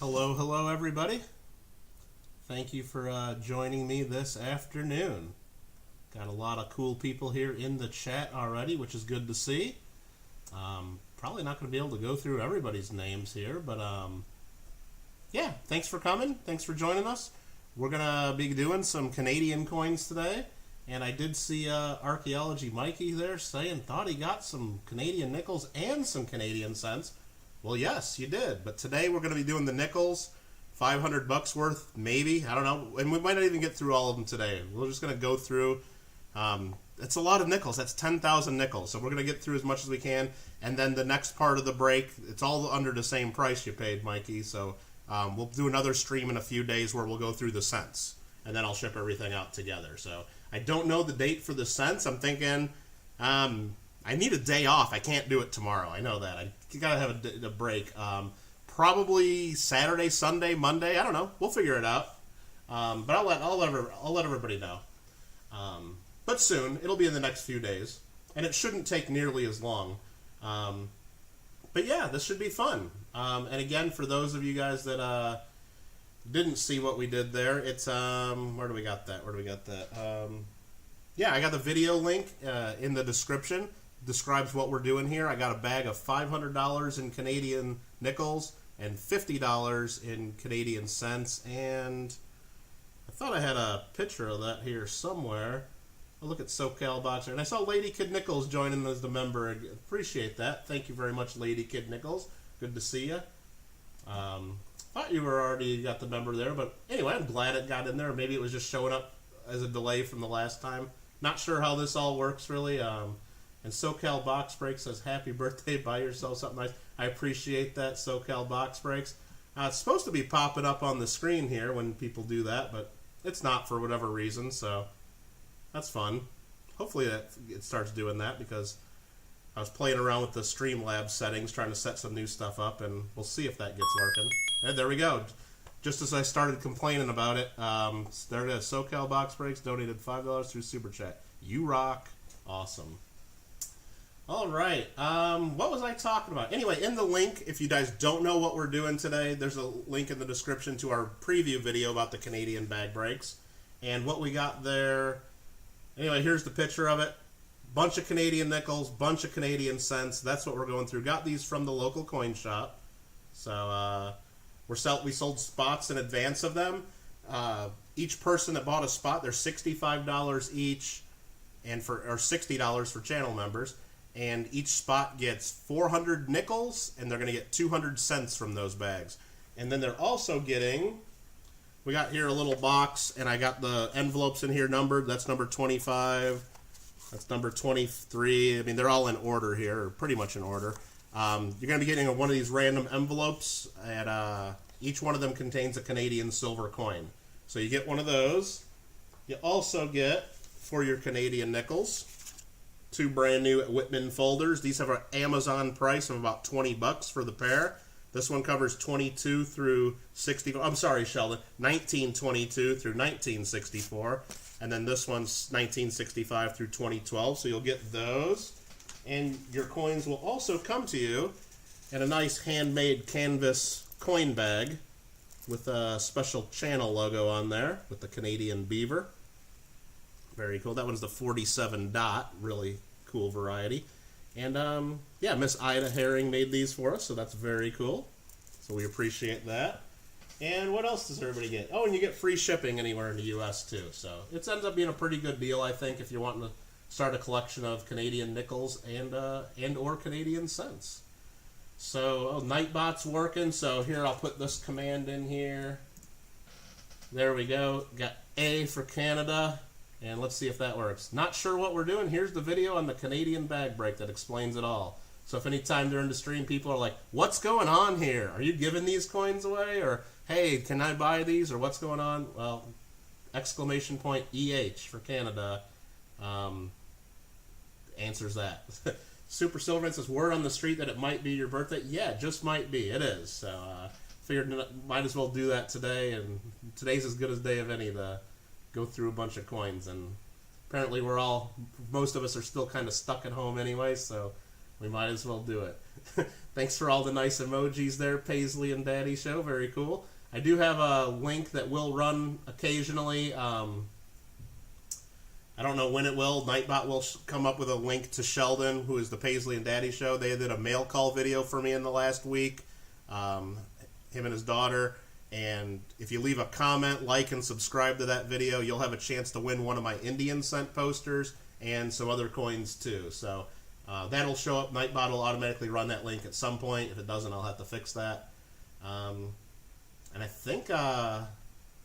Hello everybody. Thank you for joining me this afternoon. Got a lot of cool people here in the chat already, which is good to see. Probably not going to be able to go through everybody's names here, but yeah, thanks for coming. Thanks for joining us. We're going to be doing some Canadian coins today, and I did see Archaeology Mikey there saying thought he got some Canadian nickels and some Canadian cents. Well, yes, you did. But today we're going to be doing the nickels, $500 worth, maybe. I don't know. And we might not even get through all of them today. We're just going to go through. It's a lot of nickels. That's 10,000 nickels. So we're going to get through as much as we can. And then the next part of the break, it's all under the same price you paid, Mikey. So we'll do another stream in a few days where we'll go through the cents. And then I'll ship everything out together. So I don't know the date for the cents. I'm thinking... I need a day off. I can't do it tomorrow. I know that. I gotta have a break. Probably Saturday, Sunday, Monday. I don't know. We'll figure it out. But I'll let everybody know. But soon. It'll be in the next few days, and it shouldn't take nearly as long. But yeah, this should be fun. And again, for those of you guys that didn't see what we did there, it's where do we got that? Yeah, I got the video link in the description. Describes what we're doing here. I got a bag of $500 in Canadian nickels and $50 in Canadian cents, and I thought I had a picture of that here somewhere. I'll look at SoCal Boxer, and I saw Lady Kid Nichols joining as the member. Appreciate that. Thank you very much, Lady Kid Nichols. Good to see you. Thought you were already got the member there, but anyway, I'm glad it got in there. Maybe it was just showing up as a delay from the last time. Not sure how this all works really. And SoCal Box Break says, happy birthday, buy yourself something nice. I appreciate that, SoCal Box Breaks. It's supposed to be popping up on the screen here when people do that, but it's not for whatever reason, so that's fun. Hopefully it starts doing that, because I was playing around with the Streamlabs settings, trying to set some new stuff up, and we'll see if that gets working. And there we go. Just as I started complaining about it, there it is. SoCal Box Breaks donated $5 through Super Chat. You rock. Awesome. All right. What was I talking about? Anyway, in the link, if you guys don't know what we're doing today, there's a link in the description to our preview video about the Canadian bag breaks. And what we got there, anyway, here's the picture of it. Bunch of Canadian nickels, bunch of Canadian cents. That's what we're going through. Got these from the local coin shop. So we sold spots in advance of them. Each person that bought a spot, they're $65 each, and or $60 for channel members. And each spot gets 400 nickels, and they're going to get 200 cents from those bags. And then they're also getting, we got here a little box, and I got the envelopes in here numbered. That's number 25. That's number 23. I mean, they're all in order here, or pretty much in order. You're going to be getting one of these random envelopes, and each one of them contains a Canadian silver coin. So you get one of those. You also get, for your Canadian nickels, 2 brand new Whitman folders. These have an Amazon price of about $20 for the pair. This one covers 22 through 60. I'm sorry, Sheldon. 1922 through 1964. And then this one's 1965 through 2012. So you'll get those. And your coins will also come to you in a nice handmade canvas coin bag with a special channel logo on there with the Canadian Beaver. Very cool. That one's the 47 dot. Really cool variety. And yeah, Miss Ida Herring made these for us, so that's very cool. So we appreciate that. And what else does everybody get? Oh, and you get free shipping anywhere in the U.S. too. So it ends up being a pretty good deal, I think, if you're wanting to start a collection of Canadian nickels and or Canadian cents. So Nightbot's working. So here, I'll put this command in here. There we go. Got A for Canada. And let's see if that works. Not sure what we're doing. Here's the video on the Canadian bag break that explains it all. So if anytime during the stream people are like, what's going on here? Are you giving these coins away? Or, hey, can I buy these? Or what's going on? Well, exclamation point EH for Canada answers that. Super Silverman says, word on the street that it might be your birthday. Yeah, just might be. It is. So figured might as well do that today. And today's as good a day of any to go through a bunch of coins. And apparently most of us are still kind of stuck at home anyway, so We might as well do it. Thanks for all the nice emojis there, Paisley and Daddy Show. Very cool. I do have a link that will run occasionally. I don't know when it will. Nightbot will come up with a link to Sheldon, who is the Paisley and Daddy Show. They did a mail call video for me in the last week, him and his daughter. And if you leave a comment, like, and subscribe to that video, you'll have a chance to win one of my Indian cent posters and some other coins too. So that'll show up. Nightbot will automatically run that link at some point. If it doesn't, I'll have to fix that. And I think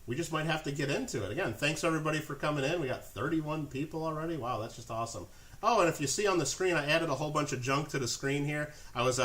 we just might have to get into it. Again, thanks everybody for coming in. We got 31 people already. Wow, that's just awesome. Oh, and if you see on the screen, I added a whole bunch of junk to the screen here. I was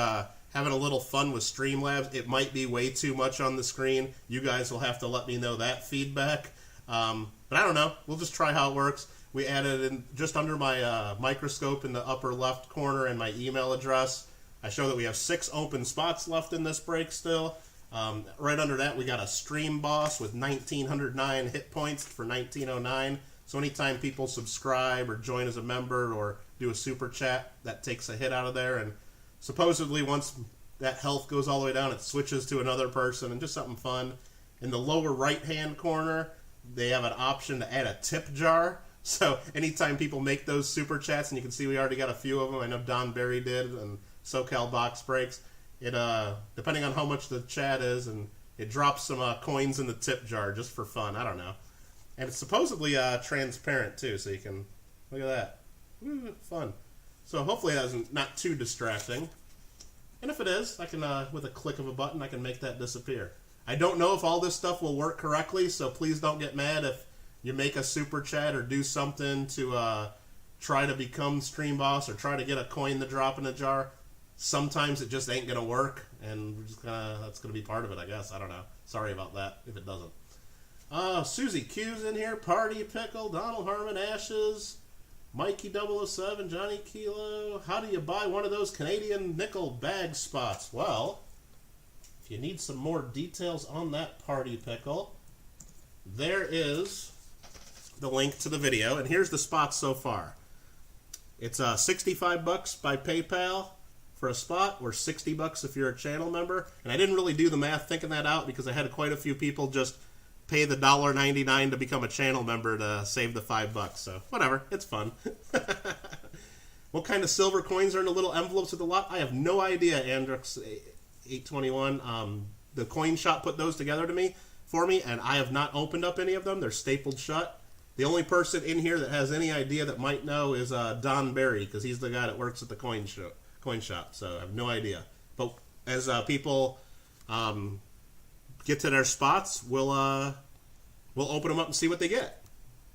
having a little fun with Streamlabs. It might be way too much on the screen. You guys will have to let me know that feedback. But I don't know. We'll just try how it works. We added in just under my microscope in the upper left corner and my email address. I show that we have 6 open spots left in this break still. Right under that, we got a Stream Boss with 1,909 hit points for 1909. So anytime people subscribe or join as a member or do a super chat, that takes a hit out of there. And supposedly once that health goes all the way down, it switches to another person, and just something fun. In the lower right-hand corner, they have an option to add a tip jar. So anytime people make those super chats, and you can see we already got a few of them. I know Don Berry did, and SoCal Box Breaks. It depending on how much the chat is, and it drops some coins in the tip jar just for fun. I don't know. And it's supposedly transparent too, so you can look at that. Ooh, fun. So hopefully that's not too distracting. And if it is, I can with a click of a button, I can make that disappear. I don't know if all this stuff will work correctly, so please don't get mad if you make a super chat or do something to try to become Stream Boss or try to get a coin to drop in a jar. Sometimes it just ain't gonna work, and we're just that's gonna be part of it, I guess. I don't know. Sorry about that if it doesn't. Susie Q's in here, Party Pickle, Donald Harmon, Ashes, Mikey 007, Johnny Kilo. How do you buy one of those Canadian nickel bag spots? Well, if you need some more details on that, Party Pickle, there is the link to the video, and here's the spots so far. It's $65 by PayPal for a spot, or $60 if you're a channel member. And I didn't really do the math thinking that out because I had quite a few people just pay the $1.99 to become a channel member to save the $5. So whatever, it's fun. What kind of silver coins are in the little envelopes with the lot? I have no idea, Andrix821. The coin shop put those together for me, and I have not opened up any of them. They're stapled shut. The only person in here that has any idea that might know is Don Berry, because he's the guy that works at the coin shop. So I have no idea. But as people get to their spots, we'll open them up and see what they get.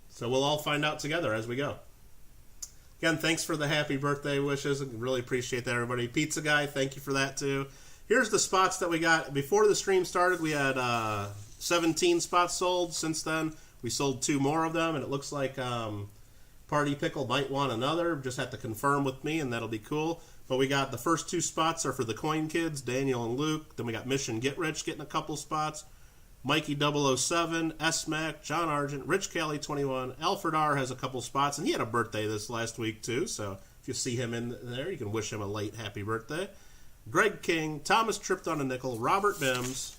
So we'll all find out together as we go. Again, thanks for the happy birthday wishes. I really appreciate that, everybody. Pizza Guy, thank you for that too. Here's the spots that we got. Before the stream started, we had 17 spots sold. Since then, we sold 2 more of them, and it looks like Party Pickle might want another. Just have to confirm with me, and that'll be cool. But we got the first 2 spots are for the Coin Kids, Daniel and Luke. Then we got Mission Get Rich getting a couple spots. Mikey 007, S-Mac, John Argent, Rich Kelly 21, Alfred R has a couple spots, and he had a birthday this last week too, so if you see him in there, you can wish him a late happy birthday. Greg King, Thomas Tripped on a Nickel, Robert Bims,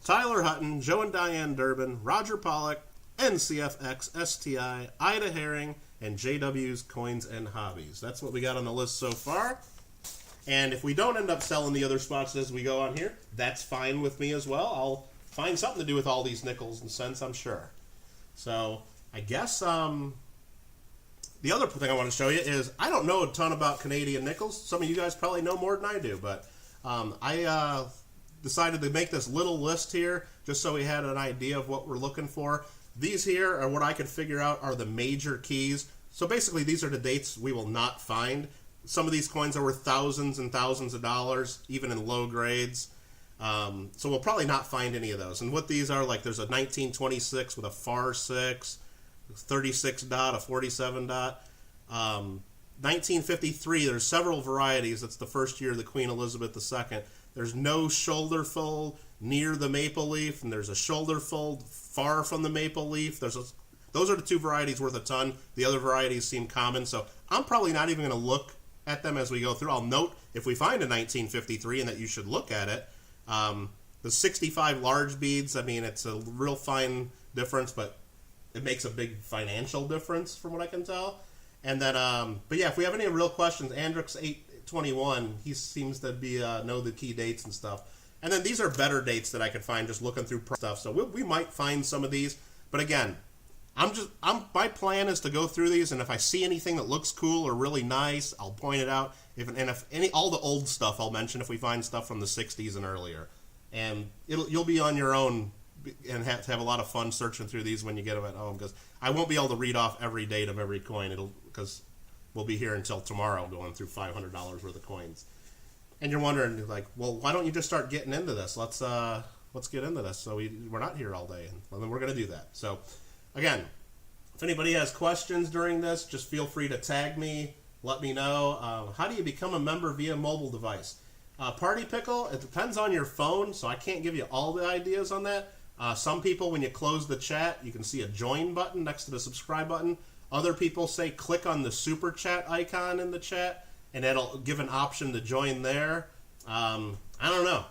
Tyler Hutton, Joe and Diane Durbin, Roger Pollock, NCFX, STI, Ida Herring, and JW's Coins and Hobbies. That's what we got on the list so far. And if we don't end up selling the other spots as we go on here, that's fine with me as well. I'll find something to do with all these nickels and cents, I'm sure. So I guess the other thing I want to show you is I don't know a ton about Canadian nickels. Some of you guys probably know more than I do, but I decided to make this little list here just so we had an idea of what we're looking for. These here are what I could figure out are the major keys. So basically these are the dates we will not find. Some of these coins are worth thousands and thousands of dollars, even in low grades. So we'll probably not find any of those. And what these are, like there's a 1926 with a FAR 6, 36 dot, a 47 dot. 1953, there's several varieties. That's the first year of the Queen Elizabeth II. There's no shoulder fold near the maple leaf, and there's a shoulder fold far from the maple leaf. Those are the 2 varieties worth a ton. The other varieties seem common, so I'm probably not even going to look at them as we go through. I'll note if we find a 1953 and that you should look at it. The 65 large beads, I mean, it's a real fine difference, but it makes a big financial difference from what I can tell. And then, but yeah, if we have any real questions, Andrix821, he seems to be know the key dates and stuff. And then these are better dates that I could find just looking through stuff. So we might find some of these, but again, my plan is to go through these, and if I see anything that looks cool or really nice, I'll point it out. All the old stuff I'll mention if we find stuff from the 60s and earlier. And you'll be on your own and have a lot of fun searching through these when you get them at home, because I won't be able to read off every date of every coin. Because we'll be here until tomorrow going through $500 worth of coins. And you're wondering, like, well, why don't you just start getting into this? Let's get into this so we're not here all day. And then we're going to do that. So again, if anybody has questions during this, just feel free to tag me. Let me know. How do you become a member via mobile device? Party Pickle, it depends on your phone, so I can't give you all the ideas on that. Some people, when you close the chat, you can see a join button next to the subscribe button. Other people say click on the super chat icon in the chat, and that'll give an option to join there. I don't know.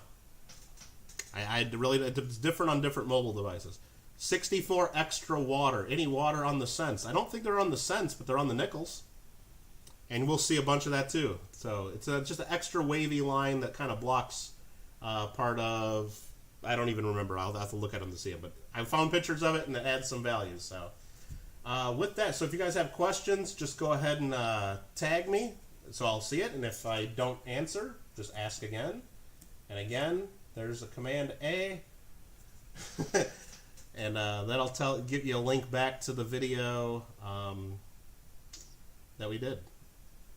It's different on different mobile devices. 64 extra water. Any water on the cents? I don't think they're on the cents, but they're on the nickels. And we'll see a bunch of that too. So it's just an extra wavy line that kind of blocks part of, I don't even remember. I'll have to look at them to see it. But I found pictures of it and it adds some value. So with that, so if you guys have questions, just go ahead and tag me so I'll see it. And if I don't answer, just ask again. And again, there's a command A. And that'll give you a link back to the video that we did,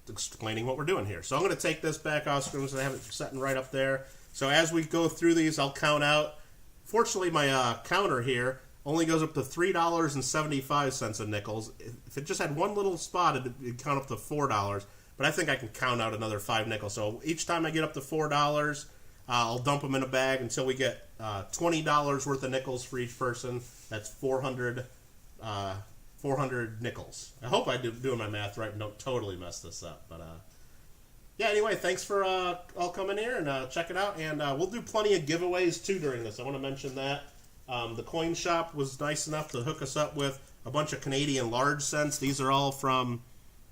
explaining what we're doing here. So I'm going to take this back off screen because I have it setting right up there. So as we go through these, I'll count out. Fortunately, my counter here only goes up to $3.75 of nickels. If it just had one little spot, it'd count up to $4. But I think I can count out another 5 nickels. So each time I get up to $4, I'll dump them in a bag until we get $20 worth of nickels for each person. That's 400 nickels. I hope I'm doing my math right and don't totally mess this up. But yeah, anyway, thanks for all coming here and check it out. And we'll do plenty of giveaways too during this. I want to mention that. The coin shop was nice enough to hook us up with a bunch of Canadian large cents. These are all from,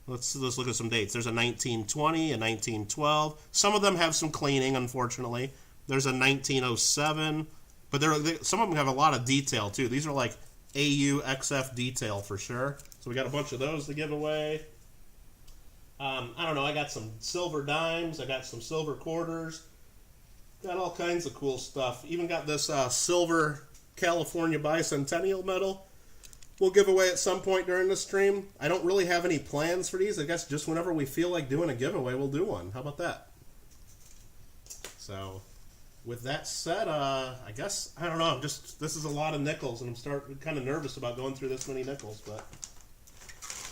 let's look at some dates. There's a 1920, a 1912. Some of them have some cleaning, unfortunately. There's a 1907. But some of them have a lot of detail too. These are like AU XF detail for sure. So we got a bunch of those to give away. I don't know. I got some silver dimes. I got some silver quarters. Got all kinds of cool stuff. Even got this silver California Bicentennial medal. We'll give away at some point during the stream. I don't really have any plans for these. I guess just whenever we feel like doing a giveaway, we'll do one. How about that? So, with that said, I guess, I don't know. This is a lot of nickels, and I'm kind of nervous about going through this many nickels, but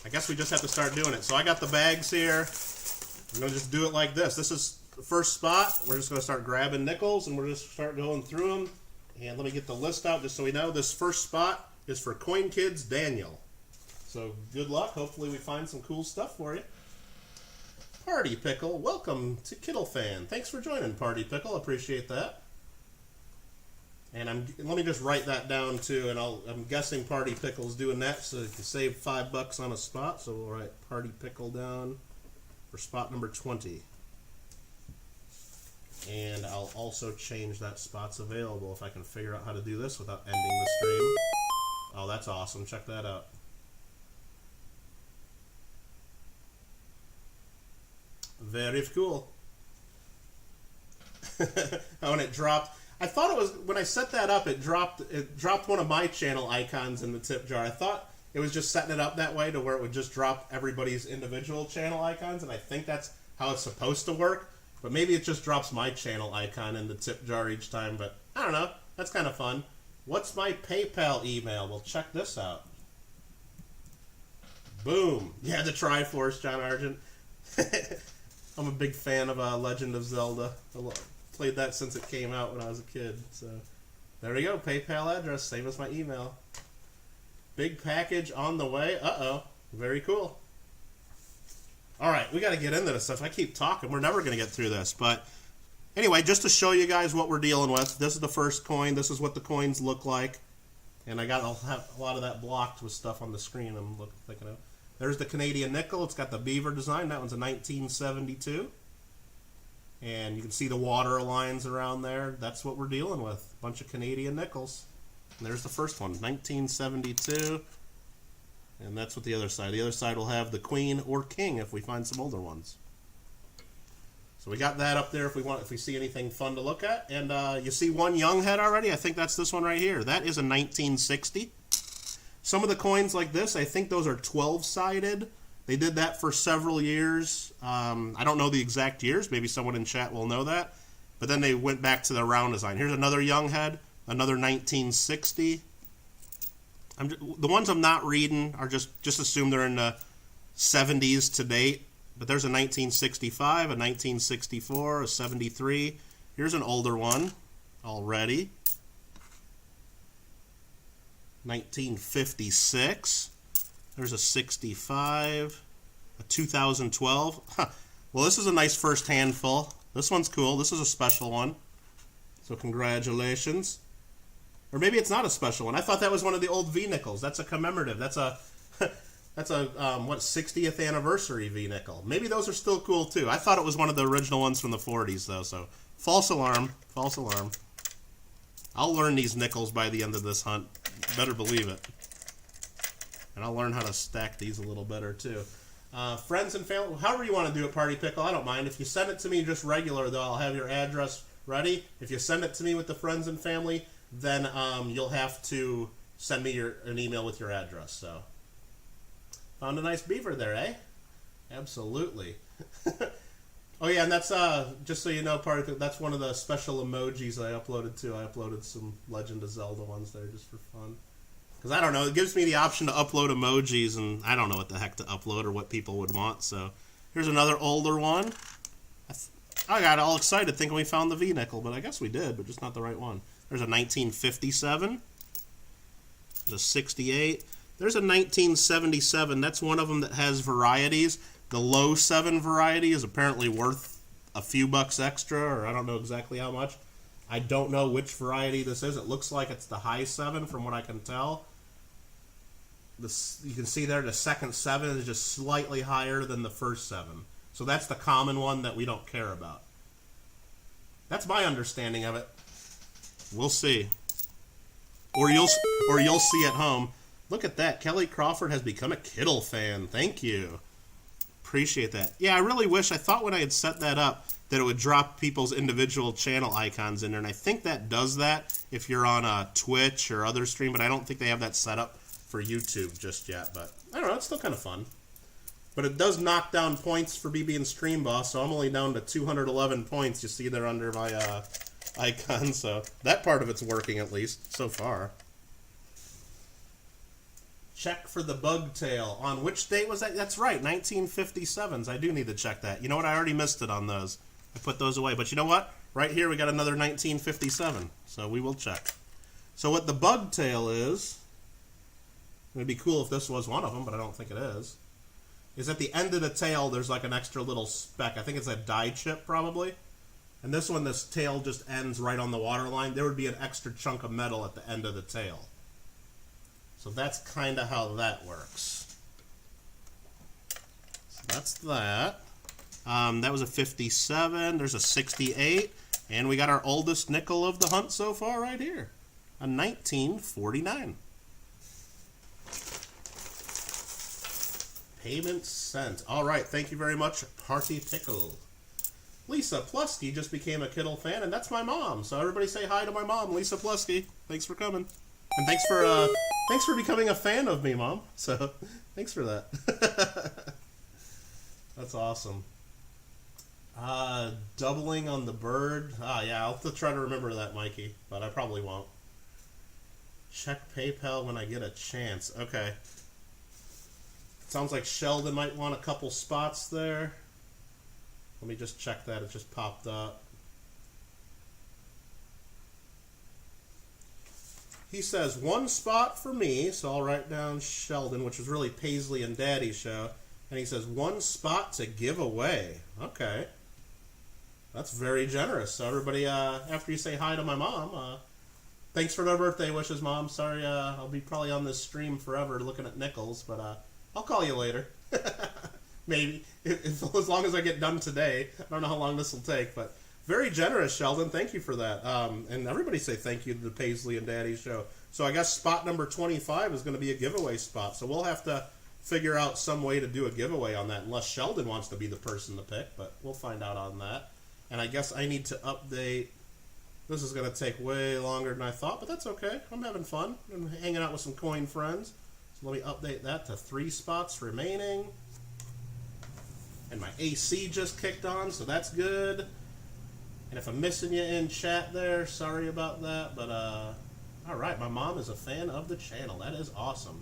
I guess we just have to start doing it. So I got the bags here. I'm going to just do it like this. This is the first spot. We're just going to start grabbing nickels, and we're just start going through them. And let me get the list out just so we know. This first spot is for Coin Kids Daniel. So good luck. Hopefully we find some cool stuff for you. Party Pickle, welcome to Kittle Fan. Thanks for joining, Party Pickle. Appreciate that. And let me just write that down too. And I'm guessing Party Pickle's doing that so you can save $5 on a spot. So we'll write Party Pickle down for spot number 20. And I'll also change that spot's available if I can figure out how to do this without ending the stream. Oh, that's awesome. Check that out. Very cool. When it dropped, I thought it was, when I set that up, it dropped one of my channel icons in the tip jar. I thought it was just setting it up that way to where it would just drop everybody's individual channel icons, and I think that's how it's supposed to work. But maybe it just drops my channel icon in the tip jar each time, but I don't know. That's kind of fun. What's my PayPal email? Well, check this out. Boom. Yeah, the Triforce, John Argent. I'm a big fan of Legend of Zelda. I played that since it came out when I was a kid. So there we go. PayPal address, same as my email. Big package on the way. Uh-oh. Very cool. All right, we got to get into this stuff. I keep talking. We're never going to get through this. But anyway, just to show you guys what we're dealing with, this is the first coin. This is what the coins look like. And I got a lot of that blocked with stuff on the screen I'm thinking of. There's the Canadian nickel. It's got the Beaver design. That one's a 1972. And you can see the water lines around there. That's what we're dealing with. A bunch of Canadian nickels. And there's the first one, 1972. And that's what the other side. The other side will have the Queen or King if we find some older ones. So we got that up there if we see anything fun to look at. And you see one young head already? I think that's this one right here. That is a 1960. Some of the coins like this, I think those are 12-sided. They did that for several years. I don't know the exact years. Maybe someone in chat will know that. But then they went back to the round design. Here's another young head, another 1960. The ones I'm not reading are just assume they're in the 70s to date. But there's a 1965, a 1964, a 73. Here's an older one already. 1956. There's a 65, a 2012. Huh. Well, this is a nice first handful. This one's cool. This is a special one. So congratulations. Or maybe it's not a special one. I thought that was one of the old V-nickels. That's a commemorative. That's a what, 60th anniversary V-nickel. Maybe those are still cool too. I thought it was one of the original ones from the 40s though. So false alarm. False alarm. I'll learn these nickels by the end of this hunt. Better believe it. And I'll learn how to stack these a little better too. Friends and family, however you want to do it, Party Pickle, I don't mind. If you send it to me just regular though, I'll have your address ready. If you send it to me with the friends and family, then you'll have to send me an email with your address. So, found a nice beaver there, eh? Absolutely. Oh yeah, and that's just so you know, that's one of the special emojis I uploaded too. I uploaded some Legend of Zelda ones there just for fun. Because I don't know, it gives me the option to upload emojis, and I don't know what the heck to upload or what people would want. So here's another older one. I got all excited thinking we found the V-nickel, but I guess we did, but just not the right one. There's a 1957. There's a 68. There's a 1977. That's one of them that has varieties. The low 7 variety is apparently worth a few bucks extra, or I don't know exactly how much. I don't know which variety this is. It looks like it's the high 7 from what I can tell. You can see there the second 7 is just slightly higher than the first 7. So that's the common one that we don't care about. That's my understanding of it. We'll see. Or you'll see at home. Look at that. Kelly Crawford has become a Kittle fan. Thank you. Appreciate that. Yeah, I really wish. I thought when I had set that up that it would drop people's individual channel icons in there, and I think that does that if you're on a Twitch or other stream, but I don't think they have that set up for YouTube just yet. But I don't know. It's still kind of fun. But it does knock down points for me being Stream Boss, so I'm only down to 211 points. You see there under my icon, so that part of it's working at least so far. Check for the bug tail. On which date was that? That's right, 1957s. I do need to check that. You know what? I already missed it on those. I put those away. But you know what? Right here we got another 1957. So we will check. So what the bug tail is, it would be cool if this was one of them, but I don't think it is at the end of the tail there's like an extra little speck. I think it's a dye chip probably. And this one, this tail just ends right on the water line. There would be an extra chunk of metal at the end of the tail. So that's kind of how that works. So that's that. That was a 57. There's a 68. And we got our oldest nickel of the hunt so far right here. A 1949. Payment sent. All right. Thank you very much, Party Pickle. Lisa Plusky just became a Kittle fan, and that's my mom. So everybody say hi to my mom, Lisa Plusky. Thanks for coming. And thanks for becoming a fan of me, Mom. So, thanks for that. That's awesome. Doubling on the bird. Yeah, I'll have to try to remember that, Mikey, but I probably won't. Check PayPal when I get a chance. Okay. Sounds like Sheldon might want a couple spots there. Let me just check that. It just popped up. He says, 1 spot for me, so I'll write down Sheldon, which is really Paisley and Daddy's show, And he says, 1 spot to give away. Okay. That's very generous. So everybody, after you say hi to my mom, thanks for the birthday wishes, Mom. Sorry, I'll be probably on this stream forever looking at nickels, but I'll call you later. Maybe. As long as I get done today. I don't know how long this will take, but very generous, Sheldon. Thank you for that. And everybody say thank you to the Paisley and Daddy show. So I guess spot number 25 is going to be a giveaway spot. So we'll have to figure out some way to do a giveaway on that, unless Sheldon wants to be the person to pick, but we'll find out on that. And I guess I need to update. This is going to take way longer than I thought, but that's okay. I'm having fun. I'm hanging out with some coin friends. So let me update that to 3 spots remaining. And my AC just kicked on, so that's good. And if I'm missing you in chat there, sorry about that. But, all right, my mom is a fan of the channel. That is awesome.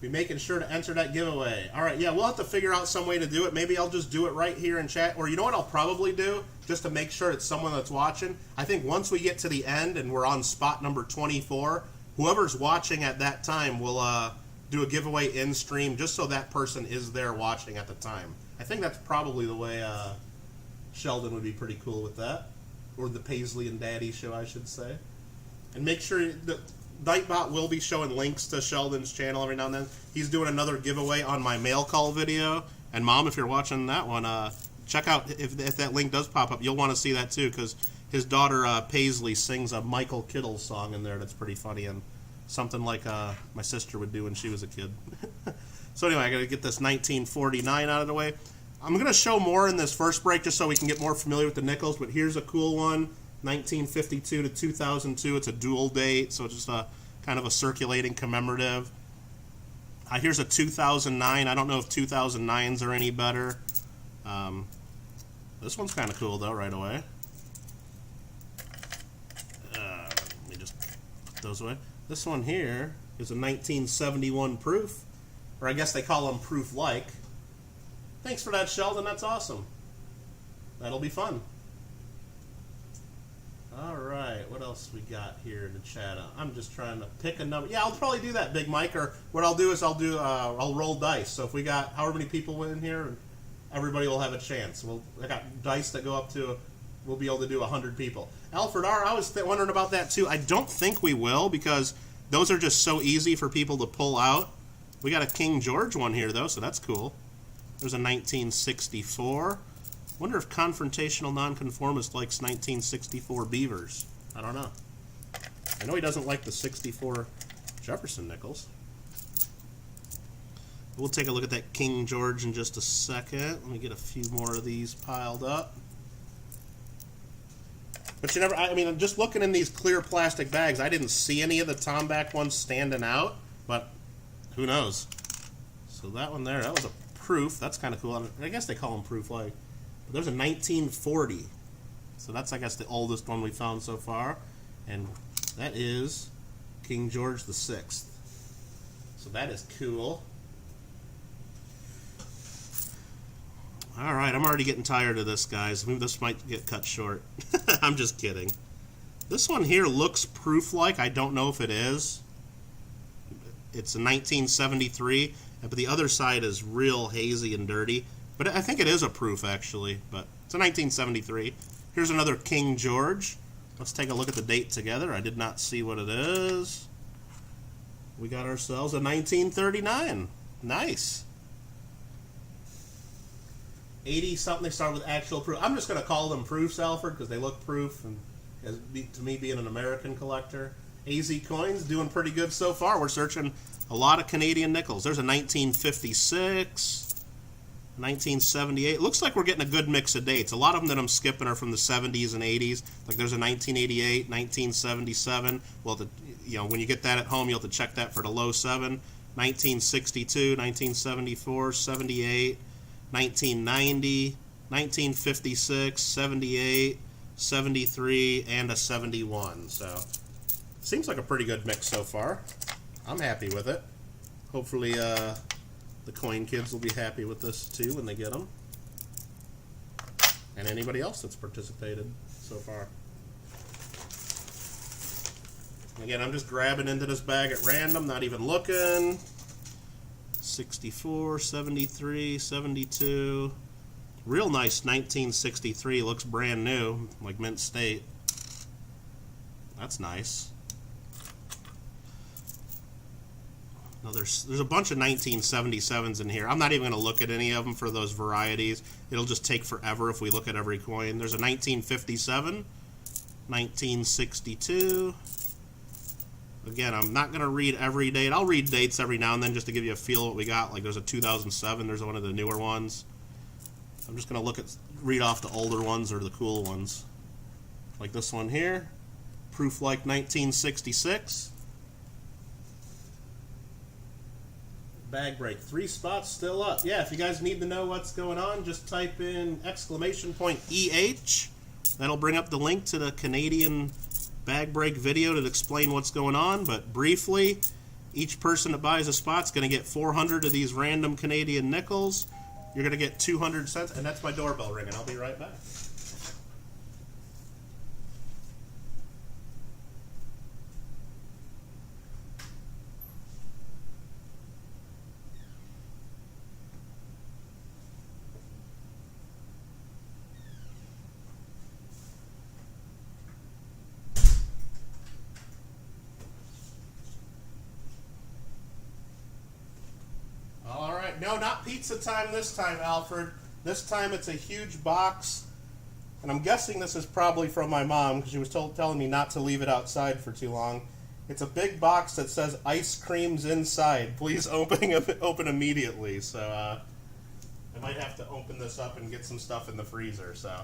Be making sure to enter that giveaway. All right, yeah, we'll have to figure out some way to do it. Maybe I'll just do it right here in chat. Or you know what I'll probably do, just to make sure it's someone that's watching? I think once we get to the end and we're on spot number 24, whoever's watching at that time will do a giveaway in stream just so that person is there watching at the time. I think that's probably the way Sheldon would be pretty cool with that. Or the Paisley and Daddy show, I should say. And make sure that Nightbot will be showing links to Sheldon's channel every now and then. He's doing another giveaway on my mail call video. And Mom, if you're watching that one, check out, if that link does pop up, you'll want to see that too, because his daughter Paisley sings a Michael Kittle song in there that's pretty funny, and something like my sister would do when she was a kid. So anyway, I got to get this 1949 out of the way. I'm going to show more in this first break just so we can get more familiar with the nickels, but here's a cool one. 1952 to 2002. It's a dual date, so it's just a kind of a circulating commemorative. Here's a 2009. I don't know if 2009s are any better. This one's kind of cool, though, right away. Let me just put those away. This one here is a 1971 proof, or I guess they call them proof-like. Thanks for that, Sheldon. That's awesome. That'll be fun. All right, what else we got here in the chat? I'm just trying to pick a number. Yeah, I'll probably do that, Big Mike. Or what I'll do is I'll roll dice. So if we got however many people in here, everybody will have a chance. I got dice that go up to. We'll be able to do 100 people. Alfred R. I was wondering about that too. I don't think we will because those are just so easy for people to pull out. We got a King George one here though, so that's cool. There's a 1964. Wonder if confrontational nonconformist likes 1964 Beavers. I don't know. I know he doesn't like the 64 Jefferson nickels. We'll take a look at that King George in just a second. Let me get a few more of these piled up. But you never, I mean, just looking in these clear plastic bags, I didn't see any of the Tomback ones standing out, but who knows? So that one there, that was a proof. That's kind of cool. I guess they call them proof-like. There's a 1940. So that's, I guess, the oldest one we found so far. And that is King George VI. So that is cool. All right, I'm already getting tired of this, guys. Maybe this might get cut short. I'm just kidding. This one here looks proof-like. I don't know if it is. It's a 1973, but the other side is real hazy and dirty. But I think it is a proof, actually. But it's a 1973. Here's another King George. Let's take a look at the date together. I did not see what it is. We got ourselves a 1939. Nice. 80-something, they start with actual proof. I'm just going to call them proofs, Alfred, because they look proof. And to me, being an American collector. AZ Coins doing pretty good so far. We're searching a lot of Canadian nickels. There's a 1956. 1978. Looks like we're getting a good mix of dates. A lot of them that I'm skipping are from the 70s and 80s. Like there's a 1988, 1977. Well, when you get that at home, you'll have to check that for the low 7. 1962, 1974, 78, 1990, 1956, 78, 73, and a 71. So seems like a pretty good mix so far. I'm happy with it. Hopefully, the coin kids will be happy with this too when they get them. And anybody else that's participated so far. And again, I'm just grabbing into this bag at random, not even looking. 64, 73, 72. Real nice 1963. Looks brand new, like mint state. That's nice. Now there's a bunch of 1977s in here. I'm not even going to look at any of them for those varieties. It'll just take forever if we look at every coin. There's a 1957, 1962. Again, I'm not going to read every date. I'll read dates every now and then just to give you a feel of what we got. Like there's a 2007. There's one of the newer ones. I'm just going to read off the older ones or the cool ones. Like this one here. Proof like 1966. Bag break. 3 spots still up. Yeah, if you guys need to know what's going on, just type in !EH. That'll bring up the link to the Canadian bag break video to explain what's going on. But briefly, each person that buys a spot's going to get 400 of these random Canadian nickels. You're going to get 200 cents. And that's my doorbell ringing. I'll be right back. No, not pizza time this time, Alfred. This time it's a huge box. And I'm guessing this is probably from my mom because she was telling me not to leave it outside for too long. It's a big box that says ice cream's inside. Please open immediately. So I might have to open this up and get some stuff in the freezer. So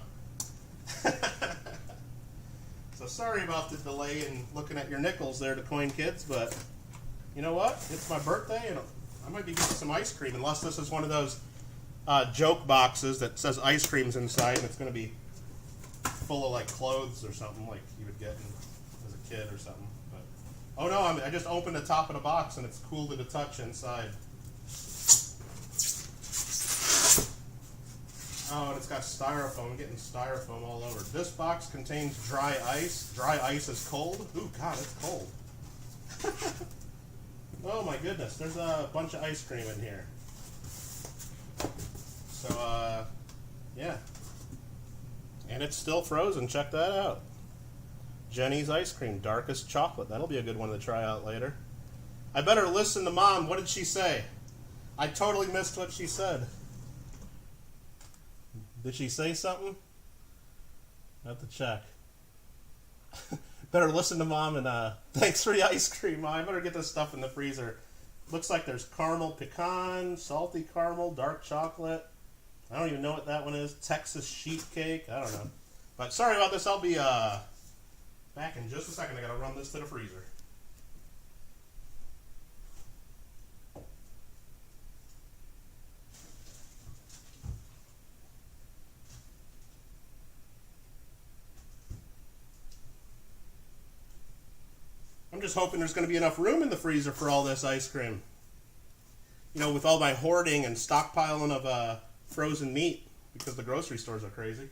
sorry about the delay in looking at your nickels there to Coin Kids, but you know what? It's my birthday and I might be getting some ice cream, unless this is one of those joke boxes that says ice cream's inside, and it's going to be full of like clothes or something like you would get as a kid or something. But oh no, I just opened the top of the box and it's cool to the touch inside. Oh, and it's got styrofoam. I'm getting styrofoam all over. This box contains dry ice. Dry ice is cold. Ooh, God, it's cold. Oh my goodness, there's a bunch of ice cream in here. So, yeah. And it's still frozen, check that out. Jenny's ice cream, darkest chocolate. That'll be a good one to try out later. I better listen to Mom. What did she say? I totally missed what she said. Did she say something? I have to check. Better listen to Mom, and thanks for the ice cream, Mom. I better get this stuff in the freezer. Looks like there's caramel pecan, salty caramel, dark chocolate. I don't even know what that one is. Texas sheet cake. I don't know. But sorry about this. I'll be back in just a second. I gotta run this to the freezer. I'm just hoping there's going to be enough room in the freezer for all this ice cream. You know, with all my hoarding and stockpiling of frozen meat, because the grocery stores are crazy.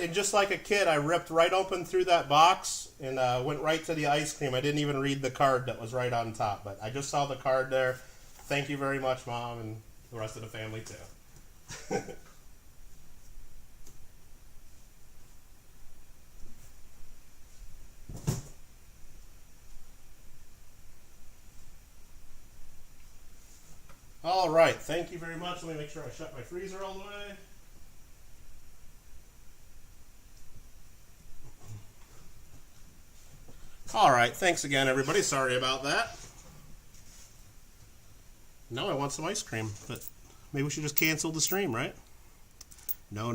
And just like a kid, I ripped right open through that box and went right to the ice cream. I didn't even read the card that was right on top, but I just saw the card there. Thank you very much, Mom, and the rest of the family, too. All right, thank you very much. Let me make sure I shut my freezer all the way. All right, thanks again, everybody. Sorry about that. Now I want some ice cream, but maybe we should just cancel the stream, right? No.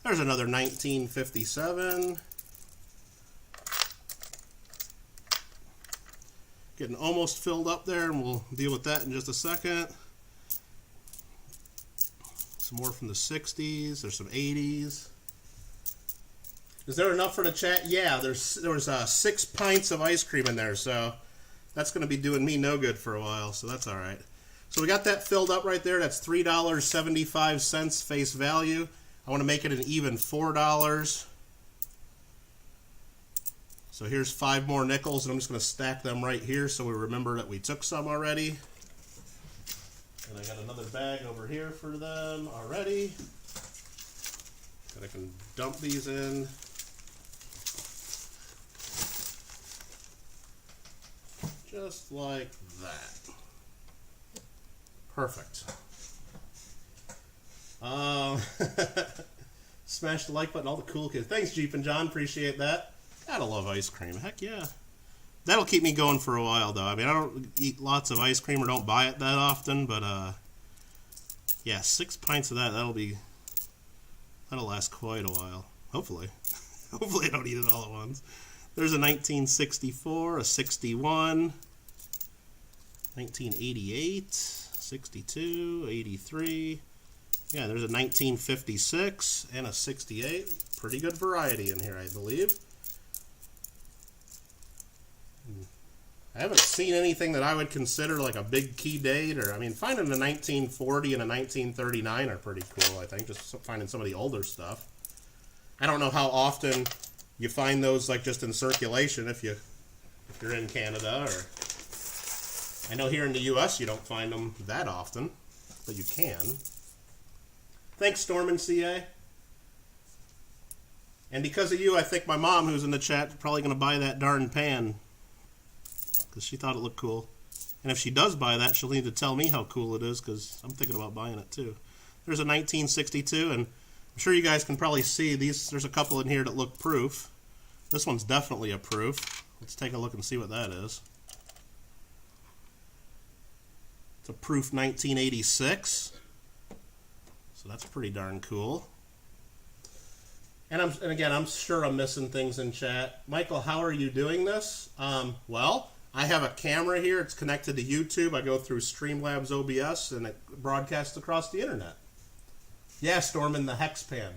There's another 1957. Getting almost filled up there, and we'll deal with that in just a second. Some more from the 60s. There's some 80s. Is there enough for the chat? Yeah, there was 6 pints of ice cream in there, so that's going to be doing me no good for a while, so that's all right. So we got that filled up right there. That's $3.75 face value. I want to make it an even $4. So here's 5 more nickels, and I'm just going to stack them right here so we remember that we took some already. And I got another bag over here for them already. And I can dump these in. Just like that. Perfect. Smash the like button, all the cool kids. Thanks, Jeep and John. Appreciate that. Gotta love ice cream. Heck yeah. That'll keep me going for a while, though. I mean, I don't eat lots of ice cream or don't buy it that often, but yeah, 6 pints of that. That'll last quite a while. Hopefully. Hopefully I don't eat it all at once. There's a 1964, a 61, 1988, 62, 83. Yeah, there's a 1956 and a 68. Pretty good variety in here, I believe. I haven't seen anything that I would consider like a big key date, or I mean, finding a 1940 and a 1939 are pretty cool, I think, just finding some of the older stuff. I don't know how often you find those like just in circulation if you're in Canada, or I know here in the US you don't find them that often, but you can. Thanks, Storm and CA. And because of you, I think my mom, who's in the chat, is probably going to buy that darn pan because she thought it looked cool. And if she does buy that, she'll need to tell me how cool it is because I'm thinking about buying it too. There's a 1962, and I'm sure you guys can probably see these. There's a couple in here that look proof. This one's definitely a proof. Let's take a look and see what that is. It's a proof 1986. So that's pretty darn cool. And again, I'm sure I'm missing things in chat. Michael, how are you doing this? Well, I have a camera here. It's connected to YouTube. I go through Streamlabs OBS, and it broadcasts across the internet. Yeah, Storm in the Hex Pan.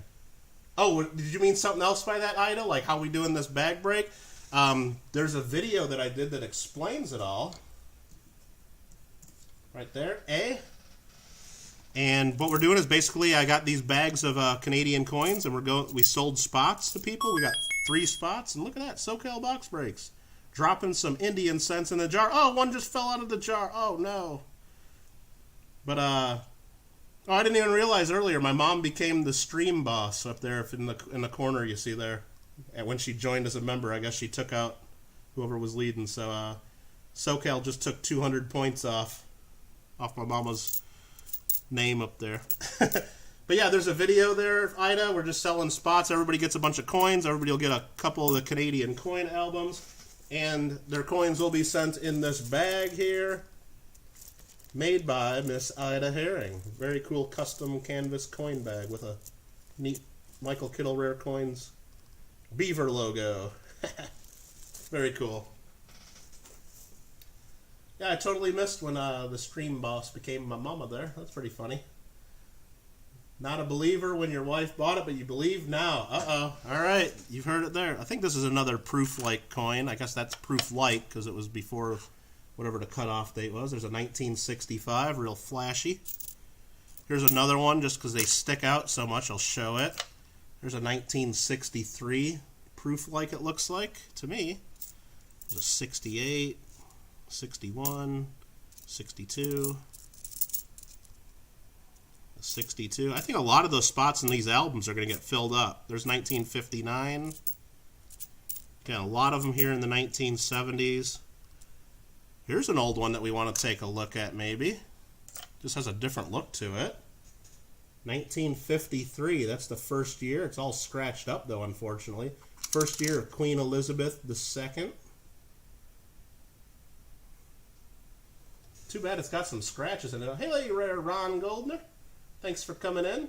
Oh, did you mean something else by that, Ida? Like how we doing this bag break? There's a video that I did that explains it all. Right there, And what we're doing is basically I got these bags of Canadian coins, and we sold spots to people. We got 3 spots, and look at that, SoCal box breaks. Dropping some Indian cents in the jar. Oh, one just fell out of the jar. Oh, no. But, oh, I didn't even realize earlier, my mom became the stream boss up there in the corner you see there. And when she joined as a member, I guess she took out whoever was leading. So, SoCal just took 200 points off my mama's name up there. But yeah, there's a video there, Ida. We're just selling spots. Everybody gets a bunch of coins. Everybody will get a couple of the Canadian coin albums. And their coins will be sent in this bag here. Made by Miss Ida Herring. Very cool custom canvas coin bag with a neat Michael Kittle Rare Coins Beaver logo. Very cool. Yeah, I totally missed when the stream boss became my mama there. That's pretty funny. Not a believer when your wife bought it, but you believe now. Uh-oh. All right, you've heard it there. I think this is another proof-like coin. I guess that's proof-like because it was before whatever the cutoff date was. There's a 1965, real flashy. Here's another one just because they stick out so much. I'll show it. There's a 1963, proof-like it looks like to me. There's a 68. 61, 62, 62. I think a lot of those spots in these albums are going to get filled up. There's 1959. Again, a lot of them here in the 1970s. Here's an old one that we want to take a look at maybe. Just has a different look to it. 1953, that's the first year. It's all scratched up though, unfortunately. First year of Queen Elizabeth II. Too bad it's got some scratches in it. Hey, rare Ron Goldner. Thanks for coming in.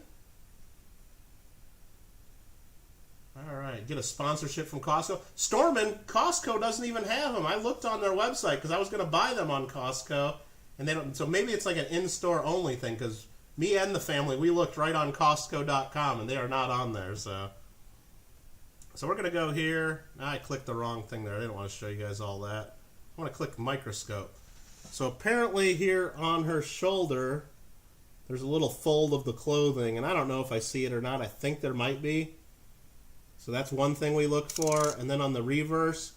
All right, get a sponsorship from Costco. Stormin, Costco doesn't even have them. I looked on their website because I was going to buy them on Costco, and they don't. So maybe it's like an in-store only thing because me and the family, we looked right on Costco.com and they are not on there. So we're going to go here. I clicked the wrong thing there. I didn't want to show you guys all that. I want to click microscope. So apparently here on her shoulder, there's a little fold of the clothing, and I don't know if I see it or not. I think there might be. So that's one thing we look for. And then on the reverse,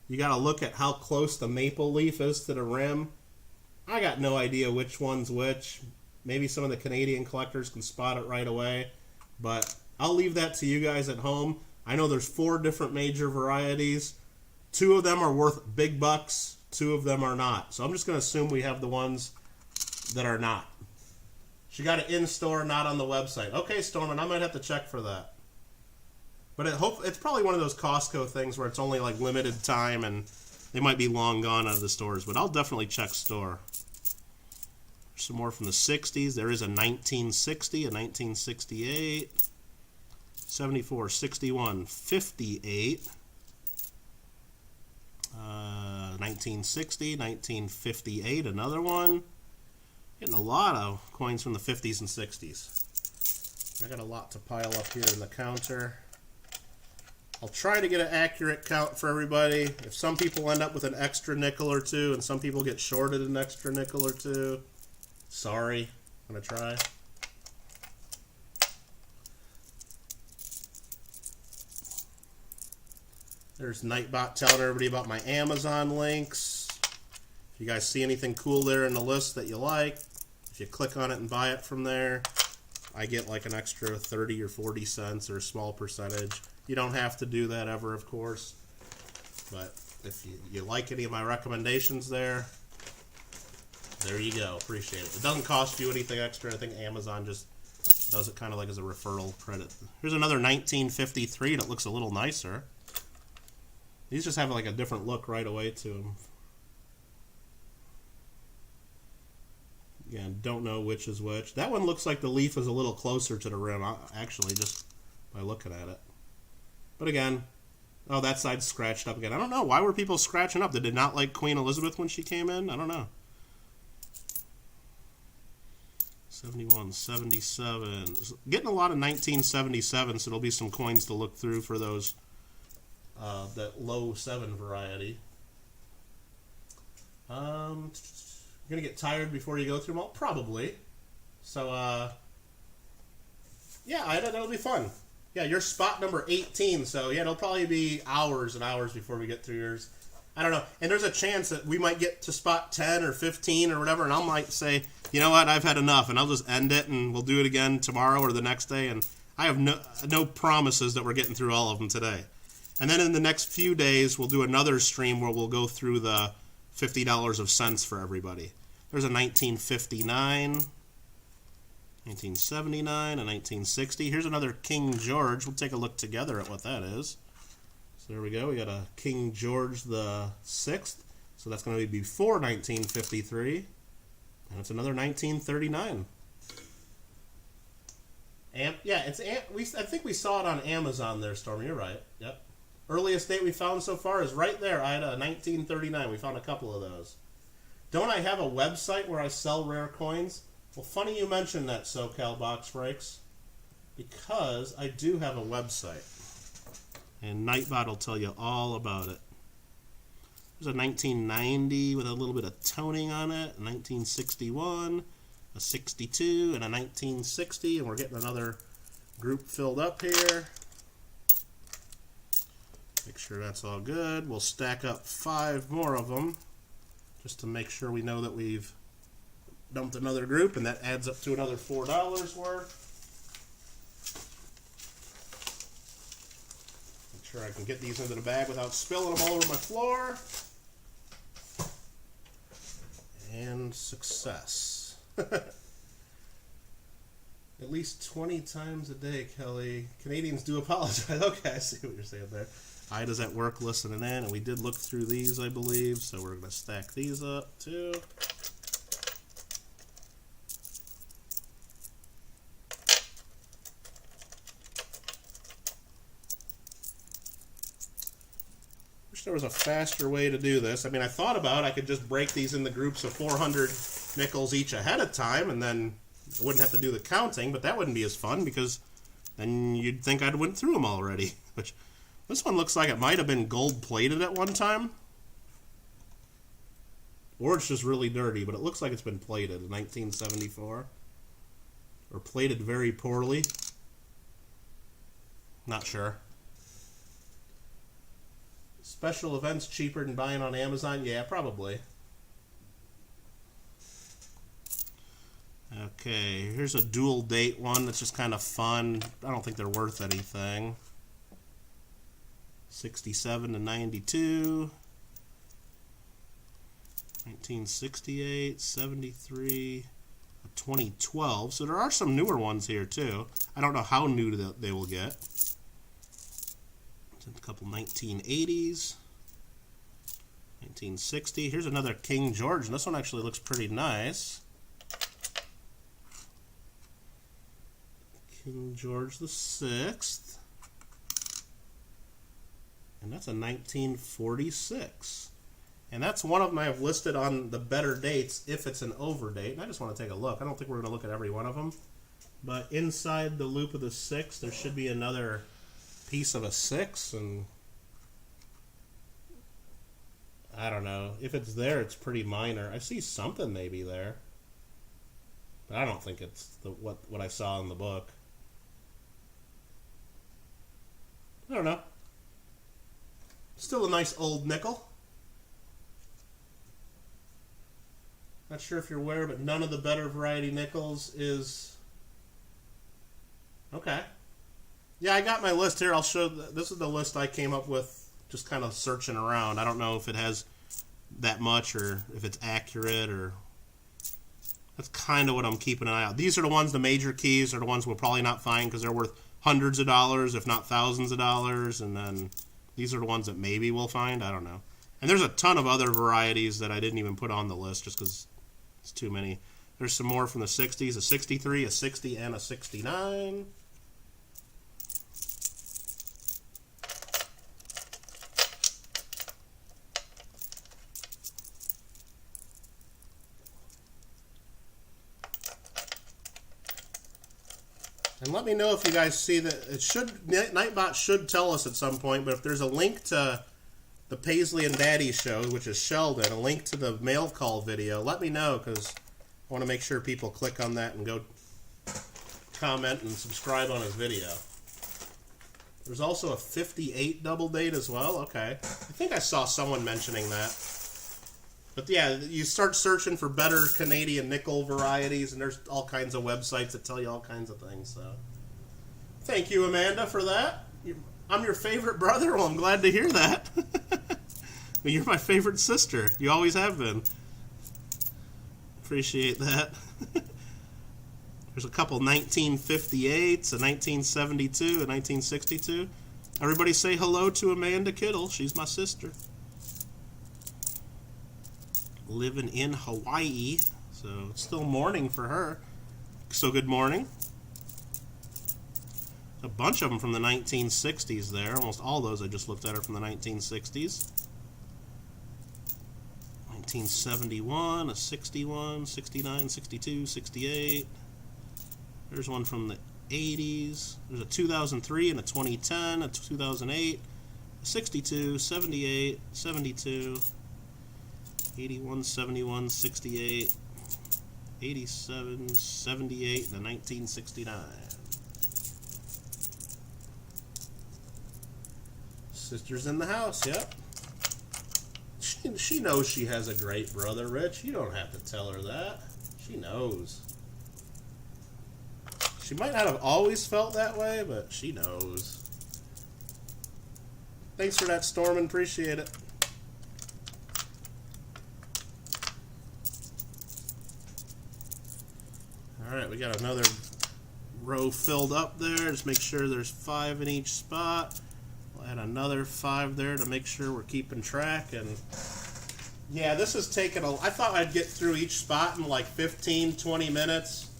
you got to look at how close the maple leaf is to the rim. I got no idea which one's which. Maybe some of the Canadian collectors can spot it right away. But I'll leave that to you guys at home. I know there's 4 different major varieties. 2 of them are worth big bucks. 2 of them are not. So I'm just going to assume we have the ones that are not. She got it in-store, not on the website. Okay, Stormin, I might have to check for that. But it's probably one of those Costco things where it's only like limited time and they might be long gone out of the stores. But I'll definitely check store. Some more from the 60s. There is a 1960, a 1968, 74, 61, 58, 1960, 1958, another one. Getting a lot of coins from the 50s and 60s. I got a lot to pile up here in the counter. I'll try to get an accurate count for everybody. If some people end up with an extra nickel or 2 and some people get shorted an extra nickel or 2, sorry. I'm going to try. There's Nightbot telling everybody about my Amazon links. If you guys see anything cool there in the list that you like, if you click on it and buy it from there, I get like an extra 30 or 40 cents or a small percentage. You don't have to do that ever, of course. But if you like any of my recommendations there you go. Appreciate it. It doesn't cost you anything extra. I think Amazon just does it kind of like as a referral credit. Here's another 1953 that looks a little nicer. These just have like a different look right away to them. Again, don't know which is which. That one looks like the leaf is a little closer to the rim, actually, just by looking at it. But again, oh, that side's scratched up again. I don't know. Why were people scratching up? They did not like Queen Elizabeth when she came in? I don't know. 71, 77. Getting a lot of 1977, so there'll be some coins to look through for those, that low 7 variety. You're going to get tired before you go through them all? Probably. So, yeah, that'll be fun. Yeah, you're spot number 18, so yeah, it'll probably be hours and hours before we get through yours. I don't know. And there's a chance that we might get to spot 10 or 15 or whatever, and I might say, you know what, I've had enough, and I'll just end it, and we'll do it again tomorrow or the next day, and I have no promises that we're getting through all of them today. And then in the next few days, we'll do another stream where we'll go through the $50 of cents for everybody. There's a 1959, 1979, a 1960. Here's another King George. We'll take a look together at what that is. So there we go. We got a King George the 6th. So that's going to be before 1953. And it's another 1939. And yeah, I think we saw it on Amazon there, Stormy. You're right. Yep. Earliest date we found so far is right there. I had a 1939. We found a couple of those. Don't I have a website where I sell rare coins? Well, funny you mentioned that, SoCal Box Breaks, because I do have a website. And Nightbot will tell you all about it. There's a 1990 with a little bit of toning on it, a 1961, a 62, and a 1960, and we're getting another group filled up here. Make sure that's all good. We'll stack up 5 more of them just to make sure we know that we've dumped another group, and that adds up to another $4 worth. Make sure I can get these into the bag without spilling them all over my floor. And success. At least 20 times a day, Kelly. Canadians do apologize. Okay, I see what you're saying there. Ida's at work listening in, and we did look through these, I believe, so we're going to stack these up too. Wish there was a faster way to do this. I mean, I thought about I could just break these into groups of 400 nickels each ahead of time, and then I wouldn't have to do the counting, but that wouldn't be as fun because then you'd think I'd went through them already. Which, this one looks like it might have been gold-plated at one time. Or it's just really dirty, but it looks like it's been plated in 1974. Or plated very poorly. Not sure. Special events cheaper than buying on Amazon? Yeah, probably. Okay, here's a dual date one that's just kind of fun. I don't think they're worth anything. 67 to 92. 1968, 73, 2012. So there are some newer ones here too. I don't know how new they will get. A couple 1980s. 1960. Here's another King George, and this one actually looks pretty nice. King George the Sixth. And that's a 1946. And that's one of them I have listed on the better dates if it's an over date. And I just want to take a look. I don't think we're going to look at every one of them. But inside the loop of the 6, there should be another piece of a 6. And I don't know. If it's there, it's pretty minor. I see something maybe there. But I don't think it's what I saw in the book. I don't know. Still a nice old nickel. Not sure if you're aware, but none of the better variety nickels is... Okay. Yeah, I got my list here. I'll show... This is the list I came up with just kind of searching around. I don't know if it has that much or if it's accurate or... That's kind of what I'm keeping an eye out. These are the ones, the major keys are the ones we'll probably not find because they're worth hundreds of dollars, if not thousands of dollars. And then these are the ones that maybe we'll find. I don't know. And there's a ton of other varieties that I didn't even put on the list just because it's too many. There's some more from the 60s, a 63, a 60, and a 69. And let me know if you guys see that. It should, Nightbot should tell us at some point, but if there's a link to the Paisley and Daddy show, which is Sheldon, a link to the mail call video, let me know because I want to make sure people click on that and go comment and subscribe on his video. There's also a 58 double date as well. Okay. I think I saw someone mentioning that. But yeah, you start searching for better Canadian nickel varieties, and there's all kinds of websites that tell you all kinds of things. So, thank you, Amanda, for that. I'm your favorite brother. Well, I'm glad to hear that. You're my favorite sister. You always have been. Appreciate that. There's a couple 1958s, a 1972, a 1962. Everybody say hello to Amanda Kittle. She's my sister. Living in Hawaii, so it's still morning for her. So good morning. A bunch of them from the 1960s there. Almost all those I just looked at are from the 1960s. 1971, a 61, 69, 62, 68. There's one from the 80s. There's a 2003 and a 2010, a 2008, a 62, 78, 72, 81, 71, 68, 87, 78, and a 1969. Sister's in the house, yep. She knows she has a great brother, Rich. You don't have to tell her that. She knows. She might not have always felt that way, but she knows. Thanks for that, Stormin'. Appreciate it. Alright, we got another row filled up there. Just make sure there's 5 in each spot. We'll add another 5 there to make sure we're keeping track. And yeah, this is taking I thought I'd get through each spot in like 15, 20 minutes.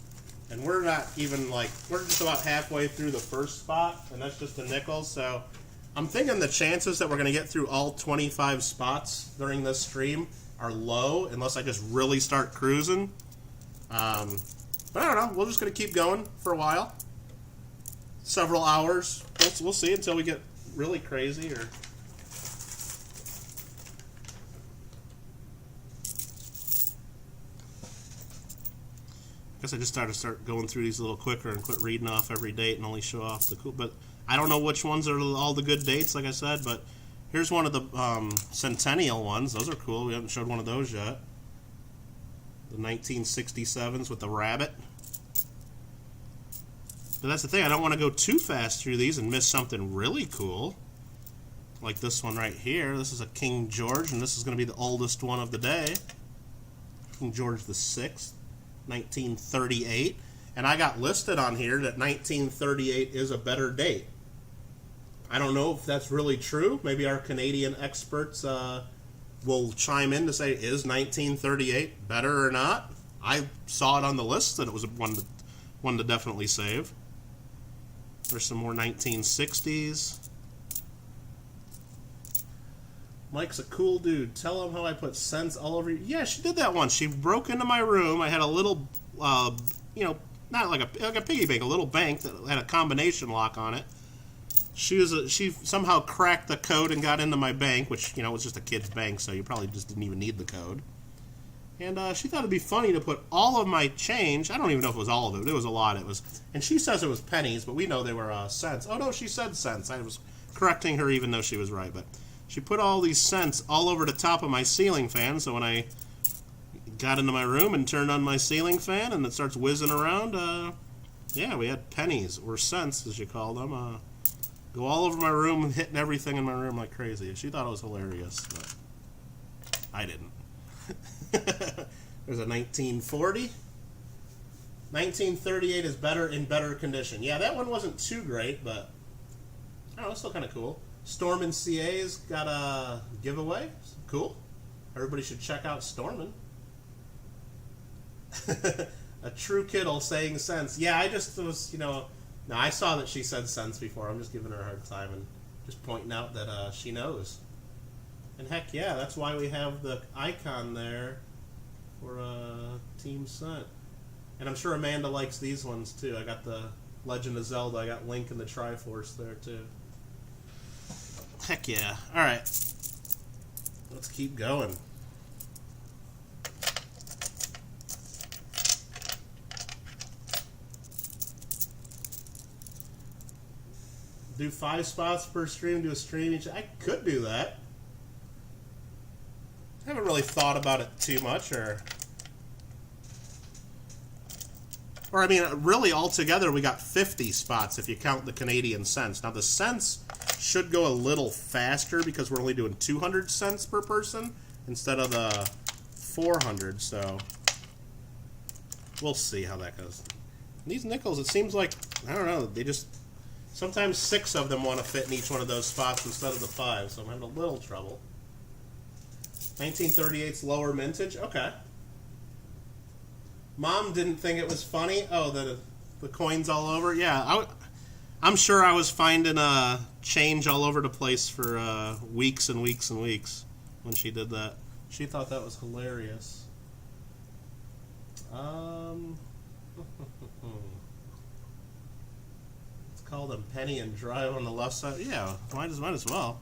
And we're not even we're just about halfway through the first spot, and that's just a nickel. So I'm thinking the chances that we're going to get through all 25 spots during this stream are low, unless I just really start cruising. But I don't know. We're just going to keep going for a while. Several hours. We'll see until we get really crazy. Or I guess I just start going through these a little quicker and quit reading off every date and only show off the cool. But I don't know which ones are all the good dates, like I said. But here's one of the centennial ones. Those are cool. We haven't showed one of those yet. The 1967s with the rabbit. But that's the thing. I don't want to go too fast through these and miss something really cool. Like this one right here. This is a King George, and this is going to be the oldest one of the day. King George VI, 1938. And I got listed on here that 1938 is a better date. I don't know if that's really true. Maybe our Canadian experts will chime in to say, is 1938 better or not? I saw it on the list that it was one to definitely save. There's some more 1960s. Mike's a cool dude. Tell him how I put cents all over you. Yeah, she did that once. She broke into my room. I had a little, not like a piggy bank, a little bank that had a combination lock on it. She somehow cracked the code and got into my bank, which, was just a kid's bank, so you probably just didn't even need the code. And she thought it'd be funny to put all of my change. I don't even know if it was all of it. It was a lot. And she says it was pennies, but we know they were cents. Oh no, she said cents. I was correcting her even though she was right. But she put all these cents all over the top of my ceiling fan. So when I got into my room and turned on my ceiling fan and it starts whizzing around, yeah, we had pennies or cents, as you call them, go all over my room, hitting everything in my room like crazy. She thought it was hilarious, but I didn't. There's a 1940. 1938 is in better condition. Yeah, that one wasn't too great, but it's still kind of cool. Stormin CA's got a giveaway. Cool. Everybody should check out Stormin. A true Kittle saying cents. Yeah, I just was, no, I saw that she said cents before. I'm just giving her a hard time and just pointing out that she knows. And heck yeah, that's why we have the icon there for Team Cent. And I'm sure Amanda likes these ones too. I got the Legend of Zelda. I got Link and the Triforce there too. Heck yeah. Alright. Let's keep going. Do 5 spots per stream, do a stream each. I could do that. I haven't really thought about it too much, or I mean, really altogether we got 50 spots if you count the Canadian cents. Now the cents should go a little faster because we're only doing 200 cents per person instead of the 400, so we'll see how that goes. These nickels, it seems like, I don't know, they just, sometimes 6 of them want to fit in each one of those spots instead of the 5, so I'm having a little trouble. 1938's lower mintage? Okay. Mom didn't think it was funny. Oh, the coins all over? Yeah, I'm sure I was finding change all over the place for weeks and weeks and weeks when she did that. She thought that was hilarious. It's called a penny and drive on the left side. Yeah, might as well.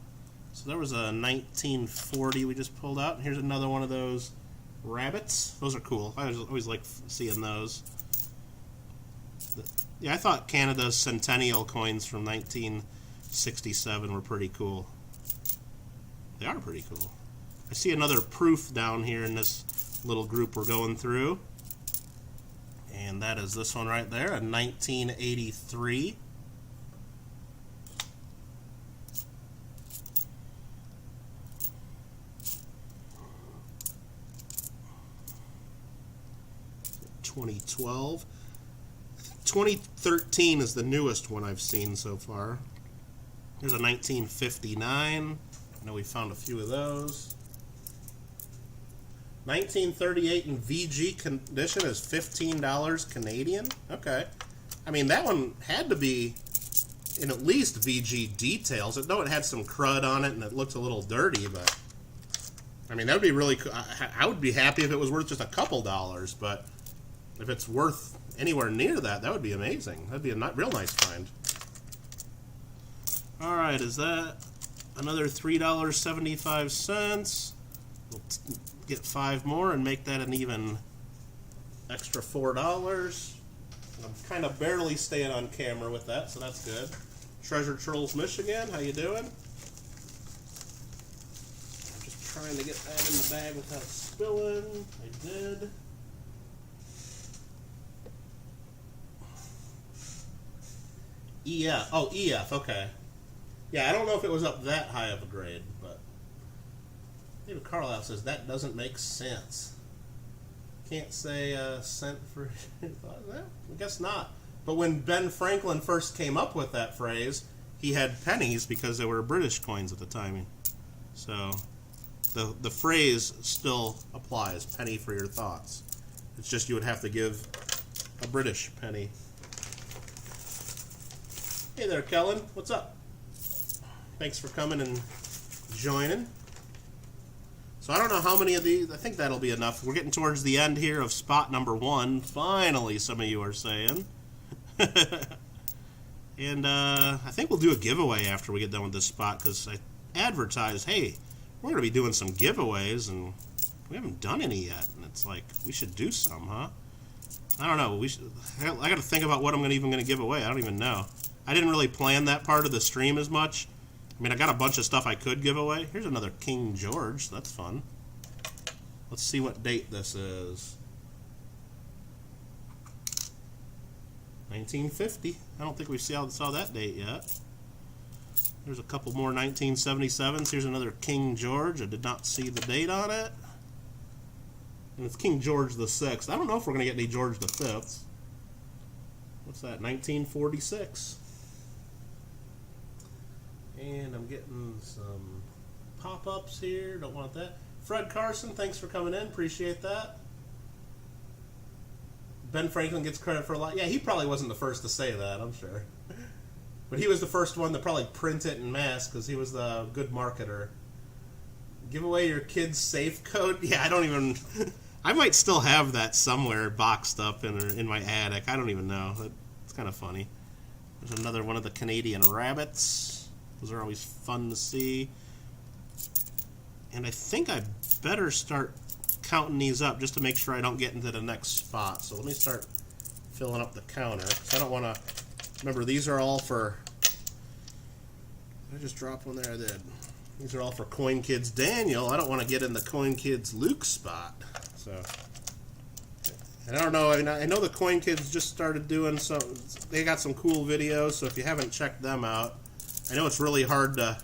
So there was a 1940 we just pulled out. Here's another one of those rabbits. Those are cool. I always like seeing those. Yeah, I thought Canada's centennial coins from 1967 were pretty cool. They are pretty cool. I see another proof down here in this little group we're going through. And that is this one right there, a 1983. $2012. 2013 is the newest one I've seen so far. Here's a 1959. I know we found a few of those. 1938 in VG condition is $15 Canadian. Okay. I mean, that one had to be in at least VG details. I know it had some crud on it and it looked a little dirty, but I mean, that would be really cool. I would be happy if it was worth just a couple dollars, but if it's worth anywhere near that, that would be amazing. That'd be a real nice find. All right, is that another $3.75? We'll get 5 more and make that an even extra $4. I'm kind of barely staying on camera with that, so that's good. Treasure Trolls, Michigan, how you doing? I'm just trying to get that in the bag without spilling. I did. EF. Oh, EF, okay. Yeah, I don't know if it was up that high of a grade, but David Carlisle says that doesn't make sense. Can't say cent for well, I guess not. But when Ben Franklin first came up with that phrase, he had pennies because they were British coins at the time. So the phrase still applies, penny for your thoughts. It's just you would have to give a British penny. Hey there, Kellen. What's up? Thanks for coming and joining. So I don't know how many of these. I think that'll be enough. We're getting towards the end here of spot number 1. Finally, some of you are saying. And I think we'll do a giveaway after we get done with this spot, because I advertised, hey, we're going to be doing some giveaways, and we haven't done any yet. And it's like, we should do some, huh? I don't know. I got to think about what I'm even going to give away. I don't even know. I didn't really plan that part of the stream as much. I mean, I got a bunch of stuff I could give away. Here's another King George. That's fun. Let's see what date this is. 1950. I don't think we saw that date yet. There's a couple more 1977s. Here's another King George. I did not see the date on it. And it's King George the 6th. I don't know if we're going to get any George the 5th. What's that? 1946. And I'm getting some pop-ups here. Don't want that. Fred Carson, thanks for coming in. Appreciate that. Ben Franklin gets credit for a lot. Yeah, he probably wasn't the first to say that, I'm sure. But he was the first one to probably print it en masse because he was the good marketer. Give away your kid's safe code? Yeah, I don't even... I might still have that somewhere boxed up in my attic. I don't even know. It's kind of funny. There's another one of the Canadian rabbits. Those are always fun to see. And I think I better start counting these up just to make sure I don't get into the next spot. So let me start filling up the counter. I don't want to... Remember, these are all for... Did I just drop one there? I did. These are all for Coin Kids Daniel. I don't want to get in the Coin Kids Luke spot. So... And I don't know, I know the Coin Kids just started doing some... They got some cool videos, so if you haven't checked them out... I know it's really hard to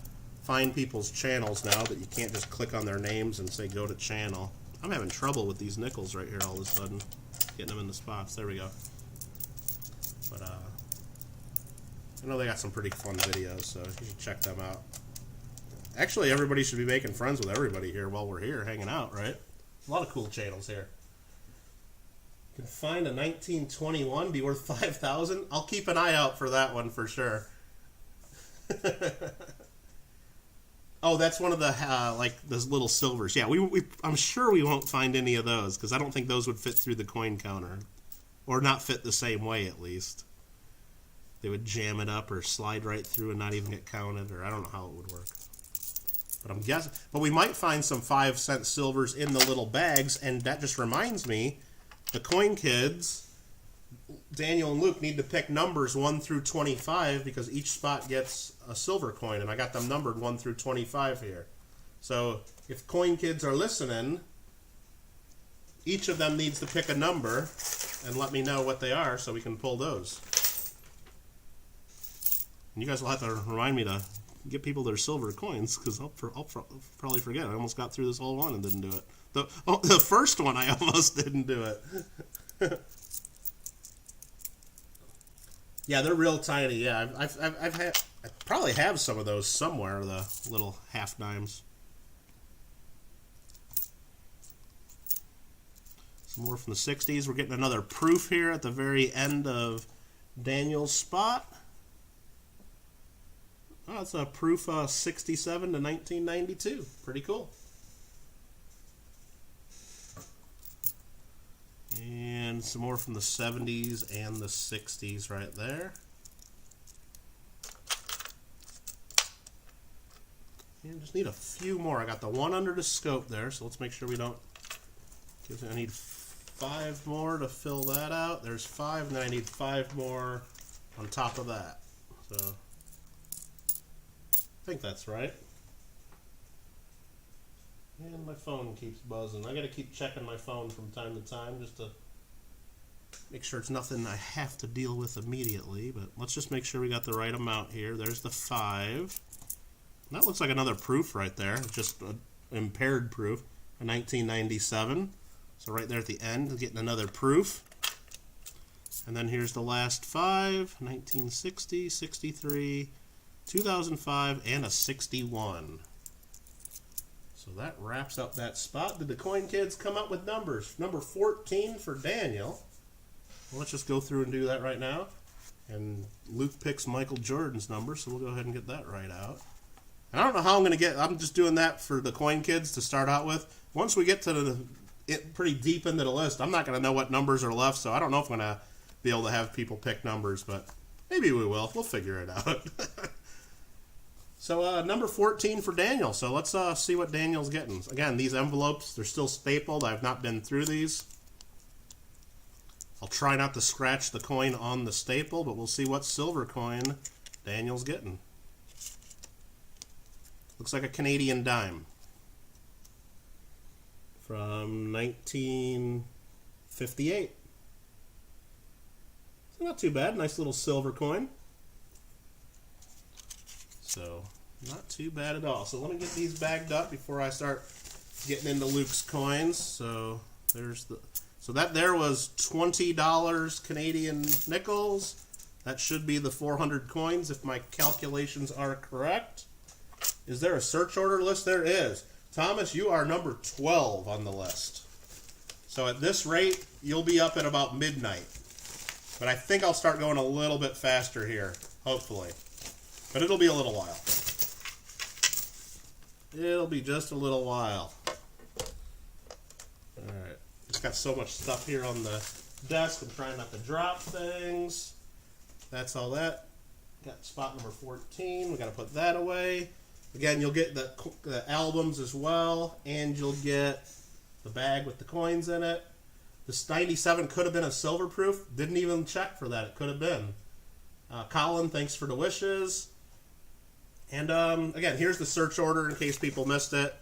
find people's channels now, that you can't just click on their names and say go to channel. I'm having trouble with these nickels right here all of a sudden, getting them in the spots. There we go. But I know they got some pretty fun videos, so you should check them out. Actually, everybody should be making friends with everybody here while we're here hanging out, right? A lot of cool channels here. You can find a 1921 be worth $5,000. I'll keep an eye out for that one for sure. Oh, that's one of the like those little silvers. Yeah, I'm sure we won't find any of those because I don't think those would fit through the coin counter, or not fit the same way at least. They would jam it up or slide right through and not even get counted, or I don't know how it would work. But I'm guessing. But we might find some 5-cent silvers in the little bags, and that just reminds me, the Coin Kids. Daniel and Luke need to pick numbers 1 through 25 because each spot gets a silver coin, and I got them numbered 1 through 25 here. So if Coin Kids are listening, each of them needs to pick a number and let me know what they are so we can pull those. And you guys will have to remind me to get people their silver coins because I'll probably forget. I almost got through this whole one and didn't do it. The first one I almost didn't do it. Yeah, they're real tiny. Yeah, I probably have some of those somewhere. The little half dimes. Some more from the 60s. We're getting another proof here at the very end of Daniel's spot. Oh, it's a proof 67 to 1992. Pretty cool. And some more from the 70s and the 60s right there. And just need a few more. I got the one under the scope there, so let's make sure we don't. I need 5 more to fill that out. There's 5, and then I need 5 more on top of that. So I think that's right. And my phone keeps buzzing. I gotta keep checking my phone from time to time just to make sure it's nothing I have to deal with immediately. But let's just make sure we got the right amount here. There's the 5. That looks like another proof right there. Just an impaired proof. A 1997. So right there at the end, getting another proof. And then here's the last 5. 1960, 63, 2005, and a 61. So that wraps up that spot. Did the coin kids come up with numbers? Number 14 for Daniel. Well, let's just go through and do that right now. And Luke picks Michael Jordan's number, so we'll go ahead and get that right out. And I don't know how I'm going to get, I'm just doing that for the coin kids to start out with. Once we get to pretty deep into the list, I'm not going to know what numbers are left, so I don't know if I'm going to be able to have people pick numbers, but maybe we will. We'll figure it out. So number 14 for Daniel. So let's see what Daniel's getting. Again, these envelopes, they're still stapled. I've not been through these. I'll try not to scratch the coin on the staple, but we'll see what silver coin Daniel's getting. Looks like a Canadian dime from 1958. So not too bad. Nice little silver coin. So not too bad at all. So let me get these bagged up before I start getting into Luke's coins. So there's the. So that there was $20 Canadian nickels. That should be the 400 coins if my calculations are correct. Is there a search order list? There is. Thomas, you are number 12 on the list. So at this rate, you'll be up at about midnight. But I think I'll start going a little bit faster here, hopefully. But it'll be a little while. It'll be just a little while. Alright. Just got so much stuff here on the desk. I'm trying not to drop things. That's all that. Got spot number 14. We got to put that away. Again, you'll get the albums as well, and you'll get the bag with the coins in it. This 97 could have been a silver proof. Didn't even check for that. It could have been. Colin, thanks for the wishes. And again, here's the search order in case people missed it.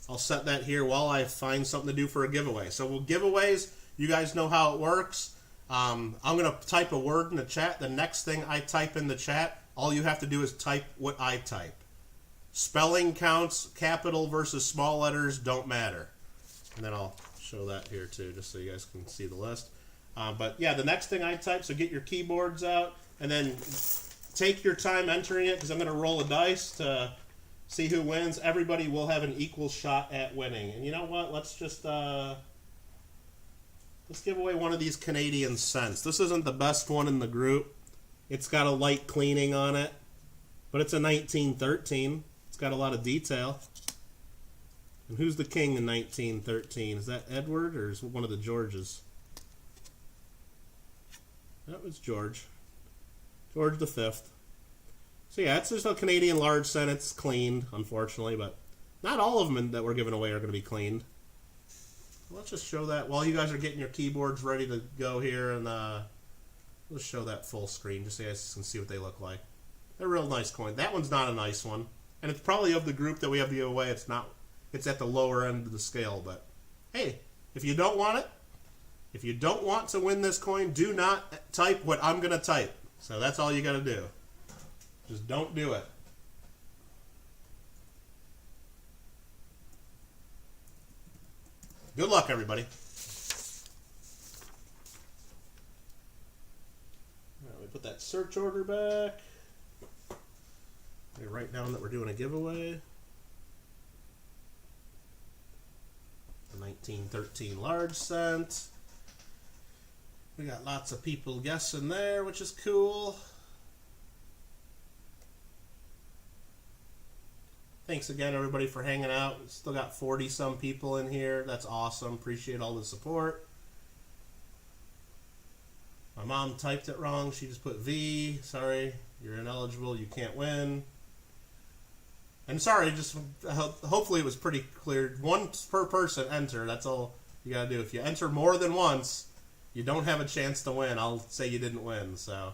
I'll set that here while I find something to do for a giveaway. So with giveaways, you guys know how it works. I'm going to type a word in the chat. The next thing I type in the chat, all you have to do is type what I type. Spelling counts, capital versus small letters don't matter. And then I'll show that here too, just so you guys can see the list. But yeah, the next thing I type, so get your keyboards out, and then take your time entering it, because I'm going to roll a dice to see who wins. Everybody will have an equal shot at winning. And you know what? Let's just let's give away one of these Canadian cents. This isn't the best one in the group. It's got a light cleaning on it, but it's a 1913. It's got a lot of detail. And who's the king in 1913? Is that Edward, or is it one of the Georges? That was George. George V. So yeah, it's just a Canadian large cent. It's cleaned, unfortunately, but not all of them that we're giving away are going to be cleaned. Let's just show that while you guys are getting your keyboards ready to go here, and let's show that full screen just so you guys can see what they look like. They're a real nice coin. That one's not a nice one, and it's probably of the group that we have to give away. It's not. It's at the lower end of the scale, but hey, if you don't want it, if you don't want to win this coin, do not type what I'm going to type. So that's all you got to do. Just don't do it. Good luck, everybody. All right, we put that search order back. We write down that we're doing a giveaway. The 1913 large cent. We got lots of people guessing there, which is cool. Thanks again, everybody, for hanging out. Still got 40-some people in here. That's awesome. Appreciate all the support. My mom typed it wrong. She just put V. Sorry, you're ineligible. You can't win. And sorry, just hopefully it was pretty clear. Once per person enter. That's all you got to do. If you enter more than once, you don't have a chance to win. I'll say you didn't win. So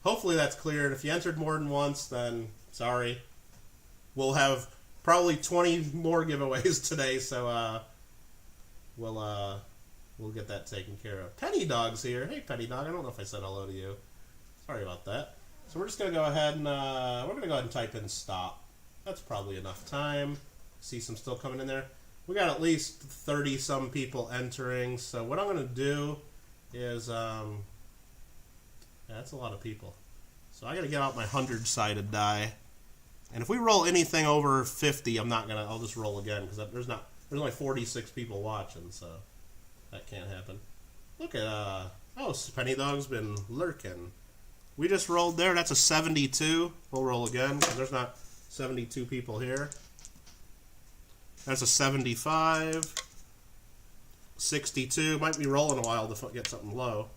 hopefully that's clear. And if you entered more than once, then sorry. We'll have probably 20 more giveaways today. So we'll get that taken care of. Penny Dog's here. Hey, Penny Dog. I don't know if I said hello to you. Sorry about that. So we're just going to go ahead and type in stop. That's probably enough time. See some still coming in there. We got at least 30-some people entering. So what I'm going to do is, yeah, that's a lot of people. So I got to get out my 100-sided die. And if we roll anything over 50, I'll just roll again because there's only 46 people watching, so that can't happen. Look at, Penny Dog's been lurking. We just rolled there. That's a 72. We'll roll again because there's not 72 people here. That's a 75. 62. Might be rolling a while to get something low.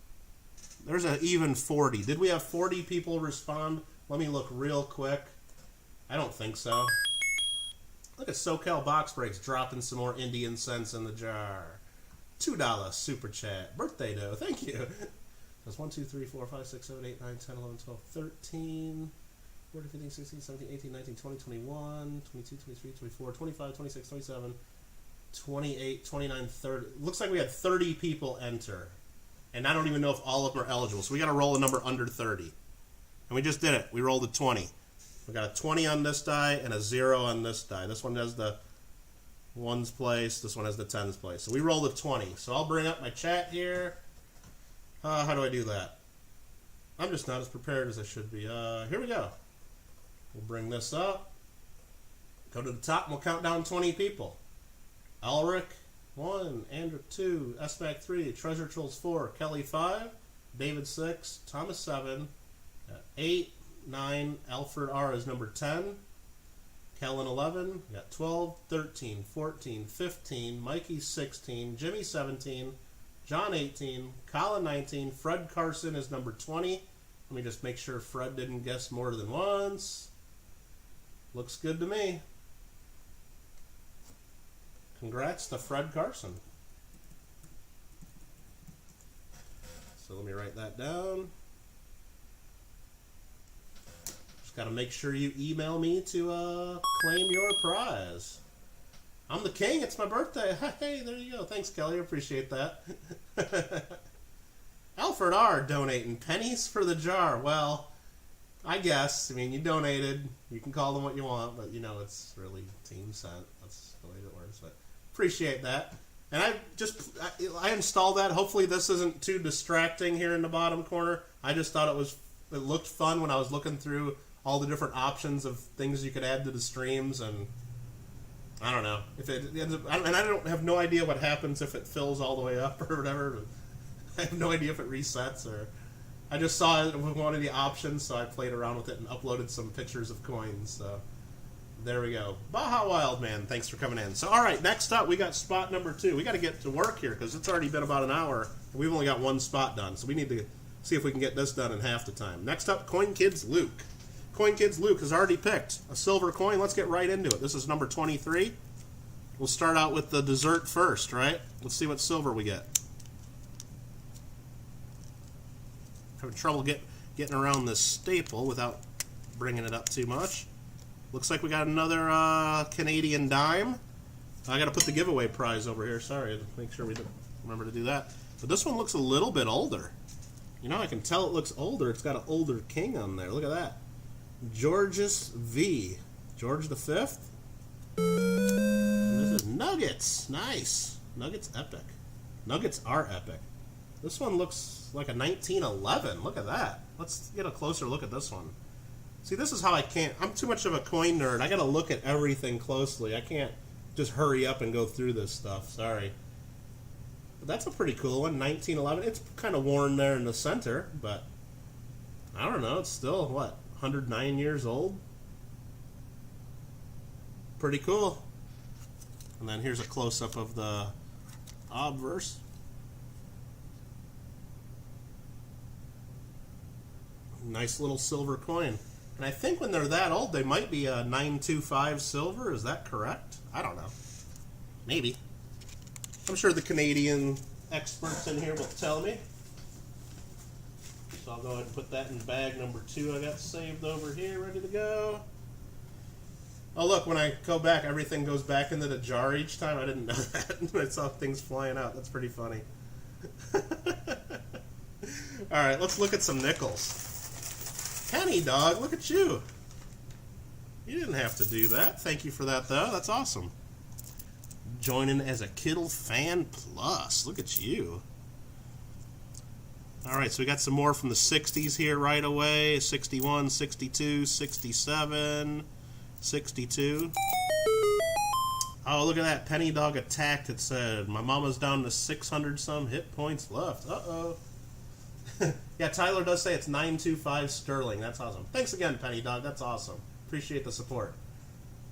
There's an even 40. Did we have 40 people respond? Let me look real quick. I don't think so. Look at SoCal Box Breaks dropping some more Indian cents in the jar. $2 super chat. Birthday dough. Thank you. That's 1, 2, 3, 4, 5, 6, 7, 8, 9, 10, 11, 12, 13, 14, 15, 16, 17, 18, 19, 20, 21, 22, 23, 24, 25, 26, 27, 28, 29, 30. Looks like we had 30 people enter. And I don't even know if all of them are eligible. So we got to roll a number under 30. And we just did it. We rolled a 20. We got a 20 on this die and a 0 on this die. This one has the 1's place. This one has the 10's place. So we rolled a 20. So I'll bring up my chat here. How do I do that? I'm just not as prepared as I should be. Here we go. We'll bring this up. Go to the top and we'll count down 20 people. Ulrich, 1. Andrew, 2. SMAC, 3. Treasure Trolls, 4. Kelly, 5. David, 6. Thomas, 7. 8. 9. Alfred R is number 10. Kellen 11. We got 12, 13, 14, 15. Mikey 16. Jimmy 17. John 18. Colin 19. Fred Carson is number 20. Let me just make sure Fred didn't guess more than once. Looks good to me. Congrats to Fred Carson. So let me write that down. Got to make sure you email me to claim your prize. I'm the king. It's my birthday. Hey, there you go. Thanks, Kelly. I appreciate that. Alfred R. donating pennies for the jar. Well, I guess. I mean, you donated. You can call them what you want, but, you know, it's really team sent. That's the way it works. But appreciate that. And I installed that. Hopefully this isn't too distracting here in the bottom corner. I just thought it looked fun when I was looking through all the different options of things you could add to the streams, and I don't know if it ends up, and I don't have no idea what happens if it fills all the way up or whatever. I have no idea if it resets, or I just saw it with one of the options, so I played around with it and uploaded some pictures of coins. So there we go. Baja Wildman, thanks for coming in. So all right, next up we got spot number 2. We got to get to work here because it's already been about an hour and we've only got one spot done, so we need to see if we can get this done in half the time. Next up, Coin Kids Luke. Coin Kids Luke has already picked a silver coin. Let's get right into it. This is number 23. We'll start out with the dessert first, right? Let's see what silver we get. Having trouble getting around this staple without bringing it up too much. Looks like we got another Canadian dime. I got to put the giveaway prize over here. Sorry, make sure we remember to do that. But this one looks a little bit older. You know, I can tell it looks older. It's got an older king on there. Look at that. Georges V. George V. This is Nuggets. Nice. Nuggets epic. Nuggets are epic. This one looks like a 1911. Look at that. Let's get a closer look at this one. See, this is how I'm too much of a coin nerd. I got to look at everything closely. I can't just hurry up and go through this stuff. Sorry. But that's a pretty cool one. 1911. It's kind of worn there in the center, but I don't know. It's still, what, 109 years old? Pretty cool. And then here's a close-up of the obverse. Nice little silver coin. And I think when they're that old, they might be a 925 silver. Is that correct? I don't know. Maybe. I'm sure the Canadian experts in here will tell me. So I'll go ahead and put that in bag number 2 I got saved over here, ready to go. Oh look, when I go back, everything goes back into the jar each time. I didn't know that. I saw things flying out. That's pretty funny. Alright, let's look at some nickels. Penny Dog, look at you. You didn't have to do that. Thank you for that, though. That's awesome. Joining as a Kittle Fan Plus. Look at you. Alright, so we got some more from the 60s here right away. 61, 62, 67, 62. Oh, look at that. Penny Dog attacked, it said. My mama's down to 600 some hit points left. Uh-oh. Yeah, Tyler does say it's 925 sterling. That's awesome. Thanks again, Penny Dog. That's awesome. Appreciate the support.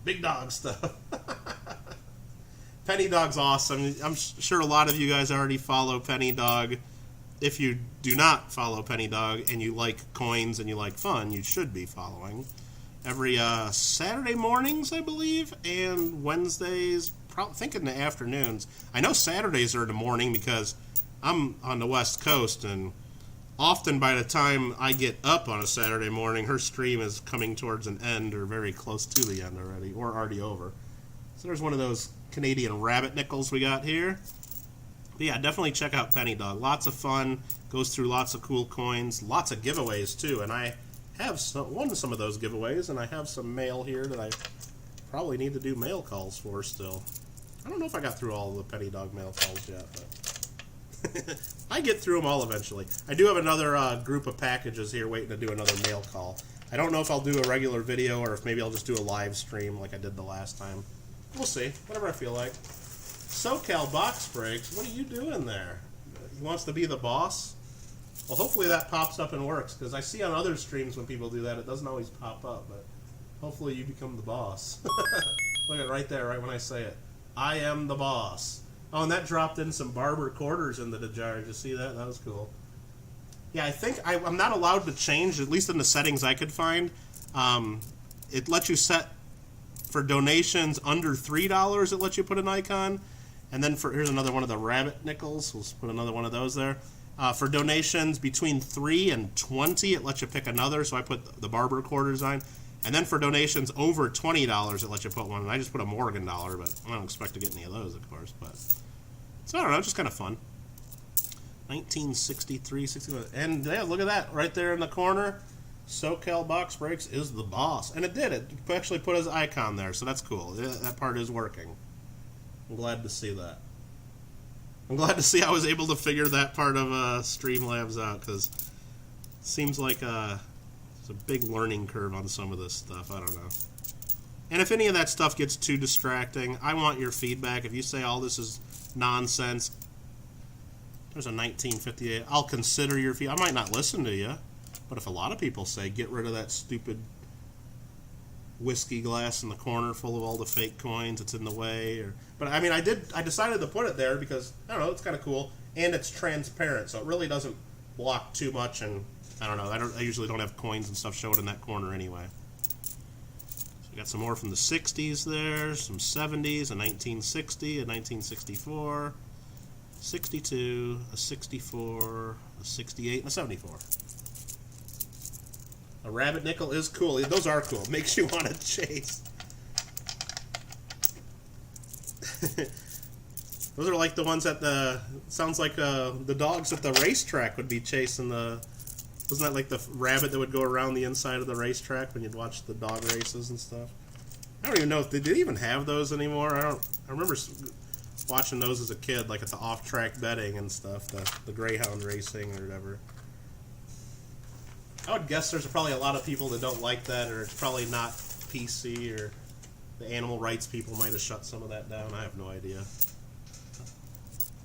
Big dog stuff. Penny Dog's awesome. I'm sure a lot of you guys already follow Penny Dog. If you do not follow Penny Dog and you like coins and you like fun, you should be following. Every Saturday mornings, I believe, and Wednesdays, I think in the afternoons. I know Saturdays are in the morning because I'm on the West Coast, and often by the time I get up on a Saturday morning, her stream is coming towards an end or very close to the end already, or already over. So there's one of those Canadian rabbit nickels we got here. But yeah, definitely check out Penny Dog. Lots of fun, goes through lots of cool coins, lots of giveaways too, and I have won some of those giveaways, and I have some mail here that I probably need to do mail calls for still. I don't know if I got through all the Penny Dog mail calls yet, but I get through them all eventually. I do have another group of packages here waiting to do another mail call. I don't know if I'll do a regular video or if maybe I'll just do a live stream like I did the last time. We'll see. Whatever I feel like. SoCal Box Breaks, what are you doing there? He wants to be the boss? Well, hopefully that pops up and works, because I see on other streams when people do that, it doesn't always pop up, but hopefully you become the boss. Look at it right there, right when I say it. I am the boss. Oh, and that dropped in some barber quarters into the jar. Did you see that? That was cool. Yeah, I think I'm not allowed to change, at least in the settings I could find. It lets you set for donations under $3, it lets you put an icon. And then here's another one of the rabbit nickels. We'll put another one of those there. For donations between 3 and 20, it lets you pick another. So I put the barber quarters on. And then for donations over $20, it lets you put one. And I just put a Morgan dollar, but I don't expect to get any of those, of course. But so I don't know, just kind of fun. 1963, 61. And yeah, look at that right there in the corner. SoCal Box Breaks is the boss. And it did. It actually put his icon there, so that's cool. That part is working. I'm glad to see that. I'm glad to see I was able to figure that part of Streamlabs out, because it seems like it's a big learning curve on some of this stuff. I don't know. And if any of that stuff gets too distracting, I want your feedback. If you say all this is nonsense, there's a 1958. I'll consider your feedback. I might not listen to you, but if a lot of people say, get rid of that stupid whiskey glass in the corner full of all the fake coins, it's in the way, but I mean, I decided to put it there because, I don't know, it's kind of cool, and it's transparent, so it really doesn't block too much, and I don't know, I usually don't have coins and stuff showing in that corner anyway. So we got some more from the 60s there, some 70s, a 1960, a 1964, 62, a 64, a 68, and a 74. A rabbit nickel is cool. Those are cool. Makes you want to chase. Those are like the ones at the... Sounds like the dogs at the racetrack would be chasing the... Wasn't that like the rabbit that would go around the inside of the racetrack when you'd watch the dog races and stuff? I don't even know if they did even have those anymore. I remember watching those as a kid, like at the off-track betting and stuff, the greyhound racing or whatever. I would guess there's probably a lot of people that don't like that, or it's probably not PC, or the animal rights people might have shut some of that down. I have no idea.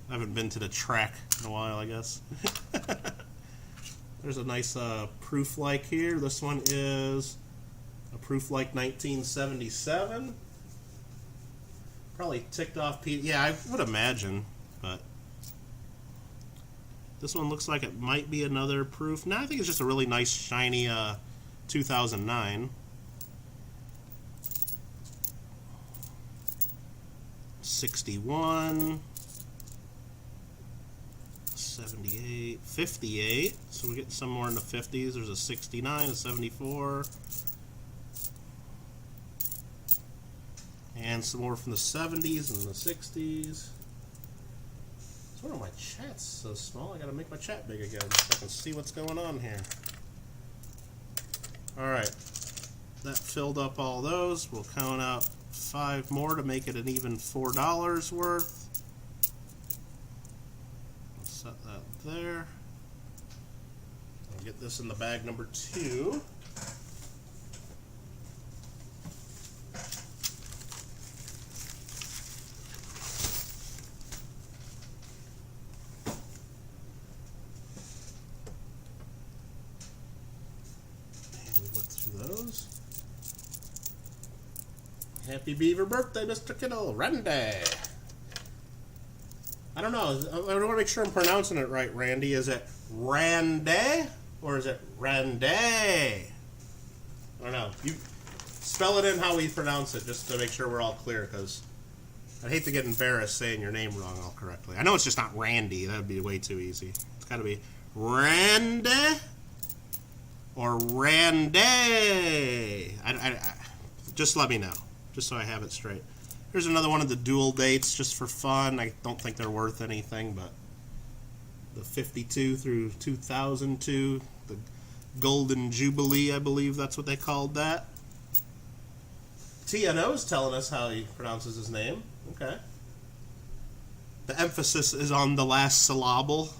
I haven't been to the track in a while, I guess. There's a nice proof-like here. This one is a proof-like 1977. Probably ticked off Pete. Yeah, I would imagine, but this one looks like it might be another proof. No, I think it's just a really nice, shiny 2009. 61, 78, 58. So we're getting some more in the 50s. There's a 69, a 74. And some more from the 70s and the 60s. Why are my chats so small? I gotta make my chat big again so I can see what's going on here. Alright. That filled up all those. We'll count out 5 more to make it an even $4 worth. I'll set that there. I'll get this in the bag number 2. Happy Beaver birthday, Mr. Kittle. Randy. I don't know. I want to make sure I'm pronouncing it right, Randy. Is it Randy or is it Randy? I don't know. You spell it in how we pronounce it just to make sure we're all clear, because I'd hate to get embarrassed saying your name wrong all correctly. I know it's just not Randy. That would be way too easy. It's got to be Randy or Randy. Just let me know, just so I have it straight. Here's another one of the dual dates, just for fun. I don't think they're worth anything, but the 52 through 2002, the Golden Jubilee, I believe that's what they called that. TNO's telling us how he pronounces his name. Okay. The emphasis is on the last syllable,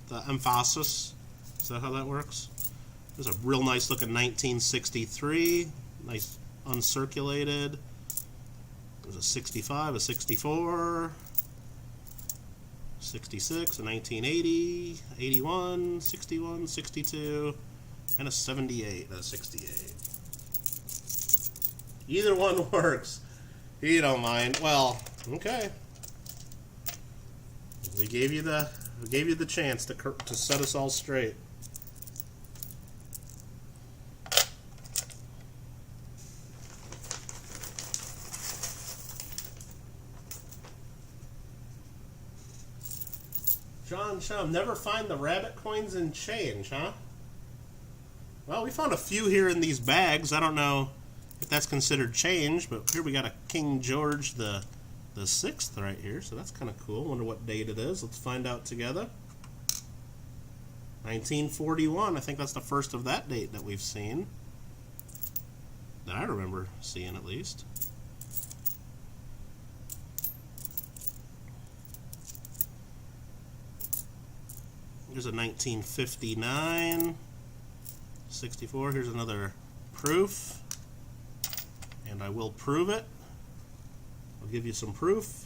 the emphasis. Is that how that works? There's a real nice looking 1963, nice uncirculated. There's a 65, a 64, 66, a 1980, 81, 61, 62, and a 78, a 68. Either one works. You don't mind. Well, okay. We gave you the chance to set us all straight. John Chum, never find the rabbit coins and change, huh? Well, we found a few here in these bags. I don't know if that's considered change, but here we got a King George the 6th right here, so that's kind of cool. Wonder what date it is. Let's find out together. 1941. I think that's the first of that date that we've seen. That I remember seeing, at least. Here's a 1959, 64. Here's another proof, and I will prove it. I'll give you some proof,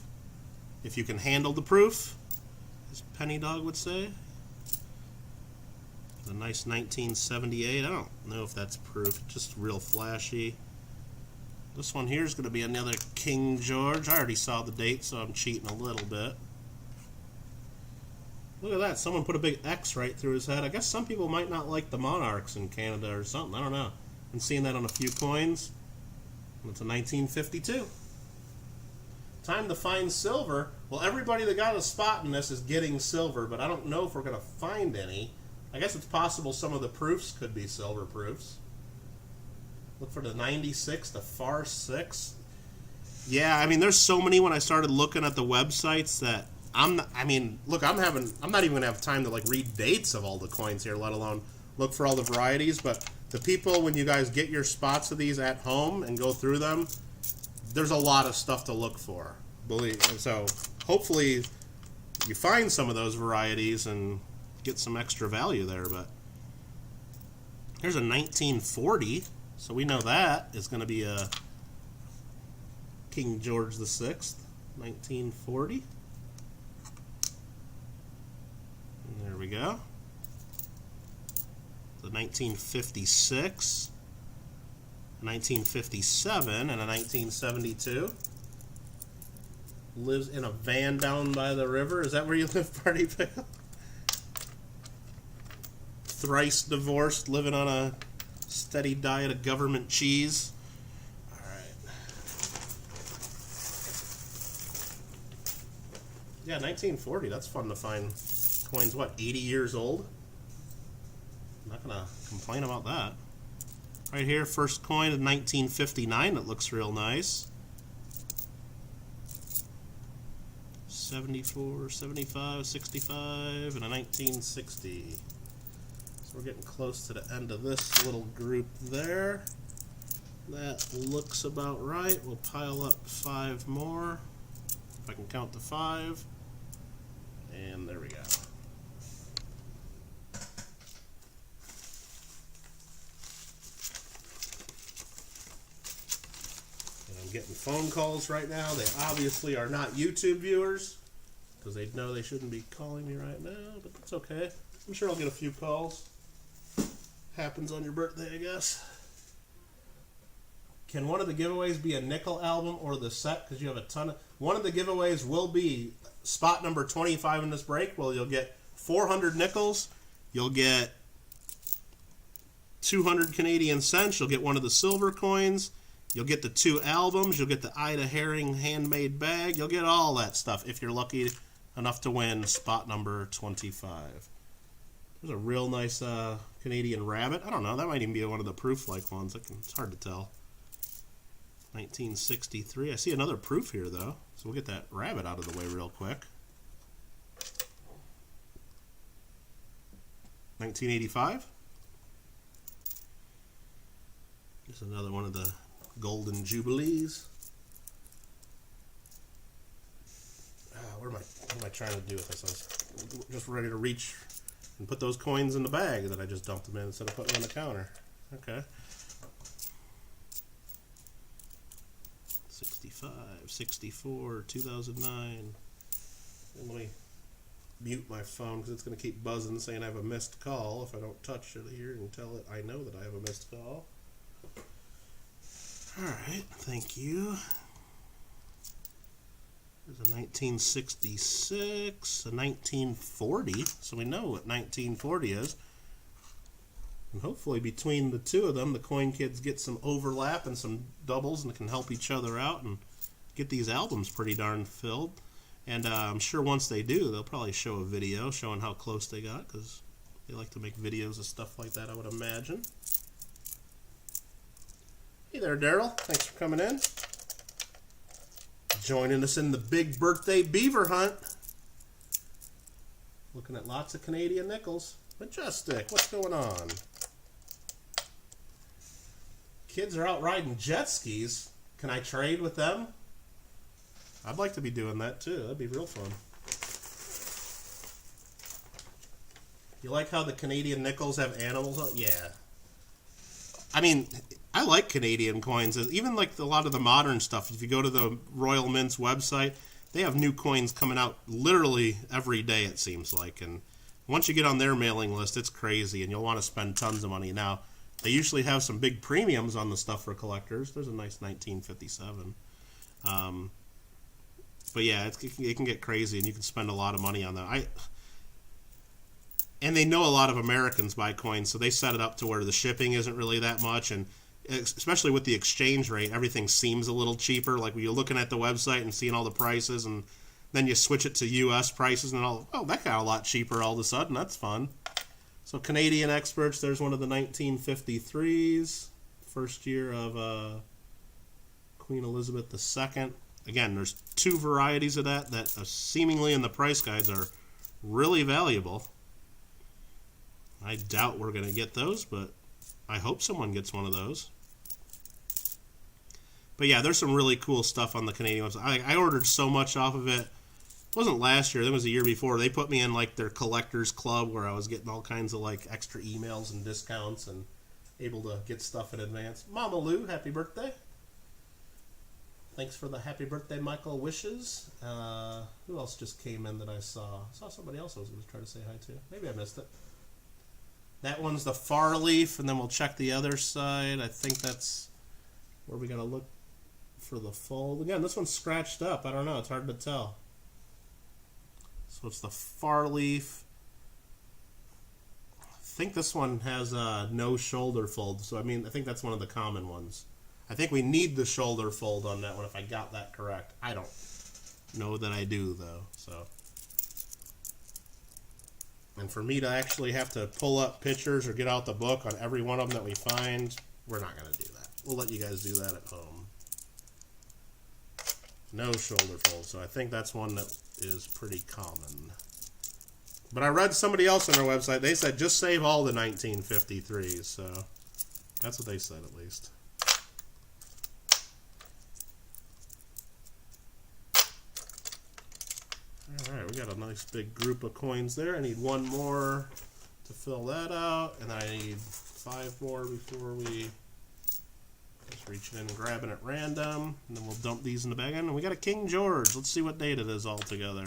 if you can handle the proof, as Penny Dog would say. The nice 1978. I don't know if that's proof, just real flashy. This one here is going to be another King George. I already saw the date, so I'm cheating a little bit. Look at that. Someone put a big X right through his head. I guess some people might not like the monarchs in Canada or something. I don't know. Been seeing that on a few coins. It's a 1952. Time to find silver. Well, everybody that got a spot in this is getting silver, but I don't know if we're going to find any. I guess it's possible some of the proofs could be silver proofs. Look for the 96, the Far 6. Yeah, I mean, there's so many when I started looking at the websites that I'm not even gonna have time to like read dates of all the coins here, let alone look for all the varieties. But the people, when you guys get your spots of these at home and go through them, there's a lot of stuff to look for. So hopefully you find some of those varieties and get some extra value there. But here's a 1940, so we know that is going to be a King George the 6th, 1940. There we go. The 1956, 1957, and a 1972. lives in a van down by the river. Is that where you live, Party Pickle? Thrice divorced, living on a steady diet of government cheese. Alright. Yeah, 1940. That's fun to find coins, what, 80 years old? I'm not going to complain about that. Right here, first coin of 1959. It looks real nice. 74, 75, 65, and a 1960. So we're getting close to the end of this little group there. That looks about right. We'll pile up 5 more, if I can count to 5. And there we go. And I'm getting phone calls right now. They obviously are not YouTube viewers, because they know they shouldn't be calling me right now, but that's okay. I'm sure I'll get a few calls. Happens on your birthday, I guess. Can one of the giveaways be a nickel album or the set? Because you have a ton of... One of the giveaways will be spot number 25 in this break. Well, you'll get 400 nickels. You'll get 200 Canadian cents. You'll get one of the silver coins. You'll get the 2 albums. You'll get the Ida Herring handmade bag. You'll get all that stuff if you're lucky enough to win spot number 25. There's a real nice Canadian rabbit. I don't know. That might even be one of the proof-like ones. It's hard to tell. 1963. I see another proof here, though. So we'll get that rabbit out of the way real quick. 1985. Just another one of the Golden Jubilees. What am I trying to do with this? I was just ready to reach and put those coins in the bag that I just dumped them in instead of putting them on the counter. Okay. 65, 64, 2009. And let me mute my phone because it's going to keep buzzing saying I have a missed call if I don't touch it here and tell it I know that I have a missed call. Alright, thank you. There's a 1966, a 1940, so we know what 1940 is. And hopefully between the two of them, the coin kids get some overlap and some doubles and can help each other out and get these albums pretty darn filled. And I'm sure once they do, they'll probably show a video showing how close they got, because they like to make videos of stuff like that, I would imagine. Hey there, Daryl. Thanks for coming in. Joining us in the big birthday beaver hunt. Looking at lots of Canadian nickels. Majestic, what's going on? Kids are out riding jet skis. Can I trade with them? I'd like to be doing that too. That'd be real fun. You like how the Canadian nickels have animals on? Yeah. I mean, I like Canadian coins. Even like a lot of the modern stuff. If you go to the Royal Mint's website, they have new coins coming out literally every day, it seems like. And once you get on their mailing list, it's crazy, and you'll want to spend tons of money. Now, they usually have some big premiums on the stuff for collectors. There's a nice 1957. But yeah, it can get crazy, and you can spend a lot of money on that. And they know a lot of Americans buy coins, so they set it up to where the shipping isn't really that much, and especially with the exchange rate, everything seems a little cheaper. Like when you're looking at the website and seeing all the prices, and then you switch it to U.S. prices, and that got a lot cheaper all of a sudden. That's fun. So Canadian experts, there's one of the 1953s, first year of Queen Elizabeth II. Again, there's 2 varieties of that seemingly in the price guides are really valuable. I doubt we're going to get those, but I hope someone gets one of those. But yeah, there's some really cool stuff on the Canadian website. I ordered so much off of it. It wasn't last year. It was the year before. They put me in like their collectors club where I was getting all kinds of like extra emails and discounts and able to get stuff in advance. Mama Lou, happy birthday. Thanks for the happy birthday, Michael wishes. Who else just came in that I saw? I saw somebody else I was going to try to say hi to. Maybe I missed it. That one's the far leaf, and then we'll check the other side. I think that's where we got to look. for the fold. Again, this one's scratched up. I don't know. It's hard to tell. So it's the far leaf. I think this one has no shoulder fold. So, I mean, I think that's one of the common ones. I think we need the shoulder fold on that one if I got that correct. I don't know that I do, though. So, and for me to actually have to pull up pictures or get out the book on every one of them that we find, we're not going to do that. We'll let you guys do that at home. No shoulder fold, so I think that's one that is pretty common. But I read somebody else on their website, they said just save all the 1953s, so that's what they said at least. Alright, we got a nice big group of coins there. I need one more to fill that out, and I need 5 more before we just reaching in and grabbing at random, and then we'll dump these in the bag. And we got a King George. Let's see what date it is altogether.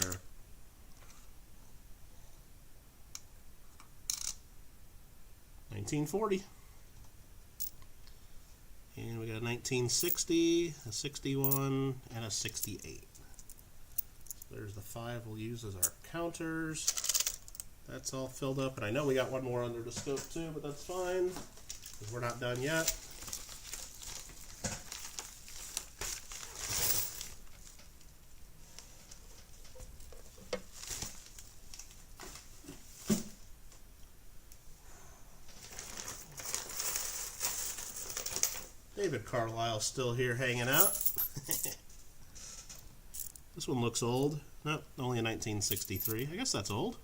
$1940. And we got a 1960, a 61, and a 68. So there's the 5 we'll use as our counters. That's all filled up, and I know we got one more under the scope too, but that's fine, because we're not done yet. David Carlisle's still here hanging out. This one looks old. Nope, only a 1963. I guess that's old.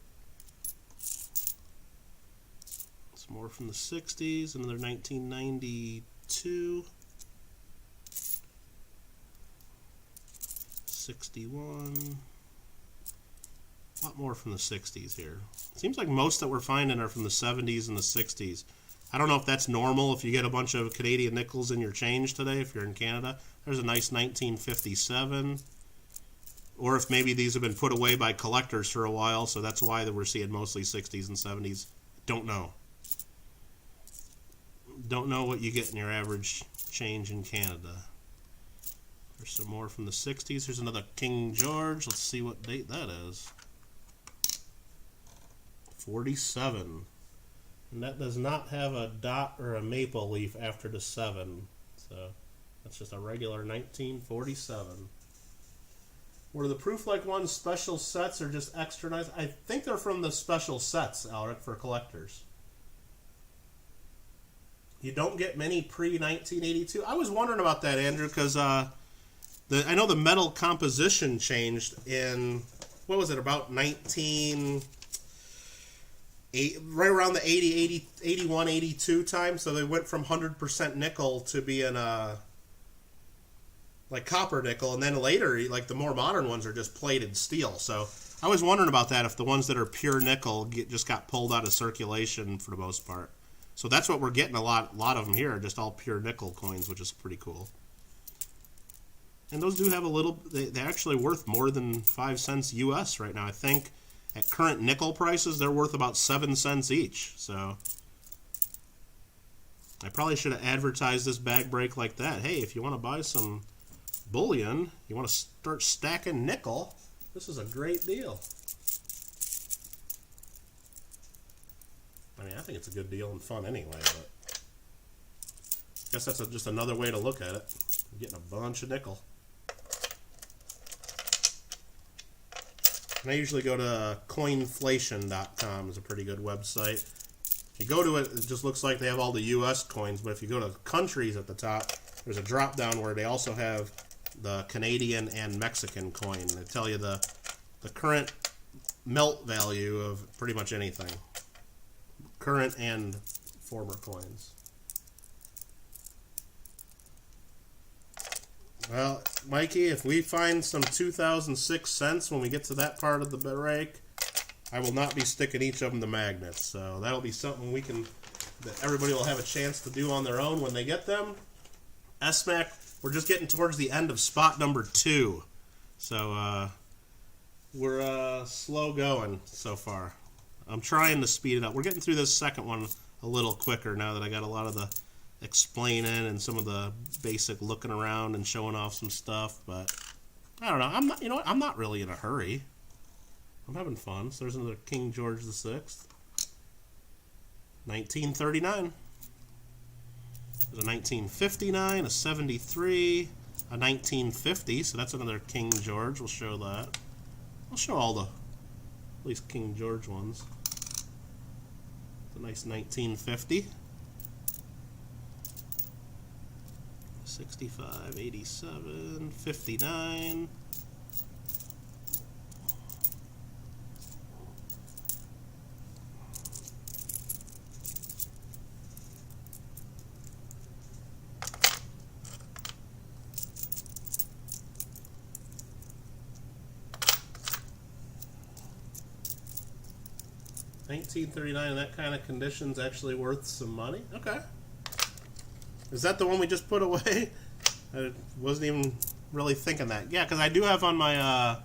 It's more from the 60s, another 1992. 61. A lot more from the 60s here. Seems like most that we're finding are from the 70s and the 60s. I don't know if that's normal if you get a bunch of Canadian nickels in your change today if you're in Canada. There's a nice 1957. Or if maybe these have been put away by collectors for a while, so that's why we're seeing mostly 60s and 70s. Don't know. Don't know what you get in your average change in Canada. There's some more from the 60s. Here's another King George. Let's see what date that is. 47. And that does not have a dot or a maple leaf after the 7. So that's just a regular 1947. Were the Proof-like ones special sets or just extra nice? I think they're from the special sets, Alric, for collectors. You don't get many pre-1982. I was wondering about that, Andrew, because I know the metal composition changed in, what was it, about right around the 81, 82 time. So they went from 100% nickel to being like copper nickel, and then later, like the more modern ones are just plated steel. So I was wondering about that, if the ones that are pure nickel just got pulled out of circulation for the most part. So that's what we're getting. A lot of them here are just all pure nickel coins, which is pretty cool. And those do have a little, they're actually worth more than 5 cents US right now. I think at current nickel prices, they're worth about 7 cents each. So I probably should have advertised this bag break like that. Hey, if you want to buy some bullion, you want to start stacking nickel, this is a great deal. I mean, I think it's a good deal and fun anyway, but I guess that's just another way to look at it. You're getting a bunch of nickel. And I usually go to coinflation.com. Is a pretty good website. If you go to it, it just looks like they have all the U.S. coins, but if you go to countries at the top, there's a drop down where they also have the Canadian and Mexican coin. They tell you the current melt value of pretty much anything. Current and former coins. Well, Mikey, if we find some 2006 cents when we get to that part of the break, I will not be sticking each of them to magnets. So that'll be something that everybody will have a chance to do on their own when they get them. SMAC, we're just getting towards the end of spot number 2. So we're slow going so far. I'm trying to speed it up. We're getting through this second one a little quicker now that I got a lot of the explaining and some of the basic looking around and showing off some stuff, but I don't know. I'm not, you know what? I'm not really in a hurry. I'm having fun. So there's another King George VI. 1939. There's a 1959, a 73, a 1950. So that's another King George. We'll show that. I'll show all the, at least King George ones. It's a nice 1950. 65, 87, 59. $19.39 in that kind of condition's actually worth some money. Okay. Is that the one we just put away? I wasn't even really thinking that. Yeah, because I do have on my, I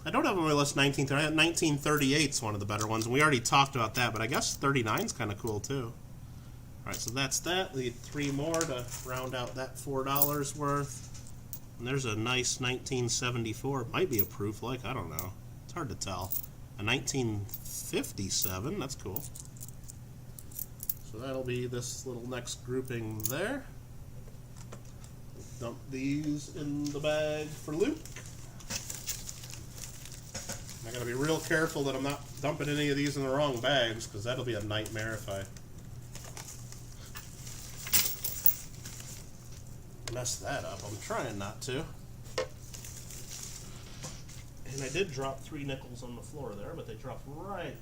don't have on my list 1939. 1938's one of the better ones, and we already talked about that, but I guess 39's kind of cool too. Alright, so that's that. We need 3 more to round out that $4 worth. And there's a nice 1974. Might be a proof like, I don't know. It's hard to tell. A 1957, that's cool. So that'll be this little next grouping there. Dump these in the bag for Luke. I gotta be real careful that I'm not dumping any of these in the wrong bags, because that'll be a nightmare if I mess that up. I'm trying not to. And I did drop 3 nickels on the floor there, but they dropped right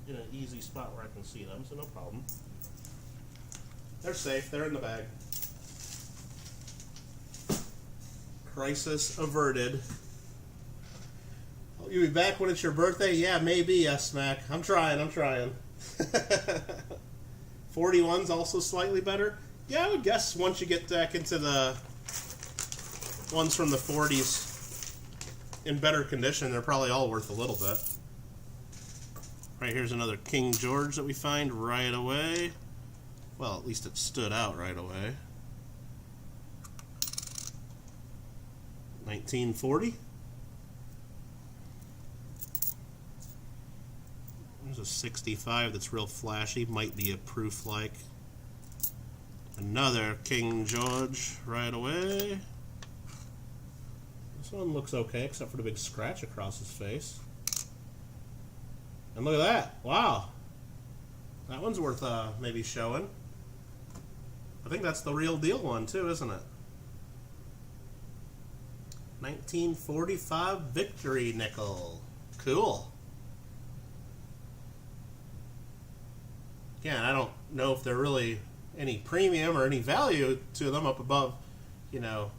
in an easy spot where I can see them, so no problem. They're safe. They're in the bag. Crisis averted. Oh, you'll be back when it's your birthday? Yeah, maybe, S-Mac. I'm trying. 41's also slightly better? Yeah, I would guess once you get back into the ones from the 40s in better condition, they're probably all worth a little bit. Right, here's another King George that we find right away. Well, at least it stood out right away. 1940. There's a 65 that's real flashy. Might be a proof like. Another King George right away. This one looks okay, except for the big scratch across his face. And look at that. Wow. That one's worth maybe showing. I think that's the real deal one too, isn't it? 1945 Victory Nickel. Cool. Again, I don't know if they're really any premium or any value to them up above, you know,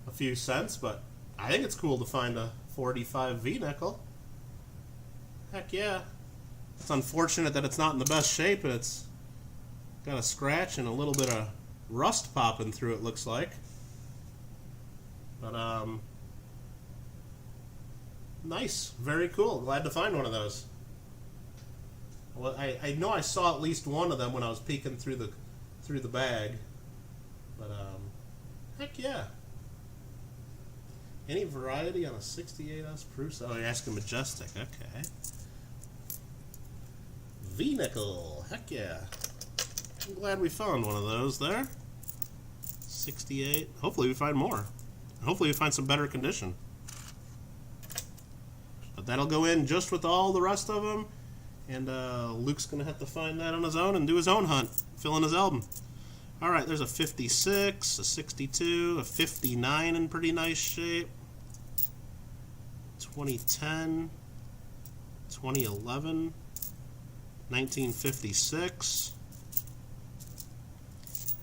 a few cents, but I think it's cool to find a 45 V nickel. Heck yeah. It's unfortunate that it's not in the best shape and it's got a scratch and a little bit of rust popping through it, looks like. But nice, very cool. Glad to find one of those. Well, I know I saw at least one of them when I was peeking through the bag. But heck yeah. Any variety on a 68S proof? Oh, you're asking Majestic. Okay. V-nickel. Heck yeah. I'm glad we found one of those there. 68. Hopefully we find more. Hopefully we find some better condition. But that'll go in just with all the rest of them. And Luke's going to have to find that on his own and do his own hunt. Fill in his album. Alright, there's a 56, a 62, a 59 in pretty nice shape. 2010, 2011, 1956,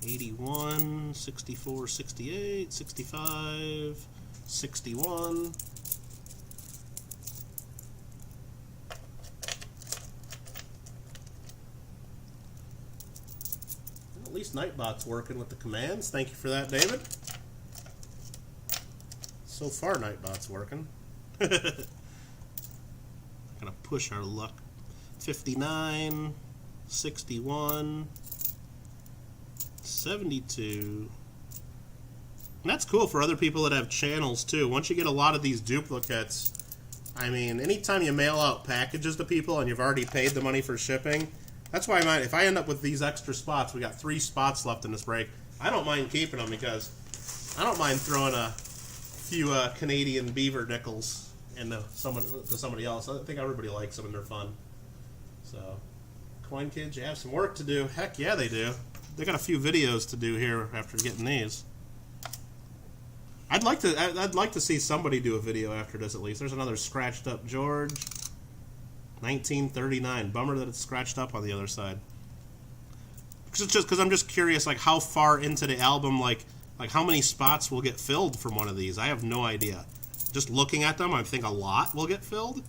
81, 64, 68, 65, 61. At least Nightbot's working with the commands. Thank you for that, David. So far, Nightbot's working. Gonna push our luck. 59, 61, 72. And that's cool for other people that have channels too. Once you get a lot of these duplicates, I mean, anytime you mail out packages to people and you've already paid the money for shipping, that's why if I end up with these extra spots, we got 3 spots left in this break, I don't mind keeping them because I don't mind throwing a few Canadian Beaver nickels into somebody else. I think everybody likes them and they're fun. So, Coin Kids, you have some work to do. Heck yeah, they do. They got a few videos to do here after getting these. I'd like to see somebody do a video after this at least. There's another scratched up George. 1939. Bummer that it's scratched up on the other side. Just because I'm just curious, like how far into the album, like how many spots will get filled from one of these. I have no idea. Just looking at them, I think a lot will get filled.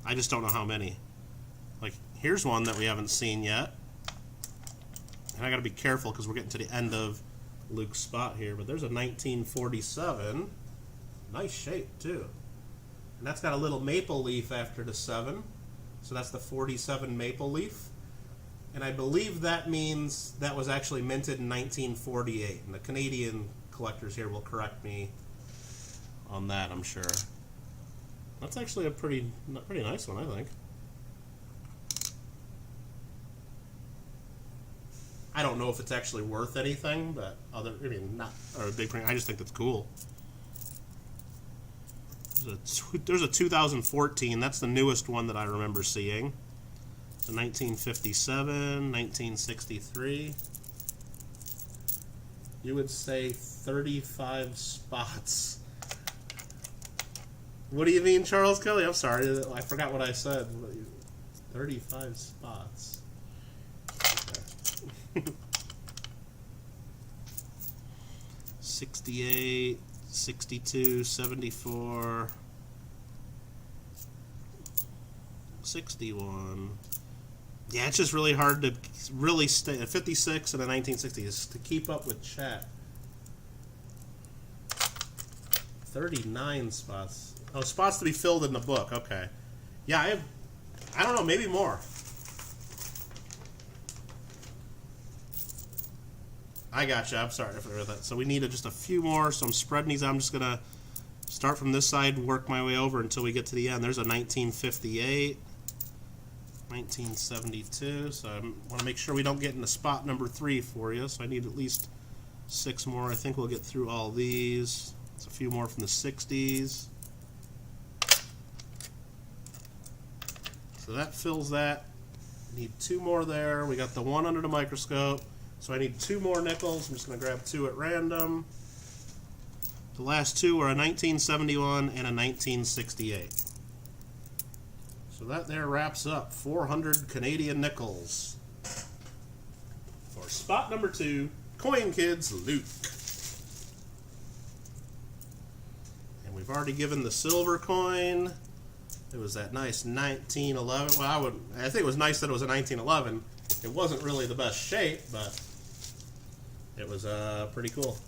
I just don't know how many. Like here's one that we haven't seen yet, and I got to be careful because we're getting to the end of Luke's spot here, but there's a 1947. Nice shape too, and that's got a little maple leaf after the 7, so that's the 47 maple leaf, and I believe that means that was actually minted in 1948, and the Canadian collectors here will correct me on that, I'm sure. That's actually a pretty nice one, I think. I don't know if it's actually worth anything, but not a big print. I just think that's cool. There's a 2014. That's the newest one that I remember seeing. It's a 1957, 1963. You would say 35 spots. What do you mean, Charles Kelly? I'm sorry, I forgot what I said. 35 spots. 68, 62, 74, 61. Yeah, it's just really hard to really stay at 56 and a 1960 is to keep up with chat. 39 spots. Oh, spots to be filled in the book. Okay. Yeah, I don't know, maybe more. I gotcha. I'm sorry for that. So we need just a few more. So I'm spreading these out. I'm just going to start from this side, work my way over until we get to the end. There's a 1958, 1972. So I want to make sure we don't get into spot number 3 for you. So I need at least 6 more. I think we'll get through all these. It's a few more from the 60s. So that fills that. Need 2 more there. We got the one under the microscope. So I need 2 more nickels. I'm just going to grab 2 at random. The last 2 are a 1971 and a 1968. So that there wraps up 400 Canadian nickels. For spot number 2, Coin Kids Luke. And we've already given the silver coin. It was that nice 1911. Well, I think it was nice that it was a 1911. It wasn't really the best shape, but it was pretty cool.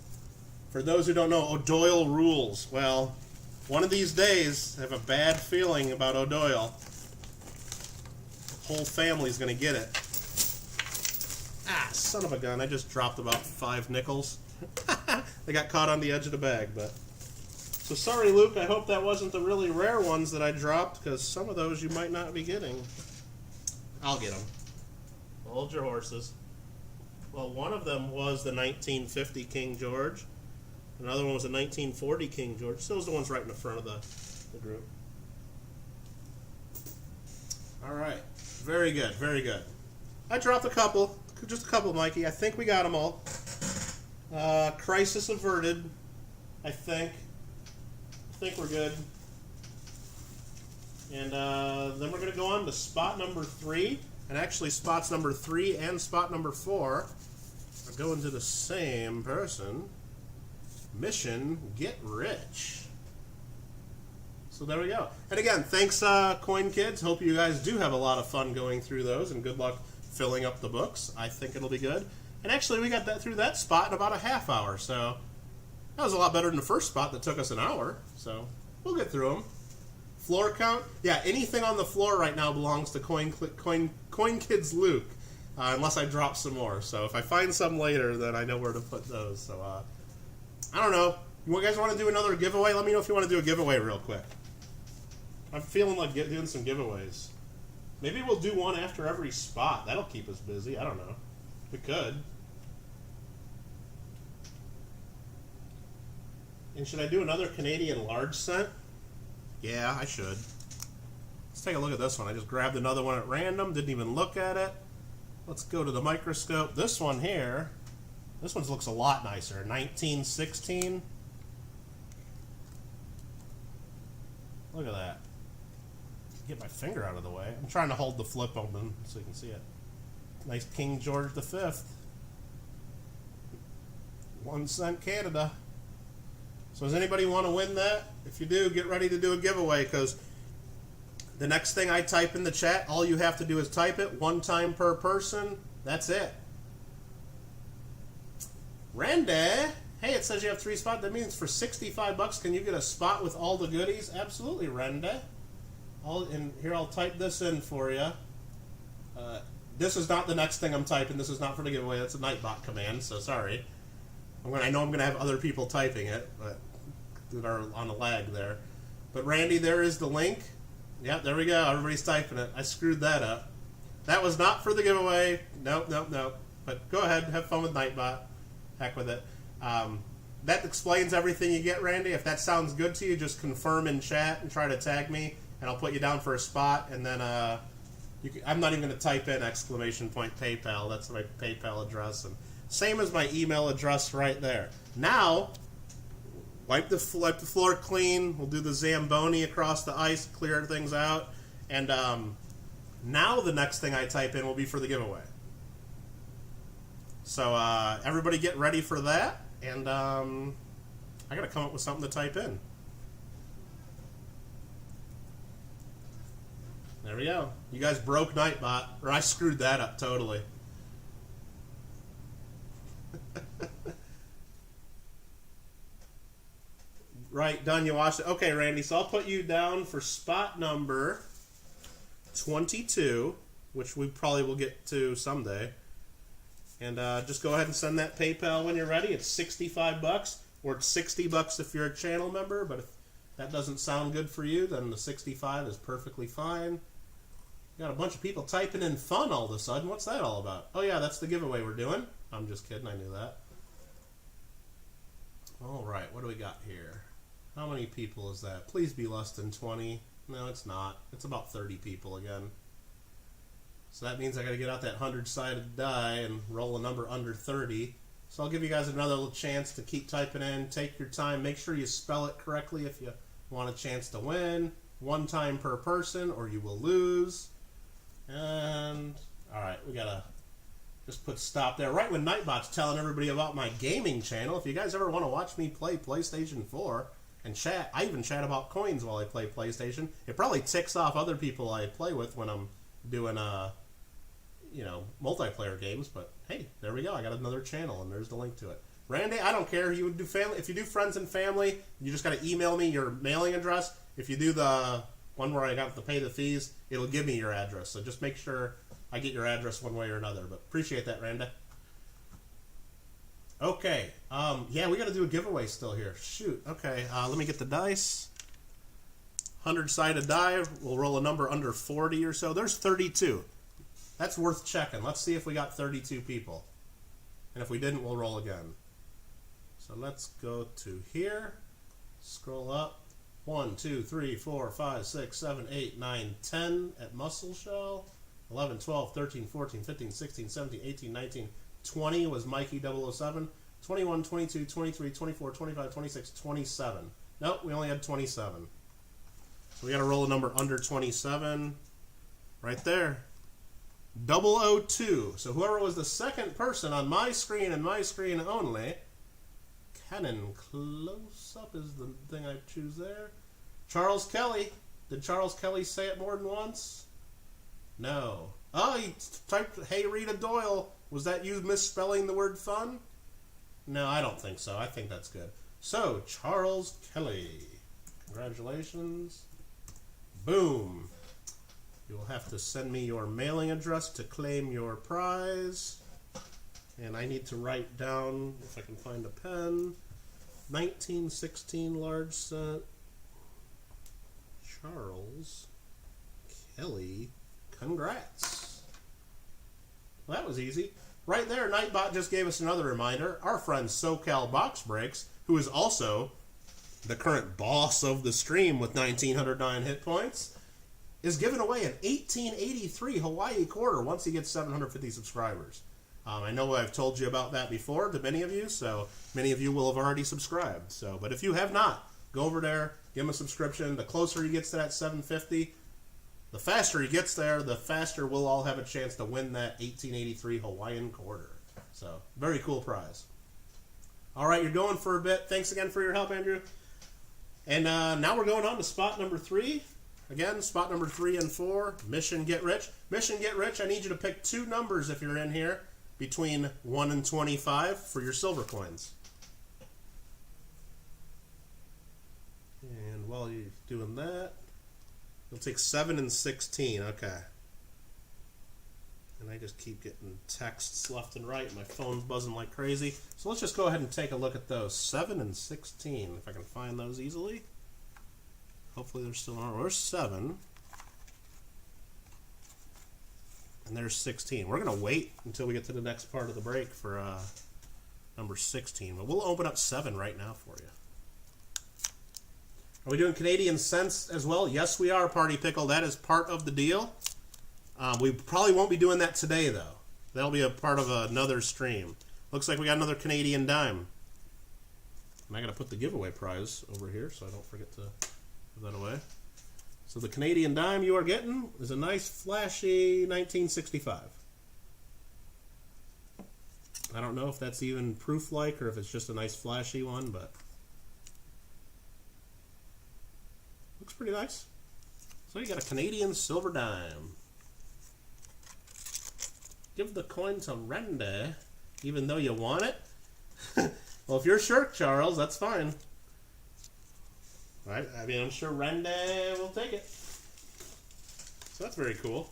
For those who don't know, O'Doyle rules. Well, one of these days, I have a bad feeling about O'Doyle. The whole family's going to get it. Ah, son of a gun. I just dropped about 5 nickels. They got caught on the edge of the bag, but... So sorry, Luke. I hope that wasn't the really rare ones that I dropped, because some of those you might not be getting. I'll get them. Hold your horses. Well, one of them was the 1950 King George. Another one was the 1940 King George. Those are the ones right in the front of the group. All right. Very good. Very good. I dropped a couple. Just a couple, Mikey. I think we got them all. Crisis averted. I think we're good. And then we're going to go on to spot number 3. And actually, spots number 3 and spot number 4 are going to the same person. Mission, get rich. So there we go. And again, thanks, Coin Kids. Hope you guys do have a lot of fun going through those, and good luck filling up the books. I think it'll be good. And actually, we got through that spot in about a half hour, so that was a lot better than the first spot that took us an hour. So we'll get through them. Floor count? Yeah, anything on the floor right now belongs to Coin Kids Luke. unless I drop some more. So if I find some later, then I know where to put those. So I don't know. You guys want to do another giveaway? Let me know if you want to do a giveaway real quick. I'm feeling like doing some giveaways. Maybe we'll do one after every spot. That'll keep us busy. I don't know. We could. And should I do another Canadian large scent? Yeah, I should. Let's take a look at this one. I just grabbed another one at random. Didn't even look at it. Let's go to the microscope. This one here. This one looks a lot nicer. 1916. Look at that. Get my finger out of the way. I'm trying to hold the flip open so you can see it. Nice King George V. 1 cent Canada. So does anybody want to win that? If you do, get ready to do a giveaway, because the next thing I type in the chat, all you have to do is type it 1 time per person. That's it. Randy, hey, it says you have 3 spots. That means for $65, can you get a spot with all the goodies? Absolutely, Randy. Here, I'll type this in for you. This is not the next thing I'm typing. This is not for the giveaway. That's a Nightbot command, so sorry. I know I'm going to have other people typing it, but that are on a lag there. But Randy, there is the link. Yep, there we go. Everybody's typing it. I screwed that up. That was not for the giveaway. Nope. But go ahead, have fun with Nightbot. Heck with it. That explains everything you get, Randy. If that sounds good to you, just confirm in chat and try to tag me, and I'll put you down for a spot. And then I'm not even going to type in ! PayPal. That's my PayPal address. And same as my email address right there. Now, wipe the floor clean. We'll do the Zamboni across the ice, clear things out. And now the next thing I type in will be for the giveaway. So everybody get ready for that. And I got to come up with something to type in. There we go. You guys broke Nightbot, or I screwed that up totally. Right, done. You watched it. Okay, Randy, so I'll put you down for spot number 22, which we probably will get to someday. And just go ahead and send that PayPal when you're ready. It's $65, or it's $60 if you're a channel member. But if that doesn't sound good for you, then the $65 is perfectly fine. Got a bunch of people typing in fun all of a sudden. What's that all about? Oh yeah, that's the giveaway we're doing. I'm just kidding. I knew that. All right, what do we got here? How many people is that? Please be less than 20. No, it's not. It's about 30 people again. So that means I got to get out that 100-sided die and roll a number under 30. So I'll give you guys another little chance to keep typing in. Take your time. Make sure you spell it correctly if you want a chance to win. 1 time per person, or you will lose. And all right, we gotta just put stop there. Right when Nightbot's telling everybody about my gaming channel. If you guys ever want to watch me play PlayStation 4 and chat, I even chat about coins while I play PlayStation. It probably ticks off other people I play with when I'm doing multiplayer games. But hey, there we go. I got another channel, and there's the link to it. Randy, I don't care. You would do family. If you do friends and family, you just got to email me your mailing address. If you do the one where I got to pay the fees, it'll give me your address. So just make sure I get your address one way or another. But appreciate that, Randy. Okay. Yeah, we got to do a giveaway still here. Shoot. Okay. Let me get the dice. 100-sided die. We'll roll a number under 40 or so. There's 32. That's worth checking. Let's see if we got 32 people. And if we didn't, we'll roll again. So let's go to here. Scroll up. 1, 2, 3, 4, 5, 6, 7, 8, 9, 10 at Muscle Shell. 11, 12, 13, 14, 15, 16, 17, 18, 19, 20 was Mikey 007. 21, 22, 23, 24, 25, 26, 27. Nope, we only had 27. So we got to roll a number under 27. Right there. 002. So whoever was the second person on my screen and my screen only. Canon close-up is the thing I choose there. Charles Kelly. Did Charles Kelly say it more than once? No. Oh, he typed, hey, Rita Doyle. Was that you misspelling the word fun? No, I don't think so. I think that's good. So, Charles Kelly. Congratulations. Boom. You will have to send me your mailing address to claim your prize. And I need to write down, if I can find a pen, 1916 large set. Charles Kelly, congrats. Well, that was easy. Right there, Nightbot just gave us another reminder. Our friend SoCal Box Breaks, who is also the current boss of the stream with 1,909 hit points, is giving away an 1883 Hawaii quarter once he gets 750 subscribers. I know I've told you about that before to many of you, so many of you will have already subscribed. So, but if you have not, go over there, give him a subscription. The closer he gets to that 750, the faster he gets there, the faster we'll all have a chance to win that 1883 Hawaiian quarter. So, very cool prize. All right, you're going for a bit. Thanks again for your help, Andrew. And now we're going on to spot number 3. Again, spot number 3 and 4, Mission Get Rich. Mission Get Rich, I need you to pick 2 numbers if you're in here between 1 and 25 for your silver coins. And while you're doing that, you'll take 7 and 16. Okay. And I just keep getting texts left and right. My phone's buzzing like crazy. So let's just go ahead and take a look at those. 7 and 16, if I can find those easily. Hopefully they're still on. There's 7. And there's 16. We're going to wait until we get to the next part of the break for number 16. But we'll open up 7 right now for you. Are we doing Canadian cents as well? Yes, we are, Party Pickle. That is part of the deal. We probably won't be doing that today, though. That'll be a part of another stream. Looks like we got another Canadian dime. And I got to put the giveaway prize over here so I don't forget to give that away. So the Canadian dime you are getting is a nice, flashy 1965. I don't know if that's even proof-like or if it's just a nice, flashy one, but looks pretty nice. So you got a Canadian silver dime. Give the coin to Randy, even though you want it. Well, if you're sure, Charles, that's fine. Right? I mean, I'm sure Randy will take it. So that's very cool.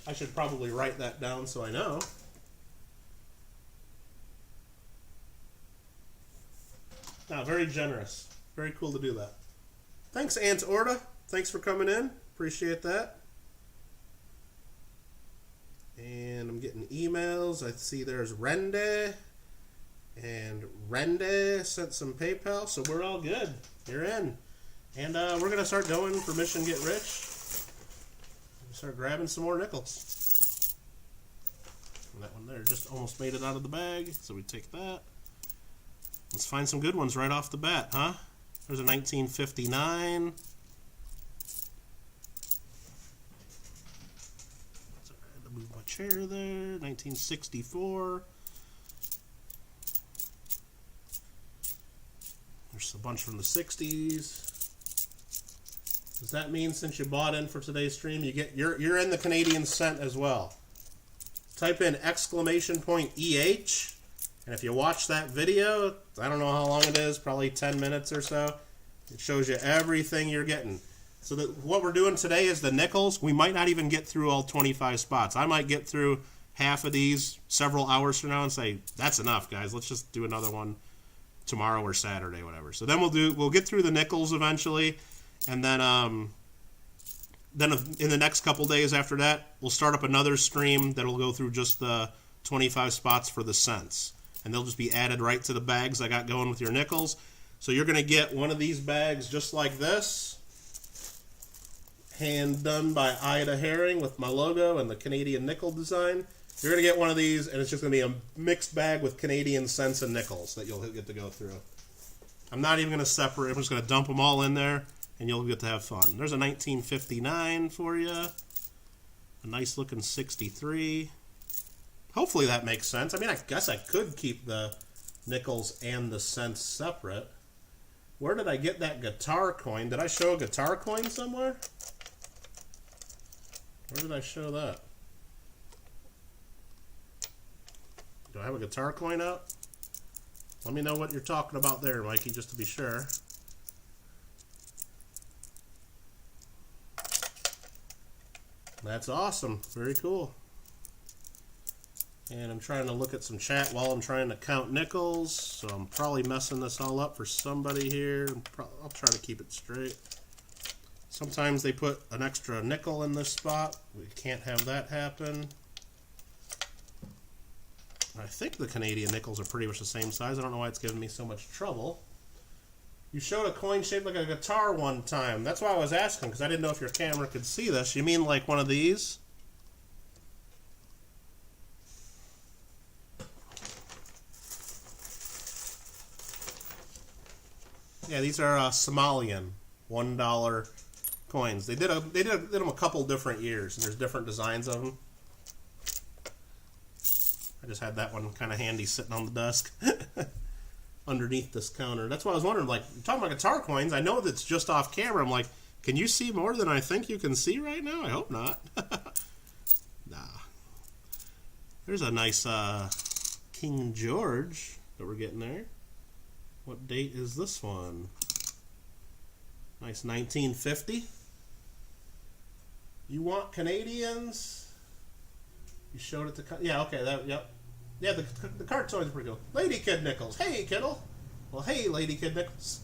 I should probably write that down so I know. Now, very generous. Very cool to do that. Thanks, Aunt Orta. Thanks for coming in. Appreciate that. And I'm getting emails. I see there's Randy. And Randy sent some PayPal, so we're all good. You're in. And we're going to start going for Mission Get Rich. Start grabbing some more nickels. And that one there just almost made it out of the bag, so we take that. Let's find some good ones right off the bat, huh? There's a 1959. Sorry, I had to move my chair there. 1964. There's a bunch from the 60s. Does that mean since you bought in for today's stream, you're in the Canadian cent as well? Type in !EH, and if you watch that video, I don't know how long it is, probably 10 minutes or so. It shows you everything you're getting. So what we're doing today is the nickels. We might not even get through all 25 spots. I might get through half of these several hours from now and say, that's enough, guys. Let's just do another one tomorrow or Saturday, whatever. So then we'll get through the nickels eventually, and then in the next couple days after that, we'll start up another stream that'll go through just the 25 spots for the cents, and they'll just be added right to the bags I got going with your nickels. So you're going to get one of these bags just like this, hand done by Ida Herring with my logo and the Canadian nickel design. You're going to get one of these, and it's just going to be a mixed bag with Canadian cents and nickels that you'll get to go through. I'm not even going to separate. I'm just going to dump them all in there, and you'll get to have fun. There's a 1959 for you. A nice-looking 63. Hopefully that makes sense. I mean, I guess I could keep the nickels and the cents separate. Where did I get that guitar coin? Did I show a guitar coin somewhere? Where did I show that? Do I have a guitar coin out? Let me know what you're talking about there, Mikey, just to be sure. That's awesome. Very cool. And I'm trying to look at some chat while I'm trying to count nickels, so I'm probably messing this all up for somebody here. I'll try to keep it straight. Sometimes they put an extra nickel in this spot. We can't have that happen. I think the Canadian nickels are pretty much the same size. I don't know why it's giving me so much trouble. You showed a coin shaped like a guitar one time. That's why I was asking, because I didn't know if your camera could see this. You mean like one of these? Yeah, these are Somalian $1 coins. They did them a couple different years, and there's different designs of them. I just had that one kind of handy sitting on the desk underneath this counter. That's why I was wondering, like, you're talking about guitar coins. I know that's just off camera. I'm like, can you see more than I think you can see right now? I hope not. Nah. There's a nice King George that we're getting there. What date is this one? Nice 1950. You want Canadians? You showed it to... Yeah, okay, yep. Yeah, the cartoon is pretty cool. Lady Kid Nichols. Hey, Kittle. Well, hey, Lady Kid Nichols.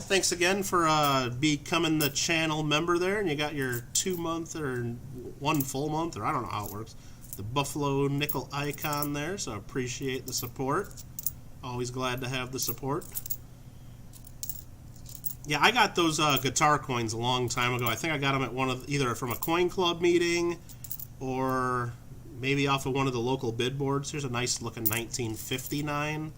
Thanks again for becoming the channel member there, and you got your 2-month or 1 full month, or I don't know how it works. The Buffalo nickel icon there, so I appreciate the support. Always glad to have the support. Yeah, I got those guitar coins a long time ago. I think I got them at either from a coin club meeting or maybe off of one of the local bid boards. Here's a nice looking 1959.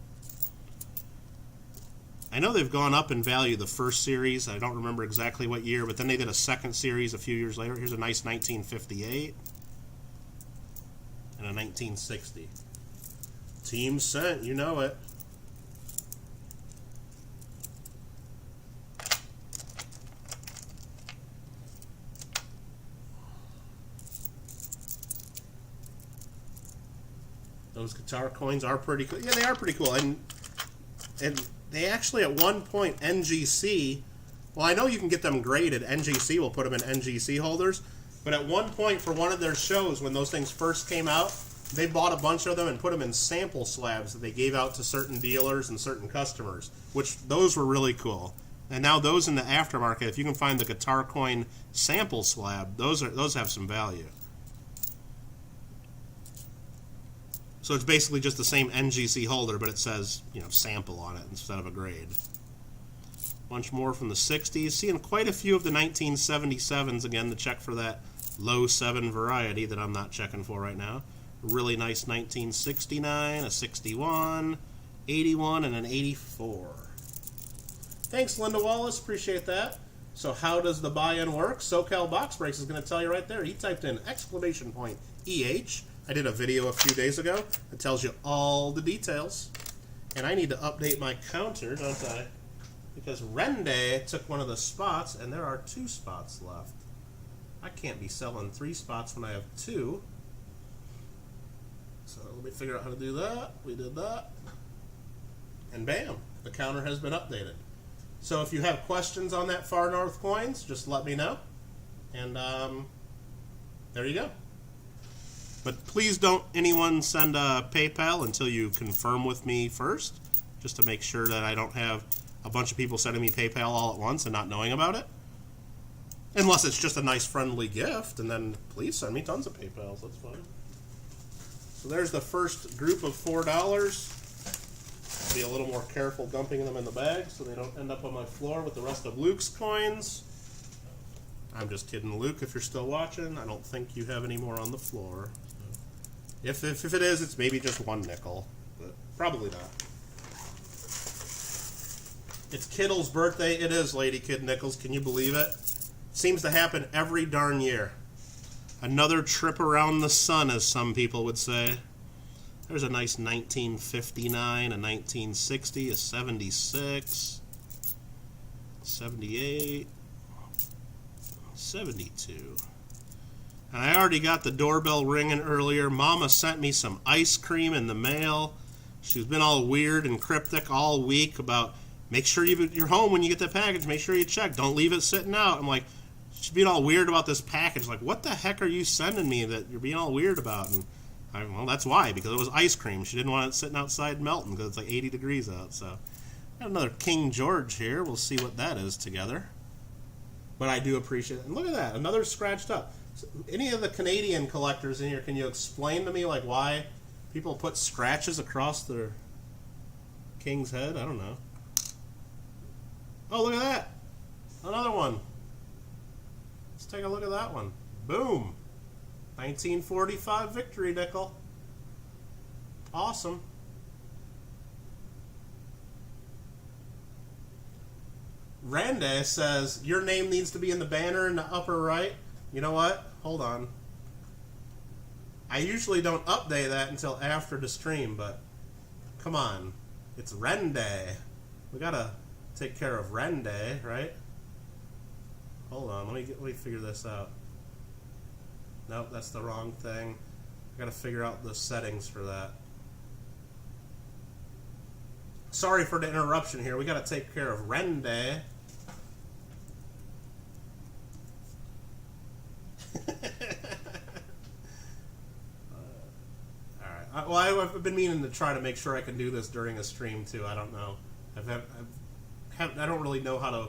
I know they've gone up in value, the first series. I don't remember exactly what year, but then they did a second series a few years later. Here's a nice 1958 and a 1960. Team sent, you know it. Those guitar coins are pretty cool. Yeah, they are pretty cool. And they actually, at one point, NGC... Well, I know you can get them graded. NGC will put them in NGC holders. But at one point, for one of their shows, when those things first came out, they bought a bunch of them and put them in sample slabs that they gave out to certain dealers and certain customers, which those were really cool. And now those in the aftermarket, if you can find the guitar coin sample slab, those have some value. So it's basically just the same NGC holder, but it says, you know, sample on it instead of a grade. Bunch more from the 60s. Seeing quite a few of the 1977s, again, to check for that low 7 variety that I'm not checking for right now. A really nice 1969, a 61, 81, and an 84. Thanks, Linda Wallace. Appreciate that. So how does the buy-in work? SoCal Box Breaks is going to tell you right there. He typed in !EH. I did a video a few days ago that tells you all the details. And I need to update my counter, don't I? Because Rende took one of the spots, and there are 2 spots left. I can't be selling 3 spots when I have 2. So let me figure out how to do that. We did that. And bam, the counter has been updated. So if you have questions on that Far North coins, just let me know. And there you go. But please don't anyone send a PayPal until you confirm with me first, just to make sure that I don't have a bunch of people sending me PayPal all at once and not knowing about it. Unless it's just a nice friendly gift, and then please send me tons of PayPals, that's fine. So there's the first group of $4. Be a little more careful dumping them in the bag so they don't end up on my floor with the rest of Luke's coins. I'm just kidding, Luke, if you're still watching. I don't think you have any more on the floor. If it is, it's maybe just 1 nickel, but probably not. It's Kittle's birthday. It is, Lady Kid Nichols. Can you believe it? Seems to happen every darn year. Another trip around the sun, as some people would say. There's a nice 1959, a 1960, a 76, 78, 72. And I already got the doorbell ringing earlier. Mama sent me some ice cream in the mail. She's been all weird and cryptic all week about make sure you're home when you get the package. Make sure you check. Don't leave it sitting out. I'm like, she's being all weird about this package. Like, what the heck are you sending me that you're being all weird about? And well, that's why, because it was ice cream. She didn't want it sitting outside melting because it's like 80 degrees out. So, got another King George here. We'll see what that is together. But I do appreciate it. And look at that, another scratched up. So, any of the Canadian collectors in here, can you explain to me like why people put scratches across their King's head? I don't know. Oh, look at that. Another one. Let's take a look at that one. Boom. 1945 victory nickel. Awesome. Rande says, your name needs to be in the banner in the upper right. You know what? Hold on. I usually don't update that until after the stream, but come on. It's Rande. We gotta take care of Rande, right? Hold on, let me figure this out. Nope, that's the wrong thing. I gotta figure out the settings for that. Sorry for the interruption here. We gotta take care of Rende. Alright. Well, I've been meaning to try to make sure I can do this during a stream too. I don't know. I don't really know how to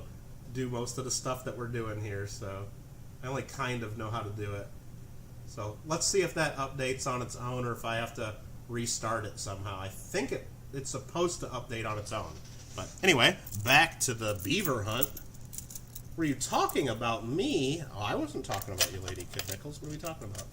do most of the stuff that we're doing here, so I only kind of know how to do it. So let's see if that updates on its own or if I have to restart it somehow. I think it's supposed to update on its own. But anyway, back to the beaver hunt. Were you talking about me? Oh, I wasn't talking about you, Lady Kid Nichols. What are we talking about?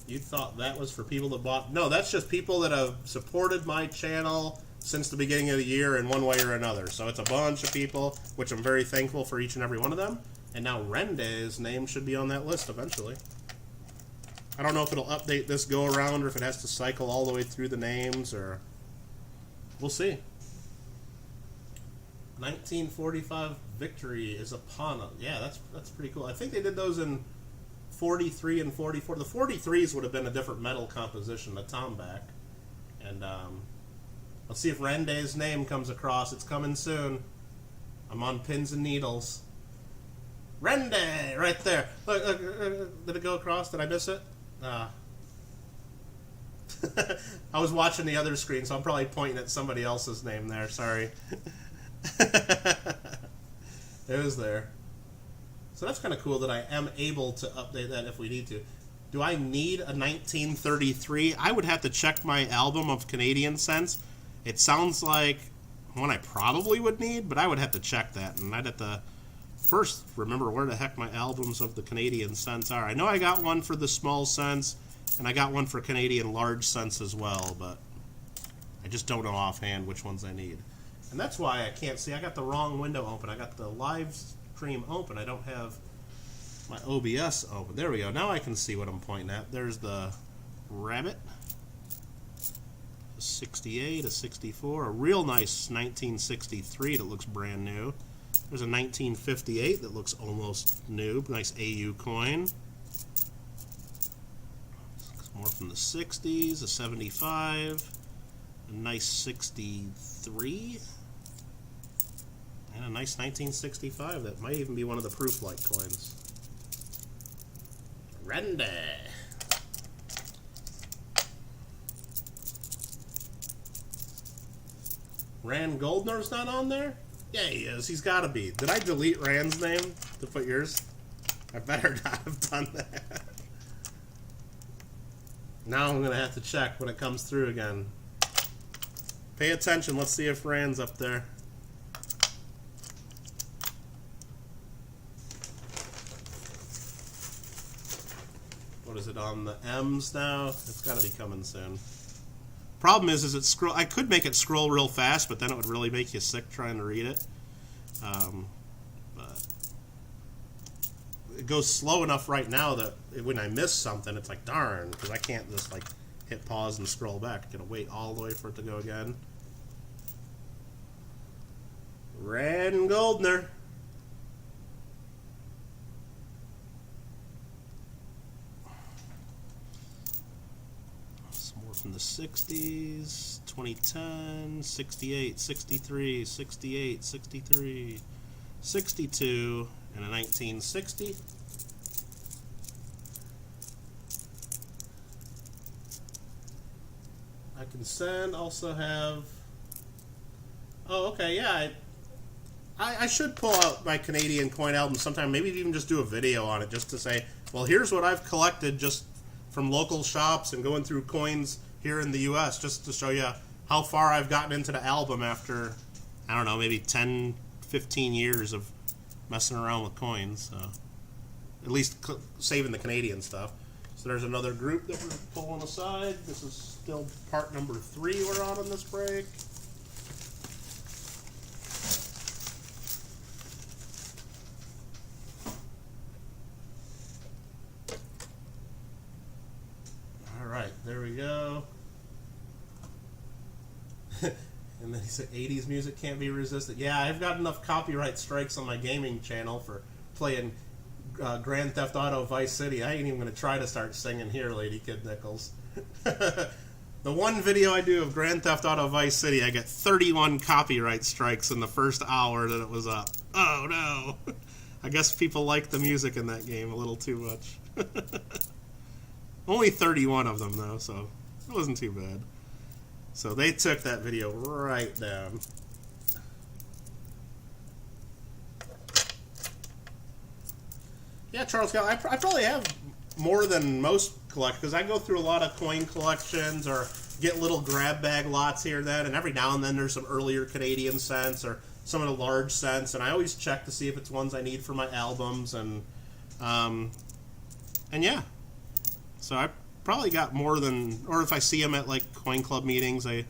You thought that was for people that bought... No, that's just people that have supported my channel since the beginning of the year in one way or another. So it's a bunch of people, which I'm very thankful for each and every one of them. And now Rende's name should be on that list eventually. I don't know if it'll update this go-around or if it has to cycle all the way through the names, or... We'll see. 1945 victory is upon us. Yeah, that's pretty cool. I think they did those in 43 and 44. The 43s would have been a different metal composition, the Tomback. And let's see if Rende's name comes across. It's coming soon. I'm on pins and needles. Rende! Right there. Look, did it go across? Did I miss it? I was watching the other screen, so I'm probably pointing at somebody else's name there. Sorry. It was there. So that's kind of cool that I am able to update that if we need to. Do I need a 1933? I would have to check my album of Canadian cents. It sounds like one I probably would need, but I would have to check that, and I'd have to first remember where the heck my albums of the Canadian cents are. I know I got one for the small cents, and I got one for Canadian large cents as well, but I just don't know offhand which ones I need. And that's why I can't see. I got the wrong window open. I got the live stream open. I don't have my OBS open. There we go. Now I can see what I'm pointing at. There's the rabbit. A 68, a 64, a real nice 1963 that looks brand new. There's a 1958 that looks almost new. Nice AU coin. More from the 60s, a 75, a nice 63, and a nice 1965 that might even be one of the proof-like coins. Rende. Rand Goldner's not on there? Yeah, he is. He's got to be. Did I delete Rand's name to put yours? I better not have done that. Now I'm going to have to check when it comes through again. Pay attention. Let's see if Rand's up there. What is it on the M's now? It's got to be coming soon. Problem is it scroll. I could make it scroll real fast, but then it would really make you sick trying to read it. But it goes slow enough right now that when I miss something, it's like, darn, because I can't just like hit pause and scroll back. I gotta wait all the way for it to go again. Rand Goldner. Some more from the 60s, 2010, 68, 63, 68, 63, 62, and a 1960. I can send, also have, oh, okay, yeah, I should pull out my Canadian coin album sometime, maybe even just do a video on it, just to say, well, here's what I've collected just from local shops and going through coins here in the U.S., just to show you how far I've gotten into the album after, I don't know, maybe 10, 15 years of messing around with coins, so at least saving the Canadian stuff. So there's another group that we're pulling aside. This is still part number 3 we're on this break. All right, there we go. And then he said 80s music can't be resisted. Yeah, I've got enough copyright strikes on my gaming channel for playing Grand Theft Auto Vice City. I ain't even going to try to start singing here, Lady Kid Nichols. The one video I do of Grand Theft Auto Vice City, I get 31 copyright strikes in the first hour that it was up. Oh no. I guess people like the music in that game a little too much. Only 31 of them though, so it wasn't too bad. So they took that video right down. Yeah, Charles, I probably have more than most collect, because I go through a lot of coin collections or get little grab bag lots here and that, and every now and then there's some earlier Canadian cents or some of the large cents, and I always check to see if it's ones I need for my albums, and yeah. So I probably got more than, or if I see them at like coin club meetings, I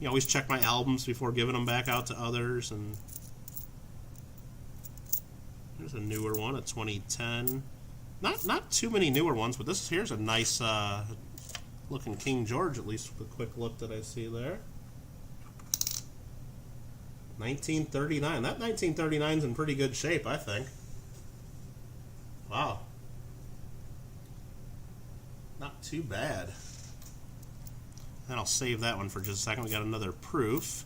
always check my albums before giving them back out to others. And there's a newer one, a 2010. Not too many newer ones, but here's a nice looking King George, at least with a quick look that I see there. 1939. That 1939's in pretty good shape, I think. Wow. Not too bad. And I'll save that one for just a second. We got another proof.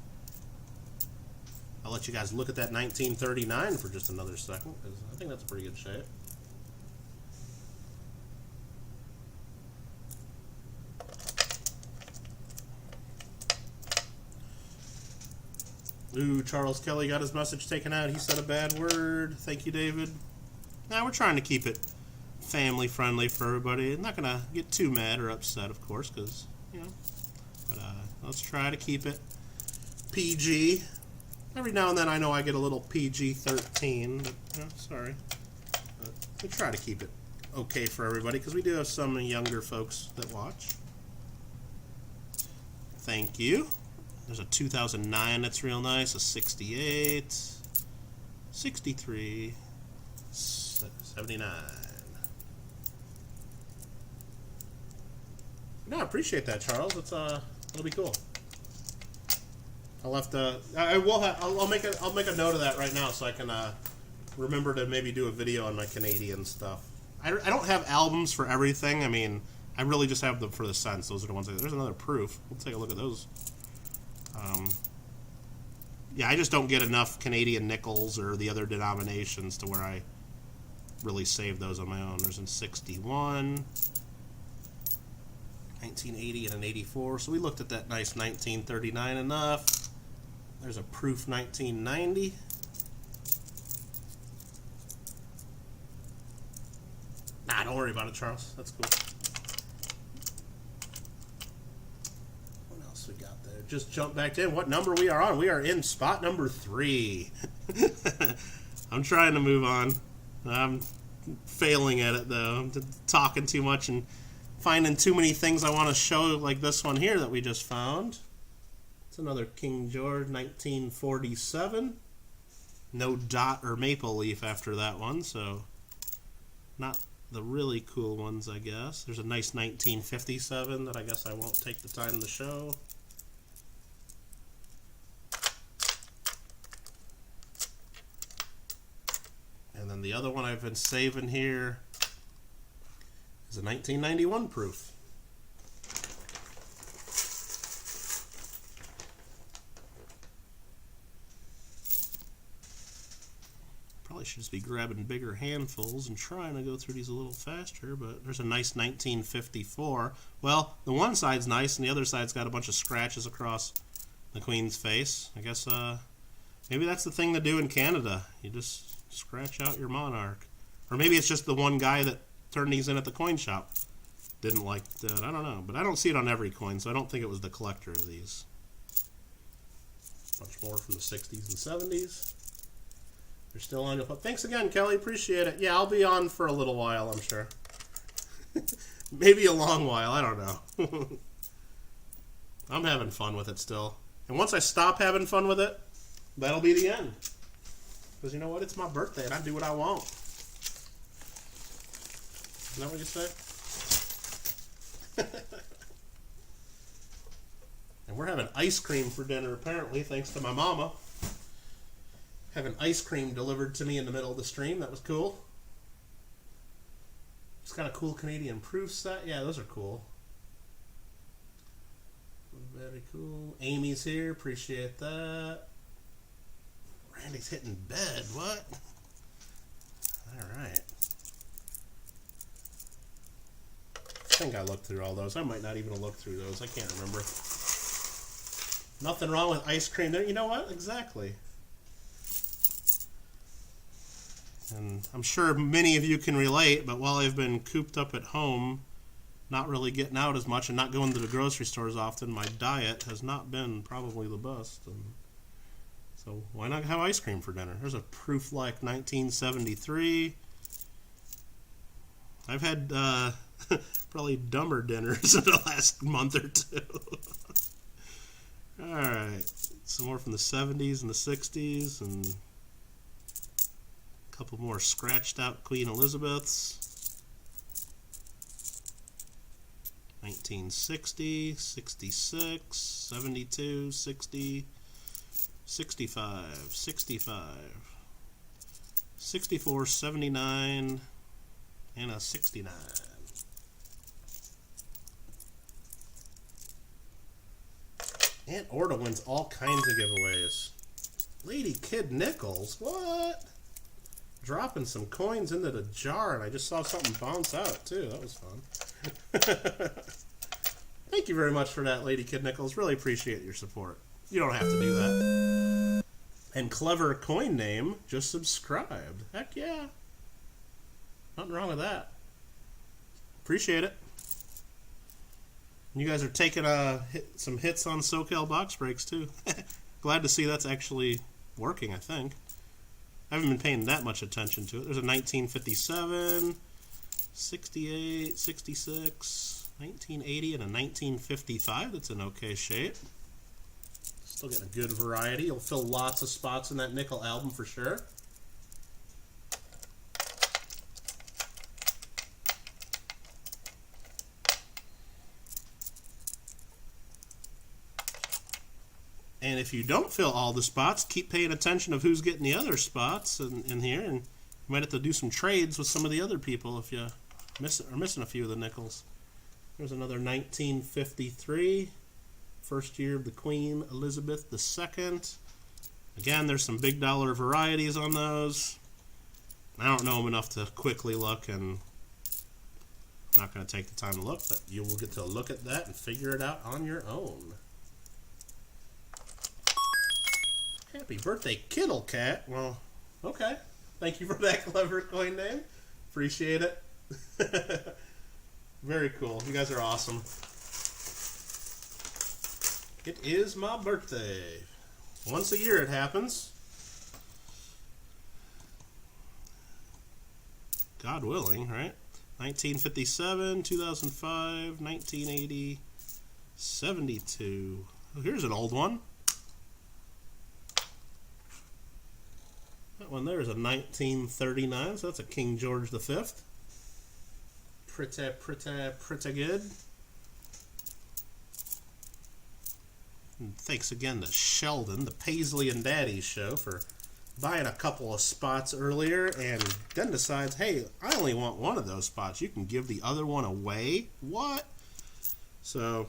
I'll let you guys look at that 1939 for just another second, because I think that's in pretty good shape. Ooh, Charles Kelly got his message taken out. He said a bad word. Thank you, David. Now we're trying to keep it family friendly for everybody. I'm not gonna get too mad or upset, of course, because but let's try to keep it PG. Every now and then I know I get a little PG-13, but sorry. But we try to keep it okay for everybody, because we do have some younger folks that watch. Thank you. There's a 2009 that's real nice, a 68, 63, 79. No, I appreciate that, Charles. It's it'll be cool. I'll have to. I'll make a note of that right now, so I can remember to maybe do a video on my Canadian stuff. I don't have albums for everything. I mean, I really just have them for the cents. Those are the ones. There's another proof. We'll take a look at those. Yeah, I just don't get enough Canadian nickels or the other denominations to where I really save those on my own. There's in 61, 1980, and an 84. So we looked at that nice 1939 enough. There's a proof 1990. Nah, don't worry about it, Charles. That's cool. What else we got there? Just jump back in. What number we are on? We are in spot number 3. I'm trying to move on. I'm failing at it, though. I'm talking too much and finding too many things I want to show, like this one here that we just found. It's another King George, 1947. No dot or maple leaf after that one, so not the really cool ones, I guess. There's a nice 1957 that I guess I won't take the time to show. And then the other one I've been saving here is a 1991 proof. Probably should just be grabbing bigger handfuls and trying to go through these a little faster, but there's a nice 1954. Well, the one side's nice and the other side's got a bunch of scratches across the Queen's face. I guess maybe that's the thing to do in Canada. You just scratch out your monarch. Or maybe it's just the one guy that turned these in at the coin shop didn't like that. I don't know, but I don't see it on every coin, so I don't think it was the collector of these. Much more from the 60s and 70s. You're still on. But thanks again, Kelly. Appreciate it. Yeah, I'll be on for a little while, I'm sure. Maybe a long while. I don't know. I'm having fun with it still. And once I stop having fun with it, that'll be the end. Because you know what? It's my birthday, and I do what I want. Isn't that what you say? And we're having ice cream for dinner, apparently, thanks to my mama. Having ice cream delivered to me in the middle of the stream. That was cool. It's got a cool Canadian proof set. Yeah, those are cool. Very cool. Amy's here. Appreciate that. Randy's hitting bed. What? All right. I think I looked through all those. I might not even have looked through those. I can't remember. Nothing wrong with ice cream there. You know what? Exactly. And I'm sure many of you can relate, but while I've been cooped up at home, not really getting out as much and not going to the grocery stores often, my diet has not been probably the best. And so why not have ice cream for dinner? There's a proof like 1973. I've had probably dumber dinners in the last month or two. All right, some more from the 70s and the 60s, and a couple more scratched out Queen Elizabeths. 1960, 66, 72, 60, 65, 65, 64, 79, and a 69. Aunt Orta wins all kinds of giveaways. Lady Kid Nichols, what? Dropping some coins into the jar, and I just saw something bounce out, too. That was fun. Thank you very much for that, Lady Kid Nichols. Really appreciate your support. You don't have to do that. And Clever Coin Name just subscribed. Heck yeah. Nothing wrong with that. Appreciate it. You guys are taking some hits on SoCal box breaks, too. Glad to see that's actually working, I think. I haven't been paying that much attention to it. There's a 1957, 68, 66, 1980, and a 1955 that's in okay shape. Still getting a good variety. You'll fill lots of spots in that nickel album for sure. And if you don't fill all the spots, keep paying attention of who's getting the other spots in here, and you might have to do some trades with some of the other people if you are missing a few of the nickels. There's another 1953, first year of the Queen Elizabeth II. Again, there's some big dollar varieties on those. I don't know them enough to quickly look, and I'm not going to take the time to look, but you will get to look at that and figure it out on your own. Happy birthday, Kittle Cat. Well, okay. Thank you for that clever coin name. Appreciate it. Very cool. You guys are awesome. It is my birthday. Once a year it happens. God willing, right? 1957, 2005, 1980, 72. Oh, here's an old one. That one there is a 1939, so that's a King George V. Pretty good. And thanks again to Sheldon, the Paisley and Daddy show, for buying a couple of spots earlier and then decides, hey, I only want one of those spots. You can give the other one away? What? So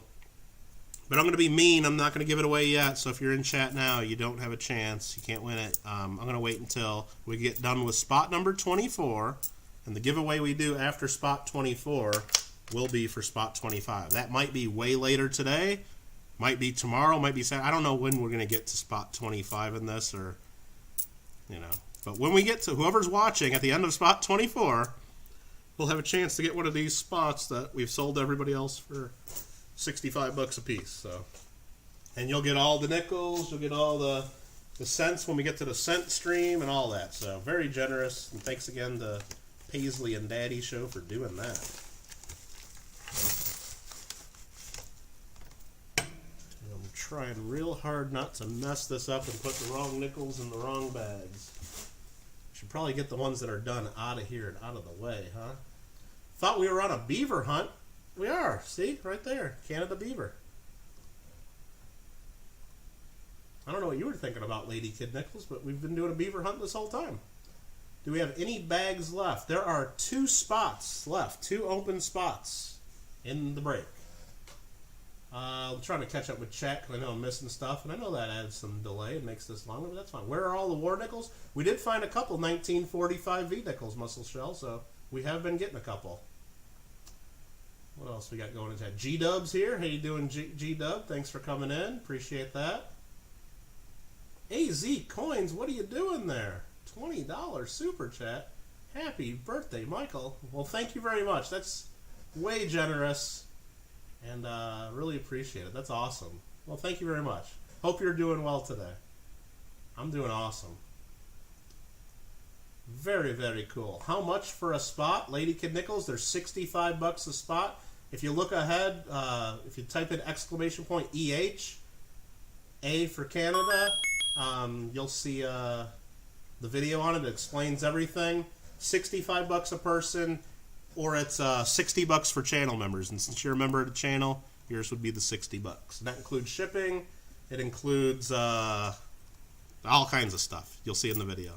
But I'm going to be mean. I'm not going to give it away yet. So if you're in chat now, you don't have a chance. You can't win it. I'm going to wait until we get done with spot number 24. And the giveaway we do after spot 24 will be for spot 25. That might be way later today. Might be tomorrow. Might be Saturday. I don't know when we're going to get to spot 25 in this, or, you know. But when we get to whoever's watching at the end of spot 24, we'll have a chance to get one of these spots that we've sold to everybody else for $65 a piece. So, and you'll get all the nickels, you'll get all the cents when we get to the cent stream and all that. So very generous, and thanks again to Paisley and Daddy Show for doing that. And I'm trying real hard not to mess this up and put the wrong nickels in the wrong bags. Should probably get the ones that are done out of here and out of the way, huh? Thought we were on a beaver hunt. We are. See? Right there. Canada beaver. I don't know what you were thinking about, Lady Kid Nichols, but we've been doing a beaver hunt this whole time. Do we have any bags left? There are 2 spots left. 2 open spots in the break. I'm trying to catch up with chat because I know I'm missing stuff, and I know that adds some delay and makes this longer, but that's fine. Where are all the war nickels? We did find a couple 1945 V nickels, Muscle Shell, so we have been getting a couple. What else we got going in chat? G-Dub's here. How you doing, G-Dub? Thanks for coming in. Appreciate that. AZ Coins, what are you doing there? $20 super chat. Happy birthday, Michael. Well, thank you very much. That's way generous, and really appreciate it. That's awesome. Well, thank you very much. Hope you're doing well today. I'm doing awesome. Very, very cool. How much for a spot? Lady Kid Nichols, they're $65 a spot. If you look ahead, if you type in !EH, A for Canada, you'll see the video on it. It explains everything. $65 a person, or it's $60 for channel members. And since you're a member of the channel, yours would be the $60. And that includes shipping. It includes all kinds of stuff. You'll see in the video.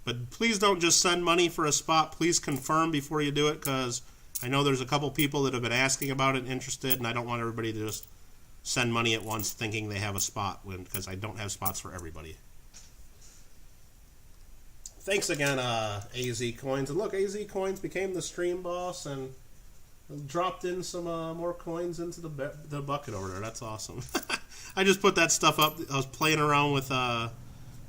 But please don't just send money for a spot. Please confirm before you do it, because I know there's a couple people that have been asking about it, interested, and I don't want everybody to just send money at once thinking they have a spot, because I don't have spots for everybody. Thanks again, AZ Coins. And look, AZ Coins became the stream boss and dropped in some more coins into the bucket over there. That's awesome. I just put that stuff up. I was playing around with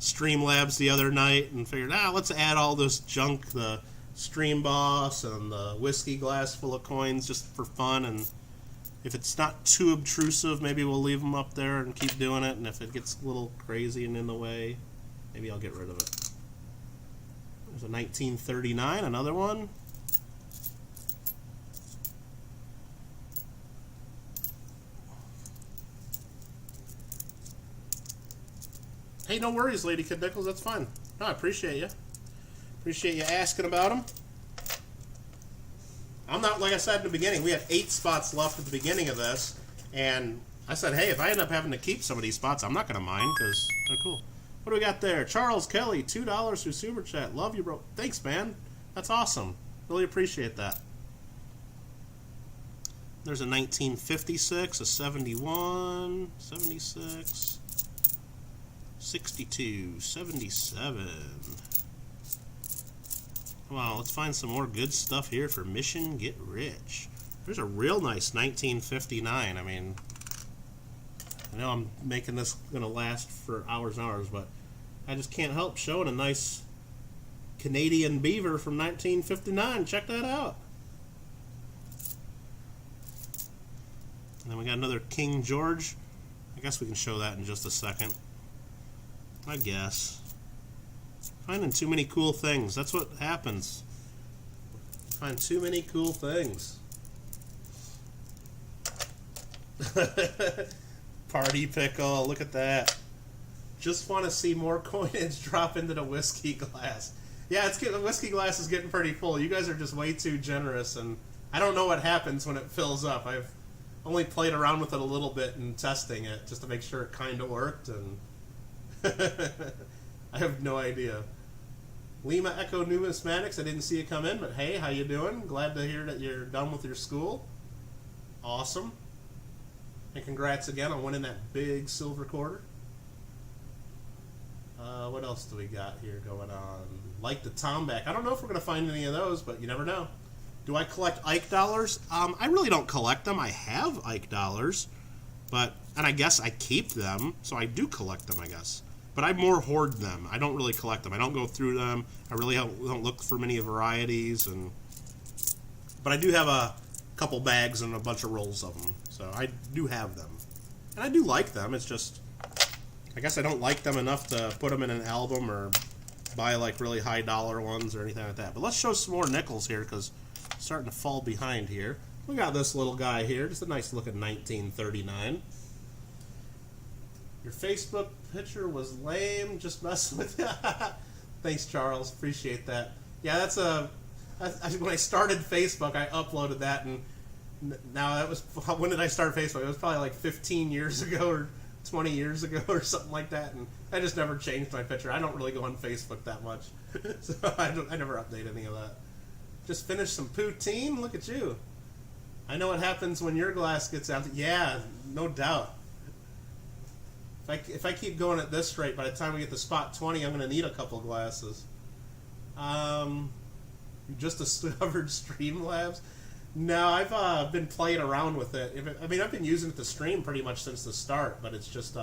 Streamlabs the other night and figured, let's add all this junk, the Stream Boss and the whiskey glass full of coins, just for fun. And if it's not too obtrusive, maybe we'll leave them up there and keep doing it. And if it gets a little crazy and in the way, maybe I'll get rid of it. There's a 1939, another one. Hey, no worries, Lady Kid Nichols. That's fine. No, I appreciate you. Appreciate you asking about them. I'm not, like I said in the beginning, we had 8 spots left at the beginning of this, and I said, hey, if I end up having to keep some of these spots, I'm not going to mind, because they're cool. What do we got there? Charles Kelly, $2 through Super Chat. Love you, bro. Thanks, man. That's awesome. Really appreciate that. There's a 1956, a 71, 76, 62, 77. Come on, let's find some more good stuff here for Mission Get Rich. There's a real nice 1959. I mean, I know I'm making this going to last for hours and hours, but I just can't help showing a nice Canadian beaver from 1959. Check that out. And then we got another King George. I guess we can show that in just a second. I guess. Finding too many cool things. That's what happens. Find too many cool things. Party pickle. Look at that. Just want to see more coinage drop into the whiskey glass. Yeah, the whiskey glass is getting pretty full. You guys are just way too generous, and I don't know what happens when it fills up. I've only played around with it a little bit and testing it just to make sure it kind of worked, and I have no idea. Lima Echo Numismatics, I didn't see you come in, but hey, how you doing? Glad to hear that you're done with your school. Awesome. And congrats again on winning that big silver quarter. What else do we got here going on? Like the Tomback. I don't know if we're going to find any of those, but you never know. Do I collect Ike dollars? I really don't collect them. I have Ike dollars, and I guess I keep them, so I do collect them, I guess. But I more hoard them. I don't really collect them. I don't go through them. I really don't look for many varieties, but I do have a couple bags and a bunch of rolls of them, so I do have them. And I do like them. It's just, I guess I don't like them enough to put them in an album or buy like really high dollar ones or anything like that. But let's show some more nickels here, because it's starting to fall behind here. We got this little guy here, just a nice looking 1939. Your Facebook picture was lame, just messing with you. Thanks, Charles, appreciate that. Yeah, that's when I started Facebook, I uploaded that, and now that was, when did I start Facebook? It was probably like 15 years ago or 20 years ago or something like that, and I just never changed my picture. I don't really go on Facebook that much, so I never update any of that. Just finished some poutine. Look at you. I know what happens when your glass gets out. Yeah, no doubt. If I keep going at this rate, by the time we get to spot 20, I'm going to need a couple glasses. You just discovered Streamlabs? No, I've been playing around with it. I've been using it to stream pretty much since the start, but it's just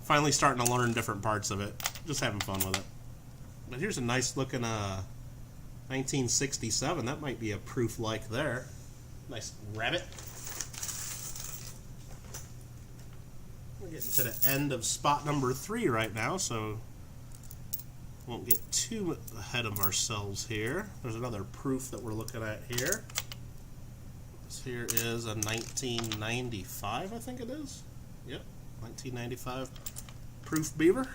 finally starting to learn different parts of it. Just having fun with it. But here's a nice looking 1967. That might be a proof like there. Nice rabbit. We're getting to the end of spot number 3 right now, so won't get too ahead of ourselves here. There's another proof that we're looking at here. This here is a 1995, I think it is. Yep, 1995 proof Beaver.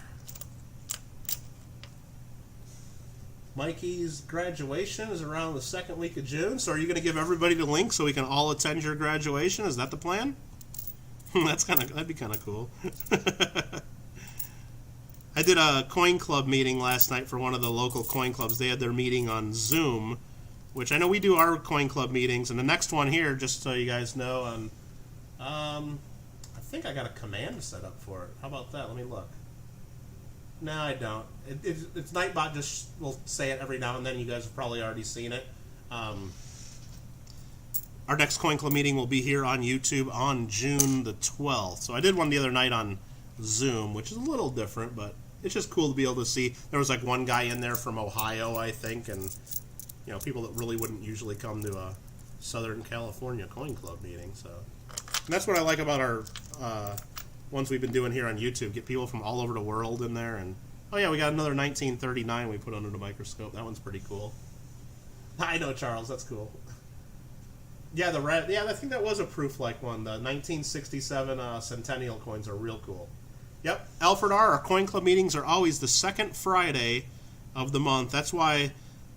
Mikey's graduation is around the second week of June, so are you going to give everybody the link so we can all attend your graduation? Is that the plan? That'd be kind of cool. I did a coin club meeting last night for one of the local coin clubs. They had their meeting on Zoom, which I know we do our coin club meetings. And the next one here, just so you guys know, I think I got a command set up for it. How about that? Let me look. No, I don't. It's Nightbot just will say it every now and then. You guys have probably already seen it. Our next coin club meeting will be here on YouTube on June the 12th. So I did one the other night on Zoom, which is a little different, but it's just cool to be able to see. There was like one guy in there from Ohio, I think, and you know, people that really wouldn't usually come to a Southern California coin club meeting. So, and that's what I like about our ones we've been doing here on YouTube. Get people from all over the world in there, and oh yeah, we got another 1939 we put under the microscope. That one's pretty cool. I know, Charles. That's cool. Yeah, I think that was a proof-like one. The 1967 Centennial coins are real cool. Yep, Alfred R., our coin club meetings are always the second Friday of the month. That's why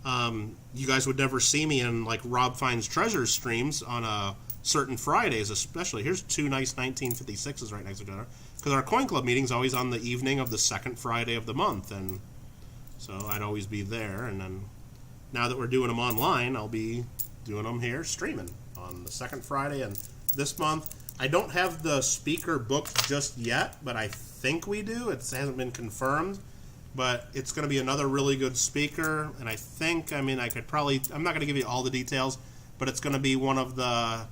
you guys would never see me in like Rob Finds Treasures streams on certain Fridays, especially. Here's two nice 1956s right next to each other, because our coin club meeting's always on the evening of the second Friday of the month, and so I'd always be there. And then now that we're doing them online, I'll be doing them here streaming on the second Friday. And this month, I don't have the speaker booked just yet, but I think we do. It hasn't been confirmed, but it's going to be another really good speaker. And I think, I'm not going to give you all the details, but it's going to be one of the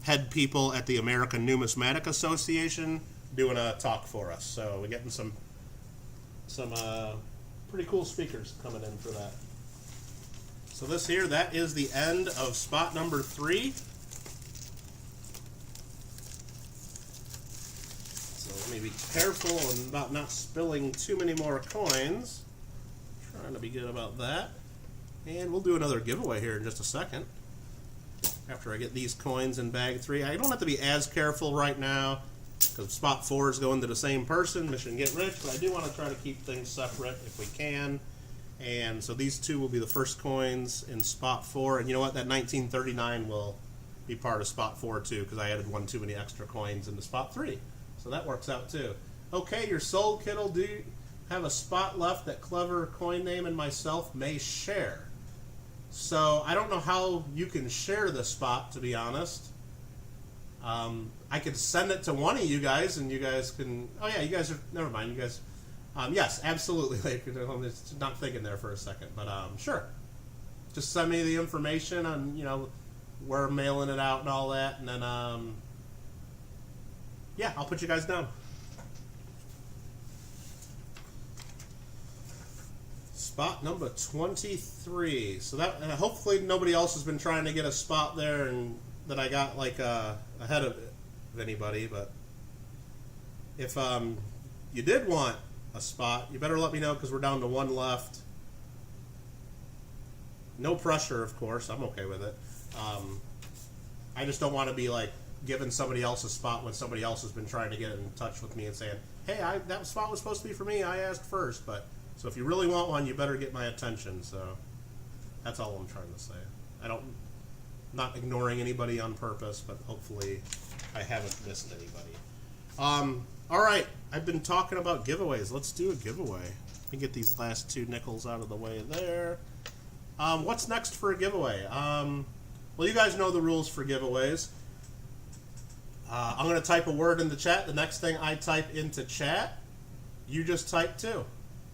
head people at the American Numismatic Association doing a talk for us. So we're getting some pretty cool speakers coming in for that. So this here, that is the end of spot number 3. So let me be careful about not spilling too many more coins. Trying to be good about that. And we'll do another giveaway here in just a second, after I get these coins in bag 3. I don't have to be as careful right now, because spot 4 is going to the same person, Mission Get Rich, but I do want to try to keep things separate if we can. And so these two will be the first coins in spot 4. And you know what? That 1939 will be part of spot 4 too, because I added one too many extra coins into spot 3. So that works out too. Okay, you're sold, Kittle. Do you have a spot left that Clever Coin Name and myself may share? So I don't know how you can share the spot, to be honest. I could send it to one of you guys, and you guys can. Oh yeah, you guys are. Never mind, you guys. Yes, absolutely. Like, I'm just not thinking there for a second, but sure. Just send me the information on where I'm mailing it out and all that, and then yeah, I'll put you guys down. Spot number 23. So that hopefully nobody else has been trying to get a spot there, and that I got like ahead of anybody. But if you did want a spot, you better let me know, because we're down to one left. No pressure, of course. I'm okay with it. I just don't want to be like giving somebody else a spot when somebody else has been trying to get in touch with me and saying, "Hey, that spot was supposed to be for me. I asked first." But so if you really want one, you better get my attention. So that's all I'm trying to say. Not ignoring anybody on purpose, but hopefully I haven't missed anybody. All right, I've been talking about giveaways. Let's do a giveaway. Let me get these last 2 nickels out of the way there. What's next for a giveaway? Well, you guys know the rules for giveaways. I'm going to type a word in the chat. The next thing I type into chat, you just type too.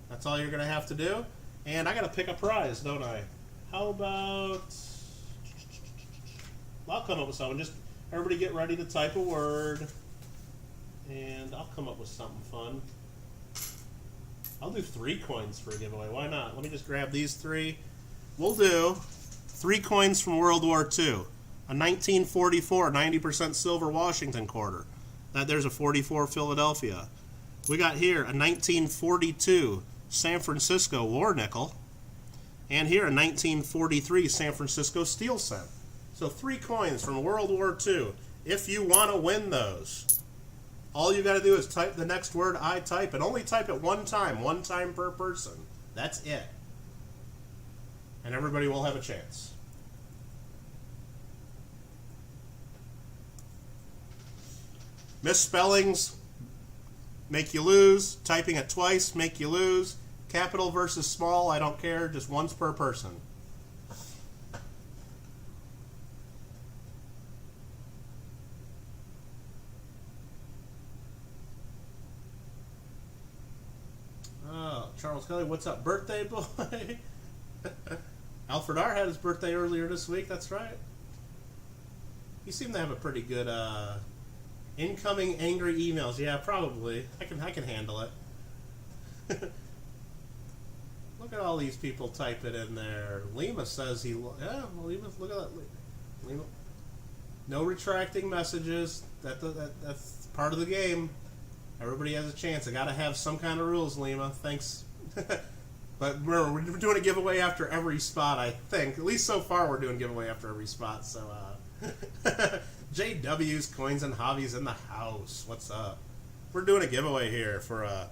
That's all you're going to have to do. And I got to pick a prize, don't I? How about... I'll come up with something. Just everybody get ready to type a word. And I'll come up with something fun. I'll do 3 coins for a giveaway. Why not? Let me just grab these 3. We'll do 3 coins from World War II. A 1944 90% silver Washington quarter. There's a 44 Philadelphia. We got here a 1942 San Francisco war nickel. And here a 1943 San Francisco steel cent. So 3 coins from World War II. If you want to win those, all you got to do is type the next word I type, and only type it one time per person. That's it. And everybody will have a chance. Misspellings make you lose. Typing it twice make you lose. Capital versus small, I don't care. Just once per person. Oh, Charles Kelly, what's up, birthday boy? Alfred R. had his birthday earlier this week, that's right. You seem to have a pretty good incoming angry emails. Yeah, probably. I can handle it. Look at all these people type it in there. Lima says yeah, Lima, look at that. Lima. No retracting messages. That's part of the game. Everybody has a chance. I gotta have some kind of rules, Lima. Thanks. But remember, we're doing a giveaway after every spot, I think. At least so far, we're doing giveaway after every spot. So, JW's Coins and Hobbies in the house. What's up? We're doing a giveaway here for a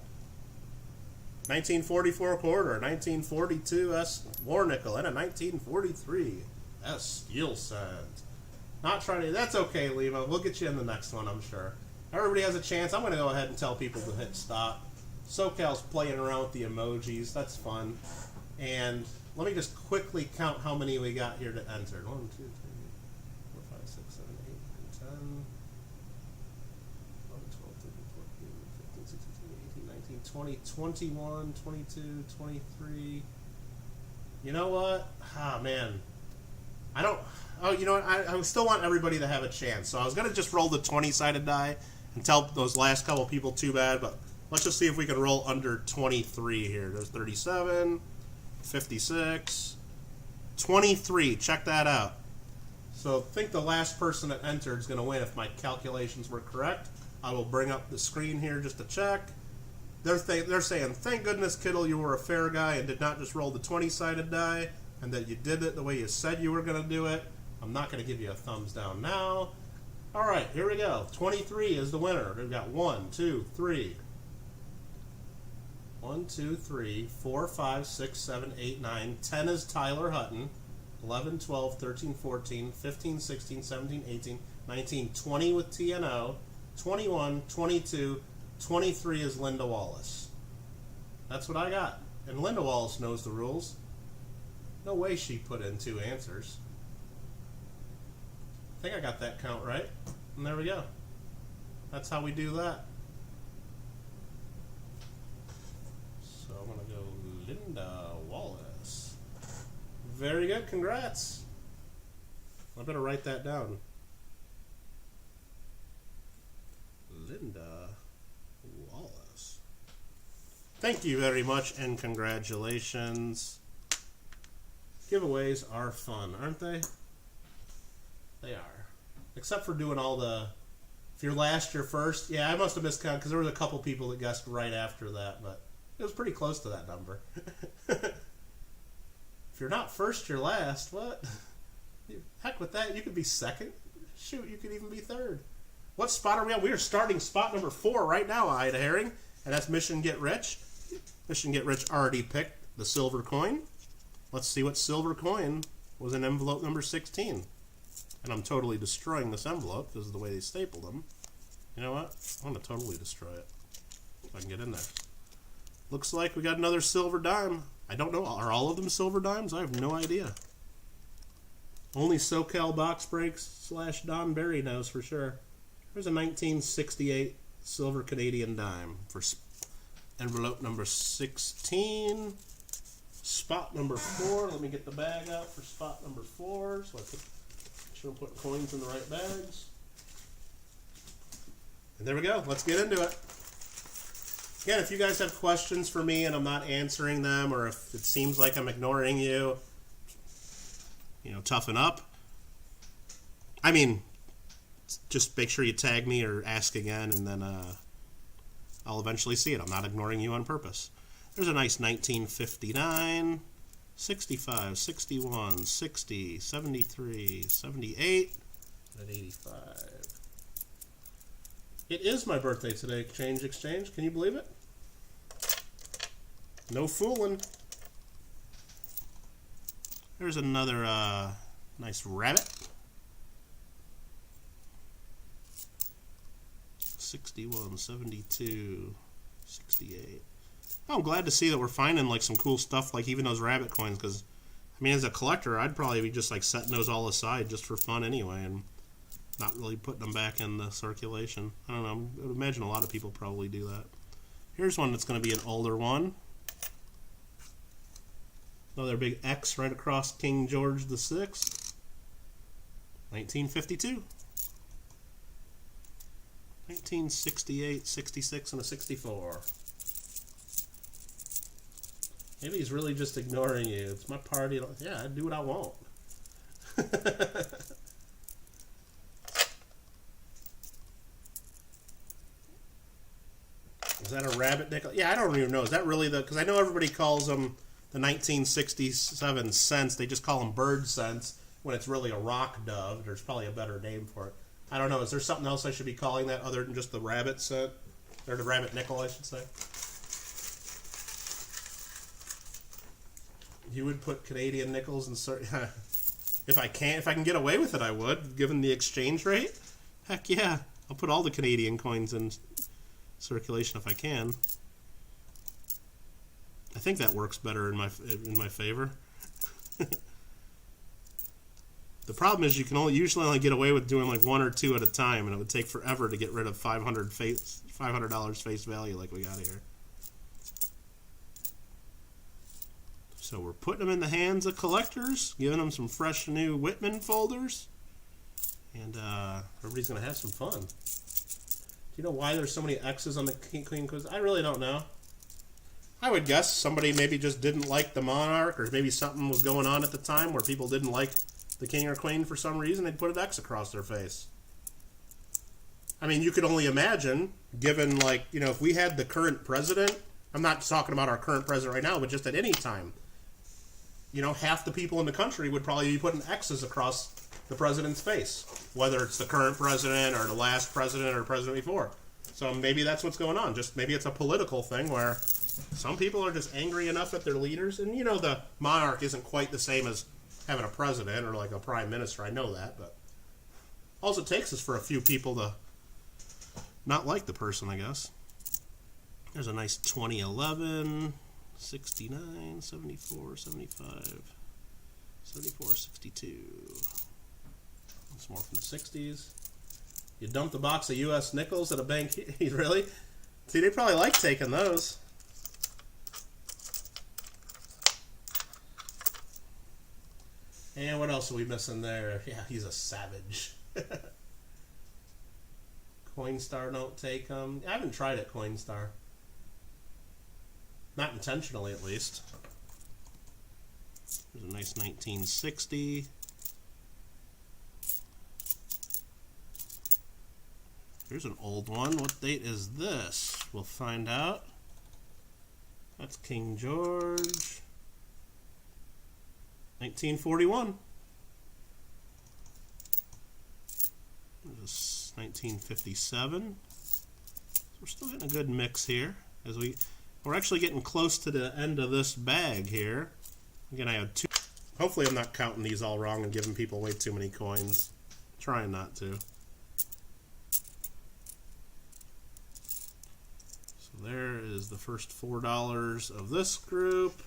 1944 quarter, 1942 S war nickel, and a 1943 S steel cent. Not trying to... That's okay, Lima. We'll get you in the next one, I'm sure. Everybody has a chance. I'm going to go ahead and tell people to hit stop. SoCal's playing around with the emojis. That's fun. And let me just quickly count how many we got here to enter. 1, 2, 3, 4, 5, 6, 7, 8, 9, 10, 11, 12, 13, 14, 15, 16, 17, 18, 19, 20, 21, 22, 23. You know what? Ah, man. I don't... Oh, you know what? I still want everybody to have a chance. So I was going to just roll the 20-sided die and tell those last couple people too bad, but let's just see if we can roll under 23 here. There's 37, 56, 23. Check that out. So I think the last person that entered is going to win if my calculations were correct. I will bring up the screen here just to check. They're saying, thank goodness, Kittle, you were a fair guy and did not just roll the 20-sided die, and that you did it the way you said you were going to do it. I'm not going to give you a thumbs down now. All right, here we go. 23 is the winner. We've got 1, 2, 3. 1, 2, 3, 4, 5, 6, 7, 8, 9. 10 is Tyler Hutton. 11, 12, 13, 14, 15, 16, 17, 18, 19, 20 with TNO. 21, 22, 23 is Linda Wallace. That's what I got. And Linda Wallace knows the rules. No way she put in 2 answers. I think I got that count right. And there we go. That's how we do that. So I'm going to go Linda Wallace. Very good. Congrats. I better write that down. Linda Wallace. Thank you very much and congratulations. Giveaways are fun, aren't they? They are. Except for doing all the... If you're last, you're first. Yeah, I must have miscounted because there was a couple people that guessed right after that, but it was pretty close to that number. If you're not first, you're last. What? Heck with that. You could be second. Shoot, you could even be third. What spot are we on? We are starting spot number 4 right now, Ida Herring, and that's Mission Get Rich. Mission Get Rich already picked the silver coin. Let's see what silver coin was in envelope number 16. And I'm totally destroying this envelope because of the way they stapled them. You know what? I'm going to totally destroy it. If I can get in there. Looks like we got another silver dime. I don't know. Are all of them silver dimes? I have no idea. Only SoCal Box Breaks / Don Berry knows for sure. There's a 1968 silver Canadian dime for envelope number 16. Spot number 4. Let me get the bag out for spot number 4. So I make sure I'm putting coins in the right bags. And there we go. Let's get into it. Again, if you guys have questions for me and I'm not answering them, or if it seems like I'm ignoring you, you know, toughen up. I mean, just make sure you tag me or ask again, and then I'll eventually see it. I'm not ignoring you on purpose. There's a nice 1959, 65, 61, 60, 73, 78, and 85. It is my birthday today, Exchange. Can you believe it? No fooling. There's another nice rabbit. 61, 72, 68. Oh, I'm glad to see that we're finding like some cool stuff, like even those rabbit coins, because I mean, as a collector, I'd probably be just like setting those all aside just for fun anyway, and not really putting them back in the circulation. I don't know. I would imagine a lot of people probably do that. Here's one that's going to be an older one. Another big X right across King George VI. 1952. 1968, 66, and a 64. Maybe he's really just ignoring you. It's my party. Yeah, I do what I want. Is that a rabbit nickel? Yeah, I don't even know. Is that really the... Because I know everybody calls them the 1967 cents. They just call them bird cents when it's really a rock dove. There's probably a better name for it. I don't know. Is there something else I should be calling that other than just the rabbit cent? Or the rabbit nickel, I should say. You would put Canadian nickels in certain... If I can get away with it, I would, given the exchange rate. Heck yeah. I'll put all the Canadian coins in circulation if I can. I think that works better in my favor. The problem is you can usually only get away with doing like 1 or 2 at a time, and it would take forever to get rid of $500 face value like we got here. So we're putting them in the hands of collectors, giving them some fresh new Whitman folders, and everybody's going to have some fun. Do you know why there's so many X's on the Queen quiz? I really don't know. I would guess somebody maybe just didn't like the monarch, or maybe something was going on at the time where people didn't like the king or queen for some reason. They'd put an X across their face. I mean, you could only imagine, given, like, you know, if we had the current president, I'm not talking about our current president right now, but just at any time, you know, half the people in the country would probably be putting X's across the president's face, whether it's the current president or the last president or the president before. So maybe that's what's going on. Just maybe it's a political thing where some people are just angry enough at their leaders. And, you know, the monarch isn't quite the same as having a president or like a prime minister. I know that, but all it takes is for a few people to not like the person, I guess. There's a nice 2011, 69, 74, 75, 74, 62. That's more from the 60s. You dumped a box of U.S. nickels at a bank. Really? See, they probably like taking those. And what else are we missing there? Yeah, he's a savage. Coinstar don't take them. I haven't tried it, Coinstar. Not intentionally, at least. There's a nice 1960. Here's an old one. What date is this? We'll find out. That's King George. 1941. This is 1957. So we're still getting a good mix here. As we're actually getting close to the end of this bag here. Again, I have two. Hopefully I'm not counting these all wrong and giving people way too many coins. Trying not to. So there is the first $4 of this group.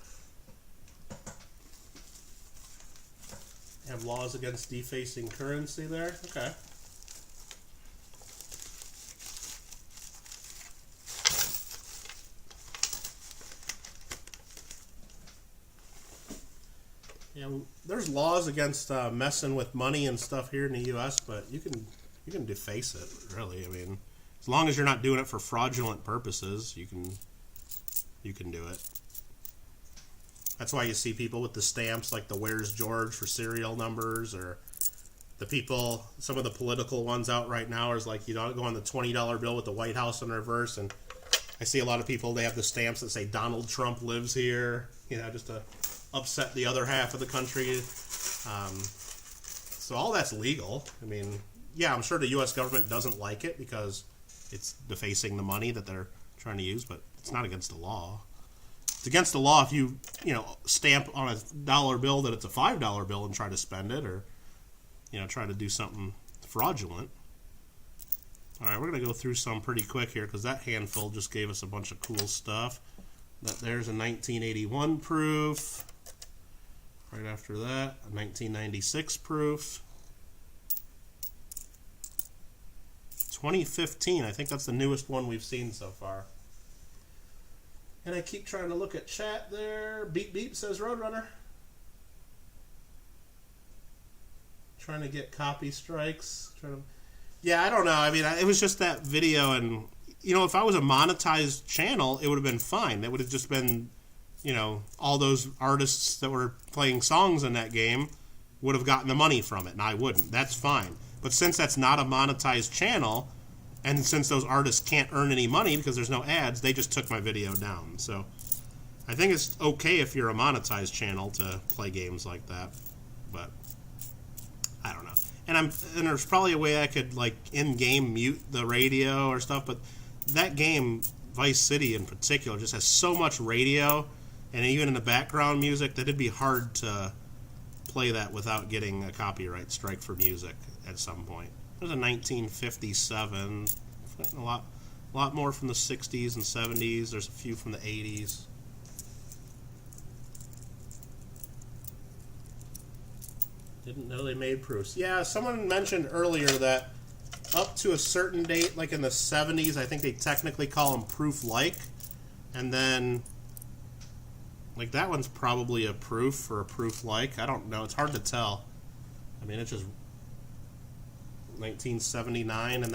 Have laws against defacing currency there. Okay. Yeah, there's laws against messing with money and stuff here in the U.S., but you can deface it, really. I mean, as long as you're not doing it for fraudulent purposes, you can do it. That's why you see people with the stamps like the Where's George for serial numbers, or the people, some of the political ones out right now is like, you don't go on the $20 bill with the White House in reverse, and I see a lot of people, they have the stamps that say Donald Trump lives here, just to upset the other half of the country. So all that's legal. I mean, yeah, I'm sure the U.S. government doesn't like it because it's defacing the money that they're trying to use, but it's not against the law. It's against the law if you stamp on a dollar bill that it's a $5 bill and try to spend it, or try to do something fraudulent. All right, we're going to go through some pretty quick here because that handful just gave us a bunch of cool stuff. There's a 1981 proof. Right after that, a 1996 proof. 2015, I think that's the newest one we've seen so far. And I keep trying to look at chat there. Beep beep says Roadrunner. Trying to get copy strikes. Yeah, I don't know. I mean, it was just that video, and if I was a monetized channel, it would have been fine. It would have just been, all those artists that were playing songs in that game would have gotten the money from it, and I wouldn't. That's fine. But since that's not a monetized channel, and since those artists can't earn any money because there's no ads, they just took my video down. So I think it's okay if you're a monetized channel to play games like that, but I don't know. And there's probably a way I could in-game mute the radio or stuff, but that game, Vice City in particular, just has so much radio and even in the background music that it'd be hard to play that without getting a copyright strike for music at some point. There's a 1957, a lot more from the 60s and 70s. There's a few from the 80s. Didn't know they made proofs. Yeah, someone mentioned earlier that up to a certain date, like in the 70s, I think they technically call them proof-like. And then, that one's probably a proof or a proof-like. I don't know. It's hard to tell. I mean, it's just 1979, and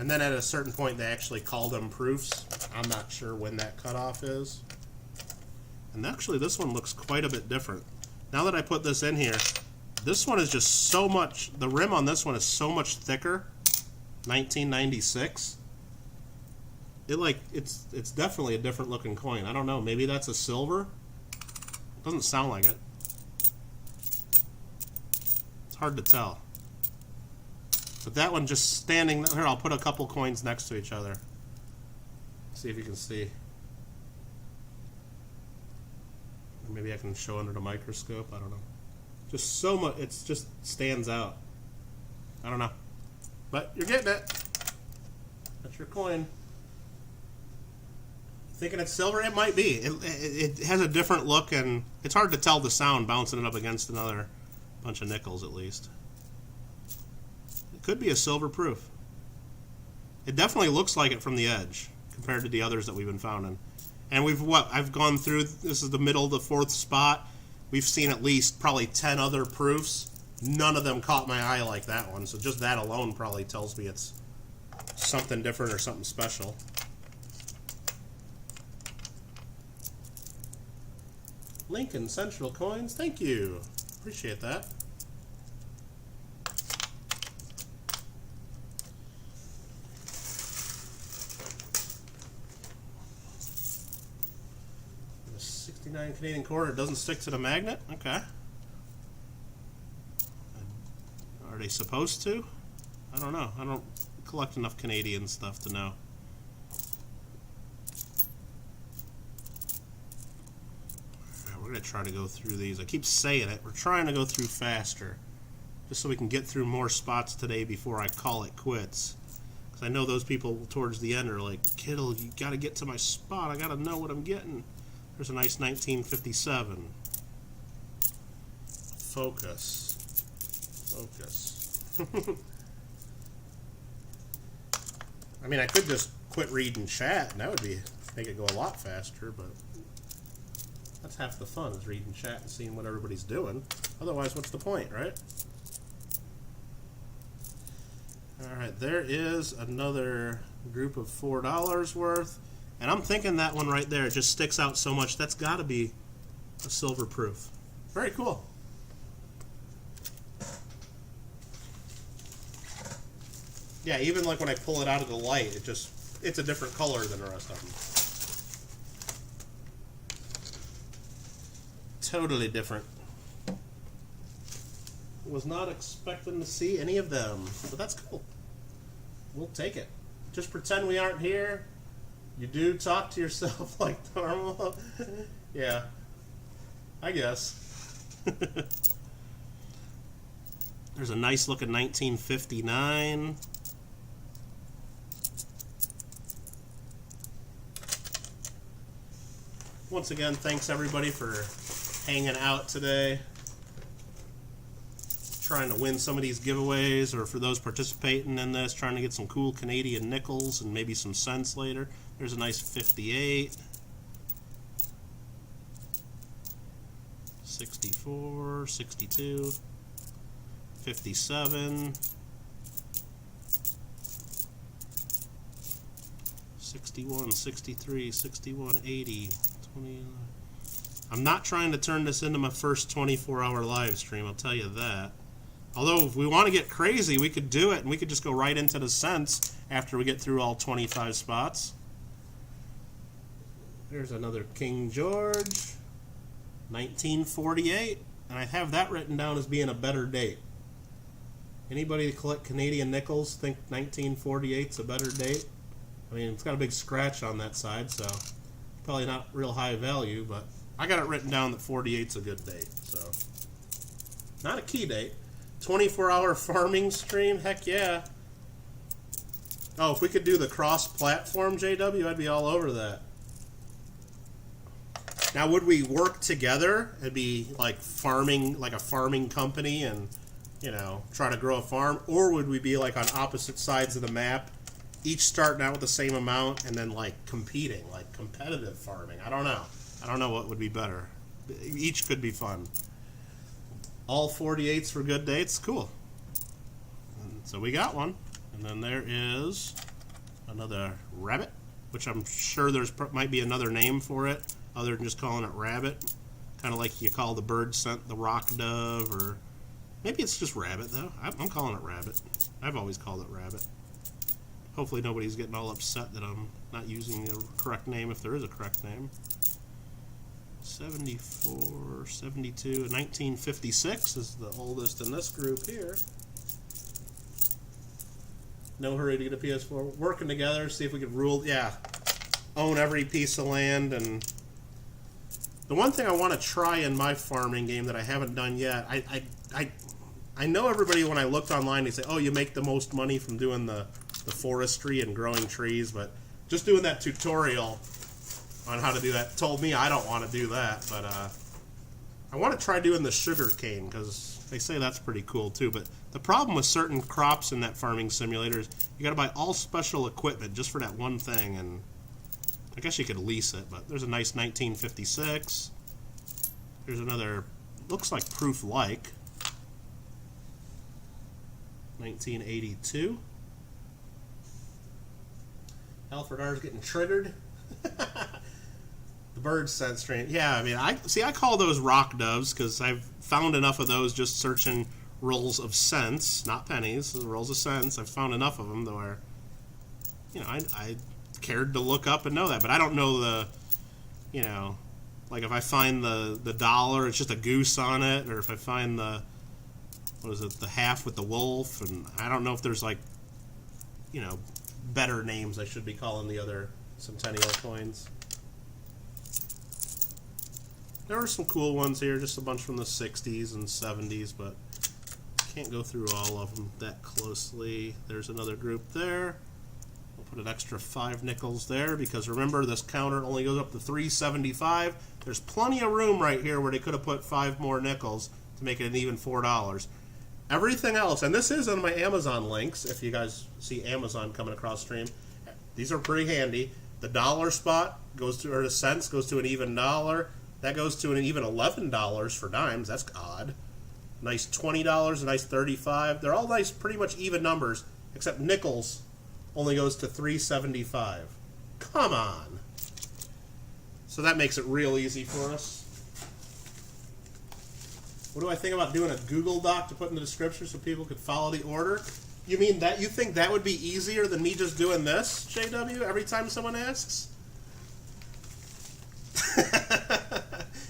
then at a certain point they actually called them proofs. I'm not sure when that cutoff is. And actually, this one looks quite a bit different. Now that I put this in here, this one is just so much. The rim on this one is so much thicker. 1996. It's definitely a different looking coin. I don't know. Maybe that's a silver. Doesn't sound like it. It's hard to tell. But that one just standing here, I'll put a couple coins next to each other. See if you can see. Or maybe I can show under the microscope. I don't know. Just so much. It just stands out. I don't know. But you're getting it. That's your coin. Thinking it's silver? It might be. It has a different look, and it's hard to tell the sound bouncing it up against another bunch of nickels, at least. It could be a silver proof. It definitely looks like it from the edge compared to the others that we've been finding. And I've gone through, this is the middle of the 4th spot. We've seen at least probably 10 other proofs. None of them caught my eye like that one. So just that alone probably tells me it's something different or something special. Lincoln Central Coins, thank you. Appreciate that. The 69 Canadian quarter doesn't stick to the magnet? Okay. Are they supposed to? I don't know. I don't collect enough Canadian stuff to know. Alright, we're going to try to go through these. I keep saying it. We're trying to go through faster. Just so we can get through more spots today before I call it quits. Because I know those people towards the end are like, Kittle, you got to get to my spot. I got to know what I'm getting. There's a nice 1957. Focus. I mean, I could just quit reading chat, and that would make it go a lot faster, but that's half the fun, is reading chat and seeing what everybody's doing. Otherwise, what's the point, right? Alright, there is another group of $4 worth, and I'm thinking that one right there just sticks out so much. That's got to be a silver proof. Very cool. Yeah, even like when I pull it out of the light, it's a different color than the rest of them. Totally different. Was not expecting to see any of them, but that's cool. We'll take it. Just pretend we aren't here. You do talk to yourself like normal. Yeah, I guess. There's a nice looking 1959. Once again, thanks everybody for hanging out today. Trying to win some of these giveaways, or for those participating in this, trying to get some cool Canadian nickels and maybe some cents later. There's a nice 58. 64, 62, 57, 61, 63, 61, 80, 20. I'm not trying to turn this into my first 24-hour live stream, I'll tell you that. Although, if we want to get crazy, we could do it, and we could just go right into the cents after we get through all 25 spots. There's another King George, 1948, and I have that written down as being a better date. Anybody that collect Canadian nickels think 1948's a better date? I mean, it's got a big scratch on that side, so probably not real high value, but I got it written down that 48's a good date, so. Not a key date. 24-hour farming stream? Heck yeah. Oh, if we could do the cross-platform, JW, I'd be all over that. Now, would we work together? It'd be like farming, like a farming company, and, you know, try to grow a farm? Or would we be like on opposite sides of the map, each starting out with the same amount, and then like competing, like competitive farming? I don't know. I don't know what would be better. Each could be fun. All 48s for good dates? Cool. And so we got one. And then there is another rabbit, which I'm sure might be another name for it other than just calling it rabbit. Kind of like you call the bird scent the rock dove, or maybe it's just rabbit, though. I'm calling it rabbit. I've always called it rabbit. Hopefully nobody's getting all upset that I'm not using the correct name, if there is a correct name. 74, 72, 1956 is the oldest in this group here. No hurry to get a PS4. Working together, see if we could rule, yeah, own every piece of land. And the one thing I want to try in my farming game that I haven't done yet, I know everybody, when I looked online, they say, oh, you make the most money from doing the forestry and growing trees, but just doing that tutorial on how to do that told me I don't want to do that, but I want to try doing the sugar cane because they say that's pretty cool too. But the problem with certain crops in that farming simulator is you got to buy all special equipment just for that one thing. And I guess you could lease it, but there's a nice 1956. There's another, looks like proof like. 1982. Alfred R is getting triggered. The bird sense train. Yeah, I mean, I call those rock doves because I've found enough of those just searching rolls of cents, not pennies, rolls of cents. I've found enough of them to where, you know, I cared to look up and know that, but I don't know the, you know, like if I find the dollar, it's just a goose on it, or if I find the, what is it, the half with the wolf, and I don't know if there's like, you know, better names I should be calling the other Centennial coins. There are some cool ones here, just a bunch from the 60s and 70s, but can't go through all of them that closely. There's another group there. We'll put an extra 5 nickels there because remember this counter only goes up to $3.75. There's plenty of room right here where they could have put 5 more nickels to make it an even $4. Everything else, and this is on my Amazon links, if you guys see Amazon coming across stream, these are pretty handy. The dollar spot goes to, or the cents goes to an even dollar. That goes to an even $11 for dimes. That's odd. Nice $20, a nice $35. They're all nice, pretty much even numbers, except nickels only goes to $3.75. Come on. So that makes it real easy for us. What do I think about doing a Google Doc to put in the description so people could follow the order? You mean that you think that would be easier than me just doing this, JW, every time someone asks?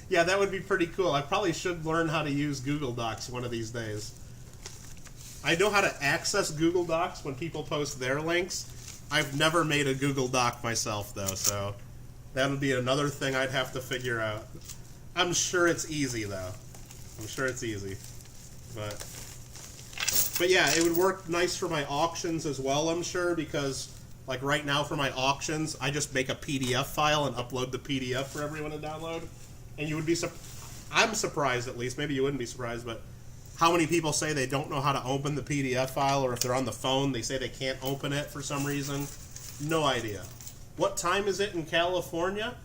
Yeah, that would be pretty cool. I probably should learn how to use Google Docs one of these days. I know how to access Google Docs when people post their links. I've never made a Google Doc myself, though, so that would be another thing I'd have to figure out. I'm sure it's easy, though. I'm sure it's easy. But yeah, it would work nice for my auctions as well, I'm sure, because like right now for my auctions, I just make a PDF file and upload the PDF for everyone to download. And you would be, I'm surprised at least, maybe you wouldn't be surprised, but how many people say they don't know how to open the PDF file, or if they're on the phone, they say they can't open it for some reason? No idea. What time is it in California?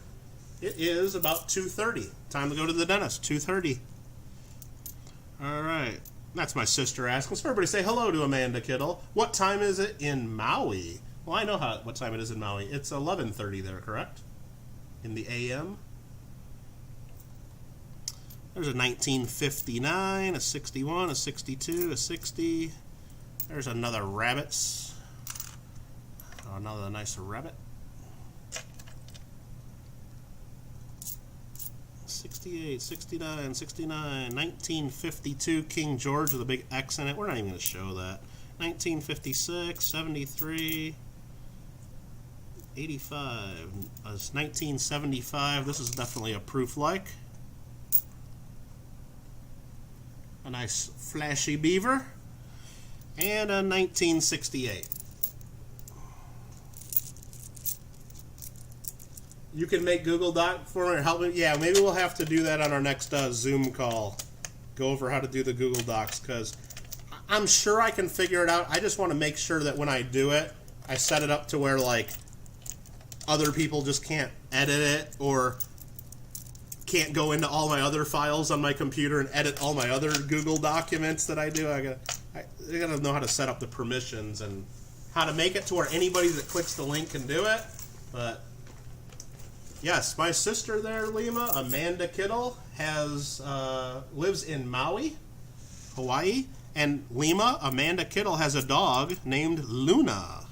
It is about 2:30. Time to go to the dentist, 2:30. All right. That's my sister asking. So everybody say hello to Amanda Kittle. What time is it in Maui? Well, I know what time it is in Maui. It's 11:30 there, correct? In the AM. There's a 1959, a 61, a 62, a 60. There's another rabbits. Oh, another nice rabbit. 68, 69, 69, 1952 King George with a big X in it. We're not even going to show that. 1956, 73, 85. It's 1975. This is definitely a proof like. A nice flashy beaver. And a 1968. You can make Google Doc for me or help me? Yeah, maybe we'll have to do that on our next Zoom call. Go over how to do the Google Docs, because I'm sure I can figure it out. I just want to make sure that when I do it, I set it up to where, like, other people just can't edit it or can't go into all my other files on my computer and edit all my other Google documents that I do. I gotta know how to set up the permissions and how to make it to where anybody that clicks the link can do it. But yes, my sister there, Lima, Amanda Kittle, has lives in Maui, Hawaii, and Lima, Amanda Kittle, has a dog named Luna.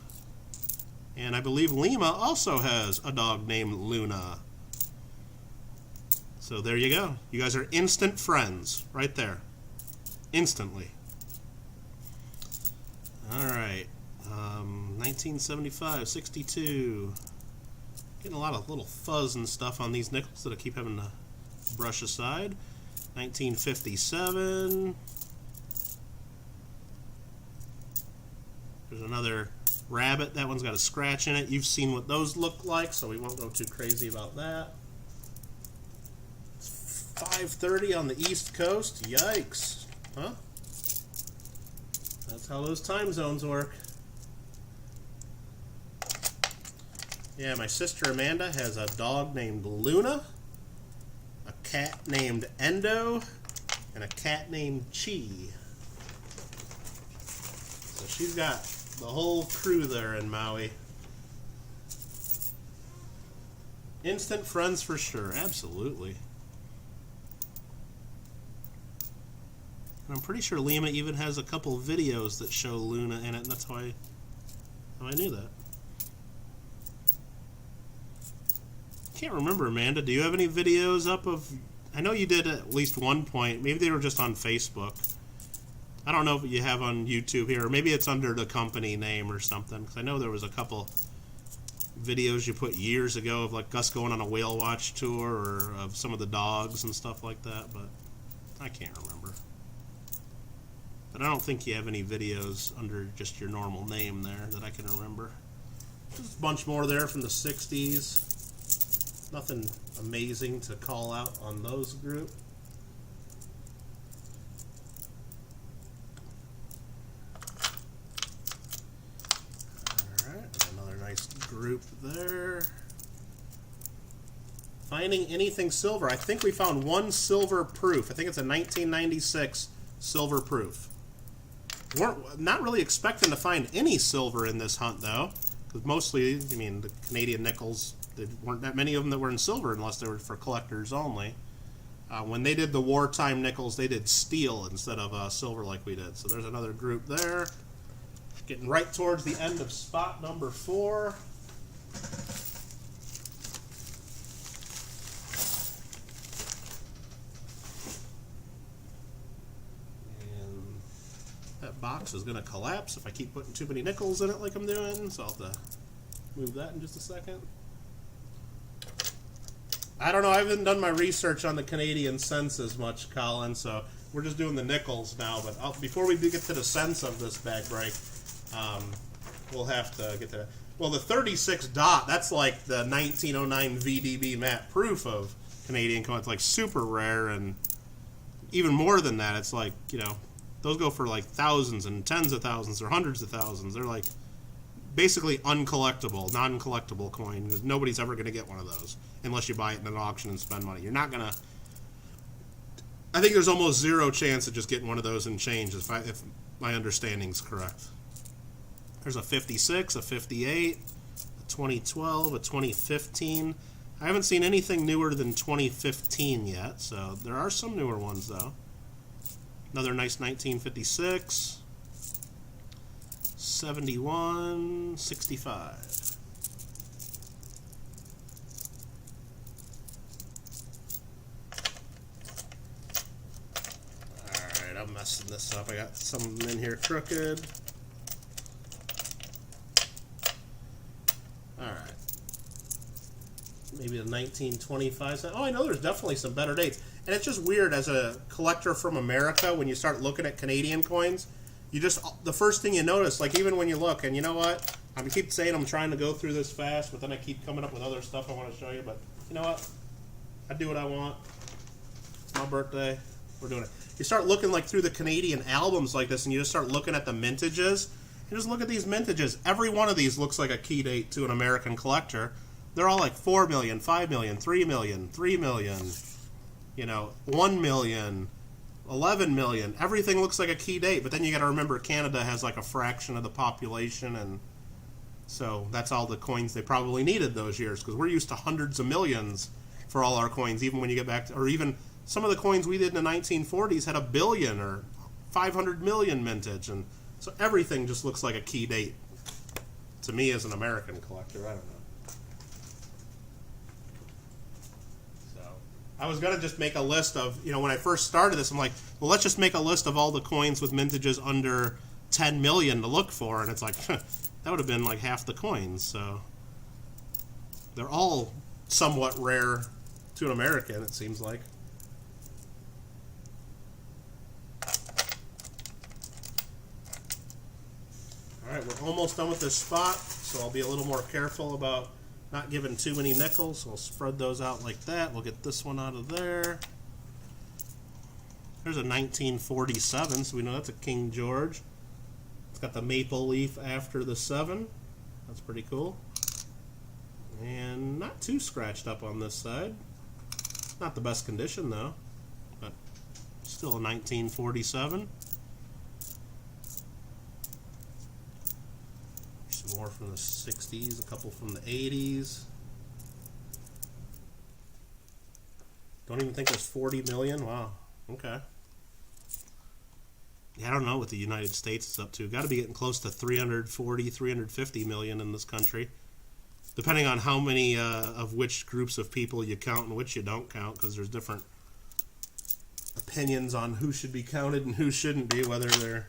And I believe Lima also has a dog named Luna. So there you go. You guys are instant friends right there. Instantly. All right. 1975, 62. Getting a lot of little fuzz and stuff on these nickels that I keep having to brush aside. 1957. There's another rabbit. That one's got a scratch in it. You've seen what those look like, so we won't go too crazy about that. 5:30 on the East Coast. Yikes. Huh? That's how those time zones work. Yeah, my sister Amanda has a dog named Luna, a cat named Endo, and a cat named Chi. So she's got the whole crew there in Maui. Instant friends for sure, absolutely. And I'm pretty sure Lima even has a couple videos that show Luna in it, and that's how I knew that. Can't remember, Amanda. Do you have any videos up of... I know you did at least one point. Maybe they were just on Facebook. I don't know if you have on YouTube here, or maybe it's under the company name or something, because I know there was a couple videos you put years ago of like us going on a whale watch tour, or of some of the dogs and stuff like that, but I can't remember. But I don't think you have any videos under just your normal name there that I can remember. There's a bunch more there from the 60s. Nothing amazing to call out on those group. Alright, another nice group there. Finding anything silver. I think we found one silver proof. I think it's a 1996 silver proof. We're not really expecting to find any silver in this hunt, though. Because mostly, I mean, the Canadian nickels, there weren't that many of them that were in silver unless they were for collectors only. When they did the wartime nickels, they did steel instead of silver like we did. So there's another group there. Getting right towards the end of spot number 4. And that box is going to collapse if I keep putting too many nickels in it like I'm doing. So I'll have to move that in just a second. I don't know, I haven't done my research on the Canadian cents as much, Colin, so we're just doing the nickels now. But before we do get to the cents of this bag break, we'll have to get to that. Well, the 36 dot, that's like the 1909 VDB map proof of Canadian coin. It's like super rare, and even more than that, it's like, you know, those go for like thousands and tens of thousands or hundreds of thousands. They're like basically uncollectible, non-collectible coin, because nobody's ever going to get one of those unless you buy it in an auction and spend money. You're not going to... I think there's almost zero chance of just getting one of those and change, if my understanding's correct. There's a 56, a 58, a 2012, a 2015. I haven't seen anything newer than 2015 yet, so there are some newer ones, though. Another nice 1956. 71, 65. Alright, I'm messing this up. I got some of them in here crooked. Alright. Maybe the 1925. Oh, I know there's definitely some better dates. And it's just weird as a collector from America, when you start looking at Canadian coins, you just, the first thing you notice, like even when you look, and you know what? I keep saying I'm trying to go through this fast, but then I keep coming up with other stuff I want to show you. But you know what? I do what I want. It's my birthday. We're doing it. You start looking like through the Canadian albums like this, and you just start looking at the mintages. And just look at these mintages. Every one of these looks like a key date to an American collector. They're all like 4 million, 5 million, 3 million, 3 million, you know, 1 million. 11 million. Everything looks like a key date, but then you got to remember Canada has like a fraction of the population, and so that's all the coins they probably needed those years, because we're used to hundreds of millions for all our coins, even when you get back to, or even some of the coins we did in the 1940s had 1 billion or 500 million mintage, and so everything just looks like a key date to me as an American collector. I don't know. I was going to just make a list of, you know, when I first started this, I'm like, well, let's just make a list of all the coins with mintages under 10 million to look for. And it's like, that would have been like half the coins. So they're all somewhat rare to an American, it seems like. All right, we're almost done with this spot, so I'll be a little more careful about not giving too many nickels. We'll spread those out like that. We'll get this one out of there. There's a 1947, so we know that's a King George. It's got the maple leaf after the 7. That's pretty cool. And not too scratched up on this side. Not the best condition though, but still a 1947. Some more from the 60s, a couple from the 80s. Don't even think there's 40 million. Wow. Okay. Yeah, I don't know what the United States is up to. Got to be getting close to 340, 350 million in this country. Depending on how many of which groups of people you count and which you don't count, because there's different opinions on who should be counted and who shouldn't be, whether they're,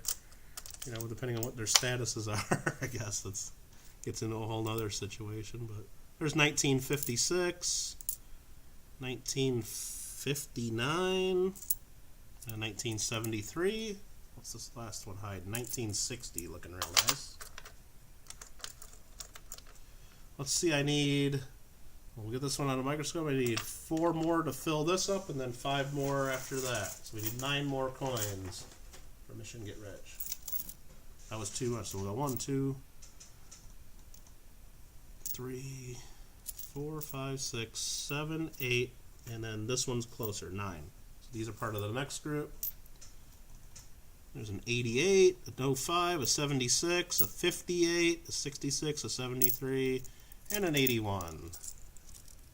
you know, depending on what their statuses are. I guess that gets into a whole nother situation. But there's 1956, 1959, 1973. What's this last one hide? 1960, looking real nice. Let's see, I need, we'll get this one on a microscope. I need 4 more to fill this up, and then 5 more after that. So we need 9 more coins for Mission Get Rich. That was too much, so we'll go 1, 2, 3, 4, 5, 6, 7, 8, and then this one's closer, 9. So these are part of the next group. There's an 88, a 05, a 76, a 58, a 66, a 73, and an 81.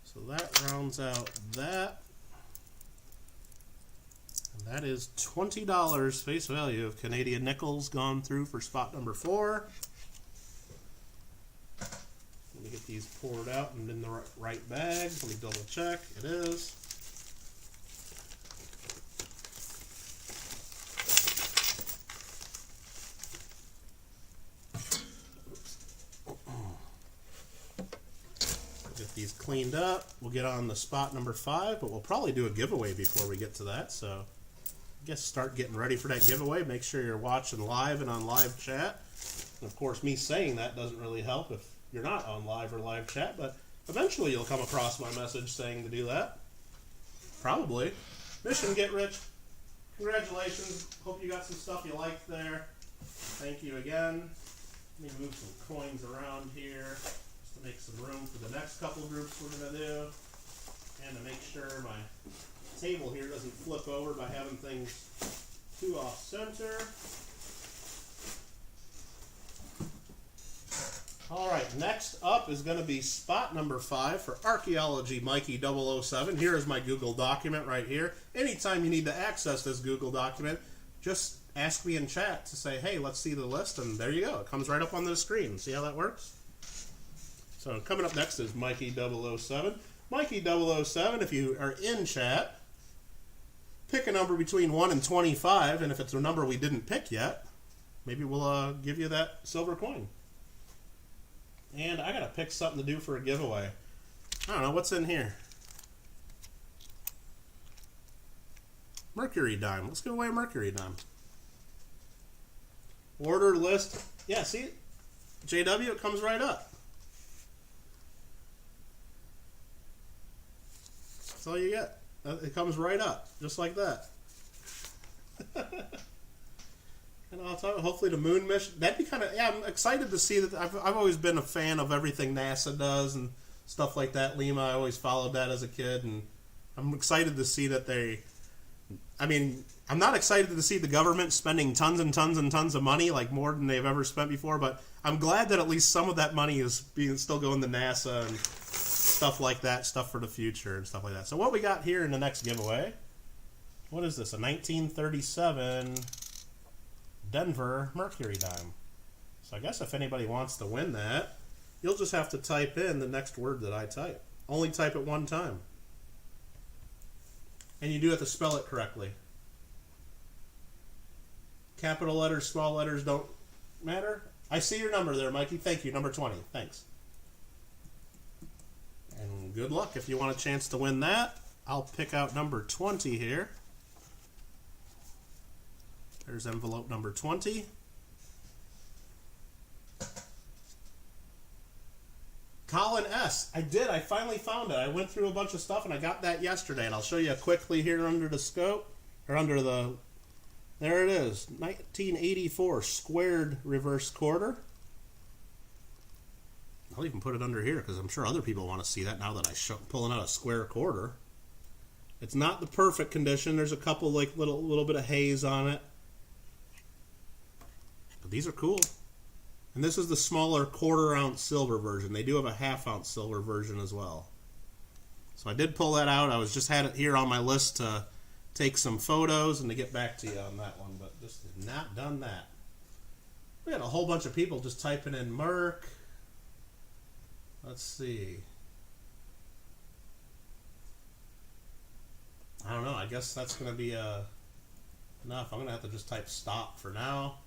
So that rounds out that. And that is $20 face value of Canadian nickels gone through for spot number 4. Let me get these poured out and in the right bag. Let me double check. It is. These cleaned up. We'll get on the spot number 5, but we'll probably do a giveaway before we get to that. So I guess start getting ready for that giveaway. Make sure you're watching live and on live chat. And of course, me saying that doesn't really help if you're not on live or live chat, but eventually you'll come across my message saying to do that. Probably. Mission Get Rich. Congratulations. Hope you got some stuff you liked there. Thank you again. Let me move some coins around here. Make some room for the next couple groups we're going to do, and to make sure my table here doesn't flip over by having things too off center. Alright, next up is going to be spot number 5 for Archaeology Mikey 007. Here is my Google document right here. Anytime you need to access this Google document, just ask me in chat to say, hey, let's see the list, and there you go. It comes right up on the screen. See how that works? So coming up next is Mikey 007. Mikey 007, if you are in chat, pick a number between 1 and 25, and if it's a number we didn't pick yet, maybe we'll give you that silver coin. And I gotta pick something to do for a giveaway. I don't know, what's in here? Mercury dime. Let's give away a Mercury dime. Order list. Yeah, see? JW, it comes right up. That's all you get. It comes right up, just like that. And I'll tell you, hopefully the moon mission, that'd be kind of, yeah, I'm excited to see that. I've always been a fan of everything NASA does and stuff like that. Lima, I always followed that as a kid, and I'm excited to see that I mean, I'm not excited to see the government spending tons and tons and tons of money, like more than they've ever spent before, but I'm glad that at least some of that money is still going to NASA and stuff like that, stuff for the future and stuff like that. So what we got here in the next giveaway, what is this, a 1937 Denver Mercury dime. So I guess if anybody wants to win that, you'll just have to type in the next word that I type. Only type it one time. And you do have to spell it correctly. Capital letters, small letters don't matter. I see your number there, Mikey. Thank you, number 20. Thanks. And good luck if you want a chance to win that. I'll pick out number 20 here. There's envelope number 20. Colin S. I finally found it. I went through a bunch of stuff and I got that yesterday, and I'll show you quickly here under the scope. or under the, there it is, 1984 squared reverse quarter. I'll even put it under here because I'm sure other people want to see that now that I'm pulling out a square quarter. It's not the perfect condition. There's a couple like little bit of haze on it. But these are cool. And this is the smaller 1/4 ounce silver version. They do have a 1/2 ounce silver version as well. So I did pull that out. I was just had it here on my list to take some photos and to get back to you on that one, but just did not done that. We had a whole bunch of people just typing in Merc. Let's see. I don't know. I guess that's going to be enough. I'm going to have to just type stop for now.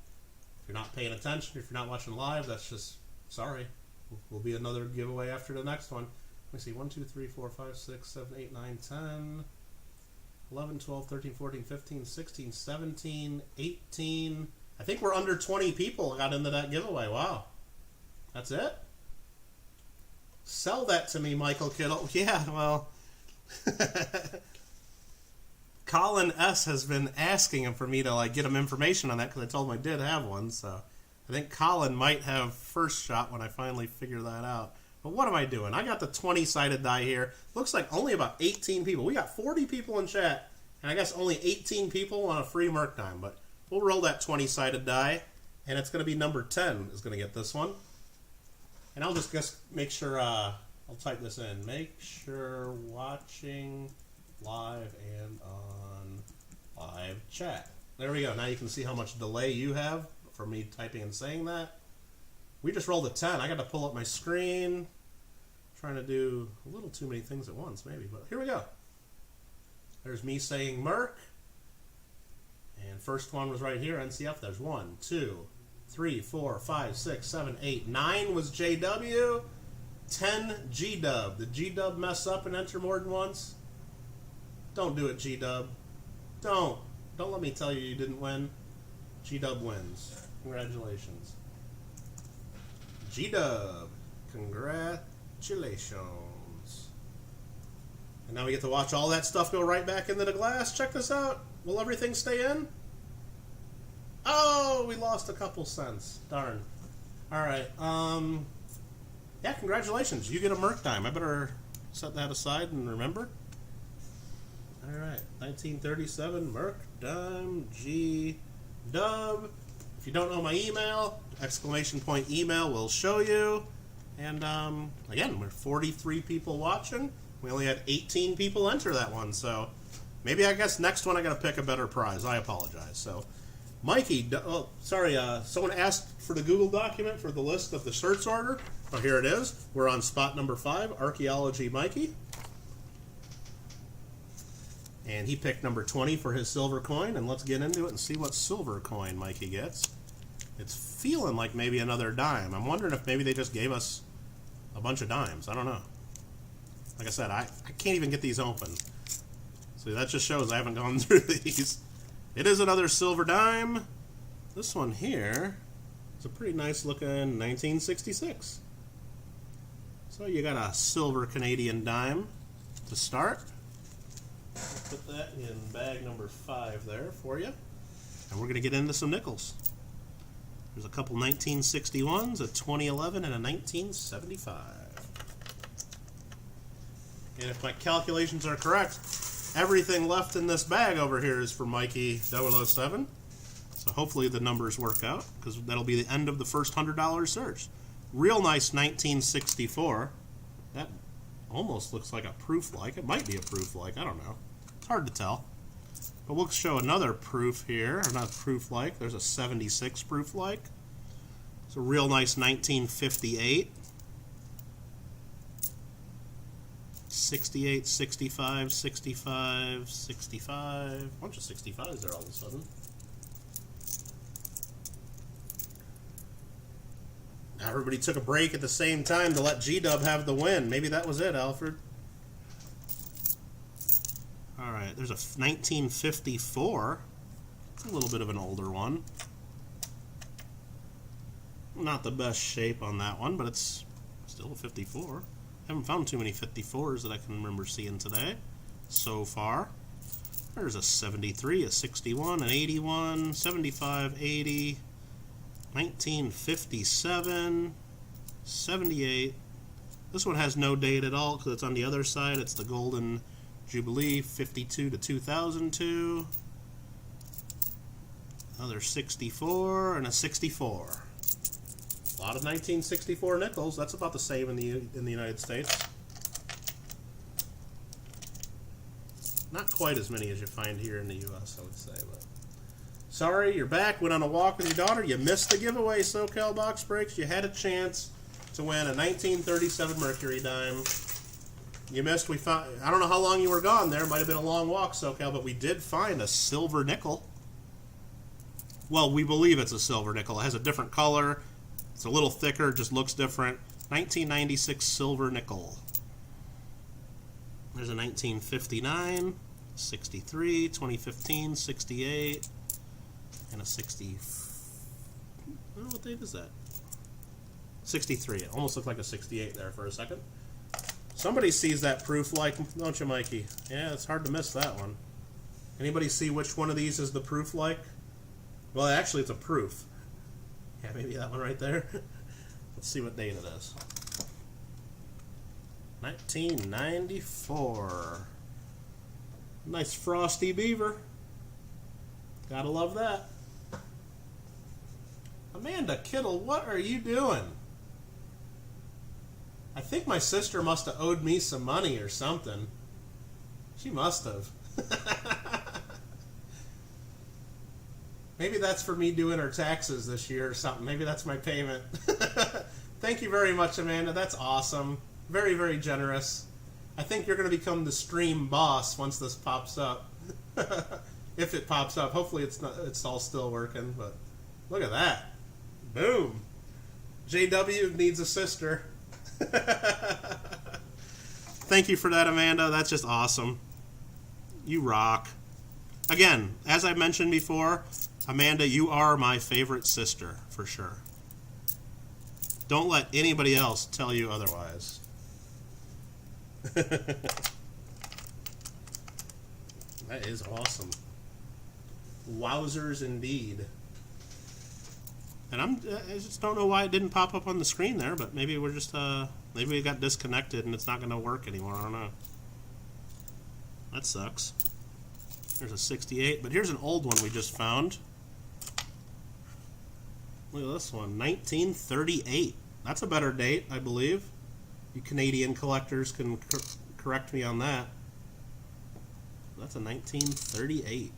If you're not paying attention, if you're not watching live, that's just, sorry. Will be another giveaway after the next one. Let me see. 1, 2, 3, 4, 5, 6, 7, 8, 9, 10, 11, 12, 13, 14, 15, 16, 17, 18. I think we're under 20 people got into that giveaway. Wow. That's it? Sell that to me, Michael Kittle. Yeah, well, Colin S. has been asking him for me to like get him information on that because I told him I did have one. So I think Colin might have first shot when I finally figure that out. But what am I doing? I got the 20-sided die here. Looks like only about 18 people. We got 40 people in chat, and I guess only 18 people want a free Merc dime. But we'll roll that 20-sided die, and it's going to be number 10 is going to get this one. And I'll just make sure, I'll type this in. Make sure watching live and on live chat. There we go. Now you can see how much delay you have for me typing and saying that. We just rolled a 10. I got to pull up my screen. Trying to do a little too many things at once, maybe. But here we go. There's me saying Merc. And first one was right here, NCF. There's 1, 2, 3, 4, 5, 6, 7, 8, 9 was JW, 10 G-Dub. Did G-Dub mess up and enter more than once? Don't do it, G-Dub. Don't let me tell you didn't win. G-Dub wins. Congratulations. G-Dub, congratulations. And now we get to watch all that stuff go right back into the glass. Check this out. Will everything stay in? Oh, we lost a couple cents. Darn. Alright, yeah, congratulations. You get a Merc dime. I better set that aside and remember. Alright, 1937 Merc dime G-Dub. If you don't know my email, ! email will show you. And again, we're 43 people watching. We only had 18 people enter that one, so maybe I guess next one I gotta pick a better prize. I apologize. So Mikey, oh, sorry, someone asked for the Google document for the list of the search order. Oh, here it is. We're on spot number 5, Archaeology Mikey. And he picked number 20 for his silver coin, and let's get into it and see what silver coin Mikey gets. It's feeling like maybe another dime. I'm wondering if maybe they just gave us a bunch of dimes. I don't know. Like I said, I can't even get these open. So that just shows I haven't gone through these. It is another silver dime. This one here is a pretty nice looking 1966. So you got a silver Canadian dime to start. I'll put that in bag number 5 there for you. And we're going to get into some nickels. There's a couple 1961s, a 2011, and a 1975. And if my calculations are correct, everything left in this bag over here is for Mikey 007. So hopefully the numbers work out, because that'll be the end of the first $100 search. Real nice 1964. That almost looks like a proof-like. It might be a proof-like. I don't know. It's hard to tell. But we'll show another proof here. Or not proof-like. There's a 76 proof-like. It's a real nice 1958. 68, 65, 65, 65. A bunch of 65s there all of a sudden. Now everybody took a break at the same time to let G-Dub have the win. Maybe that was it, Alfred. Alright, there's a 1954. It's a little bit of an older one. Not the best shape on that one, but it's still a 54. Haven't found too many 54s that I can remember seeing today so far. There's a 73, a 61, an 81, 75, 80, 1957, 78. This one has no date at all because it's on the other side. It's the Golden Jubilee, 52 to 2002. Another 64 and a 64. A lot of 1964 nickels. That's about the same in the United States. Not quite as many as you find here in the U.S., I would say. But sorry, you're back. Went on a walk with your daughter. You missed the giveaway, SoCal Box Breaks. You had a chance to win a 1937 Mercury dime. You missed. We found. I don't know how long you were gone there. Might have been a long walk, SoCal, but we did find a silver nickel. Well, we believe it's a silver nickel. It has a different color. It's a little thicker. Just looks different. 1996 silver nickel. There's a 1959, 63, 2015, 68, and a 60. Oh, what date is that? 63. It almost looked like a 68 there for a second. Somebody sees that proof like, don't you, Mikey? Yeah, it's hard to miss that one. Anybody see which one of these is the proof like? Well, actually, it's a proof. Yeah, maybe that one right there. Let's see what date it is. 1994. Nice frosty beaver. Gotta love that. Amanda Kittle, what are you doing? I think my sister must have owed me some money or something. She must have. Maybe that's for me doing her taxes this year or something. Maybe that's my payment. Thank you very much, Amanda. That's awesome. Very, very generous. I think you're going to become the stream boss once this pops up. If it pops up. Hopefully it's all still working, but look at that. Boom. JW needs a sister. Thank you for that, Amanda. That's just awesome. You rock. Again, as I mentioned before, Amanda, you are my favorite sister, for sure. Don't let anybody else tell you otherwise. That is awesome. Wowzers indeed. And I just don't know why it didn't pop up on the screen there, but maybe we're just maybe we got disconnected and it's not going to work anymore. I don't know. That sucks. There's a 68, but here's an old one we just found. Look at this one, 1938. That's a better date, I believe. You Canadian collectors can correct me on that. That's a 1938.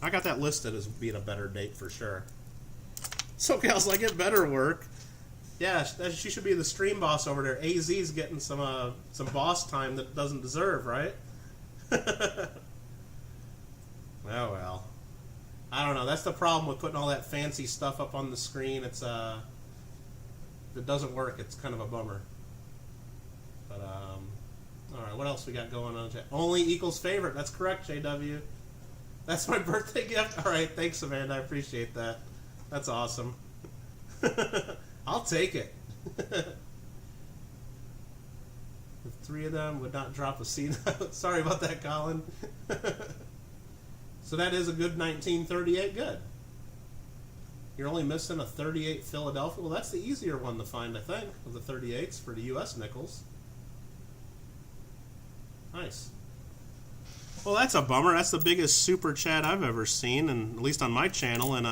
I got that listed as being a better date for sure. So Cal's like, it better work. Yeah, she should be the stream boss over there. AZ's getting some boss time that doesn't deserve, right? Oh well. I don't know. That's the problem with putting all that fancy stuff up on the screen. It's if it doesn't work, it's kind of a bummer. But all right, what else we got going on? Only equals favorite. That's correct, JW. That's my birthday gift. All right, thanks, Amanda. I appreciate that. That's awesome. I'll take it. The three of them would not drop a C note. Sorry about that, Colin. So that is a good 1938. Good. You're only missing a 38 Philadelphia. Well, that's the easier one to find, I think, of the 38s for the U.S. nickels. Nice. Well, that's a bummer. That's the biggest super chat I've ever seen, and at least on my channel, and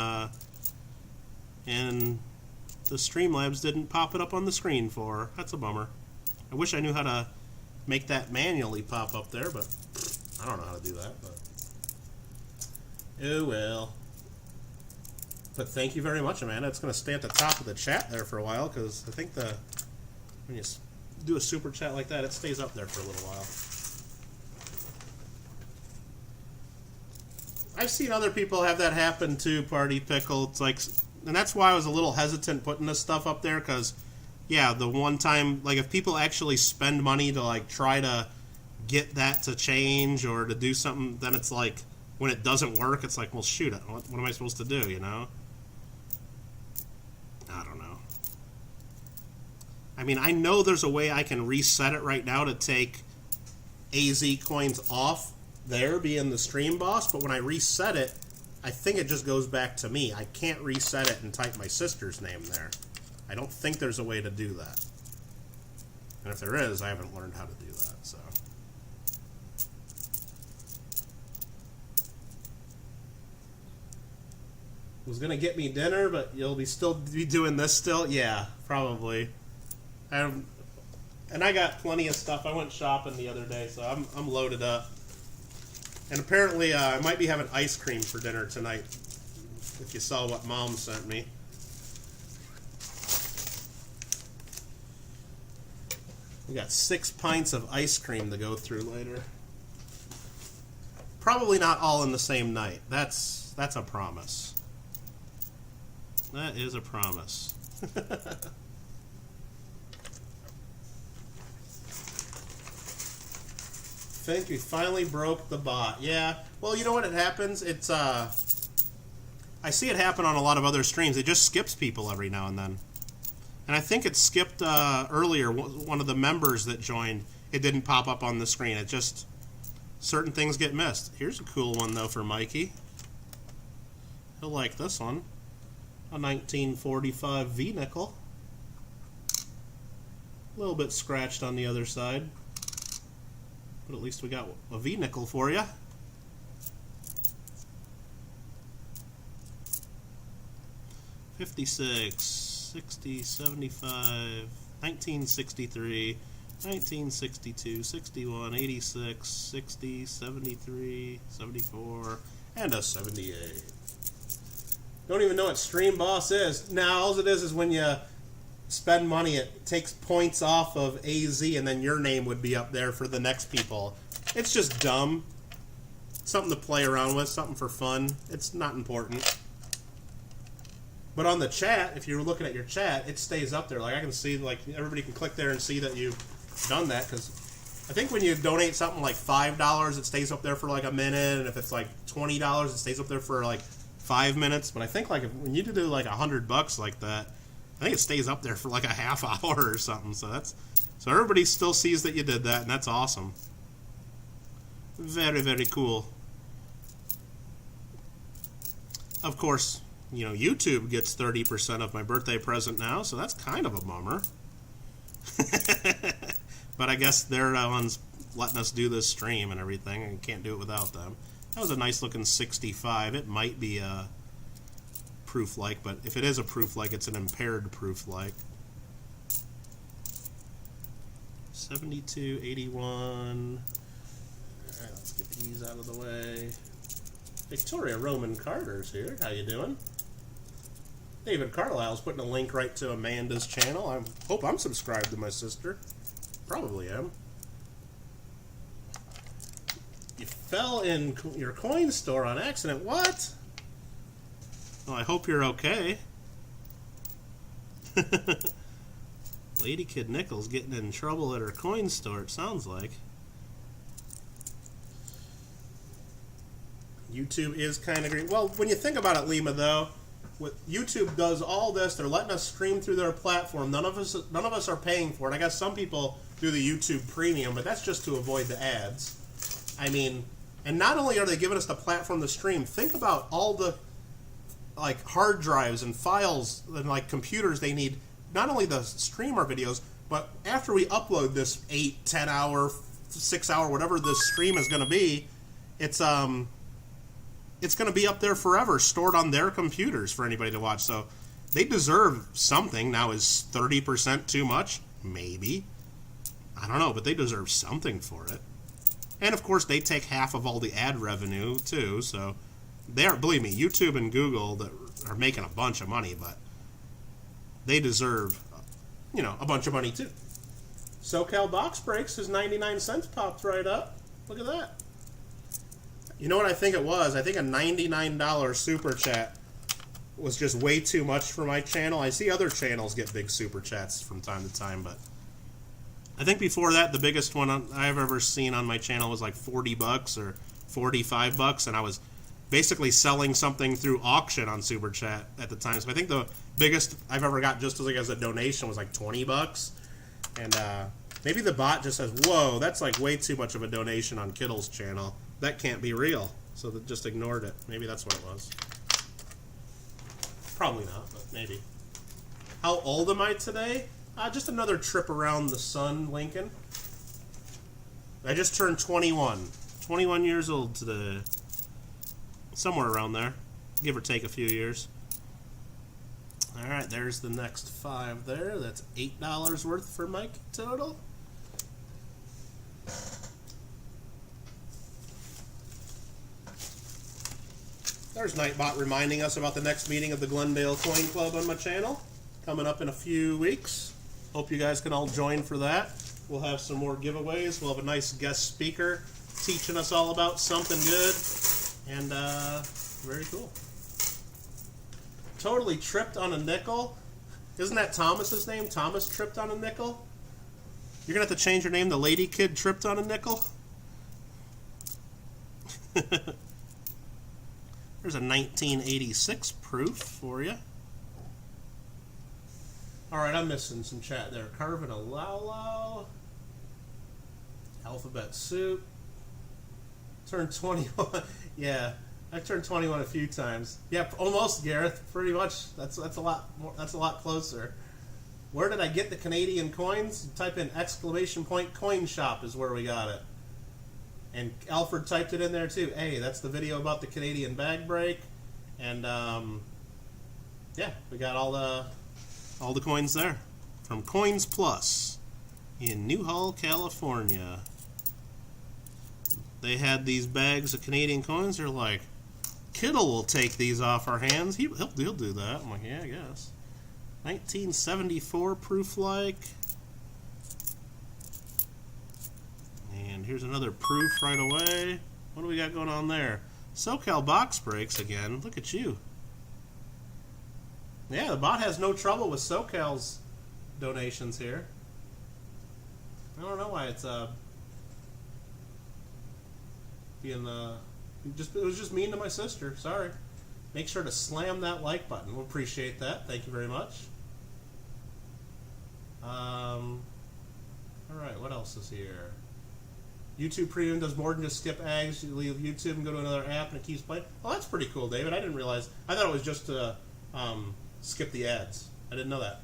the Streamlabs didn't pop it up on the screen for. That's a bummer. I wish I knew how to make that manually pop up there, but I don't know how to do that. But oh well. But thank you very much, Amanda. It's going to stay at the top of the chat there for a while, because I think when you do a super chat like that, it stays up there for a little while. I've seen other people have that happen too, Party Pickle. It's like, and that's why I was a little hesitant putting this stuff up there, because, yeah, the one time, like, if people actually spend money to, like, try to get that to change or to do something, then it's like, when it doesn't work, it's like, well, shoot, what am I supposed to do, you know? I don't know. I mean, I know there's a way I can reset it right now to take AZ coins off there being the stream boss, but when I reset it, I think it just goes back to me. I can't reset it and type my sister's name there. I don't think there's a way to do that. And if there is, I haven't learned how to do that, so. Was gonna get me dinner, but you'll still be doing this still? Yeah, probably. And I got plenty of stuff. I went shopping the other day, so I'm loaded up. And apparently, I might be having ice cream for dinner tonight. If you saw what Mom sent me. We got 6 pints of ice cream to go through later. Probably not all in the same night. That's a promise. That is a promise. Think we finally broke the bot. Yeah. Well, you know what? It happens. It's I see it happen on a lot of other streams. It just skips people every now and then. And I think it skipped earlier. One of the members that joined, it didn't pop up on the screen. It just certain things get missed. Here's a cool one though for Mikey. He'll like this one. A 1945 V-nickel. A little bit scratched on the other side. But at least we got a V-nickel for you. $56, $60, $75, $1963, $1962, $61, $86, $60, $73, $74, and a $78. Don't even know what Stream Boss is. Now, all it is when you spend money, it takes points off of AZ, and then your name would be up there for the next people. It's just dumb. Something to play around with, something for fun. It's not important. But on the chat, if you're looking at your chat, it stays up there. Like I can see, like everybody can click there and see that you've done that. Because I think when you donate something like $5, it stays up there for like a minute, and if it's like $20, it stays up there for like 5 minutes. But I think like when you do like $100 like that, I think it stays up there for like a half hour or something. So everybody still sees that you did that, and that's awesome. Very, very cool. Of course, you know, YouTube gets 30% of my birthday present now, so that's kind of a bummer. But I guess they're the ones letting us do this stream and everything, and can't do it without them. That was a nice looking 65. It might be a proof-like, but if it is a proof-like, it's an impaired proof-like. 72, 81. Alright, let's get these out of the way. Victoria Roman Carter's here. How you doing? David Carlisle's putting a link right to Amanda's channel. I hope I'm subscribed to my sister. Probably am. You fell in your coin store on accident. What? Well, I hope you're okay. Lady Kid Nichols getting in trouble at her coin store, it sounds like. YouTube is kind of green. Well, when you think about it, Lima, though, what YouTube does all this, they're letting us stream through their platform. None of us are paying for it. I guess some people do the YouTube Premium, but that's just to avoid the ads. I mean, and not only are they giving us the platform to stream, think about all the like hard drives and files and like computers they need, not only to stream our videos, but after we upload this 8, 10 hour, 6 hour, whatever this stream is going to be, it's going to be up there forever, stored on their computers for anybody to watch. So they deserve something. Now, is 30% too much? Maybe. I don't know, but they deserve something for it. And of course, they take half of all the ad revenue too. So they are, believe me, YouTube and Google that are making a bunch of money, but they deserve, you know, a bunch of money too. SoCal Box Breaks is 99 cents popped right up. Look at that. You know what I think it was? I think a $99 super chat was just way too much for my channel. I see other channels get big super chats from time to time, but I think before that, the biggest one I've ever seen on my channel was like $40 or $45, and I was basically selling something through auction on super chat at the time. So I think the biggest I've ever got just as like as a donation was like $20. And maybe the bot just says, whoa, that's like way too much of a donation on Kittle's channel. That can't be real. So they just ignored it. Maybe that's what it was. Probably not, but maybe. How old am I today? Just another trip around the sun, Lincoln. I just turned 21. 21 years old today. Somewhere around there. Give or take a few years. Alright, there's the next 5 there. That's $8 worth for Mike total. There's Nightbot reminding us about the next meeting of the Glendale Coin Club on my channel. Coming up in a few weeks. Hope you guys can all join for that. We'll have some more giveaways. We'll have a nice guest speaker teaching us all about something good. And, very cool. Totally tripped on a nickel. Isn't that Thomas's name? Thomas tripped on a nickel? You're going to have to change your name to Lady Kid Tripped on a Nickel? There's a 1986 proof for you. Alright, I'm missing some chat there. Carvin a Laulau. Alphabet Soup. Turned 21. Yeah, I turned 21 a few times. Yeah, almost, Gareth. Pretty much. That's a lot more. That's a lot closer. Where did I get the Canadian coins? Type in exclamation point coin shop is where we got it. And Alfred typed it in there too. Hey, that's the video about the Canadian bag break. And yeah, we got all the coins there from Coins Plus in Newhall, California. They had these bags of Canadian coins. They're like, Kittle will take these off our hands. He'll do that. I'm like, yeah, I guess. 1974 proof like. And here's another proof right away. What do we got going on there? SoCal box breaks again. Look at you. Yeah, the bot has no trouble with SoCal's donations here. I don't know why it's being it was just mean to my sister. Sorry. Make sure to slam that like button. We'll appreciate that. Thank you very much. All right, what else is here? YouTube Premium does more than just skip ads. You leave YouTube and go to another app and it keeps playing. Oh, that's pretty cool, David. I didn't realize. I thought it was just to skip the ads. I didn't know that.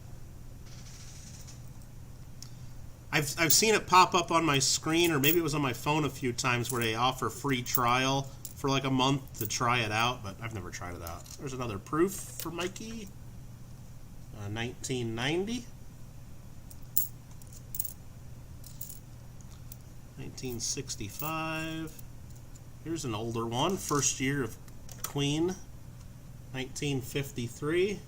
I've seen it pop up on my screen, or maybe it was on my phone a few times, where they offer free trial for like a month to try it out, but I've never tried it out. There's another proof for Mikey. 1990. 1965. Here's an older one. First year of Queen. 1953.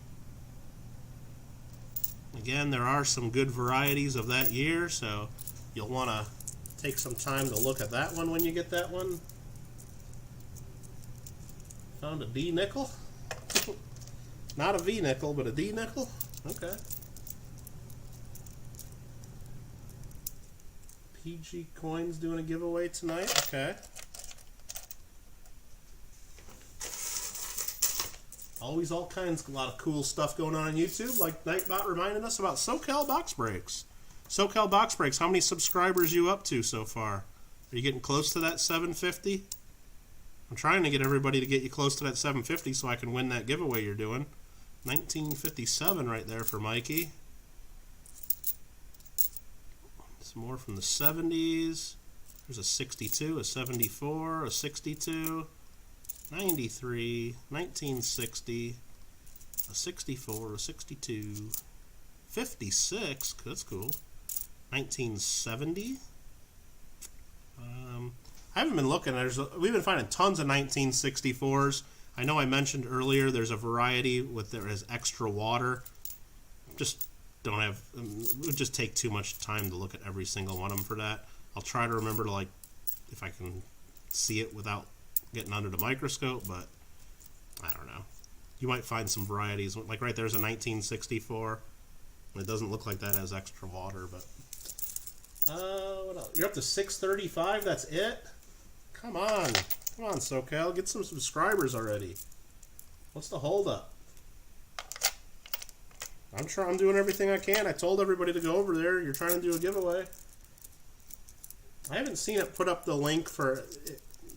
Again, there are some good varieties of that year, so you'll want to take some time to look at that one when you get that one. Found a D nickel. Not a V nickel, but a D nickel. Okay. PG Coins doing a giveaway tonight. Okay. Always all kinds, a lot of cool stuff going on YouTube, like Nightbot reminding us about SoCal box breaks. SoCal box breaks, how many subscribers you up to so far? Are you getting close to that 750? I'm trying to get everybody to get you close to that 750 so I can win that giveaway you're doing. 1957 right there for Mikey. Some more from the 70s. There's a 62, a 74, a 62. 93, 1960, a 64, a 62, 56, that's cool, 1970. I haven't been looking. We've been finding tons of 1964s. I know I mentioned earlier there's a variety there is extra water. Just don't have, it would just take too much time to look at every single one of them for that. I'll try to remember to, like, if I can see it without getting under the microscope, but I don't know. You might find some varieties, like right there's a 1964. It doesn't look like that has extra water, but what else? You're up to 635. That's it. Come on, SoCal, get some subscribers already. What's the holdup? I'm sure I'm doing everything I can. I told everybody to go over there. You're trying to do a giveaway. I haven't seen it put up the link for...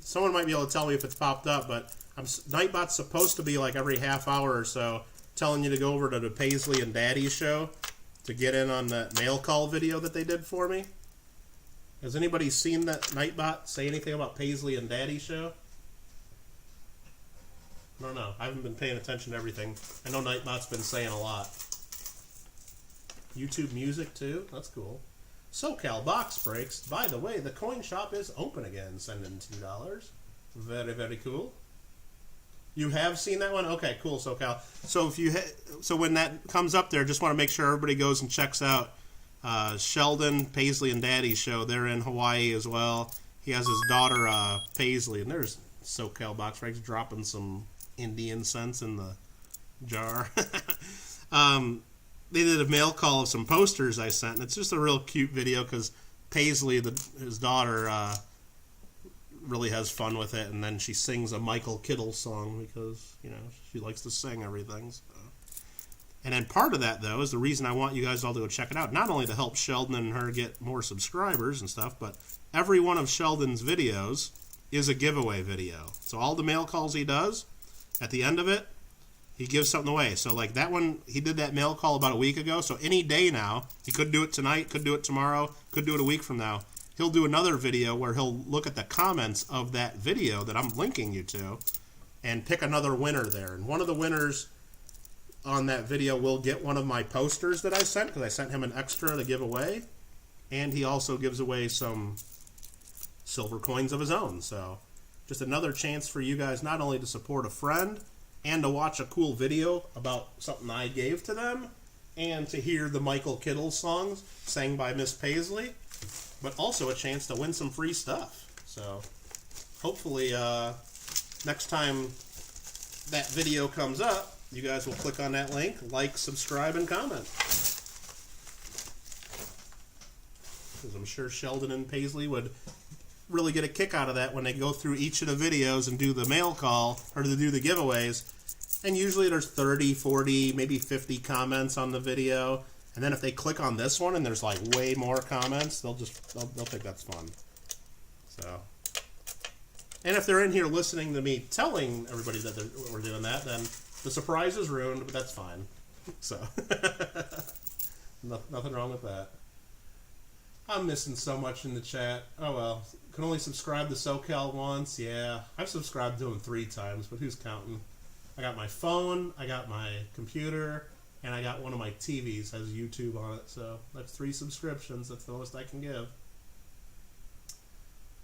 Someone might be able to tell me if it's popped up, but Nightbot's supposed to be like every half hour or so telling you to go over to the Paisley and Daddy show to get in on that mail call video that they did for me. Has anybody seen that Nightbot say anything about Paisley and Daddy show? I don't know. I haven't been paying attention to everything. I know Nightbot's been saying a lot. YouTube music too? That's cool. SoCal Box Breaks. By the way, the coin shop is open again. Send in $2. Very, very cool. You have seen that one? Okay, cool, SoCal. So if you so when that comes up there, just want to make sure everybody goes and checks out Sheldon, Paisley, and Daddy's show. They're in Hawaii as well. He has his daughter Paisley, and there's SoCal Box Breaks dropping some Indian cents in the jar. They did a mail call of some posters I sent, and it's just a real cute video because Paisley, his daughter, really has fun with it, and then she sings a Michael Kittle song because, you know, she likes to sing everything. So. And then part of that, though, is the reason I want you guys all to go check it out, not only to help Sheldon and her get more subscribers and stuff, but every one of Sheldon's videos is a giveaway video. So all the mail calls he does, at the end of it, he gives something away. So like that one, he did that mail call about a week ago. So any day now, he could do it tonight, could do it tomorrow, could do it a week from now. He'll do another video where he'll look at the comments of that video that I'm linking you to and pick another winner there. And one of the winners on that video will get one of my posters that I sent because I sent him an extra to give away. And he also gives away some silver coins of his own. So just another chance for you guys not only to support a friend and to watch a cool video about something I gave to them, and to hear the Michael Kittle songs sang by Miss Paisley, but also a chance to win some free stuff. So hopefully next time that video comes up, you guys will click on that link, like, subscribe, and comment. Because I'm sure Sheldon and Paisley would really get a kick out of that when they go through each of the videos and do the mail call, or to do the giveaways. And usually there's 30, 40, maybe 50 comments on the video. And then if they click on this one and there's like way more comments, they'll think that's fun. So, and if they're in here listening to me telling everybody that we're doing that, then the surprise is ruined, but that's fine. So, nothing wrong with that. I'm missing so much in the chat. Oh well, can only subscribe to SoCal once. Yeah, I've subscribed to him 3 times, but who's counting? I got my phone, I got my computer, and I got one of my TVs has YouTube on it. So that's 3 subscriptions. That's the most I can give.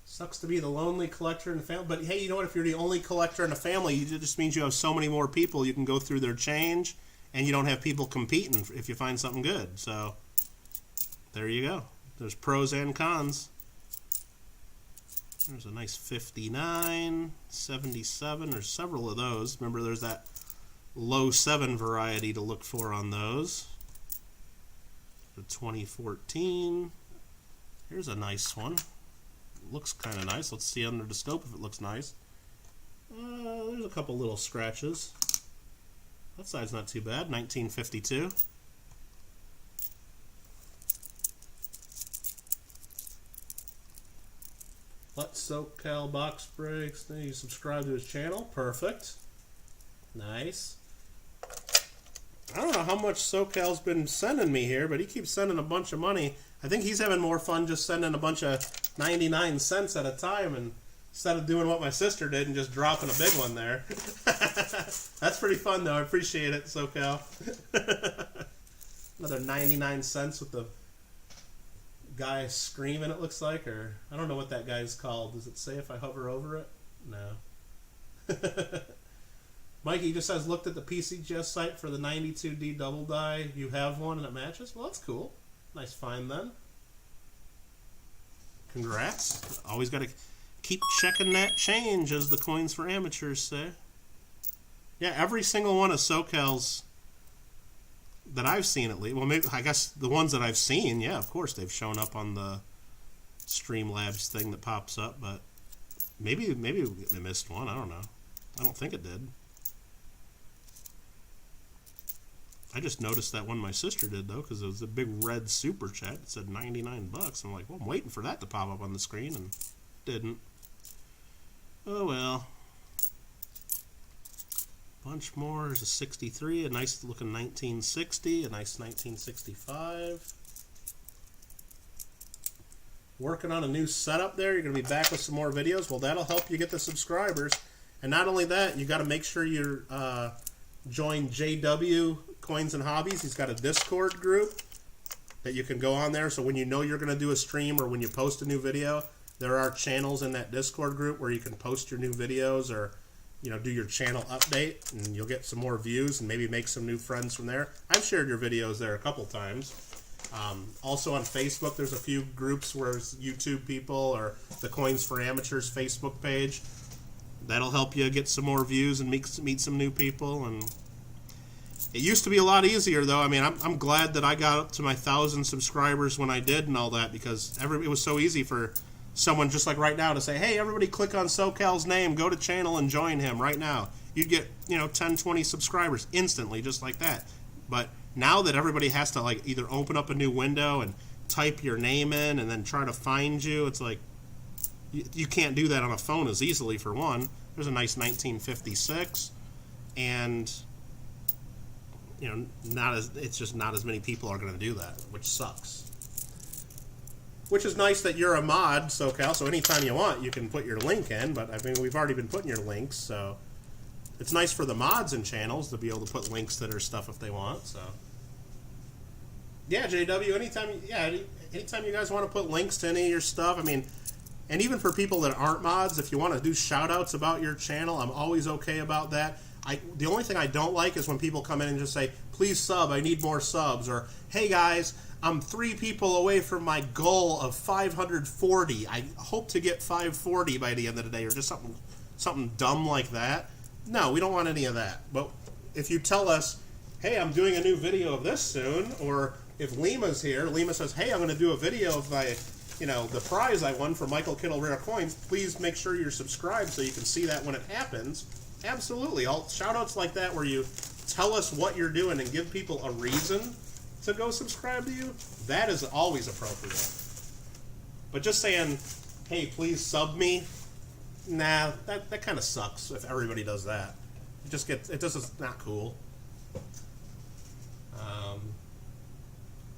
Sucks to be the lonely collector in the family. But hey, you know what? If you're the only collector in the family, it just means you have so many more people you can go through their change, and you don't have people competing if you find something good. So there you go. There's pros and cons. There's a nice 59, 77. There's several of those. Remember, there's that low 7 variety to look for on those. The 2014. Here's a nice one. Looks kind of nice. Let's see under the scope if it looks nice. There's a couple little scratches. That side's not too bad. 1952. Let's SoCal Box Breaks. Then you subscribe to his channel. Perfect. Nice. I don't know how much SoCal's been sending me here, but he keeps sending a bunch of money. I think he's having more fun just sending a bunch of 99 cents at a time, and instead of doing what my sister did and just dropping a big one there. That's pretty fun, though. I appreciate it, SoCal. Another 99 cents with the guy screaming, it looks like, or I don't know what that guy's called. Does it say if I hover over it? No. Mikey just says, looked at the PCGS site for the 92D double die. You have one and it matches? Well, that's cool. Nice find then. Congrats. Always got to keep checking that change, as the Coins for Amateurs say. Yeah, every single one of SoCal's that I've seen, at least. Well, maybe, I guess the ones that I've seen, yeah, of course, they've shown up on the Streamlabs thing that pops up, but maybe they missed one. I don't know. I don't think it did. I just noticed that one my sister did, though, because it was a big red super chat. It said 99 bucks. I'm like, well, I'm waiting for that to pop up on the screen, and didn't. Oh, well. Bunch more. There's a 63, a nice looking 1960, a nice 1965. Working on a new setup there. You're going to be back with some more videos. Well, that'll help you get the subscribers. And not only that, you got to make sure you're join JW Coins and Hobbies. He's got a Discord group that you can go on there. So when you know you're going to do a stream or when you post a new video, there are channels in that Discord group where you can post your new videos or, you know, do your channel update, and you'll get some more views and maybe make some new friends from there. I've shared your videos there a couple times. Also on Facebook, there's a few groups where it's YouTube people or the Coins for Amateurs Facebook page. That'll help you get some more views and meet some new people. And it used to be a lot easier, though. I mean, I'm glad that I got up to my 1,000 subscribers when I did and all that, because it was so easy for someone just like right now to say, hey, everybody click on SoCal's name, go to channel and join him right now. You'd get, 10, 20 subscribers instantly just like that. But now that everybody has to like either open up a new window and type your name in and then try to find you, it's like you can't do that on a phone as easily, for one. There's a nice 1956, and it's just not as many people are going to do that, which sucks. Which is nice that you're a mod, SoCal, so anytime you want, you can put your link in, but I mean, we've already been putting your links, so it's nice for the mods and channels to be able to put links to their stuff if they want, so. Yeah, JW, anytime you guys want to put links to any of your stuff, I mean, and even for people that aren't mods, if you want to do shout-outs about your channel, I'm always okay about that. The only thing I don't like is when people come in and just say, please sub, I need more subs, or, hey guys, I'm 3 people away from my goal of 540. I hope to get 540 by the end of the day, or just something dumb like that. No, we don't want any of that. But if you tell us, hey, I'm doing a new video of this soon, or if Lima's here, Lima says, hey, I'm going to do a video of my, the prize I won for Michael Kittle Rare Coins, please make sure you're subscribed so you can see that when it happens. Absolutely. Shout-outs like that where you tell us what you're doing and give people a reason to go subscribe to you, that is always appropriate. But just saying, hey, please sub me, nah, that kind of sucks if everybody does that. It's not cool.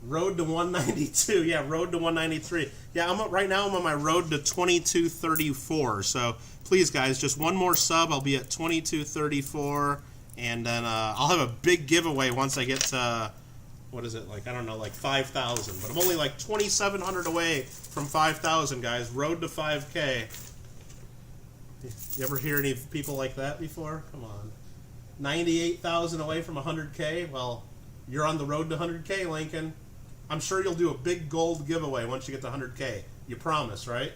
Road to 192, yeah, road to 193. Yeah, right now I'm on my road to 2234. So please, guys, just one more sub. I'll be at 2234, and then I'll have a big giveaway once I get to, what is it, like, I don't know, like 5,000. But I'm only like 2,700 away from 5,000, guys. Road to 5K. You ever hear any people like that before? Come on. 98,000 away from 100K? Well, you're on the road to 100K, Lincoln. I'm sure you'll do a big gold giveaway once you get to 100K. You promise, right?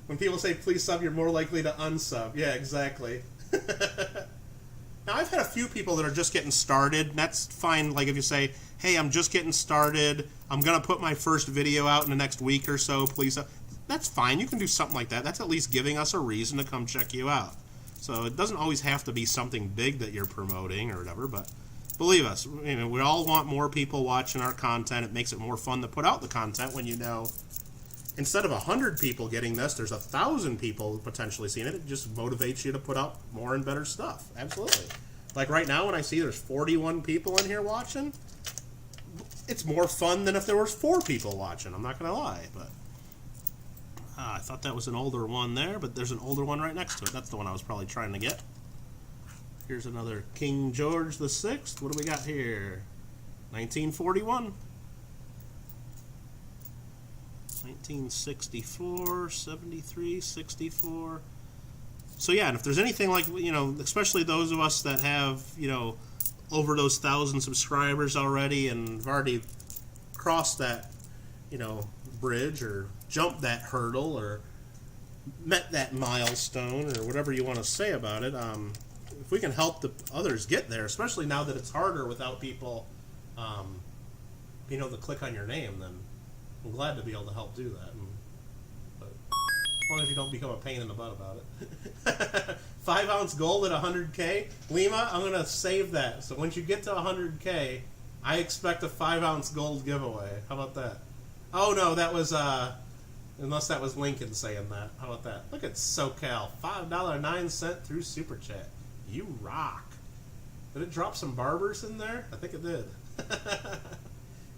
When people say, please sub, you're more likely to unsub. Yeah, exactly. Now, I've had a few people that are just getting started, and that's fine. Like if you say, hey, I'm just getting started, I'm going to put my first video out in the next week or so, please. That's fine. You can do something like that. That's at least giving us a reason to come check you out. So it doesn't always have to be something big that you're promoting or whatever, but believe us, we all want more people watching our content. It makes it more fun to put out the content when instead of 100 people getting this, there's 1,000 people potentially seeing it. It just motivates you to put out more and better stuff. Absolutely. Like right now when I see there's 41 people in here watching, it's more fun than if there was 4 people watching. I'm not going to lie, but I thought that was an older one there, but there's an older one right next to it. That's the one I was probably trying to get. Here's another King George VI. What do we got here? 1941. 1964, 73, 64. So yeah, and if there's anything like, especially those of us that have, over those 1,000 subscribers already and have already crossed that, bridge or jumped that hurdle or met that milestone or whatever you want to say about it, if we can help the others get there, especially now that it's harder without people, to click on your name, then I'm glad to be able to help do that. long as you don't become a pain in the butt about it. 5 ounce gold at 100K. Lima, I'm going to save that. So once you get to 100K, I expect a 5 ounce gold giveaway. How about that? Oh no, that was, unless that was Lincoln saying that. How about that? Look at SoCal. $5.09 through Super Chat. You rock. Did it drop some barbers in there? I think it did.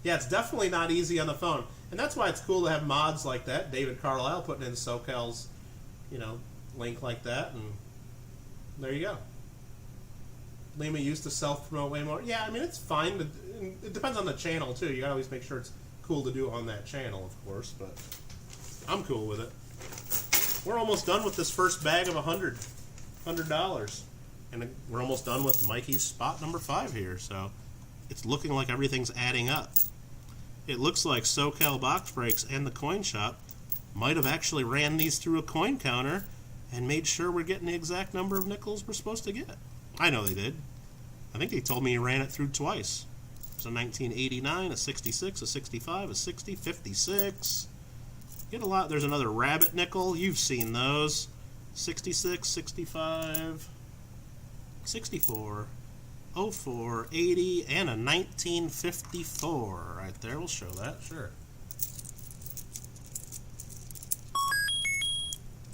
Yeah, it's definitely not easy on the phone. And that's why it's cool to have mods like that. David Carlisle putting in SoCal's, link like that. And there you go. Lima used to self-promote way more. Yeah, I mean, it's fine. But it depends on the channel, too. You got to always make sure it's cool to do on that channel, of course. But I'm cool with it. We're almost done with this first bag of $100. And we're almost done with Mikey's spot number 5 here. So it's looking like everything's adding up. It looks like SoCal Box Breaks and the Coin Shop might have actually ran these through a coin counter and made sure we're getting the exact number of nickels we're supposed to get. I know they did. I think they told me he ran it through twice. There's a 1989, a 66, a 65, a 60, 56. Get a lot. There's another rabbit nickel. You've seen those. 66, 65, 64. 04, 80, and a 1954 right there. We'll show that, sure.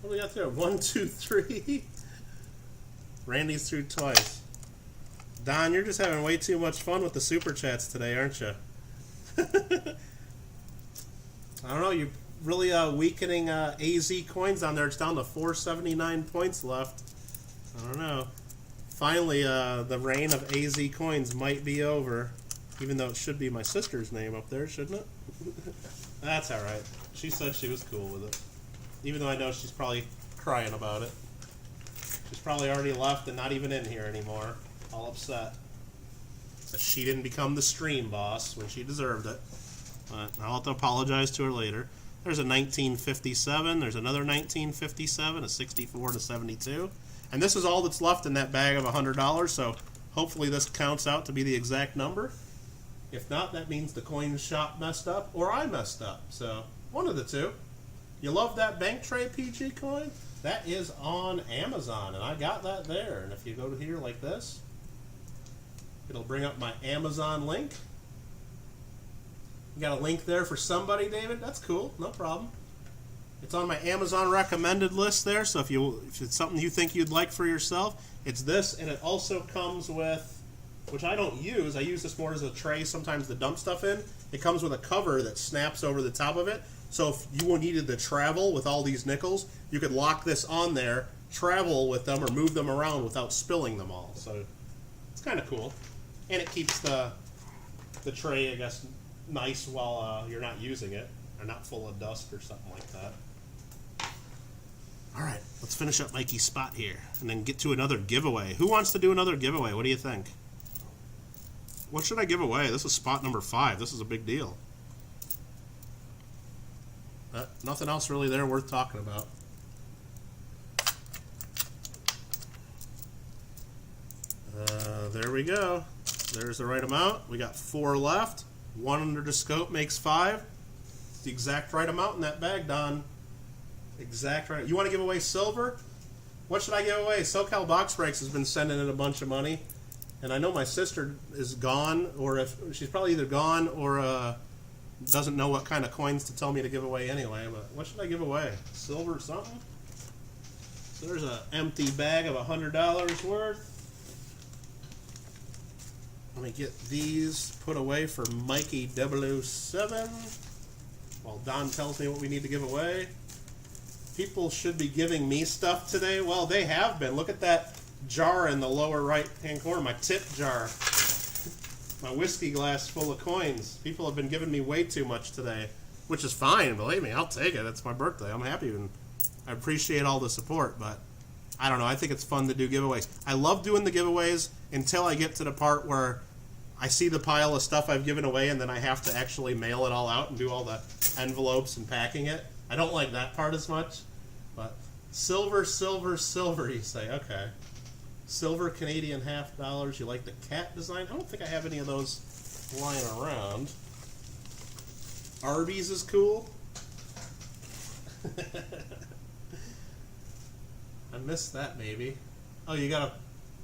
What do we got there? 1, 2, 3. Randy's through twice. Don, you're just having way too much fun with the super chats today, aren't you? I don't know. You're really weakening AZ coins down there. It's down to 479 points left. I don't know. Finally, the reign of AZ coins might be over, even though it should be my sister's name up there, shouldn't it? That's all right. She said she was cool with it, even though I know she's probably crying about it. She's probably already left and not even in here anymore, all upset that she didn't become the stream boss when she deserved it. But I'll have to apologize to her later. There's a 1957. There's another 1957, a 64, and a 72. And this is all that's left in that bag of $100, so hopefully this counts out to be the exact number. If not, that means the coin shop messed up or I messed up. So, one of the two. You love that bank tray PG coin? That is on Amazon, and I got that there. And if you go to here like this, it'll bring up my Amazon link. You got a link there for somebody, David? That's cool, no problem. It's on my Amazon recommended list there, so if it's something you think you'd like for yourself, it's this, and it also comes with, which I don't use, I use this more as a tray sometimes to dump stuff in. It comes with a cover that snaps over the top of it, so if you needed to travel with all these nickels, you could lock this on there, travel with them, or move them around without spilling them all. So it's kind of cool, and it keeps the tray, I guess, nice while you're not using it, or not full of dust or something like that. All right, let's finish up Mikey's spot here and then get to another giveaway. Who wants to do another giveaway? What do you think? What should I give away? This is spot number 5. This is a big deal. Nothing else really there worth talking about. There we go. There's the right amount. We got 4 left. 1 under the scope makes 5. It's the exact right amount in that bag, Don. Exact right. You want to give away silver? What should I give away? SoCal Box Breaks has been sending in a bunch of money, and I know my sister is gone, or if she's probably either gone or doesn't know what kind of coins to tell me to give away anyway. But what should I give away? Silver or something? So there's an empty bag of $100 worth. Let me get these put away for Mikey 007 while Don tells me what we need to give away. People should be giving me stuff today. Well, they have been. Look at that jar in the lower right-hand corner, my tip jar. My whiskey glass full of coins. People have been giving me way too much today, which is fine. Believe me, I'll take it. It's my birthday. I'm happy, and I appreciate all the support, but I don't know. I think it's fun to do giveaways. I love doing the giveaways until I get to the part where I see the pile of stuff I've given away, and then I have to actually mail it all out and do all the envelopes and packing it. I don't like that part as much, but silver, silver, silver, you say. Okay. Silver Canadian $50. You like the cat design? I don't think I have any of those lying around. Arby's is cool. I missed that maybe. Oh, you got a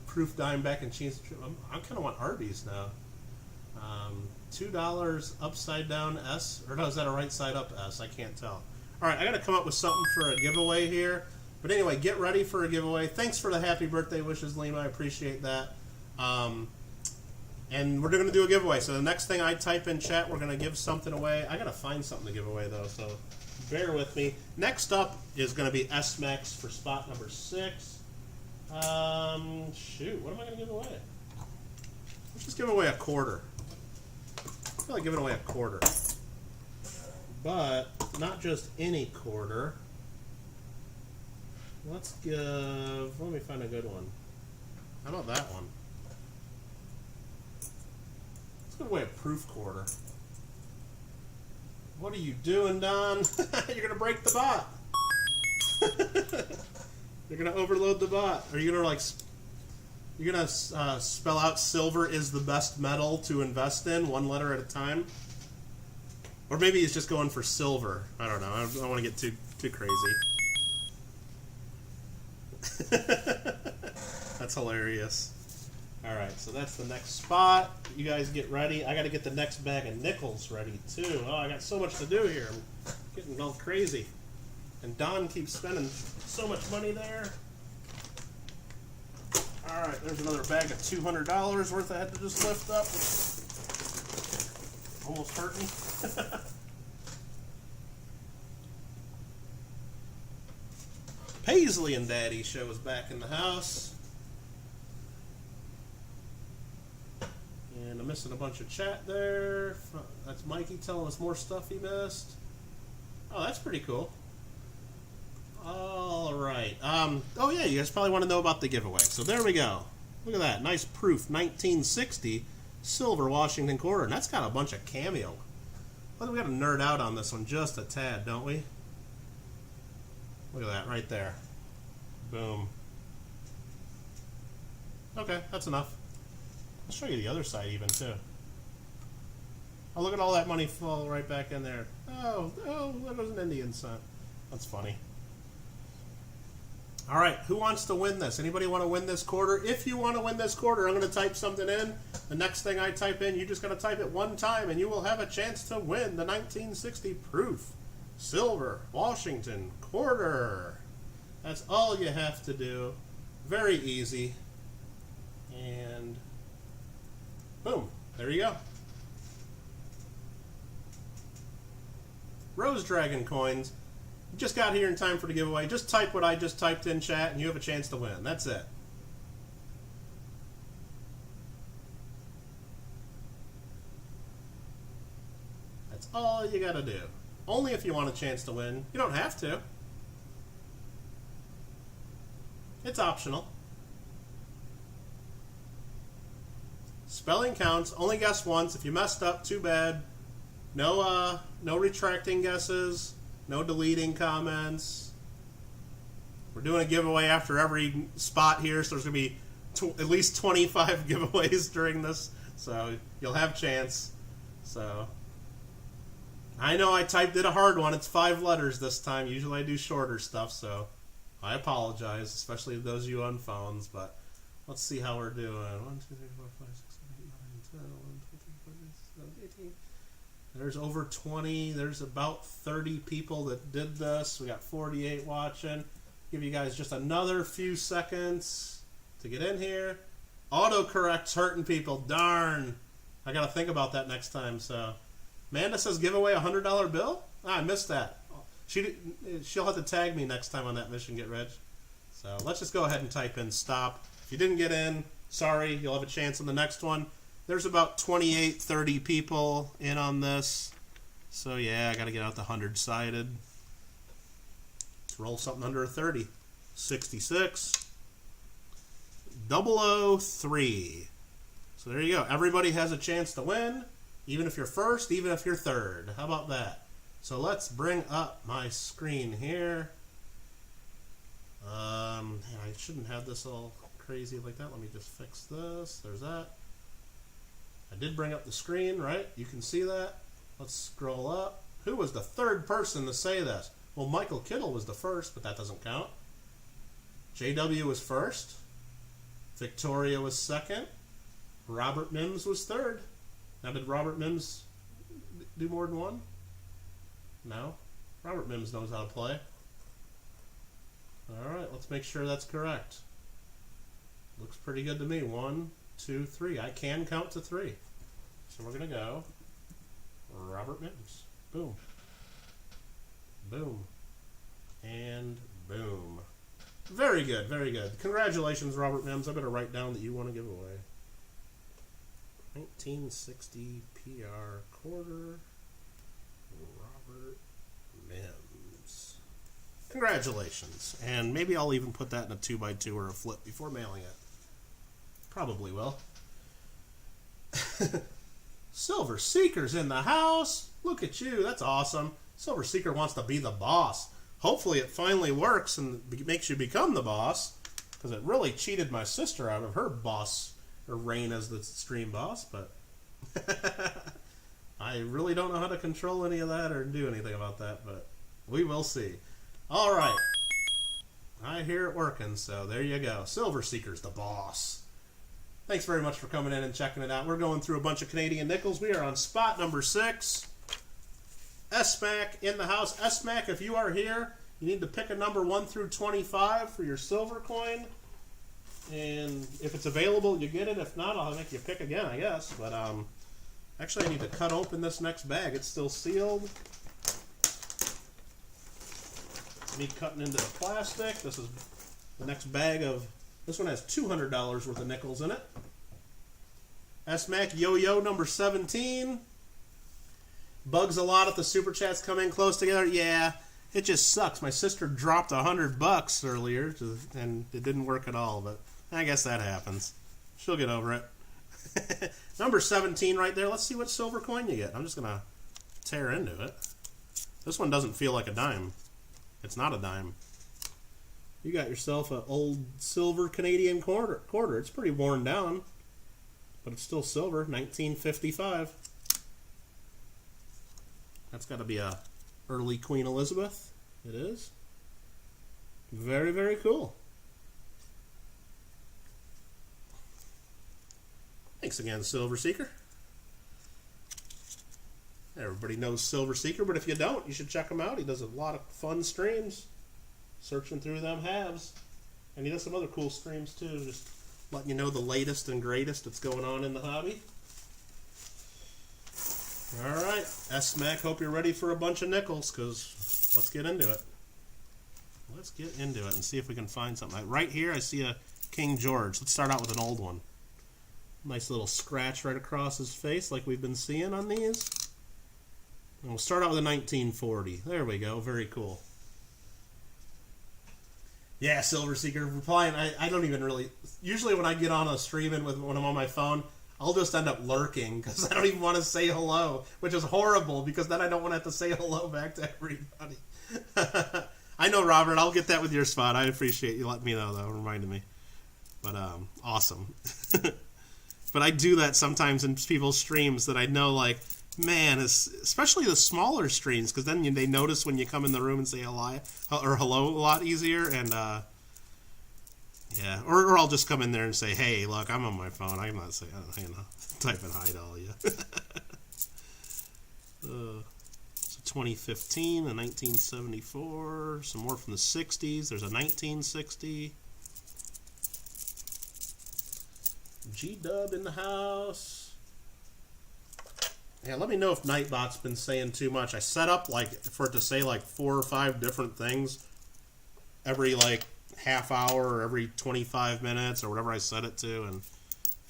proof dime back and cheese. I kind of want Arby's now. $2 upside down S, or no, is that a right side up S? I can't tell. All right, I got to come up with something for a giveaway here. But anyway, get ready for a giveaway. Thanks for the happy birthday wishes, Lima. I appreciate that. And we're going to do a giveaway. So the next thing I type in chat, we're going to give something away. I got to find something to give away, though, so bear with me. Next up is going to be S-Max for spot number 6. Shoot, what am I going to give away? Let's just give away a quarter. I feel like giving away a quarter. But not just any quarter. Let me find a good one. How about that one? Let's give away a proof quarter. What are you doing, Don? You're going to break the bot. You're going to overload the bot. Are you going to you're going to spell out silver is the best metal to invest in, one letter at a time? Or maybe he's just going for silver. I don't know. I don't want to get too crazy. That's hilarious. Alright, so that's the next spot. You guys get ready. I got to get the next bag of nickels ready, too. Oh, I got so much to do here. I'm getting all crazy. And Don keeps spending so much money there. Alright, there's another bag of $200 worth I had to just lift up. Almost hurt me. Paisley and Daddy show is back in the house. And I'm missing a bunch of chat there. That's Mikey telling us more stuff he missed. Oh, that's pretty cool. All right. Oh, yeah, you guys probably want to know about the giveaway. So there we go. Look at that. Nice proof. 1960 silver Washington quarter. And that's got a bunch of cameo. Well, we got to nerd out on this one just a tad, don't we? Look at that right there. Boom. Okay, that's enough. I'll show you the other side even, too. Oh, look at all that money fall right back in there. Oh, there goes an Indian cent. That's funny. All right, who wants to win this? Anybody want to win this quarter? If you want to win this quarter, I'm going to type something in. The next thing I type in, you just got to type it one time, and you will have a chance to win the 1960 proof silver Washington quarter. That's all you have to do. Very easy. And boom, there you go. Rose Dragon coins. Just got here in time for the giveaway. Just type what I just typed in chat and you have a chance to win. That's it. That's all you gotta do. Only if you want a chance to win. You don't have to. It's optional. Spelling counts. Only guess once. If you messed up, too bad. No retracting guesses. No deleting comments. We're doing a giveaway after every spot here, so there's going to be at least 25 giveaways during this. So you'll have a chance. So I know I did a hard one. It's 5 letters this time. Usually I do shorter stuff, so I apologize, especially those of you on phones. But let's see how we're doing. 1, 2, 3, 4, 5, 6, 7, 8, 9, 10, 11, 12, 13, 14, 15, 18. There's over 20. There's about 30 people that did this. We got 48 watching. Give you guys just another few seconds to get in here. Autocorrect's hurting people. Darn. I got to think about that next time. So, Amanda says give away a $100 bill? I missed that. She'll have to tag me next time on that mission, Get Rich. So, let's just go ahead and type in stop. If you didn't get in, sorry. You'll have a chance on the next one. There's about 28, 30 people in on this. So, yeah, I got to get out the 100-sided. Let's roll something under a 30. 66. 003. So, there you go. Everybody has a chance to win, even if you're first, even if you're third. How about that? So, let's bring up my screen here. I shouldn't have this all crazy like that. Let me just fix this. There's that. I did bring up the screen, right? You can see that. Let's scroll up. Who was the third person to say this? Well, Michael Kittle was the first, but that doesn't count. JW was first. Victoria was second. Robert Mims was third. Now, did Robert Mims do more than one? No. Robert Mims knows how to play. All right, let's make sure that's correct. Looks pretty good to me. 1, 2, 3. I can count to 3. So we're going to go Robert Mims. Boom. Boom. And boom. Very good, very good. Congratulations, Robert Mims. I better write down that you want to give away. 1960 PR quarter. Robert Mims. Congratulations. And maybe I'll even put that in a 2x2 or a flip before mailing it. Probably will. Silver Seeker's in the house. Look at you. That's awesome. Silver Seeker wants to be the boss. Hopefully it finally works and makes you become the boss, because it really cheated my sister out of her boss, or reign as the stream boss, but I really don't know how to control any of that or do anything about that, but we will see. All right. I hear it working, so there you go. Silver Seeker's the boss. Thanks very much for coming in and checking it out. We're going through a bunch of Canadian nickels. We are on spot number 6. SMAC in the house. SMAC, if you are here, you need to pick a number 1 through 25 for your silver coin. And if it's available, you get it. If not, I'll make you pick again, I guess. But actually, I need to cut open this next bag. It's still sealed. Me cutting into the plastic. This is the next bag of... This one has $200 worth of nickels in it. SMAC Yo-Yo number 17. Bugs a lot if the super chats come in close together. Yeah, it just sucks. My sister dropped $100 earlier, and it didn't work at all. But I guess that happens. She'll get over it. Number 17 right there. Let's see what silver coin you get. I'm just gonna tear into it. This one doesn't feel like a dime. It's not a dime. You got yourself an old silver Canadian quarter. It's pretty worn down, but it's still silver. 1955. That's got to be a early Queen Elizabeth. It is. Very, very cool. Thanks again, Silver Seeker. Everybody knows Silver Seeker, but if you don't, you should check him out. He does a lot of fun streams, searching through them halves. And he does some other cool streams too, just letting you know the latest and greatest that's going on in the hobby. Alright, SMAC, hope you're ready for a bunch of nickels, because let's get into it. Let's get into it and see if we can find something. Right here, I see a King George. Let's start out with an old one. Nice little scratch right across his face, like we've been seeing on these. And we'll start out with a 1940. There we go. Very cool. Yeah, Silver Seeker replying. I don't even really... Usually when I get on a stream and when I'm on my phone, I'll just end up lurking because I don't even want to say hello, which is horrible because then I don't want to have to say hello back to everybody. I know, Robert. I'll get that with your spot. I appreciate you letting me know, though. Reminding me. But, awesome. But I do that sometimes in people's streams that I know, like, man, especially the smaller streams, because then they notice when you come in the room and say hello a lot easier, and yeah, or I'll just come in there and say, hey, look, I'm on my phone. I'm not saying, typing hi to all you. So 2015, a 1974, some more from the 60s. There's a 1960. G-Dub in the house. Yeah, let me know if Nightbot's been saying too much. I set up like for it to say like 4 or 5 different things every like half hour or every 25 minutes or whatever I set it to. And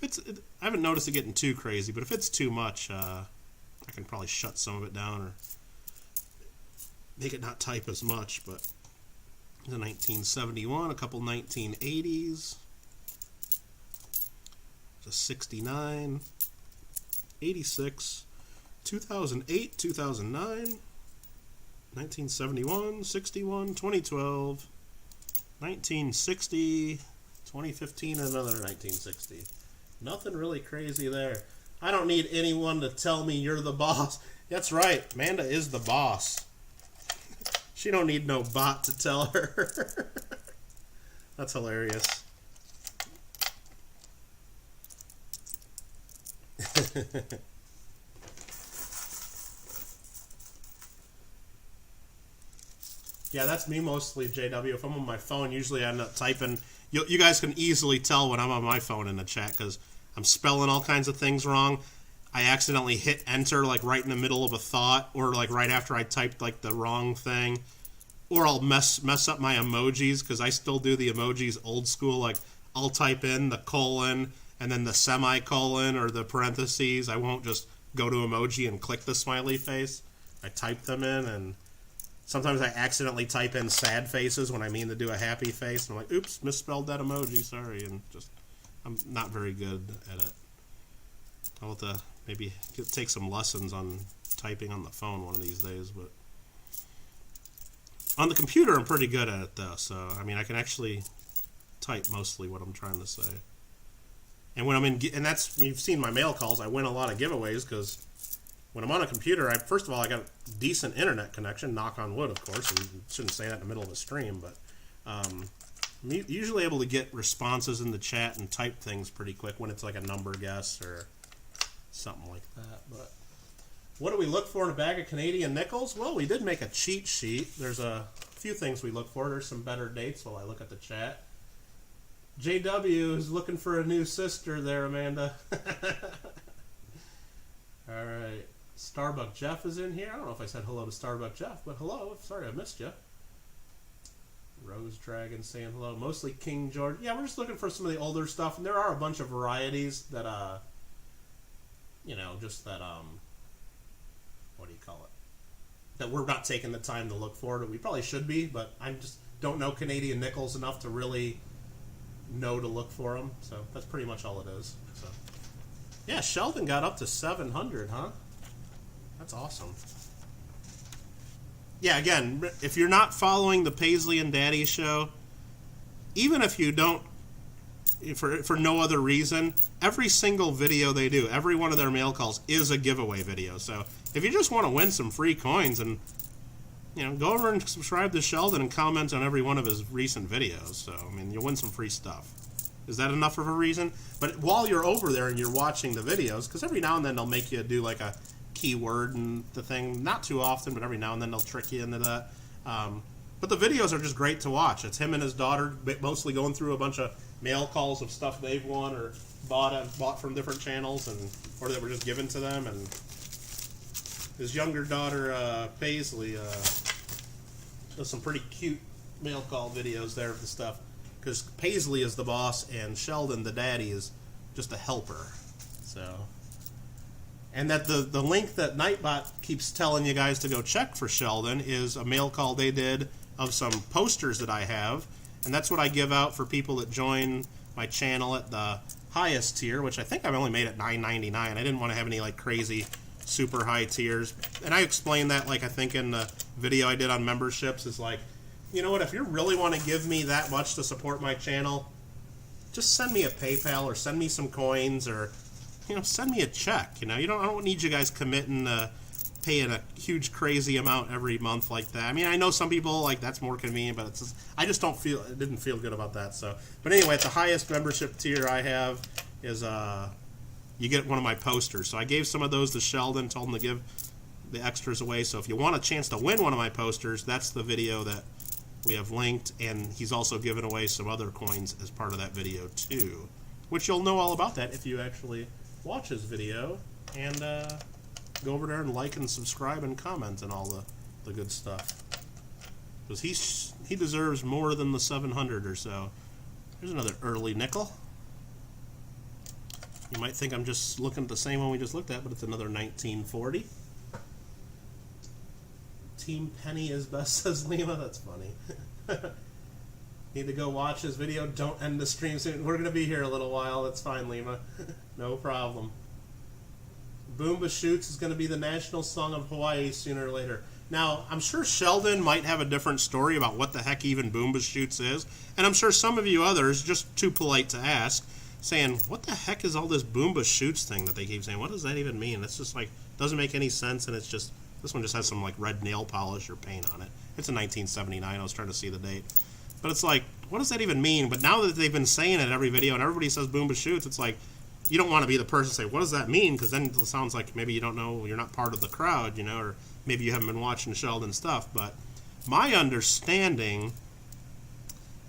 if I haven't noticed it getting too crazy, but if it's too much, I can probably shut some of it down or make it not type as much. But the 1971, a couple 1980s, a 69, 86. 2008, 2009, 1971, 61, 2012, 1960, 2015, and another 1960. Nothing really crazy there. I don't need anyone to tell me you're the boss. That's right. Amanda is the boss. She don't need no bot to tell her. That's hilarious. Yeah, that's me mostly, JW. If I'm on my phone, usually I end up typing. You guys can easily tell when I'm on my phone in the chat because I'm spelling all kinds of things wrong. I accidentally hit enter like right in the middle of a thought, or like right after I typed like the wrong thing, or I'll mess up my emojis because I still do the emojis old school. Like I'll type in the colon and then the semicolon or the parentheses. I won't just go to emoji and click the smiley face. I type them in, and sometimes I accidentally type in sad faces when I mean to do a happy face, and I'm like, oops, misspelled that emoji, sorry, and just, I'm not very good at it. I'll have to maybe take some lessons on typing on the phone one of these days, but on the computer I'm pretty good at it though, so, I mean, I can actually type mostly what I'm trying to say. And when I'm in, and that's, you've seen my mail calls, I win a lot of giveaways, because when I'm on a computer, first of all, I got a decent internet connection, knock on wood, of course. You shouldn't say that in the middle of a stream, but I'm usually able to get responses in the chat and type things pretty quick when it's like a number guess or something like that. But what do we look for in a bag of Canadian nickels? Well, we did make a cheat sheet. There's a few things we look for. There's some better dates while I look at the chat. JW is looking for a new sister there, Amanda. All right. Starbuck Jeff is in here. I don't know if I said hello to Starbuck Jeff, but hello. Sorry I missed you. Rose Dragon saying hello. Mostly King George. Yeah, we're just looking for some of the older stuff, and there are a bunch of varieties that, you know, just that, what do you call it? That we're not taking the time to look for. That we probably should be, but I just don't know Canadian nickels enough to really know to look for them. So that's pretty much all it is. So yeah, Sheldon got up to 700, huh? That's awesome. Yeah, again, if you're not following the Paisley and Daddy show, even if you don't, for no other reason, every single video they do, every one of their mail calls is a giveaway video. So if you just want to win some free coins, and you know, go over and subscribe to Sheldon and comment on every one of his recent videos. So I mean, you'll win some free stuff. Is that enough of a reason? But while you're over there and you're watching the videos, because every now and then they'll make you do like a keyword and the thing, not too often, but every now and then they'll trick you into that. But the videos are just great to watch. It's him and his daughter mostly going through a bunch of mail calls of stuff they've won or bought from different channels, and or that were just given to them. And his younger daughter Paisley does some pretty cute mail call videos there of the stuff, because Paisley is the boss and Sheldon, the daddy, is just a helper. So, and that the link that Nightbot keeps telling you guys to go check for Sheldon is a mail call they did of some posters that I have, and that's what I give out for people that join my channel at the highest tier, which I think I've only made at $9.99. I didn't want to have any like crazy super high tiers, and I explained that, like, I think in the video I did on memberships, is like, you know what, if you really want to give me that much to support my channel, just send me a PayPal or send me some coins, or, you know, send me a check. You know, I don't need you guys committing to paying a huge crazy amount every month like that. I mean, I know some people like that's more convenient, but it's just, I just didn't feel good about that. So, but anyway, at the highest membership tier I have is you get one of my posters. So I gave some of those to Sheldon, told him to give the extras away. So if you want a chance to win one of my posters, that's the video that we have linked, and he's also given away some other coins as part of that video too, which you'll know all about that if you actually watch his video and go over there and like and subscribe and comment and all the good stuff, because he deserves more than the 700 or so. Here's another early nickel. You might think I'm just looking at the same one we just looked at, but it's another 1940. Team Penny is best, says Lima. That's funny. Need to go watch his video. Don't end the stream soon. We're going to be here a little while. That's fine, Lima. No problem. Boomba Shoots is going to be the national song of Hawaii sooner or later. Now, I'm sure Sheldon might have a different story about what the heck even Boomba Shoots is, and I'm sure some of you others, just too polite to ask, saying, what the heck is all this Boomba Shoots thing that they keep saying? What does that even mean? It's just like, doesn't make any sense, and it's just, this one just has some like red nail polish or paint on it. It's in 1979. I was trying to see the date. But it's like, what does that even mean? But now that they've been saying it in every video and everybody says Boomba Shoots, it's like, you don't want to be the person to say, what does that mean? Because then it sounds like maybe you don't know, you're not part of the crowd, you know, or maybe you haven't been watching Sheldon stuff. But my understanding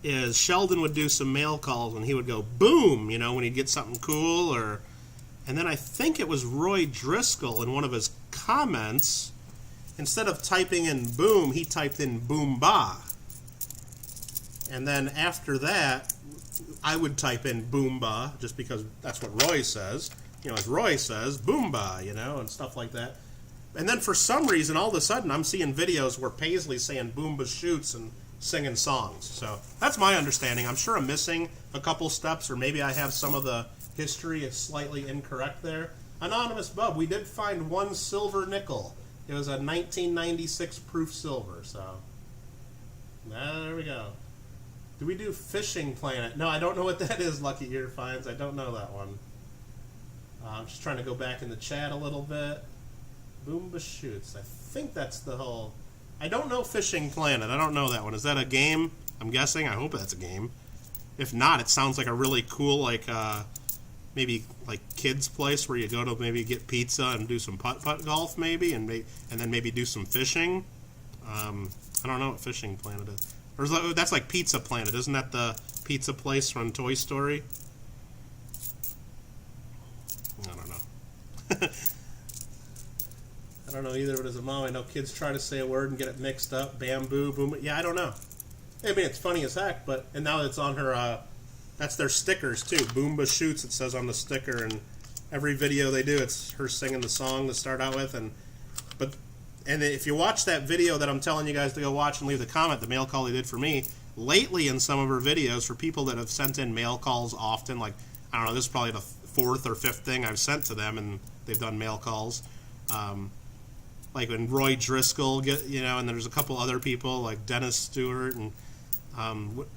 is Sheldon would do some mail calls and he would go boom, you know, when he'd get something cool. And then I think it was Roy Driscoll in one of his comments, instead of typing in boom, he typed in boomba. And then after that, I would type in boomba, just because that's what Roy says. You know, as Roy says, boomba, you know, and stuff like that. And then for some reason, all of a sudden, I'm seeing videos where Paisley's saying Boomba Shoots and singing songs. So that's my understanding. I'm sure I'm missing a couple steps, or maybe I have some of the history is slightly incorrect there. Anonymous Bub, we did find one silver nickel. It was a 1996 proof silver, so there we go. Do we do Fishing Planet? No, I don't know what that is, Lucky Ear Finds. I don't know that one. I'm just trying to go back in the chat a little bit. Boomba Shoots. I think that's the whole... I don't know Fishing Planet. I don't know that one. Is that a game? I'm guessing. I hope that's a game. If not, it sounds like a really cool, like, maybe like kids' place where you go to maybe get pizza and do some putt-putt golf, maybe, and then maybe do some fishing. I don't know what Fishing Planet is. Or is that's like Pizza Planet. Isn't that the pizza place from Toy Story? I don't know. I don't know either, but as a mom, I know kids try to say a word and get it mixed up. Bamboo, boom. Yeah, I don't know. I mean, it's funny as heck, but... And now it's on her... that's their stickers, too. Boomba Shoots, it says on the sticker, and every video they do, it's her singing the song to start out with, and if you watch that video that I'm telling you guys to go watch and leave the comment, the mail call he did for me, lately in some of her videos, for people that have sent in mail calls often, like, I don't know, this is probably the 4th or 5th thing I've sent to them, and they've done mail calls. Like when Roy Driscoll, you know, and there's a couple other people, like Dennis Stewart, and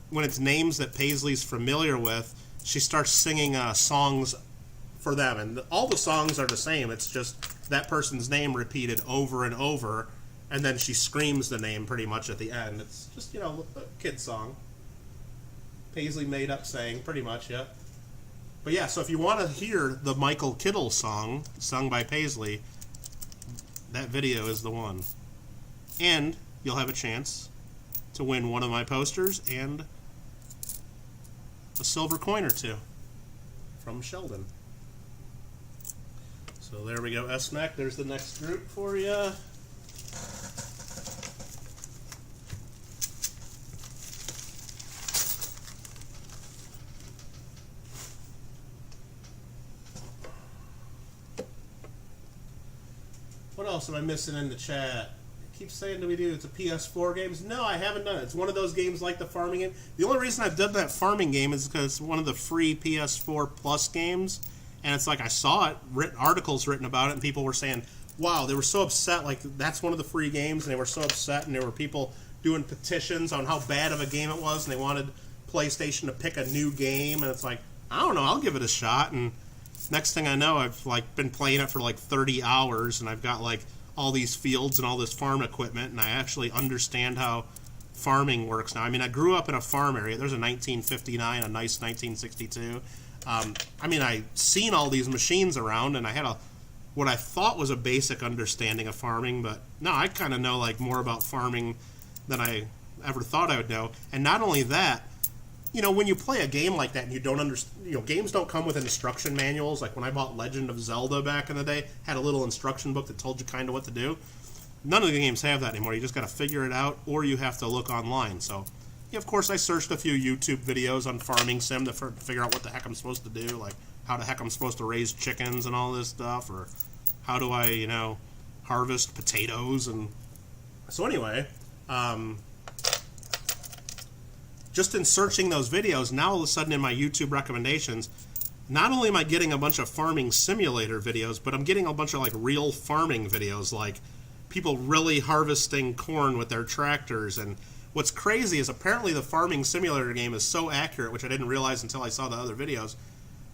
when it's names that Paisley's familiar with, she starts singing songs for them, and all the songs are the same. It's just that person's name repeated over and over, and then she screams the name pretty much at the end. It's just, you know, a kid's song. Paisley made up saying, pretty much, yeah. But yeah, so if you want to hear the Michael Kittle song sung by Paisley, that video is the one. And you'll have a chance to win one of my posters and a silver coin or two from Sheldon. So there we go, S-Mac. There's the next group for you. What else am I missing in the chat? Keep saying to me, dude, it's a PS4 game. No, I haven't done it. It's one of those games like the farming game. The only reason I've done that farming game is because it's one of the free PS4 Plus games. And it's like I saw it, articles written about it, and people were saying, wow, they were so upset. Like, that's one of the free games, and they were so upset, and there were people doing petitions on how bad of a game it was, and they wanted PlayStation to pick a new game. And it's like, I don't know, I'll give it a shot. And next thing I know, I've like been playing it for like 30 hours, and I've got like all these fields and all this farm equipment, and I actually understand how farming works now. I mean, I grew up in a farm area. There's a 1959, a nice 1962. I mean, I seen all these machines around, and I had what I thought was a basic understanding of farming, but no, I kind of know like more about farming than I ever thought I would know. And not only that, you know, when you play a game like that and you don't understand, you know, games don't come with instruction manuals. Like when I bought Legend of Zelda back in the day, had a little instruction book that told you kind of what to do. None of the games have that anymore. You just got to figure it out, or you have to look online. So, yeah, of course, I searched a few YouTube videos on Farming Sim to figure out what the heck I'm supposed to do, like how the heck I'm supposed to raise chickens and all this stuff, or how do I, you know, harvest potatoes. And so anyway, just in searching those videos, now all of a sudden in my YouTube recommendations, not only am I getting a bunch of farming simulator videos, but I'm getting a bunch of like real farming videos, like people really harvesting corn with their tractors. And what's crazy is apparently the farming simulator game is so accurate, which I didn't realize until I saw the other videos,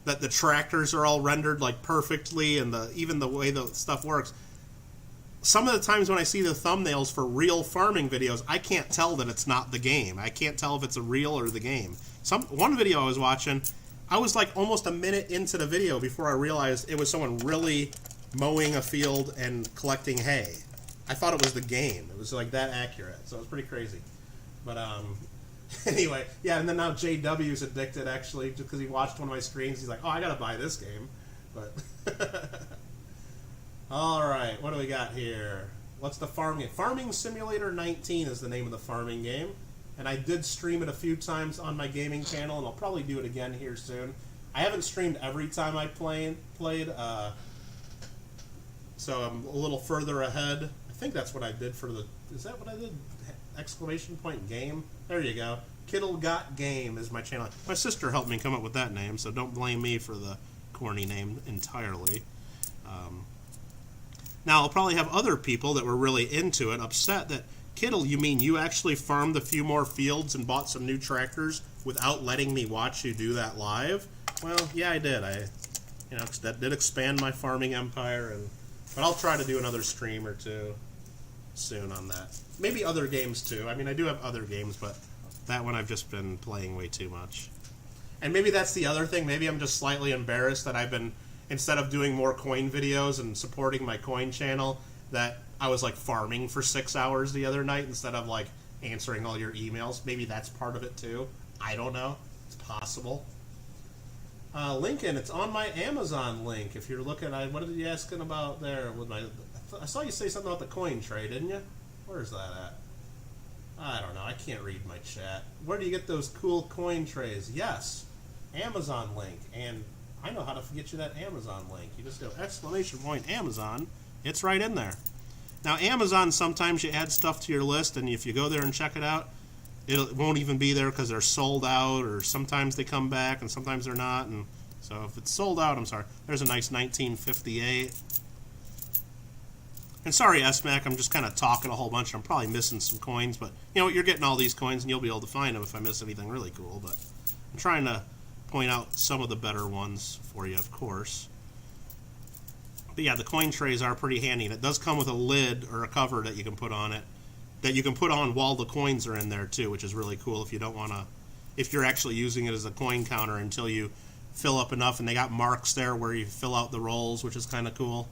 that the tractors are all rendered like perfectly, and even the way the stuff works. some of the times when I see the thumbnails for real farming videos, I can't tell that it's not the game. I can't tell if it's a real or the game. One video I was watching, I was like almost a minute into the video before I realized it was someone really mowing a field and collecting hay. I thought it was the game. It was like that accurate, so it was pretty crazy. But anyway, yeah, and then now JW's addicted, actually, just because he watched one of my screens. He's like, oh, I gotta buy this game. But alright, what do we got here? What's the farming? Farming Simulator 19 is the name of the farming game. And I did stream it a few times on my gaming channel, and I'll probably do it again here soon. I haven't streamed every time I played, so I'm a little further ahead. I think that's what I did for the... Is that what I did? Exclamation point game? There you go. Kittle Got Game is my channel. My sister helped me come up with that name, so don't blame me for the corny name entirely. Now, I'll probably have other people that were really into it upset that, Kittle, you mean you actually farmed a few more fields and bought some new tractors without letting me watch you do that live? Well, yeah, I did. That did expand my farming empire, but I'll try to do another stream or two soon on that. Maybe other games too. I mean, I do have other games, but that one I've just been playing way too much. And maybe that's the other thing. Maybe I'm just slightly embarrassed that I've been, instead of doing more coin videos and supporting my coin channel, that I was like farming for 6 hours the other night instead of like answering all your emails. Maybe that's part of it too. I don't know. It's possible. Lincoln, it's on my Amazon link. If you're looking, what are you asking about there? With I saw you say something about the coin tray, didn't you? Where's that at? I don't know. I can't read my chat. Where do you get those cool coin trays? Yes, Amazon link. And I know how to get you that Amazon link. You just go exclamation point Amazon. It's right in there. Now, Amazon, sometimes you add stuff to your list, and if you go there and check it out, it won't even be there because they're sold out, or sometimes they come back, and sometimes they're not. And so if it's sold out, I'm sorry. There's a nice 1958. And sorry, S-Mac, I'm just kind of talking a whole bunch. I'm probably missing some coins, but you know, you're getting all these coins, and you'll be able to find them if I miss anything really cool. But I'm trying to point out some of the better ones for you, of course. But yeah, the coin trays are pretty handy, and it does come with a lid or a cover that you can put on it, that you can put on while the coins are in there too, which is really cool if you don't want to, if you're actually using it as a coin counter until you fill up enough, and they got marks there where you fill out the rolls, which is kind of cool.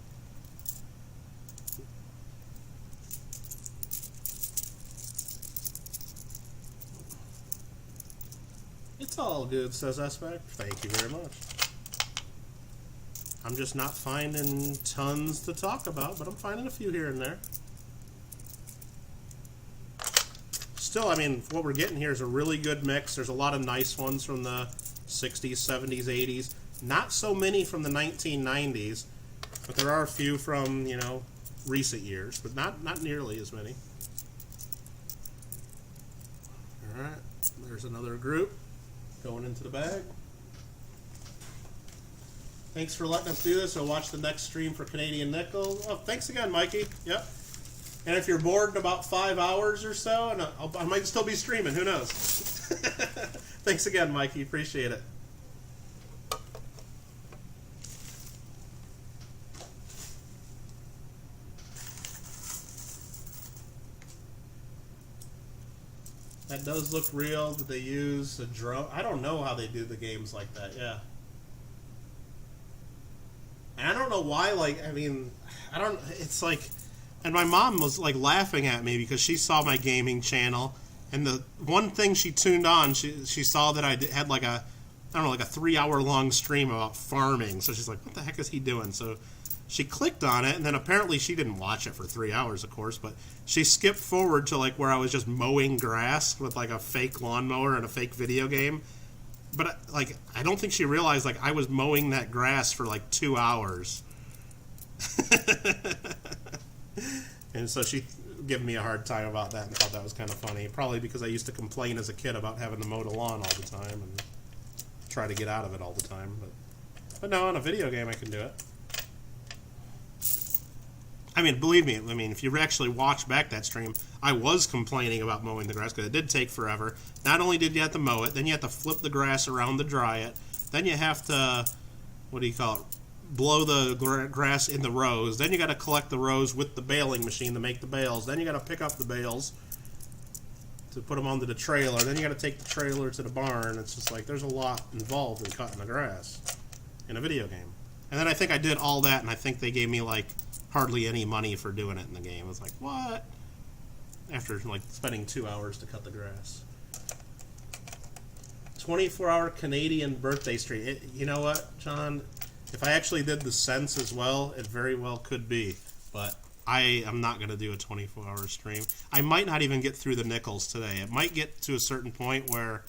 It's all good, says S-Mac. Thank you very much. I'm just not finding tons to talk about, but I'm finding a few here and there. Still, I mean, what we're getting here is a really good mix. There's a lot of nice ones from the 60s, 70s, 80s. Not so many from the 1990s, but there are a few from, you know, recent years, but not nearly as many. All right, there's another group going into the bag. Thanks for letting us do this. I'll watch the next stream for Canadian Nickel. Oh, thanks again, Mikey. Yep. And if you're bored in about 5 hours or so, and I might still be streaming, who knows? Thanks again, Mikey. Appreciate it. That does look real. Did they use a drone? I don't know how they do the games like that, yeah. And I don't know why, like, I mean, it's like, and my mom was, like, laughing at me because she saw my gaming channel, and the one thing she tuned on, she saw that I had, like, I don't know, like a 3-hour-long stream about farming, so she's like, what the heck is he doing? So she clicked on it, and then apparently she didn't watch it for 3 hours, of course, but she skipped forward to, like, where I was just mowing grass with, like, a fake lawnmower and a fake video game. But, like, I don't think she realized, like, I was mowing that grass for, like, 2 hours. And so she gave me a hard time about that and thought that was kind of funny. Probably because I used to complain as a kid about having to mow the lawn all the time and try to get out of it all the time. But no, on a video game I can do it. I mean, believe me, if you actually watch back that stream, I was complaining about mowing the grass because it did take forever. Not only did you have to mow it, then you have to flip the grass around to dry it. Then you have to, what do you call it, blow the grass in the rows. Then you got to collect the rows with the baling machine to make the bales. Then you got to pick up the bales to put them onto the trailer. Then you got to take the trailer to the barn. It's just like there's a lot involved in cutting the grass in a video game. And then I think I did all that, and I think they gave me like hardly any money for doing it in the game. I was like, what? After like spending 2 hours to cut the grass. 24-hour Canadian birthday stream. You know what, John? If I actually did the cents as well, it very well could be. But I am not going to do a 24-hour stream. I might not even get through the nickels today. It might get to a certain point where...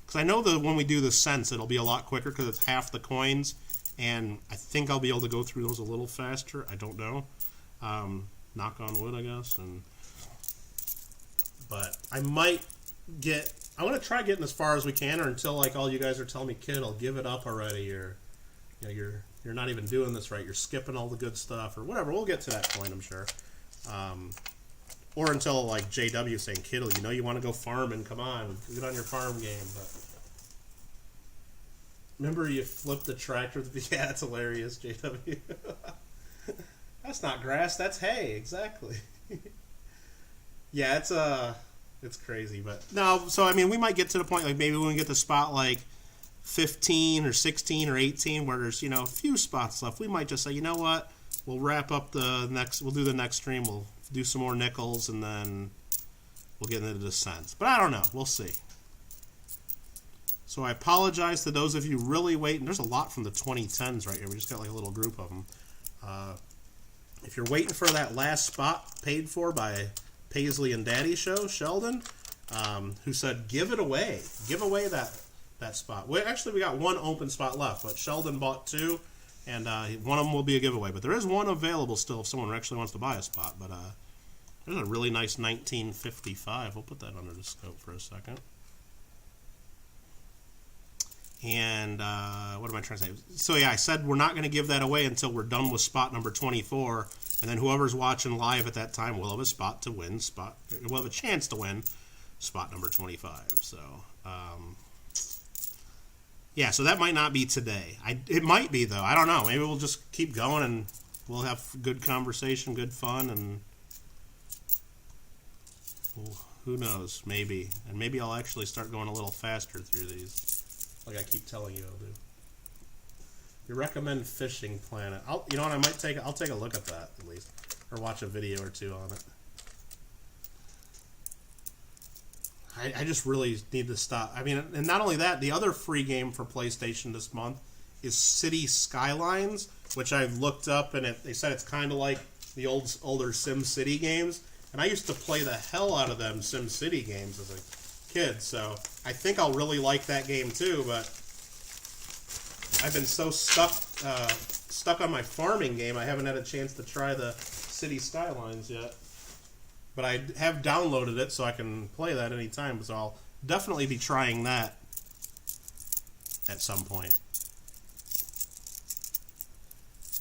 Because I know that when we do the cents, it'll be a lot quicker because it's half the coins. And I think I'll be able to go through those a little faster. I don't know. Knock on wood, I guess. But I might get... I want to try getting as far as we can, or until like all you guys are telling me, Kittle, give it up already. You're not even doing this right. You're skipping all the good stuff, or whatever. We'll get to that point, I'm sure. Or until like JW saying, Kittle, you want to go farming. Come on, get on your farm game. But remember, you flipped the tractor. Yeah, that's hilarious, JW. That's not grass. That's hay. Exactly. Yeah, it's crazy, but no. So I mean, we might get to the point like maybe when we get to spot like 15 or 16 or 18, where there's a few spots left. We might just say, you know what, we'll wrap up the next. We'll do the next stream. We'll do some more nickels, and then we'll get into the cents. But I don't know. We'll see. So I apologize to those of you really waiting. There's a lot from the 2010s right here. We just got like a little group of them. If you're waiting for that last spot paid for by Paisley and Daddy Show, Sheldon, who said, give it away. Give away that spot. We got one open spot left, but Sheldon bought two, and one of them will be a giveaway. But there is one available still if someone actually wants to buy a spot. But there's a really nice 1955. We'll put that under the scope for a second. And what am I trying to say? So yeah, I said we're not going to give that away until we're done with spot number 24. And then whoever's watching live at that time will have a spot to win. We'll have a chance to win spot number 25. So, yeah, so that might not be today. It might be, though. I don't know. Maybe we'll just keep going and we'll have good conversation, good fun, and who knows? Maybe. And maybe I'll actually start going a little faster through these, like I keep telling you I'll do. You recommend Fishing Planet. You know what? I'll take a look at that at least, or watch a video or two on it. I just really need to stop. I mean, and not only that, the other free game for PlayStation this month is City Skylines, which I've looked up, and they said it's kind of like the older Sim City games. And I used to play the hell out of them Sim City games as a kid, so I think I'll really like that game too. But I've been so stuck on my farming game, I haven't had a chance to try the City Skylines yet. But I have downloaded it so I can play that anytime, so I'll definitely be trying that at some point.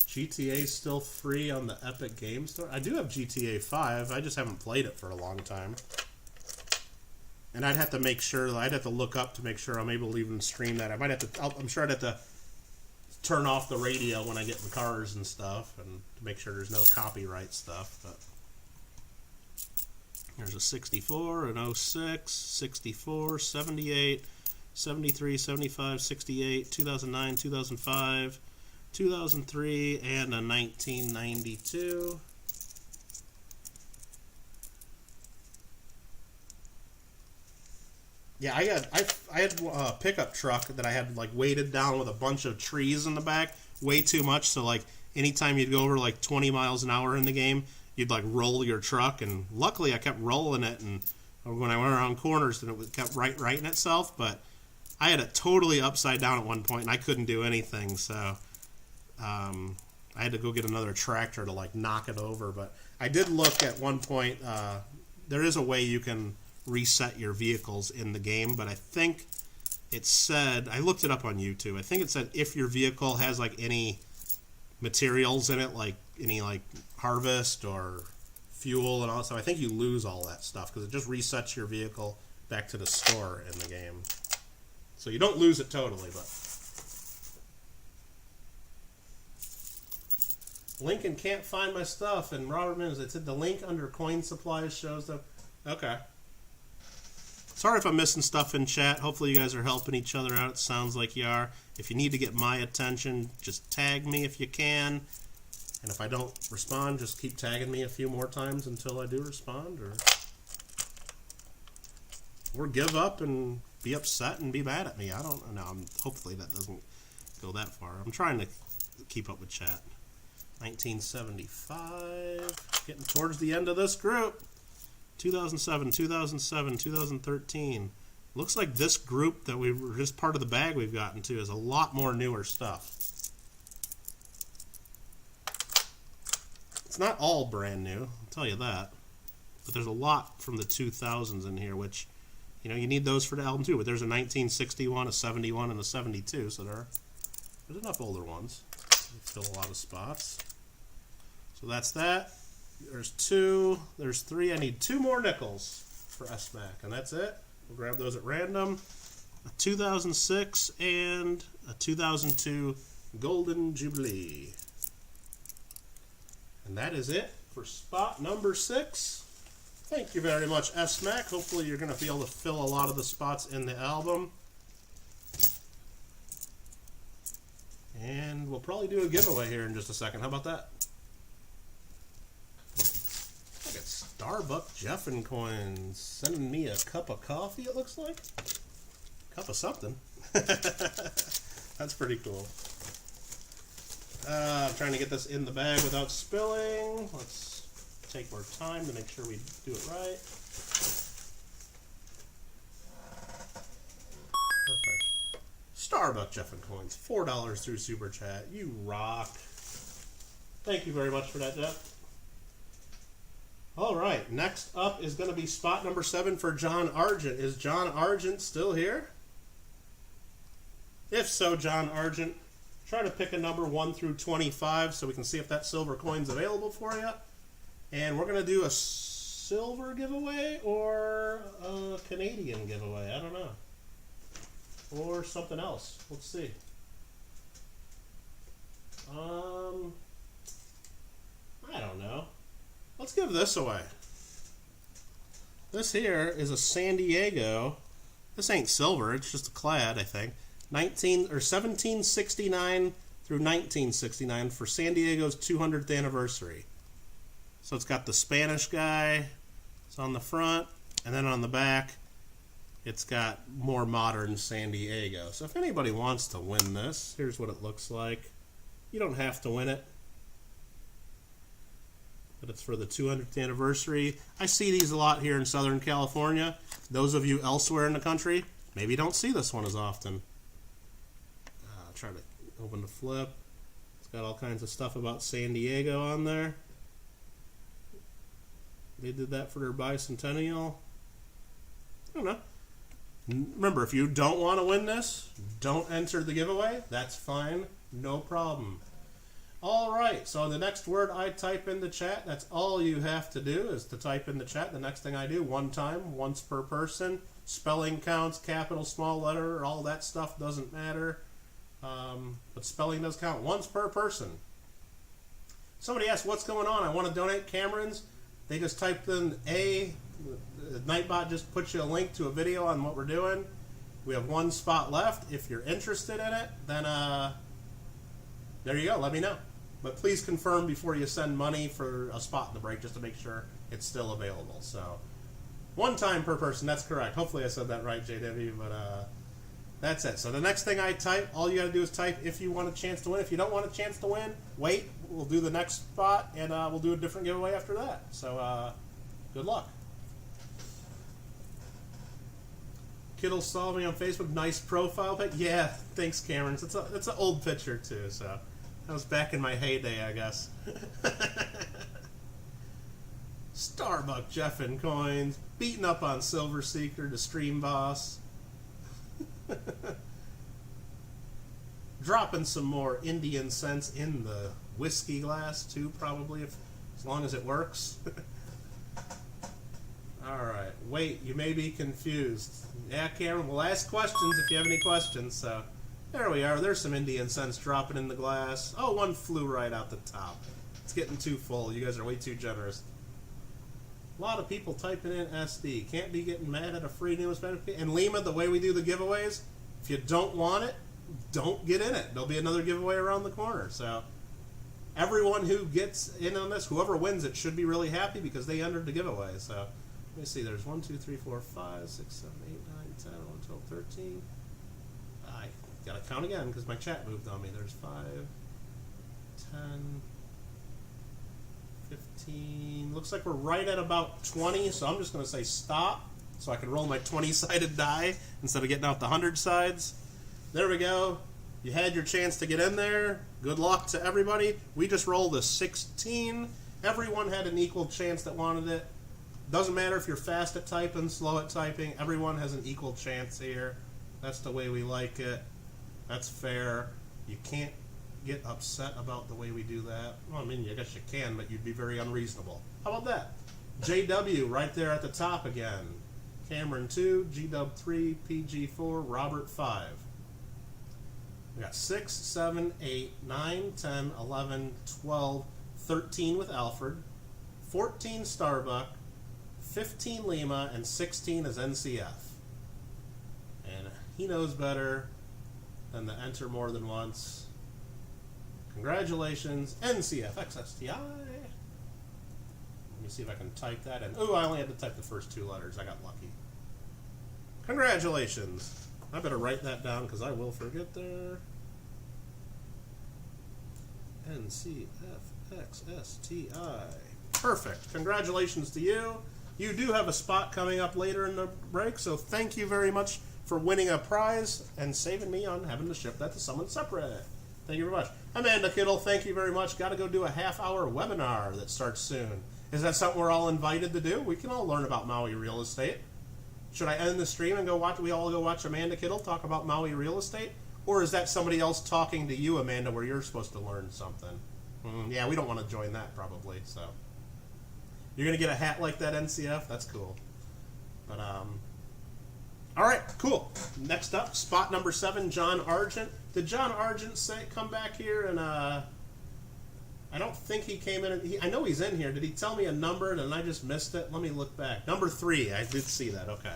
GTA still free on the Epic Game Store? I do have GTA 5, I just haven't played it for a long time. And I'd have to make sure, I'd have to look up to make sure I'm able to even stream that. I'm sure I'd have to turn off the radio when I get in cars and stuff, and to make sure there's no copyright stuff. But there's a 64, an 06, 64, 78, 73, 75, 68, 2009, 2005, 2003, and a 1992. Yeah, I had a pickup truck that I had like weighted down with a bunch of trees in the back, way too much. So like anytime you'd go over like 20 miles an hour in the game, you'd like roll your truck. And luckily I kept rolling it, and when I went around corners, then it kept righting itself. But I had it totally upside down at one point, and I couldn't do anything. So I had to go get another tractor to like knock it over. But I did look at one point. There is a way you can reset your vehicles in the game, but I think it said, I looked it up on YouTube, I think it said if your vehicle has like any materials in it, like any like harvest or fuel and all that stuff, I think you lose all that stuff because it just resets your vehicle back to the store in the game. So you don't lose it totally, but Lincoln can't find my stuff, and Robert Mims, it said the link under coin supplies shows them. Okay. Sorry if I'm missing stuff in chat. Hopefully you guys are helping each other out. It sounds like you are. If you need to get my attention, just tag me if you can. And if I don't respond, just keep tagging me a few more times until I do respond. Or give up and be upset and be mad at me. I don't know. Hopefully that doesn't go that far. I'm trying to keep up with chat. 1975. Getting towards the end of this group. 2007, 2007, 2013. Looks like this group that we were just part of the bag we've gotten to is a lot more newer stuff. It's not all brand new, I'll tell you that. But there's a lot from the 2000s in here, which, you know, you need those for the album too. But there's a 1961, a 71, and a 72, so there's enough older ones to fill a lot of spots. So that's that. There's 2, there's 3. I need 2 more nickels for SMAC, and that's it. We'll grab those at random. A 2006 and a 2002 Golden Jubilee. And that is it for spot number 6. Thank you very much, SMAC. Hopefully you're going to be able to fill a lot of the spots in the album. And we'll probably do a giveaway here in just a second. How about that? Look at Starbucks Jeffin coins sending me a cup of coffee, it looks like. Cup of something. That's pretty cool. I'm trying to get this in the bag without spilling. Let's take more time to make sure we do it right. Perfect. Starbucks Jeffin coins, $4 through Super Chat. You rock. Thank you very much for that, Jeff. All right, next up is going to be spot number 7 for John Argent. Is John Argent still here? If so, John Argent, try to pick a number 1 through 25 so we can see if that silver coin's available for you. And we're going to do a silver giveaway or a Canadian giveaway. I don't know. Or something else. Let's see. I don't know. Let's give this away. This here is a San Diego. This ain't silver. It's just a clad, I think. 1769 through 1969 for San Diego's 200th anniversary. So it's got the Spanish guy. It's on the front, and then on the back, it's got more modern San Diego. So if anybody wants to win this, here's what it looks like. You don't have to win it, but it's for the 200th anniversary. I see these a lot here in Southern California. Those of you elsewhere in the country maybe don't see this one as often. Try to open the flip. It's got all kinds of stuff about San Diego on there. They did that for their bicentennial. I don't know. Remember, if you don't want to win this, don't enter the giveaway. That's fine. No problem. All right, so the next word I type in the chat, that's all you have to do is to type in the chat. The next thing I do, one time, once per person. Spelling counts, capital, small letter, all that stuff doesn't matter. But spelling does count. Once per person. Somebody asked, what's going on? I want to donate Camerons. They just typed in A. The Nightbot just puts you a link to a video on what we're doing. We have 1 spot left. If you're interested in it, then there you go. Let me know. But please confirm before you send money for a spot in the break just to make sure it's still available. So 1 time per person. That's correct. Hopefully I said that right, JW. But that's it. So the next thing I type, all you got to do is type if you want a chance to win. If you don't want a chance to win, wait. We'll do the next spot, and we'll do a different giveaway after that. So good luck. Kittle saw me on Facebook. Nice profile pic. Yeah, thanks, Cameron. It's an old picture, too. So that was back in my heyday, I guess. Starbucks Jeffin coins. Beating up on Silver Seeker, the stream boss. Dropping some more Indian cents in the whiskey glass too, probably, as long as it works. Alright, wait, you may be confused. Yeah, Cameron, we'll ask questions if you have any questions. So there we are. There's some Indian cents dropping in the glass. Oh, one flew right out the top. It's getting too full. You guys are way too generous. A lot of people typing in SD. Can't be getting mad at a free newest benefit. And Lima, the way we do the giveaways, if you don't want it, don't get in it. There'll be another giveaway around the corner. So everyone who gets in on this, whoever wins it, should be really happy because they entered the giveaway. So let me see. There's 1, 2, 3, 4, 5, 6, 7, 8, 9, 10, 11, 12, 13. I gotta count again because my chat moved on me. There's 5, 10, 15. Looks like we're right at about 20, so I'm just going to say stop so I can roll my 20-sided die instead of getting out the 100 sides. There we go. You had your chance to get in there. Good luck to everybody. We just rolled a 16. Everyone had an equal chance that wanted it. Doesn't matter if you're fast at typing, slow at typing. Everyone has an equal chance here. That's the way we like it. That's fair. You can't get upset about the way we do that. Well, I mean, I guess you can, but you'd be very unreasonable. How about that? JW right there at the top again. Cameron 2, GW 3, PG 4, Robert 5. We got 6, 7, 8, 9, 10, 11, 12, 13 with Alfred, 14 Starbuck, 15 Lima, and 16 is NCF. And he knows better than to enter more than once. Congratulations, NCF XSTI. Let me see if I can type that in. Oh, I only had to type the first 2 letters. I got lucky. Congratulations. I better write that down because I will forget there. NCF XSTI. Perfect. Congratulations to you. You do have a spot coming up later in the break, so thank you very much for winning a prize and saving me on having to ship that to someone separate. Thank you very much. Amanda Kittle, thank you very much. Got to go do a half-hour webinar that starts soon. Is that something we're all invited to do? We can all learn about Maui real estate. Should I end the stream and we all go watch Amanda Kittle talk about Maui real estate? Or is that somebody else talking to you, Amanda, where you're supposed to learn something? Yeah, we don't want to join that probably, so. You're going to get a hat like that, NCF? That's cool. But, all right, cool. Next up, spot number 7, John Argent. Did John Argent come back here and, I don't think he came in. I know he's in here. Did he tell me a number and I just missed it? Let me look back. Number 3. I did see that. Okay.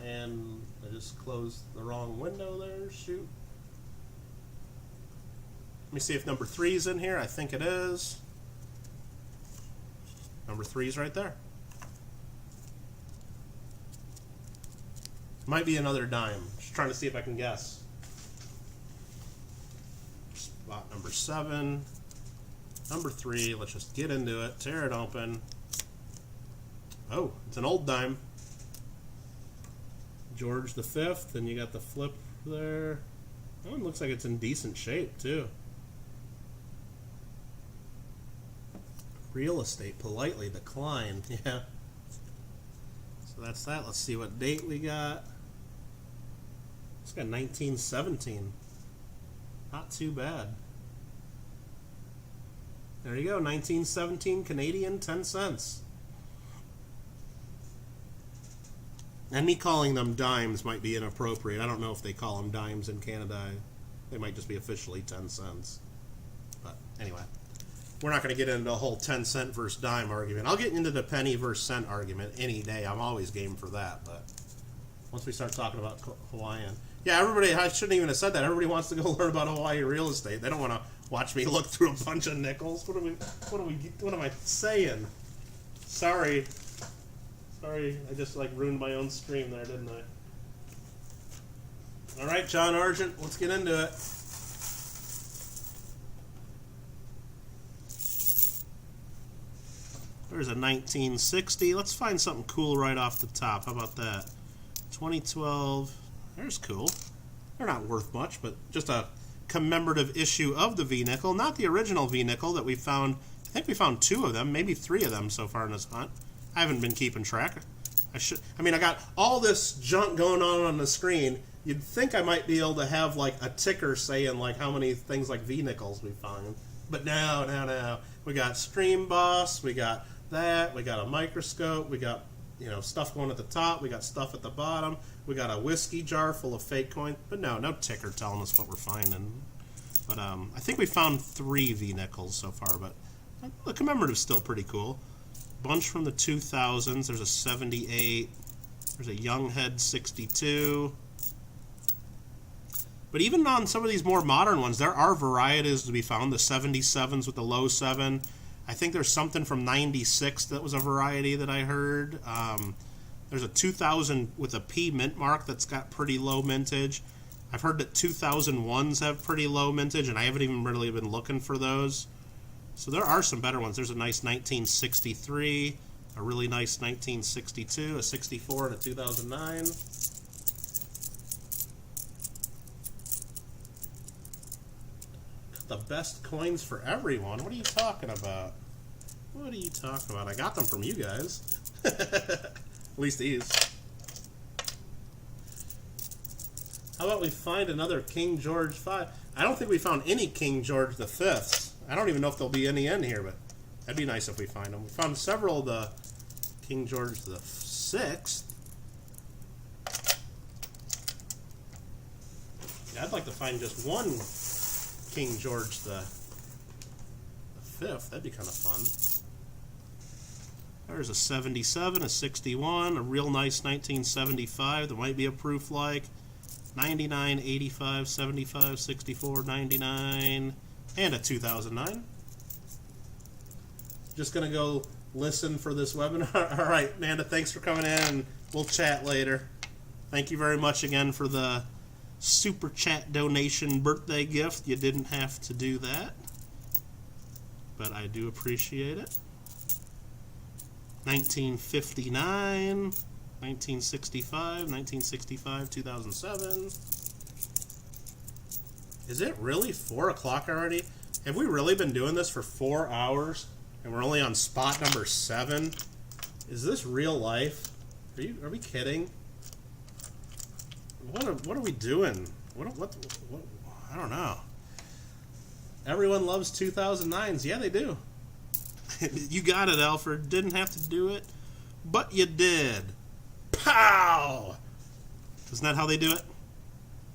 And I just closed the wrong window there. Shoot. Let me see if number 3 is in here. I think it is. Number 3 is right there. Might be another dime. Just trying to see if I can guess. Spot number 7. Number 3, let's just get into it, tear it open. Oh, it's an old dime. George V, and you got the flip there. That one looks like it's in decent shape, too. Real estate politely declined, yeah. So that's that. Let's see what date we got. It's got 1917. Not too bad. There you go, 1917 Canadian, 10 cents. And me calling them dimes might be inappropriate. I don't know if they call them dimes in Canada. They might just be officially 10 cents. But anyway, we're not going to get into a whole 10 cent versus dime argument. I'll get into the penny versus cent argument any day. I'm always game for that. But once we start talking about Hawaiian. Yeah, everybody, I shouldn't even have said that. Everybody wants to go learn about Hawaii real estate. They don't want to watch me look through a bunch of nickels. What am I saying? Sorry, I just ruined my own stream there, didn't I? All right, John Argent, let's get into it. There's a 1960. Let's find something cool right off the top. How about that? 2012. There's cool. They're not worth much, but just a commemorative issue of the V-nickel, not the original V-nickel that we found. I think we found 2 of them, maybe 3 of them so far in this hunt. I haven't been keeping track. I got all this junk going on the screen. You'd think I might be able to have a ticker saying how many things like V-nickels we found. But no. We got Stream Boss, we got that, we got a microscope, we got stuff going at the top, we got stuff at the bottom, we got a whiskey jar full of fake coins, but no ticker telling us what we're finding. But I think we found 3 V-nickels so far, but the commemorative's still pretty cool. Bunch from the 2000s. There's a 78. There's a Younghead 62. But even on some of these more modern ones, there are varieties to be found. The 77s with the low 7. I think there's something from 96 that was a variety that I heard. There's a 2000 with a P mint mark that's got pretty low mintage. I've heard that 2001s have pretty low mintage, and I haven't even really been looking for those. So there are some better ones. There's a nice 1963, a really nice 1962, a 64, and a 2009. The best coins for everyone. What are you talking about? What are you talking about? I got them from you guys. At least these. How about we find another King George V? I don't think we found any King George V's. I don't even know if there'll be any in here, but that'd be nice if we find them. We found several of the King George VI. Yeah, I'd like to find just one King George the Fifth. That'd be kind of fun. There's a 77, a 61, a real nice 1975. There might be a proof like 99, 85, 75, 64, 99, and a 2009. Just gonna go listen for this webinar. All right, Amanda, thanks for coming in, and we'll chat later. Thank you very much again for the super chat donation birthday gift. You didn't have to do that, but I do appreciate it. 1959, 1965, 1965, 2007. Is it really 4 o'clock already? Have we really been doing this for 4 hours and we're only on spot number 7? Is this real life? Are we kidding? What are we doing? What I don't know. Everyone loves 2009s. Yeah, they do. You got it, Alfred. Didn't have to do it, but you did. Pow! Isn't that how they do it?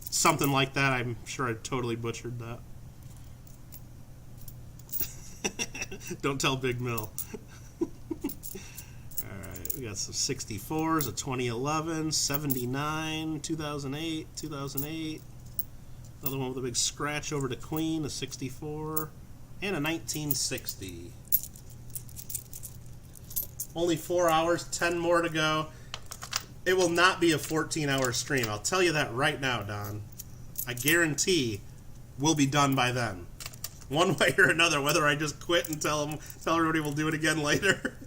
Something like that. I'm sure I totally butchered that. Don't tell Big Mill. Alright, we got some 64s, a 2011, 79, 2008, 2008. Another one with a big scratch over to Queen, a 64, and a 1960. Only 4 hours, 10 more to go. It will not be a 14-hour stream. I'll tell you that right now, Don. I guarantee we'll be done by then. One way or another, whether I just quit and tell everybody we'll do it again later,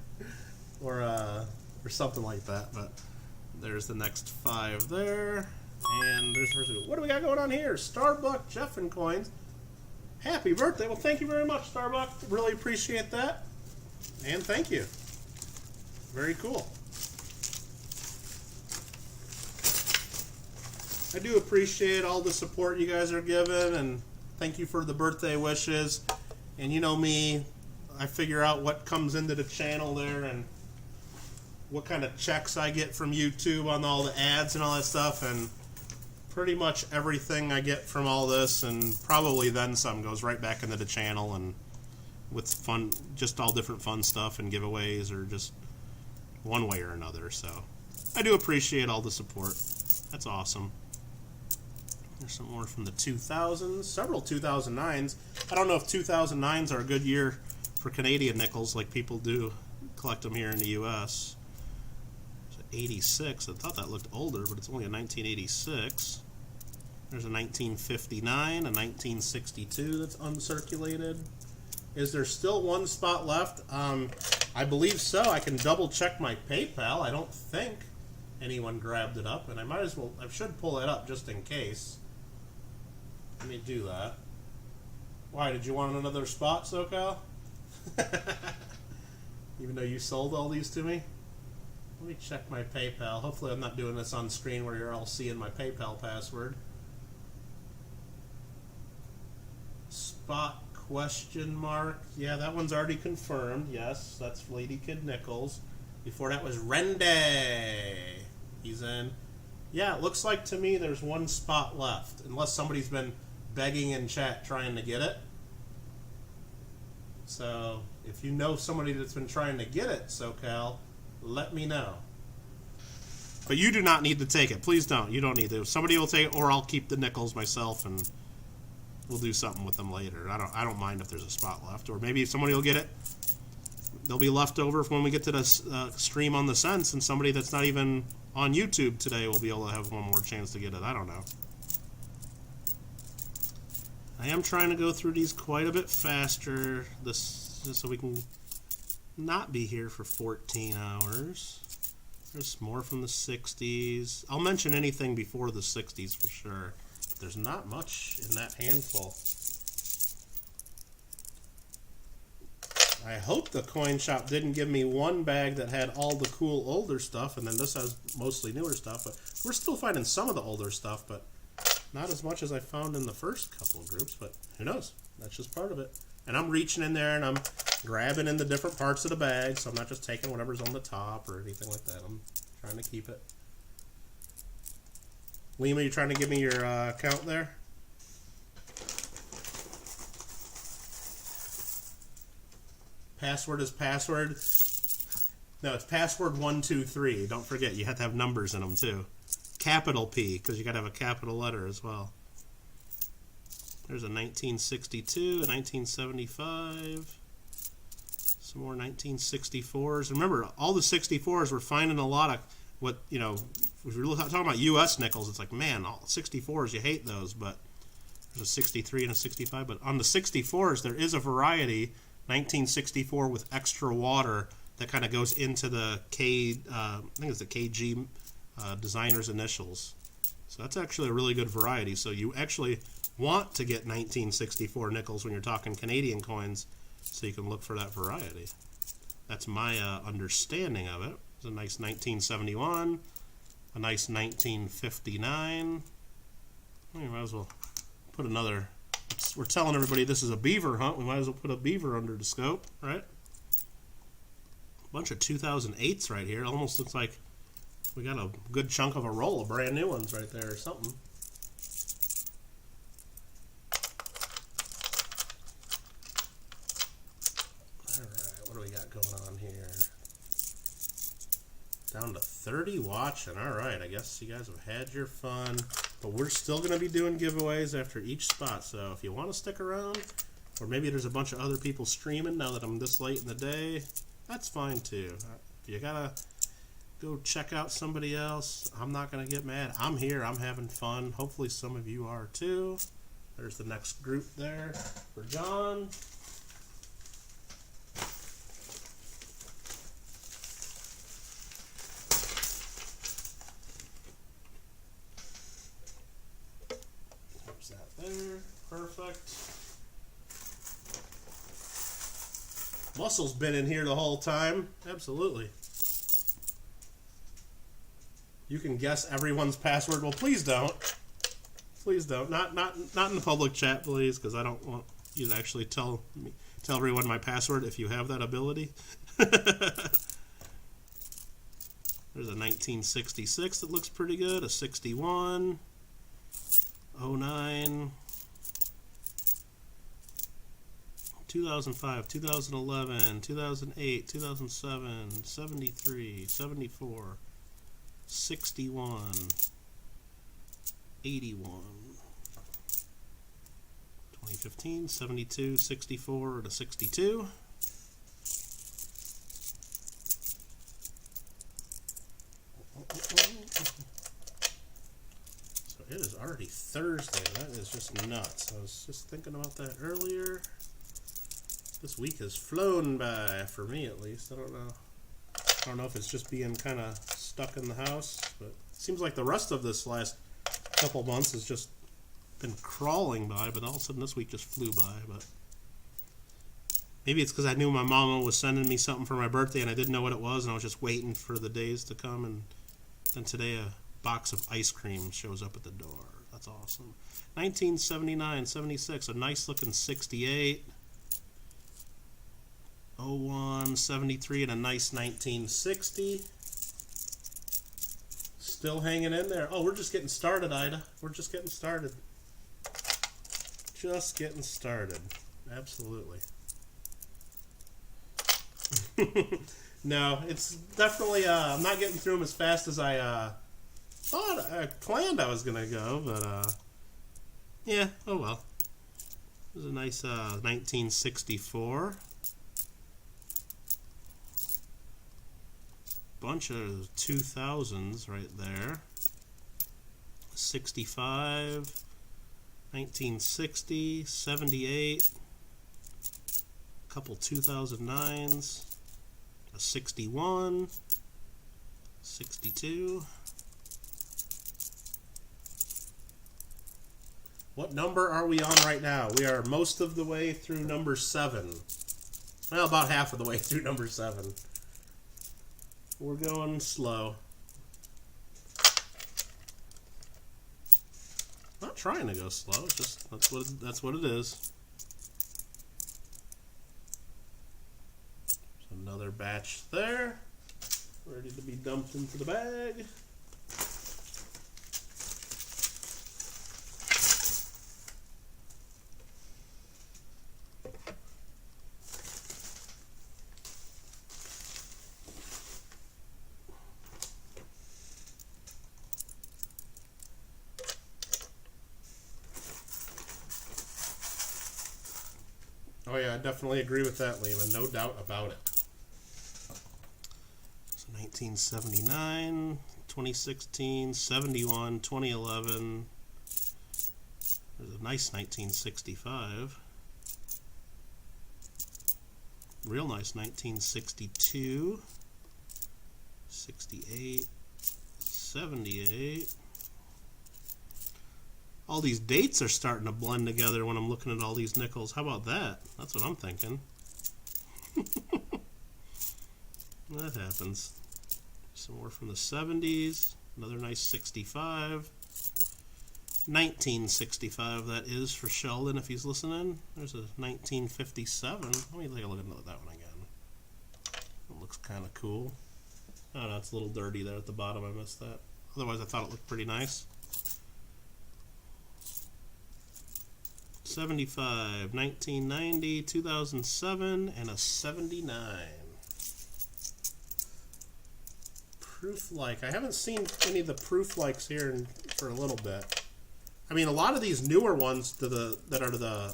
or something like that. But there's the next 5 there, and there's what do we got going on here? Starbuck Jeffin coins. Happy birthday! Well, thank you very much, Starbuck. Really appreciate that, and thank you. Very cool. I do appreciate all the support you guys are giving, and thank you for the birthday wishes. And you know me, I figure out what comes into the channel there and what kind of checks I get from YouTube on all the ads and all that stuff, and pretty much everything I get from all this, and probably then some, goes right back into the channel, and with fun, just all different fun stuff and giveaways, or just one way or another. So I do appreciate all the support. That's awesome. There's some more from the 2000s, several 2009s. I don't know if 2009s are a good year for Canadian nickels like people do collect them here in the U.S. There's an 86. I thought that looked older, but it's only a 1986. There's a 1959, a 1962 that's uncirculated. Is there still one spot left? I believe so. I can double check my PayPal. I don't think anyone grabbed it up, and I might as well, I should pull it up just in case. Let me do that. Why, did you want another spot, SoCal? Even though you sold all these to me? Let me check my PayPal. Hopefully I'm not doing this on screen where you're all seeing my PayPal password. Spot question mark. Yeah, that one's already confirmed. Yes, that's Lady Kid Nichols. Before that was Rende. He's in. Yeah, it looks like to me there's one spot left, unless somebody's been begging in chat trying to get it. So if you know somebody that's been trying to get it, SoCal, let me know. But you do not need to take it. Please don't. You don't need to. Somebody will take it, or I'll keep the nickels myself, and we'll do something with them later. I don't mind if there's a spot left, or maybe somebody will get it. They'll be left over when we get to the stream on the cents, and somebody that's not even on YouTube today will be able to have one more chance to get it. I don't know. I am trying to go through these quite a bit faster, just so we can not be here for 14 hours. There's more from the 60s. I'll mention anything before the 60s for sure. But there's not much in that handful. I hope the coin shop didn't give me one bag that had all the cool older stuff, and then this has mostly newer stuff. But we're still finding some of the older stuff, but not as much as I found in the first couple of groups. But who knows? That's just part of it. And I'm reaching in there and I'm grabbing in the different parts of the bag, so I'm not just taking whatever's on the top or anything like that. I'm trying to keep it. Liam, are you trying to give me your count there? Password is password. No, it's password 123. Don't forget, you have to have numbers in them too. Capital P, because you got to have a capital letter as well. There's a 1962, a 1975, some more 1964s. Remember, all the 64s, we're finding a lot of what, you know, if you're talking about U.S. nickels, it's like, man, all 64s, you hate those, but there's a 63 and a 65. But on the 64s, there is a variety, 1964 with extra water, that kind of goes into the I think it's the KG designer's initials. So that's actually a really good variety. So you actually want to get 1964 nickels when you're talking Canadian coins, so you can look for that variety. That's my understanding of it. It's a nice 1971, a nice 1959. We might as well put another. We're telling everybody this is a beaver hunt. We might as well put a beaver under the scope, right? A bunch of 2008s right here. It almost looks like we got a good chunk of a roll of brand new ones right there or something. Going on here. Down to 30 watching. Alright, I guess you guys have had your fun. But we're still going to be doing giveaways after each spot. So if you want to stick around, or maybe there's a bunch of other people streaming now that I'm this late in the day, that's fine too. If you got to go check out somebody else, I'm not going to get mad. I'm here. I'm having fun. Hopefully some of you are too. There's the next group there for John. Perfect. Muscle's been in here the whole time. Absolutely. You can guess everyone's password. Well, please don't. Please don't. Not in the public chat, please, because I don't want you to actually tell everyone my password if you have that ability. There's a 1966 that looks pretty good. A 61. 09. 2005, 2011, 2008, 2007, 73, 74, 61, 81, 2015, 72, 64 to 62. So it is already Thursday. That is just nuts. I was just thinking about that earlier. This week has flown by, for me at least. I don't know if it's just being kind of stuck in the house, but it seems like the rest of this last couple months has just been crawling by, but all of a sudden this week just flew by. But maybe it's because I knew my mama was sending me something for my birthday and I didn't know what it was, and I was just waiting for the days to come, and then today a box of ice cream shows up at the door. That's awesome. 1979, 76, a nice looking 68. 01, 73, and a nice 1960. Still hanging in there. Oh, we're just getting started, Ida. We're just getting started. Just getting started. Absolutely. No, it's definitely, I'm not getting through them as fast as I planned I was going to go, but, yeah, oh well. It was a nice 1964. Bunch of 2000s right there. 65, 1960, 78, a couple 2009s, a 61, 62. What number are we on right now? We are most of the way through number 7. Well, about half of the way through number 7. We're going slow. Not trying to go slow. It's just that's what it is. There's another batch there, ready to be dumped into the bag. Oh yeah, I definitely agree with that, Lehman. No doubt about it. So 1979, 2016, 71, 2011. There's a nice 1965. Real nice 1962, 68, 78. All these dates are starting to blend together when I'm looking at all these nickels. How about that? That's what I'm thinking. That happens. Some more from the 70s. Another nice 65. 1965, that is, for Sheldon, if he's listening. There's a 1957. Let me take a look at that one again. It looks kind of cool. Oh, no, it's a little dirty there at the bottom. I missed that. Otherwise, I thought it looked pretty nice. 75, 1990, 2007, and a 79. Proof like. I haven't seen any of the proof likes here for a little bit. I mean, a lot of these newer ones that are the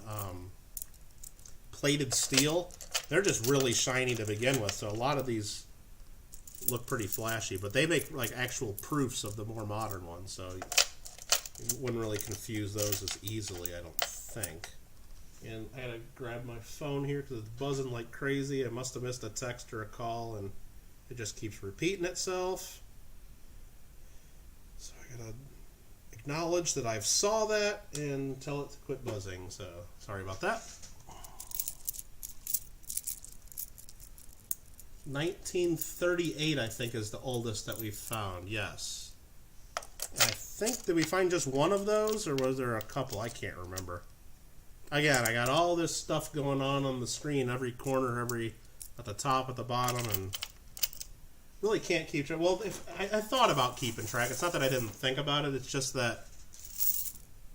plated steel, they're just really shiny to begin with. So a lot of these look pretty flashy, but they make like actual proofs of the more modern ones. So you wouldn't really confuse those as easily, I don't think. And I had to grab my phone here because it's buzzing like crazy. I must have missed a text or a call, and it just keeps repeating itself. So I gotta acknowledge that I've saw that and tell it to quit buzzing. So sorry about that. 1938, I think, is the oldest that we've found. Yes. And I think, did we find just one of those, or was there a couple? I can't remember. Again, I got all this stuff going on the screen, every corner, at the top, at the bottom, and really can't keep track. Well, I thought about keeping track. It's not that I didn't think about it. It's just that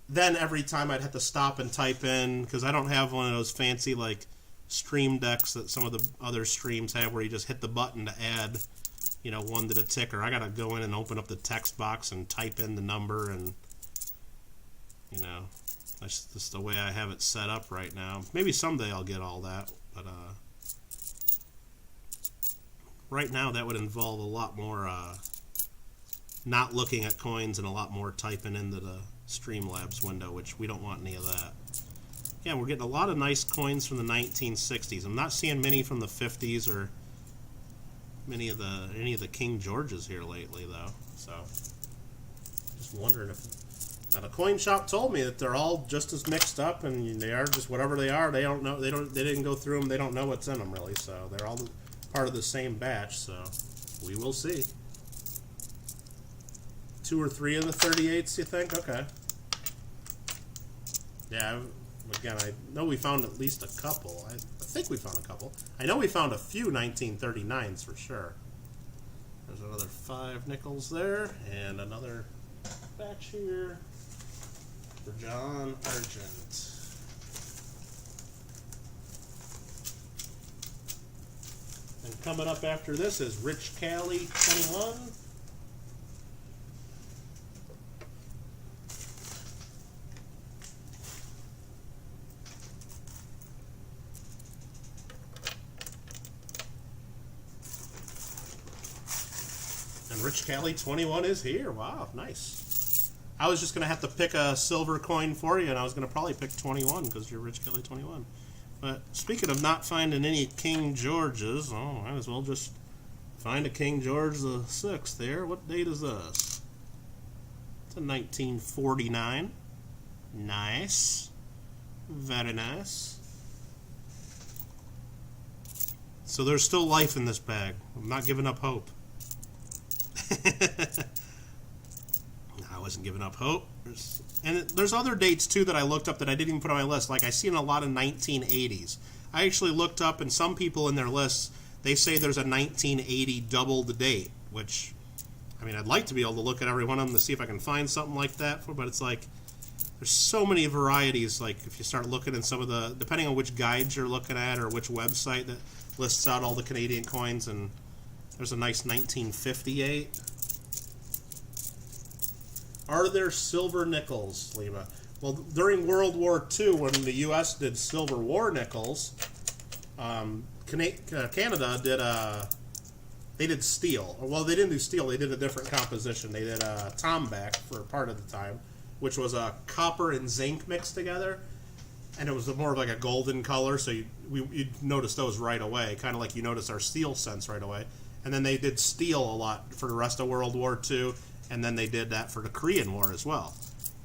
then every time I'd have to stop and type in, because I don't have one of those fancy like stream decks that some of the other streams have where you just hit the button to add, one to the ticker. I got to go in and open up the text box and type in the number, and that's just the way I have it set up right now. Maybe someday I'll get all that, but right now that would involve a lot more not looking at coins and a lot more typing into the Streamlabs window, which we don't want any of that. Yeah, we're getting a lot of nice coins from the 1960s. I'm not seeing many from the 50s or any of the King Georges here lately, though. So, just wondering if. Now, the coin shop told me that they're all just as mixed up, and they are just whatever they are. They don't know. They didn't go through them. They don't know what's in them really. So they're all part of the same batch. So we will see. 2 or 3 of the 38s, you think? Okay. Yeah. Again, I know we found at least a couple. I think we found a couple. I know we found a few 1939s for sure. There's another 5 nickels there, and another batch here for John Argent. And coming up after this is Rich Cali 21. And Rich Cali 21 is here. Wow, nice. I was just going to have to pick a silver coin for you, and I was going to probably pick 21 because you're Rich Cali 21. But speaking of not finding any King Georges, oh, might as well just find a King George the 6th there. What date is this? It's a 1949. Nice. Very nice. So there's still life in this bag. I'm not giving up hope. I wasn't giving up hope. There's other dates too that I looked up that I didn't even put on my list. Like I see in a lot of 1980s. I actually looked up, and some people in their lists, they say there's a 1980 doubled date, which, I mean, I'd like to be able to look at every one of them to see if I can find something like that, but it's like, there's so many varieties. Like if you start looking in some of the, depending on which guides you're looking at or which website that lists out all the Canadian coins, and there's a nice 1958. Are there silver nickels, Lima? Well, during World War II, when the U.S. did silver war nickels, Canada did they did steel. Well, they didn't do steel. They did a different composition. They did tombac for part of the time, which was a copper and zinc mixed together, and it was more of like a golden color. So you'd notice those right away, kind of like you notice our steel cents right away. And then they did steel a lot for the rest of World War II. And then they did that for the Korean War as well.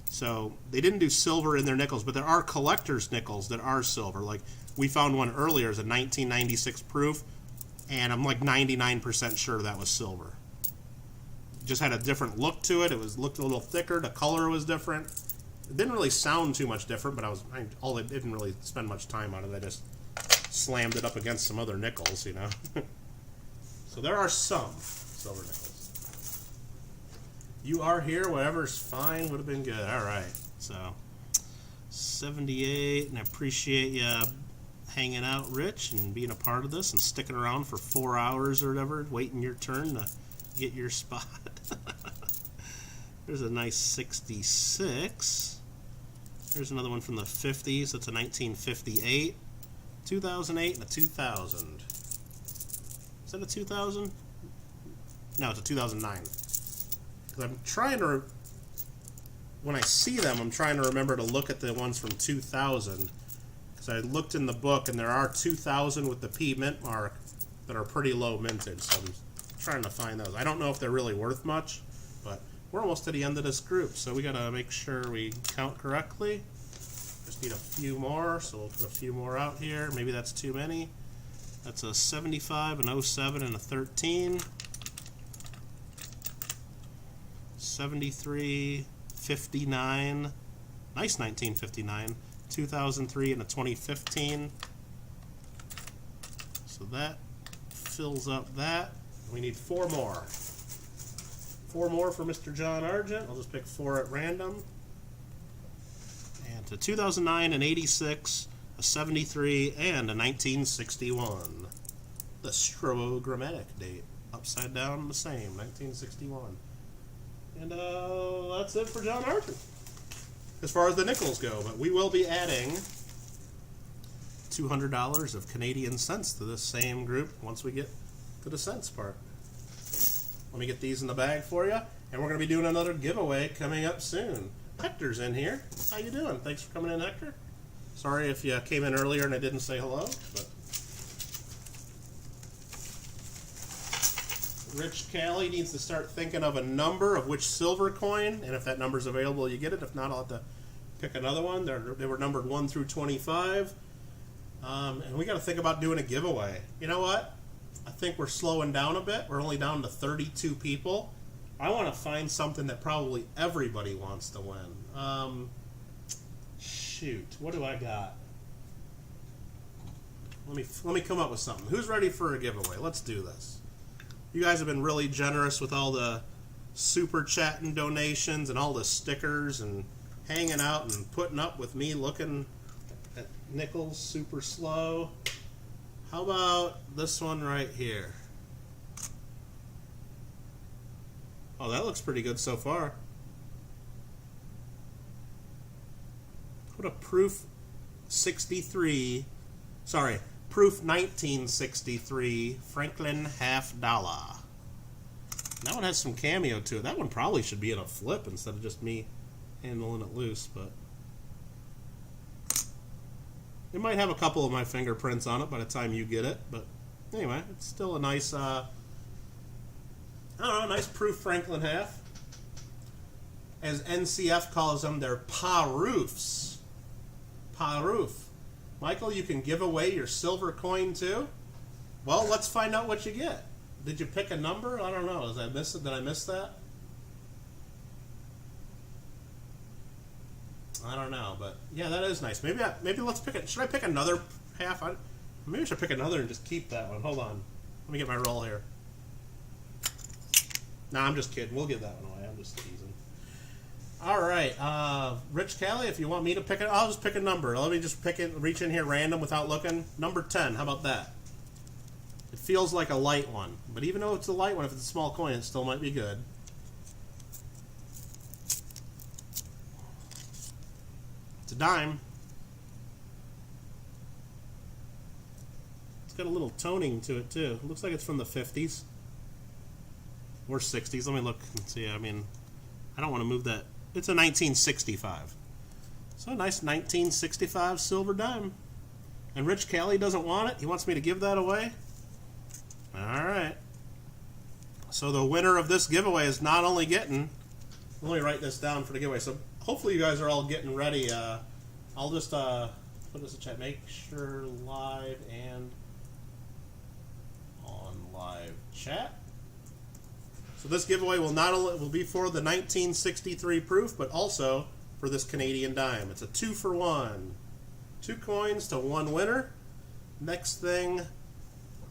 So they didn't do silver in their nickels, but there are collector's nickels that are silver. Like we found one earlier as a 1996 proof, and I'm like 99% sure that was silver. It just had a different look to it. It looked a little thicker. The color was different. It didn't really sound too much different, but I didn't really spend much time on it. I just slammed it up against some other nickels, you know. So there are some silver nickels. You are here, whatever's fine would have been good. All right, so 78, and I appreciate you hanging out, Rich, and being a part of this and sticking around for 4 hours or whatever, waiting your turn to get your spot. There's a nice 66. There's another one from the 50s. That's a 1958, 2008, and a 2000. Is that a 2000? No, it's a 2009. I'm trying to, when I see them, I'm trying to remember to look at the ones from 2000, because I looked in the book, and there are 2000 with the P mint mark that are pretty low mintage, so I'm trying to find those. I don't know if they're really worth much, but we're almost to the end of this group, so we got to make sure we count correctly. Just need a few more, so we'll put a few more out here. Maybe that's too many. That's a 75, an 07, and a 13. 73, 59, nice 1959, 2003, and a 2015. So that fills up that. We need 4 more. 4 more for Mr. John Argent. I'll just pick 4 at random. And to 2009, an 86, a 73, and a 1961. The strobogrammatic date. Upside down, the same, 1961. And that's it for John Argent, as far as the nickels go. But we will be adding $200 of Canadian cents to this same group once we get to the cents part. Let me get these in the bag for you, and we're going to be doing another giveaway coming up soon. Hector's in here. How you doing? Thanks for coming in, Hector. Sorry if you came in earlier and I didn't say hello, but Rich Cali needs to start thinking of a number of which silver coin, and if that number's available, you get it. If not, I'll have to pick another one. They were numbered 1 through 25, and we got to think about doing a giveaway. You know what? I think we're slowing down a bit. We're only down to 32 people. I want to find something that probably everybody wants to win. Shoot, what do I got? Let me come up with something. Who's ready for a giveaway? Let's do this. You guys have been really generous with all the super chat and donations and all the stickers and hanging out and putting up with me looking at nickels super slow. How about this one right here? Oh, that looks pretty good so far. What a proof 63, sorry, proof 1963 Franklin $50. That one has some cameo to it. That one probably should be in a flip instead of just me handling it loose, but it might have a couple of my fingerprints on it by the time you get it. But anyway, it's still a nice, I don't know, nice proof Franklin half. As NCF calls them, they're pa-roofs. Pa-roof. Michael, you can give away your silver coin too? Well, let's find out what you get. Did you pick a number? I don't know. Did I miss it? Did I miss that? I don't know, but yeah, that is nice. Maybe let's pick it. Should I pick another half? Maybe I should pick another and just keep that one. Hold on. Let me get my roll here. Nah, I'm just kidding. We'll give that one away. I'm just teasing. All right, Rich Callie, if you want me to pick it, I'll just pick a number. Let me just pick it, reach in here random without looking. Number 10, how about that? It feels like a light one, but even though it's a light one, if it's a small coin, it still might be good. It's a dime. It's got a little toning to it, too. It looks like it's from the 50s or 60s. Let me look and see. I mean, I don't want to move that. It's a 1965. So a nice 1965 silver dime. And Rich Callie doesn't want it. He wants me to give that away. All right. So the winner of this giveaway is not only getting... Let me write this down for the giveaway. So hopefully you guys are all getting ready. I'll just put this in chat. Make sure live and on live chat. So this giveaway will not only be for the 1963 proof, but also for this Canadian dime. It's a 2-for-1. 2 coins to 1 winner. Next thing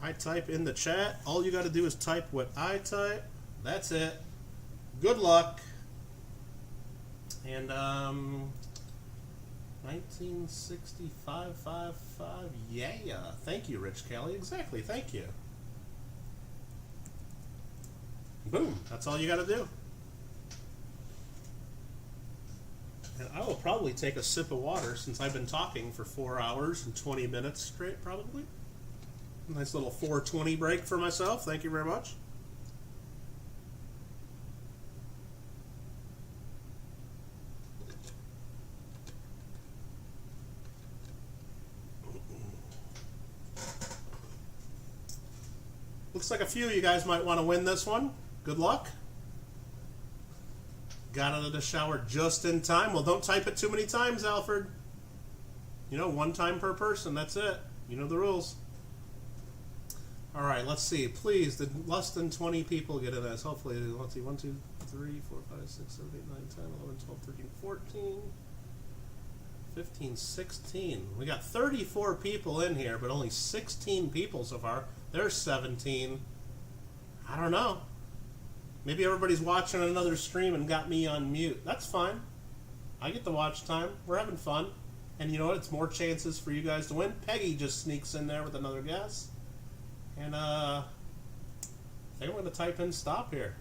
I type in the chat, all you got to do is type what I type. That's it. Good luck. And 1965, yeah. Thank you, Rich Callie. Exactly. Thank you. Boom. That's all you got to do. And I will probably take a sip of water since I've been talking for 4 hours and 20 minutes straight, probably. Nice little 4:20 break for myself. Thank you very much. Looks like a few of you guys might want to win this one. Good luck. Got out of the shower just in time. Well, don't type it too many times, Alfred. You know, 1 time per person. That's it. You know the rules. All right, let's see. Please, did less than 20 people get in this? Hopefully, let's see. 1, 2, 3, 4, 5, 6, 7, 8, 9, 10, 11, 12, 13, 14, 15, 16. We got 34 people in here, but only 16 people so far. There's 17. I don't know. Maybe everybody's watching another stream and got me on mute. That's fine. I get the watch time. We're having fun. And you know what? It's more chances for you guys to win. Peggy just sneaks in there with another guess. And I think I'm going to type in stop here.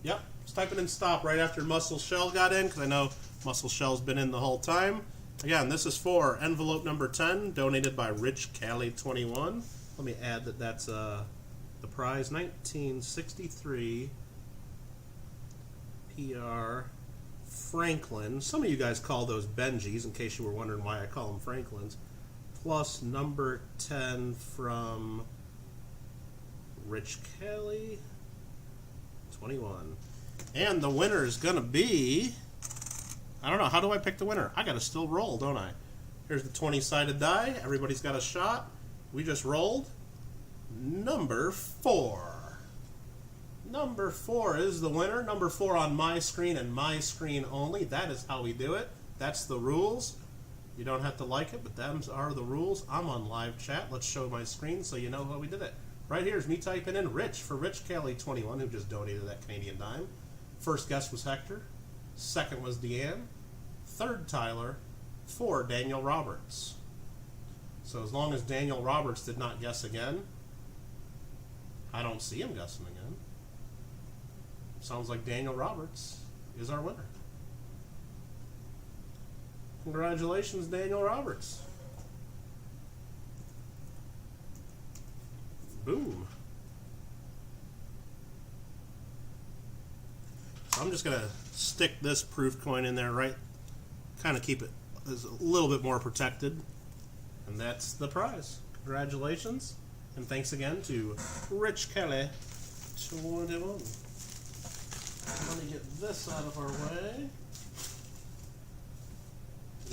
Yep, just typing in stop right after Muscle Shell got in, because I know Muscle Shell's been in the whole time. Again, this is for envelope number 10, donated by Rich Callie 21. Let me add that that's the prize, 1963 PR Franklin. Some of you guys call those Benjis, in case you were wondering why I call them Franklins. Plus number 10 from Rich Callie 21. And the winner is going to be... I don't know. How do I pick the winner? I got to still roll, don't I? Here's the 20-sided die. Everybody's got a shot. We just rolled. Number 4. Number 4 is the winner. Number 4 on my screen and my screen only. That is how we do it. That's the rules. You don't have to like it, but those are the rules. I'm on live chat. Let's show my screen so you know how we did it. Right here is me typing in Rich for Rich Callie 21, who just donated that Canadian dime. First guess was Hector. Second was Deanne. Third, Tyler. 4, Daniel Roberts. So as long as Daniel Roberts did not guess again, I don't see him guessing again. Sounds like Daniel Roberts is our winner. Congratulations, Daniel Roberts. Boom. So I'm just going to stick this proof coin in there, right? Kind of keep it as a little bit more protected. And that's the prize. Congratulations. And thanks again to Rich Kelly 21. Let me get this out of our way.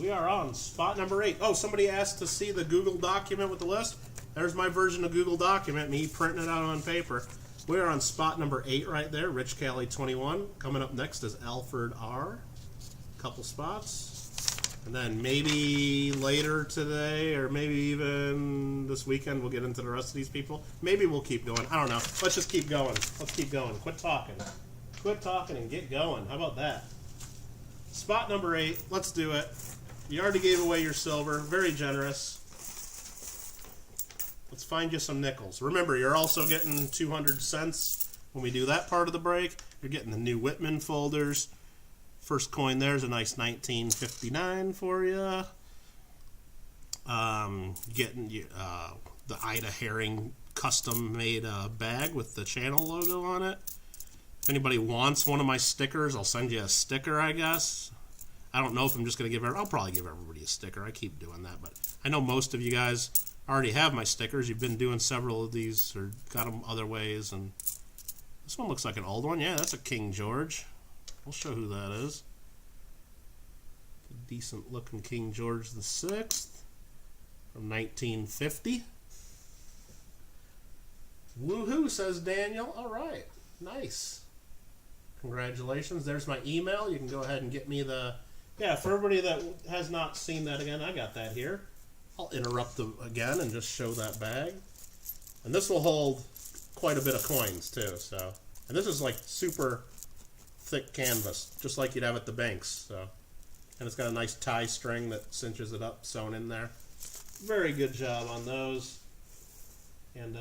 We are on spot number 8. Oh, somebody asked to see the Google document with the list. There's my version of Google document, me printing it out on paper. We are on spot number 8 right there. Rich Kelly 21. Coming up next is Alfred R. Couple spots. And then maybe later today, or maybe even this weekend, we'll get into the rest of these people. Maybe we'll keep going. I don't know. Let's just keep going. Let's keep going. Quit talking. Quit talking and get going. How about that? Spot number 8. Let's do it. You already gave away your silver. Very generous. Let's find you some nickels. Remember, you're also getting 200 cents when we do that part of the break. You're getting the new Whitman folders. First coin there's a nice 1959 for you. Getting the Ida Herring custom-made bag with the channel logo on it. If anybody wants one of my stickers, I'll send you a sticker, I guess. I don't know if I'm just going to give I'll probably give everybody a sticker. I keep doing that, but I know most of you guys already have my stickers. You've been doing several of these or got them other ways. And this one looks like an old one. Yeah, that's a King George. We'll show who that is. A decent looking King George VI from 1950. Woohoo, says Daniel. All right, nice. Congratulations. There's my email. You can go ahead and get me the... Yeah, for everybody that has not seen that again, I got that here. I'll interrupt again and just show that bag. And this will hold quite a bit of coins too. So, and this is like super thick canvas, just like you'd have at the banks. So, and it's got a nice tie string that cinches it up, sewn in there. Very good job on those. And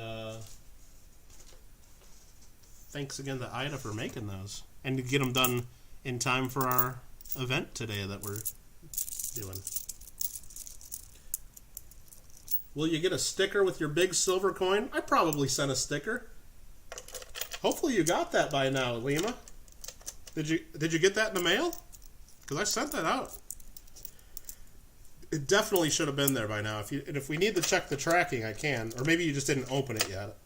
thanks again to Ida for making those and to get them done in time for our event today that we're doing. Will you get a sticker with your big silver coin? I probably sent a sticker. Hopefully you got that by now, Lima. Did you get that in the mail? Because I sent that out. It definitely should have been there by now. If we need to check the tracking, I can. Or maybe you just didn't open it yet.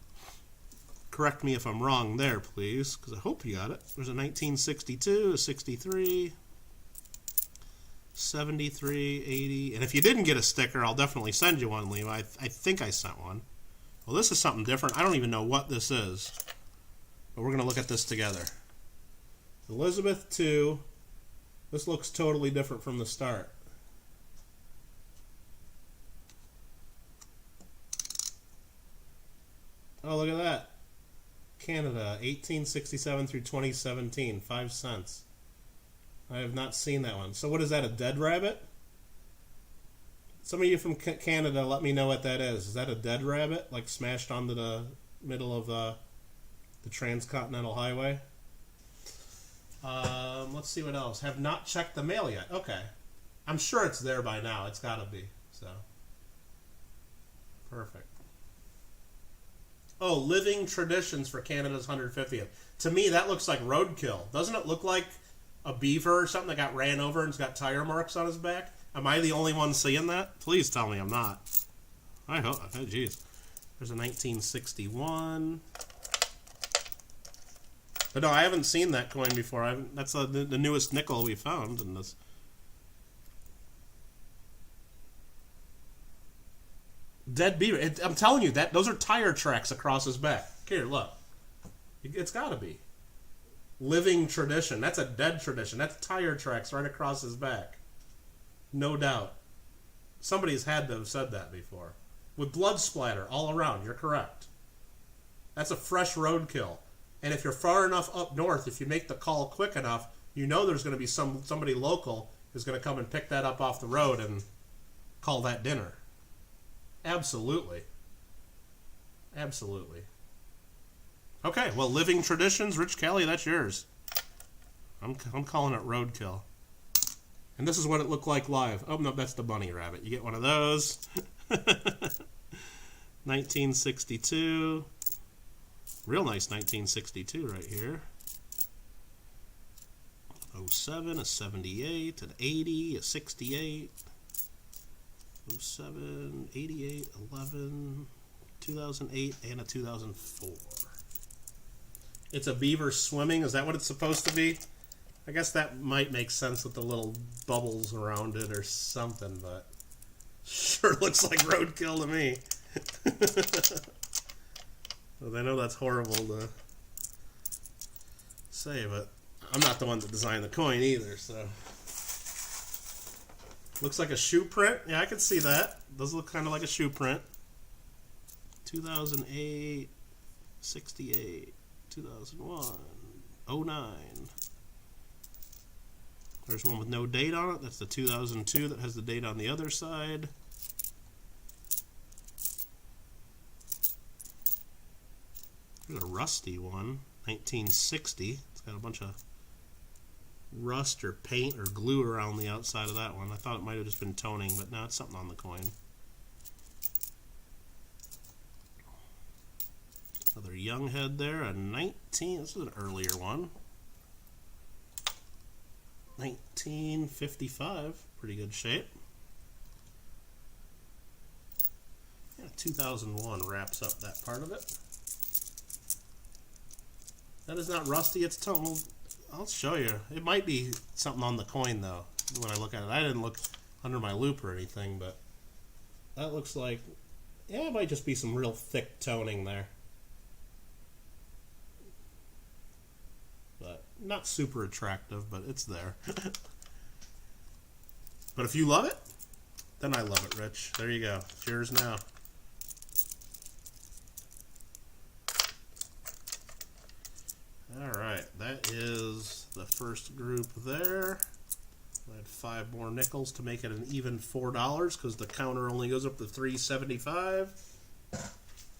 Correct me if I'm wrong there, please, because I hope you got it. There's a 1962, a 63, 73, 80. And if you didn't get a sticker, I'll definitely send you one, Leo. I think I sent one. Well, this is something different. I don't even know what this is. But we're going to look at this together. Elizabeth II. This looks totally different from the start. Oh, look at that. Canada, 1867 through 2017, 5 cents. I have not seen that one. So what is that, a dead rabbit? Some of you from Canada, let me know what that is. Is that a dead rabbit, like smashed onto the middle of the Transcontinental Highway? Let's see what else. Have not checked the mail yet. Okay. I'm sure it's there by now. It's got to be. So, perfect. Oh, living traditions for Canada's 150th. To me, that looks like roadkill. Doesn't it look like a beaver or something that got ran over and has got tire marks on his back? Am I the only one seeing that? Please tell me I'm not. I hope. Oh, geez. There's a 1961. But no, I haven't seen that coin before. That's the newest nickel we found in this. Dead beaver. I'm telling you, those are tire tracks across his back. Here, look. It's got to be. Living tradition. That's a dead tradition. That's tire tracks right across his back. No doubt. Somebody's had to have said that before. With blood splatter all around. You're correct. That's a fresh roadkill. And if you're far enough up north, if you make the call quick enough, you know there's going to be somebody local who's going to come and pick that up off the road and call that dinner. Absolutely. Absolutely. Okay, well, Living Traditions, Rich Kelly, that's yours. I'm calling it Roadkill. And this is what it looked like live. Oh, no, that's the bunny rabbit. You get one of those. 1962. Real nice 1962 right here. 07, a 78, an 80, a 68. 07, 88, 11, 2008, and a 2004. It's a Beaver swimming. Is that what it's supposed to be? I guess that might make sense with the little bubbles around it or something, but sure looks like Roadkill to me. Well, I know that's horrible to say, but I'm not the one that designed the coin either, so. Looks like a shoe print. Yeah, I can see that. Does look kind of like a shoe print. 2008, 68, 2001, 09. There's one with no date on it. That's the 2002 that has the date on the other side. There's a rusty one, 1960. It's got a bunch of rust or paint or glue around the outside of that one. I thought it might have just been toning, but no, it's something on the coin. Another young head there, a 19, this is an earlier one. 1955, pretty good shape. Yeah, 2001 wraps up that part of it. That is not rusty, it's toned. I'll show you. It might be something on the coin, though, when I look at it. I didn't look under my loop or anything, but that looks like, yeah, it might just be some real thick toning there. But not super attractive, but it's there. But if you love it, then I love it, Rich. There you go. It's yours now. Alright, that is the first group there. I had 5 more nickels to make it an even $4 because the counter only goes up to $3.75. And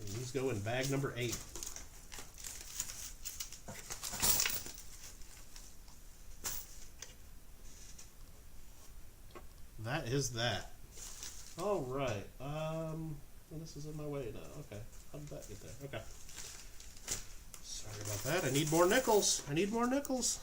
these go in bag number 8. That is that. Alright, this is in my way now. Okay, how did that get there? Okay. Sorry about that. I need more nickels. I need more nickels.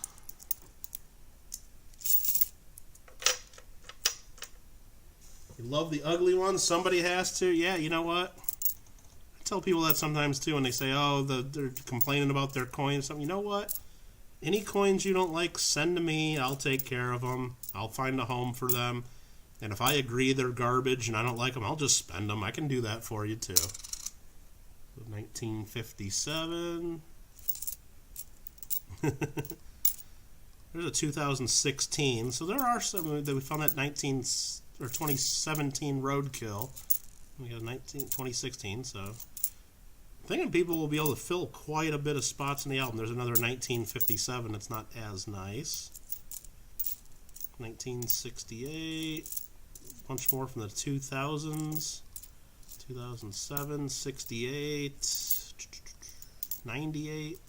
You love the ugly ones? Somebody has to. Yeah, you know what? I tell people that sometimes too when they say, oh, they're complaining about their coins. You know what? Any coins you don't like, send to me. I'll take care of them. I'll find a home for them. And if I agree they're garbage and I don't like them, I'll just spend them. I can do that for you too. 1957. There's a 2016. So there are some that we found that 2017 Roadkill. We got 2016. So I'm thinking people will be able to fill quite a bit of spots in the album. There's another 1957. It's not as nice. 1968. A bunch more from the 2000s. 2007, 68, 98,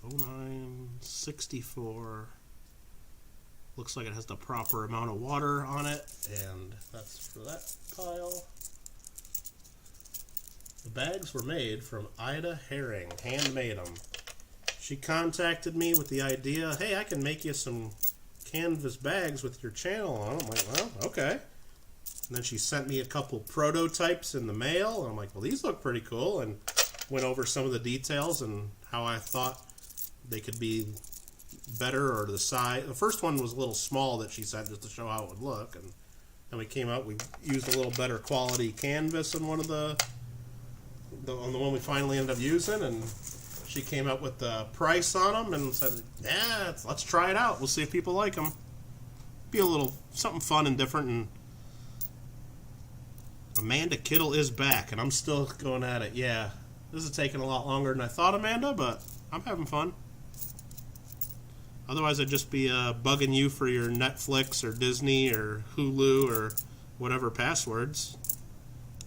09, 64. Looks like it has the proper amount of water on it, and that's for that pile. The bags were made from Ida Herring, handmade them. She contacted me with the idea, hey, I can make you some canvas bags with your channel on them. I'm like, well, okay. And then she sent me a couple prototypes in the mail, and I'm like, well, these look pretty cool, and went over some of the details and how I thought they could be better, or the size. The first one was a little small that she said just to show how it would look, and then we came out, we used a little better quality canvas on one of on the one we finally ended up using, and she came up with the price on them and said, yeah, let's try it out. We'll see if people like them. Be a little something fun and different. And Amanda Kittle is back, and I'm still going at it. Yeah, this is taking a lot longer than I thought, Amanda, but I'm having fun. Otherwise, I'd just be bugging you for your Netflix or Disney or Hulu or whatever passwords.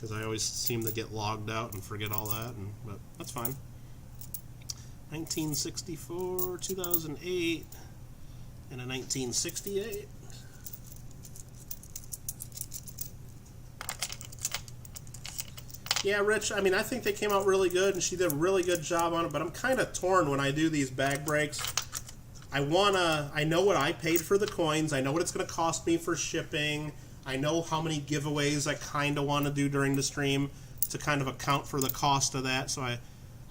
because I always seem to get logged out and forget all that, but that's fine. 1964, 2008, and a 1968. Yeah, Rich, I mean, I think they came out really good, and she did a really good job on it, but I'm kind of torn when I do these bag breaks. I know what I paid for the coins. I know what it's going to cost me for shipping. I know how many giveaways I kind of want to do during the stream to kind of account for the cost of that. So I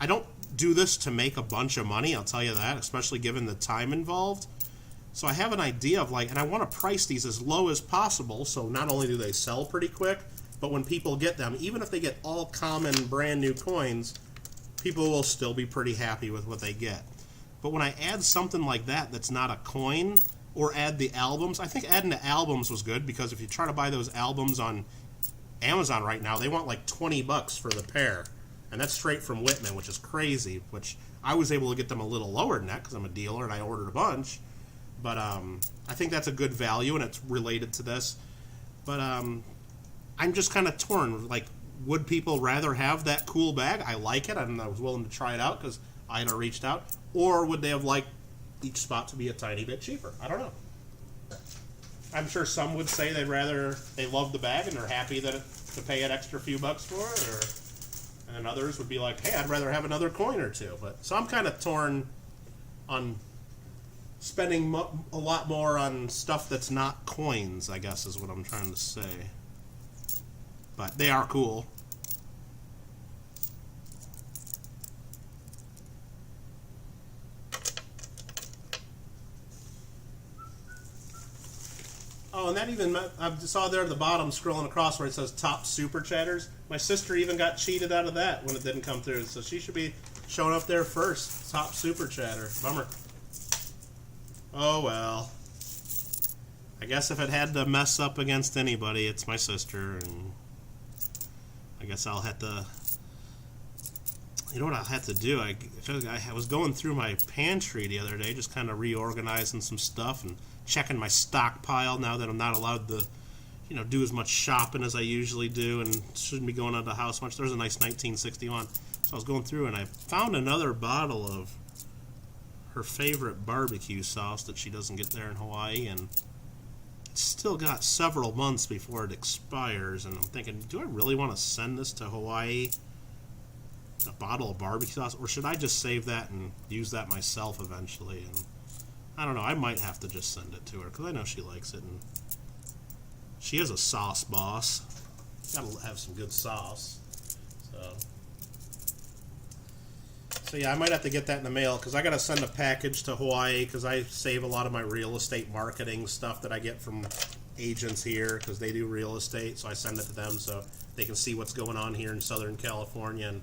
don't do this to make a bunch of money, I'll tell you that, especially given the time involved. So I have an idea of and I want to price these as low as possible, so not only do they sell pretty quick, but when people get them, even if they get all common brand new coins, people will still be pretty happy with what they get. But when I add something like that that's not a coin, or add the albums, I think adding the albums was good, because if you try to buy those albums on Amazon right now, they want like $20 for the pair. And that's straight from Whitman, which is crazy, which I was able to get them a little lower than that because I'm a dealer and I ordered a bunch. But I think that's a good value, and it's related to this. But I'm just kind of torn. Like, would people rather have that cool bag? I like it, and I was willing to try it out because I had reached out. Or would they have liked each spot to be a tiny bit cheaper? I don't know. I'm sure some would say they love the bag and they're happy to pay an extra few bucks for it, and others would be like, hey, I'd rather have another coin or two. So I'm kind of torn on spending a lot more on stuff that's not coins, I guess is what I'm trying to say. But they are cool. Oh, and that even, I saw there at the bottom scrolling across where it says top super chatters. My sister even got cheated out of that when it didn't come through, so she should be showing up there first. Top super chatter. Bummer. Oh well. I guess if it had to mess up against anybody, it's my sister, and I guess I'll have to, you know what I'll have to do? I was going through my pantry the other day, just kind of reorganizing some stuff and checking my stockpile now that I'm not allowed to, do as much shopping as I usually do and shouldn't be going out of the house much. There's a nice 1961. So I was going through and I found another bottle of her favorite barbecue sauce that she doesn't get there in Hawaii, and it's still got several months before it expires, and I'm thinking, do I really want to send this to Hawaii, a bottle of barbecue sauce, or should I just save that and use that myself eventually? And I don't know, I might have to just send it to her because I know she likes it, and she is a sauce boss. Gotta have some good sauce. So yeah, I might have to get that in the mail because I got to send a package to Hawaii because I save a lot of my real estate marketing stuff that I get from agents here because they do real estate. So I send it to them so they can see what's going on here in Southern California and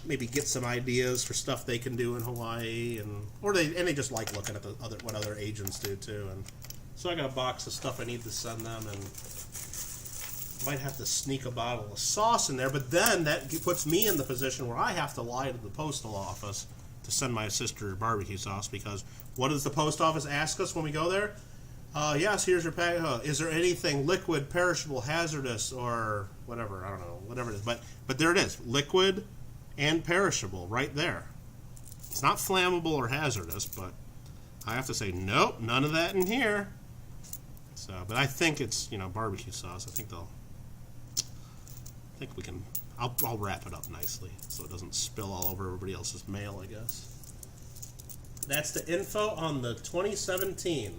maybe get some ideas for stuff they can do in Hawaii, and they just like looking at what other agents do too. And so I got a box of stuff I need to send them, and might have to sneak a bottle of sauce in there, but then that puts me in the position where I have to lie to the postal office to send my sister barbecue sauce, because what does the post office ask us when we go there? Yes, here's your pack. Is there anything liquid, perishable, hazardous, or whatever? I don't know, whatever it is. But there it is, liquid and perishable right there. It's not flammable or hazardous, but I have to say, nope, none of that in here. So, but I think it's, barbecue sauce. I think we can, I'll wrap it up nicely so it doesn't spill all over everybody else's mail, I guess. That's the info on the 2017.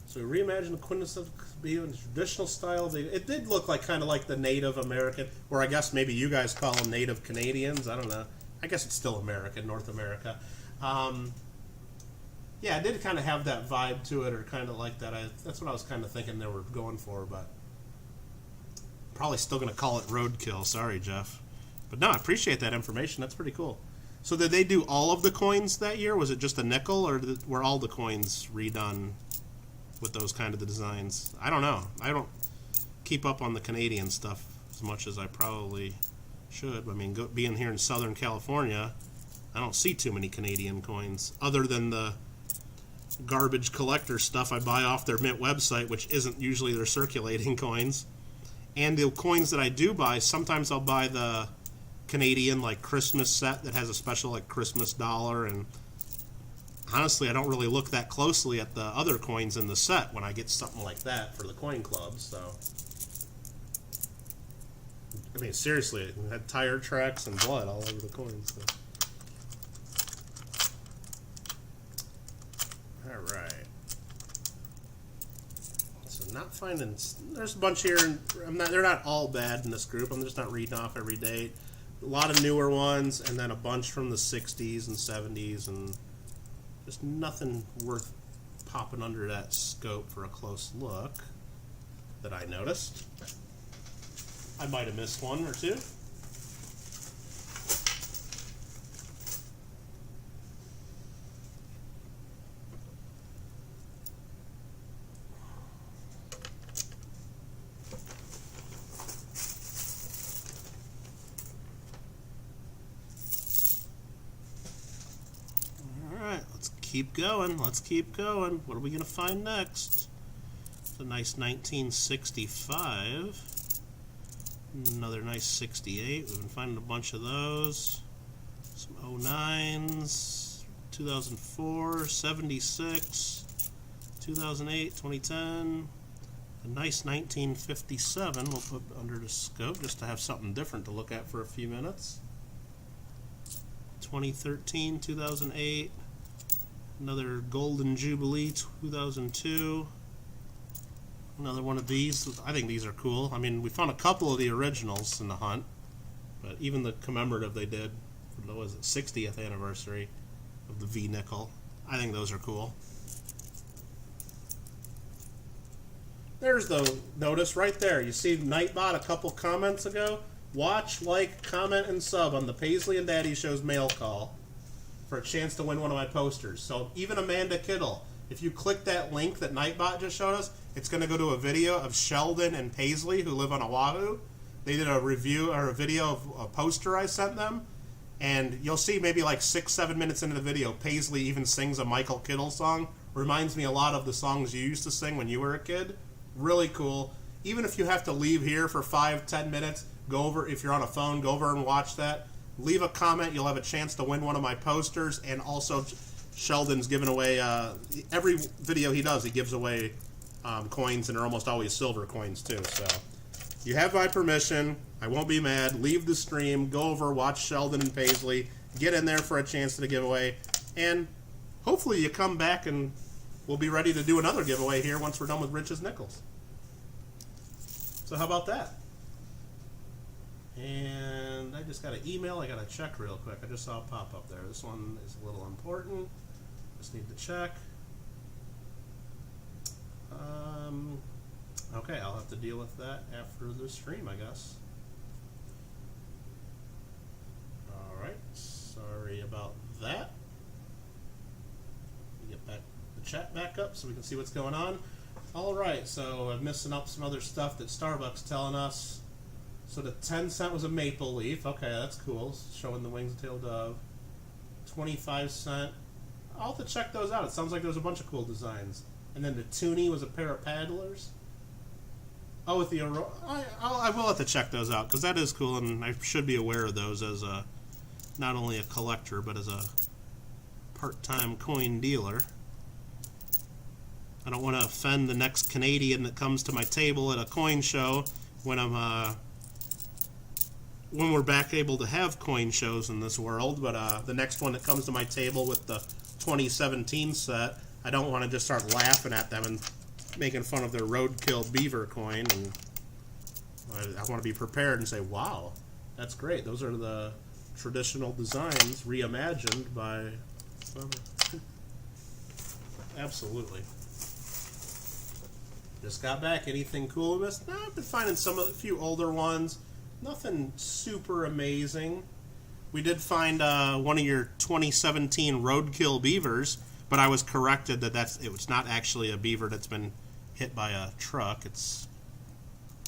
So we reimagined the quintessential Beaver in the traditional style. It did look kind of like the Native American, or I guess maybe you guys call them Native Canadians. I don't know. I guess it's still American, North America. Yeah, it did kind of have that vibe to it, or kind of like that. That's what I was kind of thinking they were going for, but probably still going to call it roadkill. Sorry, Jeff. But no, I appreciate that information. That's pretty cool. So did they do all of the coins that year? Was it just a nickel, or were all the coins redone with those kind of designs? I don't know. I don't keep up on the Canadian stuff as much as I probably should. I mean, being here in Southern California, I don't see too many Canadian coins, other than the garbage collector stuff I buy off their Mint website, which isn't usually their circulating coins. And the coins that I do buy, sometimes I'll buy the Canadian like Christmas set that has a special like Christmas dollar, and honestly I don't really look that closely at the other coins in the set when I get something like that for the coin club. So I mean seriously, it had tire tracks and blood all over the coins. So. Alright. So not finding, there's a bunch here, and they're not all bad in this group. I'm just not reading off every date. A lot of newer ones, and then a bunch from the 60s and 70s, and just nothing worth popping under that scope for a close look that I noticed. I might have missed one or two. Keep going. Let's keep going. What are we going to find next? It's a nice 1965. Another nice 68. We've been finding a bunch of those. Some 09s. 2004. 76. 2008. 2010. A nice 1957 we'll put under the scope just to have something different to look at for a few minutes. 2013. 2008. Another Golden Jubilee 2002. Another one of these. I think these are cool. I mean, we found a couple of the originals in the hunt, but even the commemorative they did for the 60th anniversary of the V nickel. I think those are cool. There's the notice right there. You see Nightbot a couple comments ago. Watch, like, comment, and sub on the Paisley and Daddy Show's mail call for a chance to win one of my posters. So even Amanda Kittle, if you click that link that Nightbot just showed us, it's going to go to a video of Sheldon and Paisley, who live on Oahu. They did a review or a video of a poster I sent them, and you'll see maybe like 6-7 minutes into the video, Paisley even sings a Michael Kittle song. Reminds me a lot of the songs you used to sing when you were a kid. Really cool. Even if you have to leave here for 5-10 minutes, go over, if you're on a phone, go over and watch that. Leave a comment. You'll have a chance to win one of my posters. And also, Sheldon's giving away, every video he does, he gives away coins, and they're almost always silver coins, too. So, you have my permission. I won't be mad. Leave the stream. Go over, watch Sheldon and Paisley. Get in there for a chance to give away. And hopefully you come back and we'll be ready to do another giveaway here once we're done with Rich's Nickels. So how about that? And I just got an email I got to check real quick. I just saw it pop up there. This one is a little important. Just need to check. Okay, I'll have to deal with that after the stream, I guess. Alright, sorry about that. Get back the chat back up so we can see what's going on. Alright, so I'm missing up some other stuff that Starbucks telling us. So the 10-cent was a maple leaf. Okay, that's cool. Showing the wings and tail dove. 25-cent. I'll have to check those out. It sounds like there's a bunch of cool designs. And then the toonie was a pair of paddlers. Oh, with the I will have to check those out because that is cool, and I should be aware of those as a not only a collector but as a part-time coin dealer. I don't want to offend the next Canadian that comes to my table at a coin show when we're back able to have coin shows in this world, but the next one that comes to my table with the 2017 set, I don't want to just start laughing at them and making fun of their roadkill Beaver coin, and I want to be prepared and say, wow, that's great. Those are the traditional designs reimagined by absolutely. Just got back. Anything cool with this? No, I've been finding a few older ones. Nothing super amazing. We did find one of your 2017 roadkill beavers, but I was corrected that it was not actually a beaver that's been hit by a truck. It's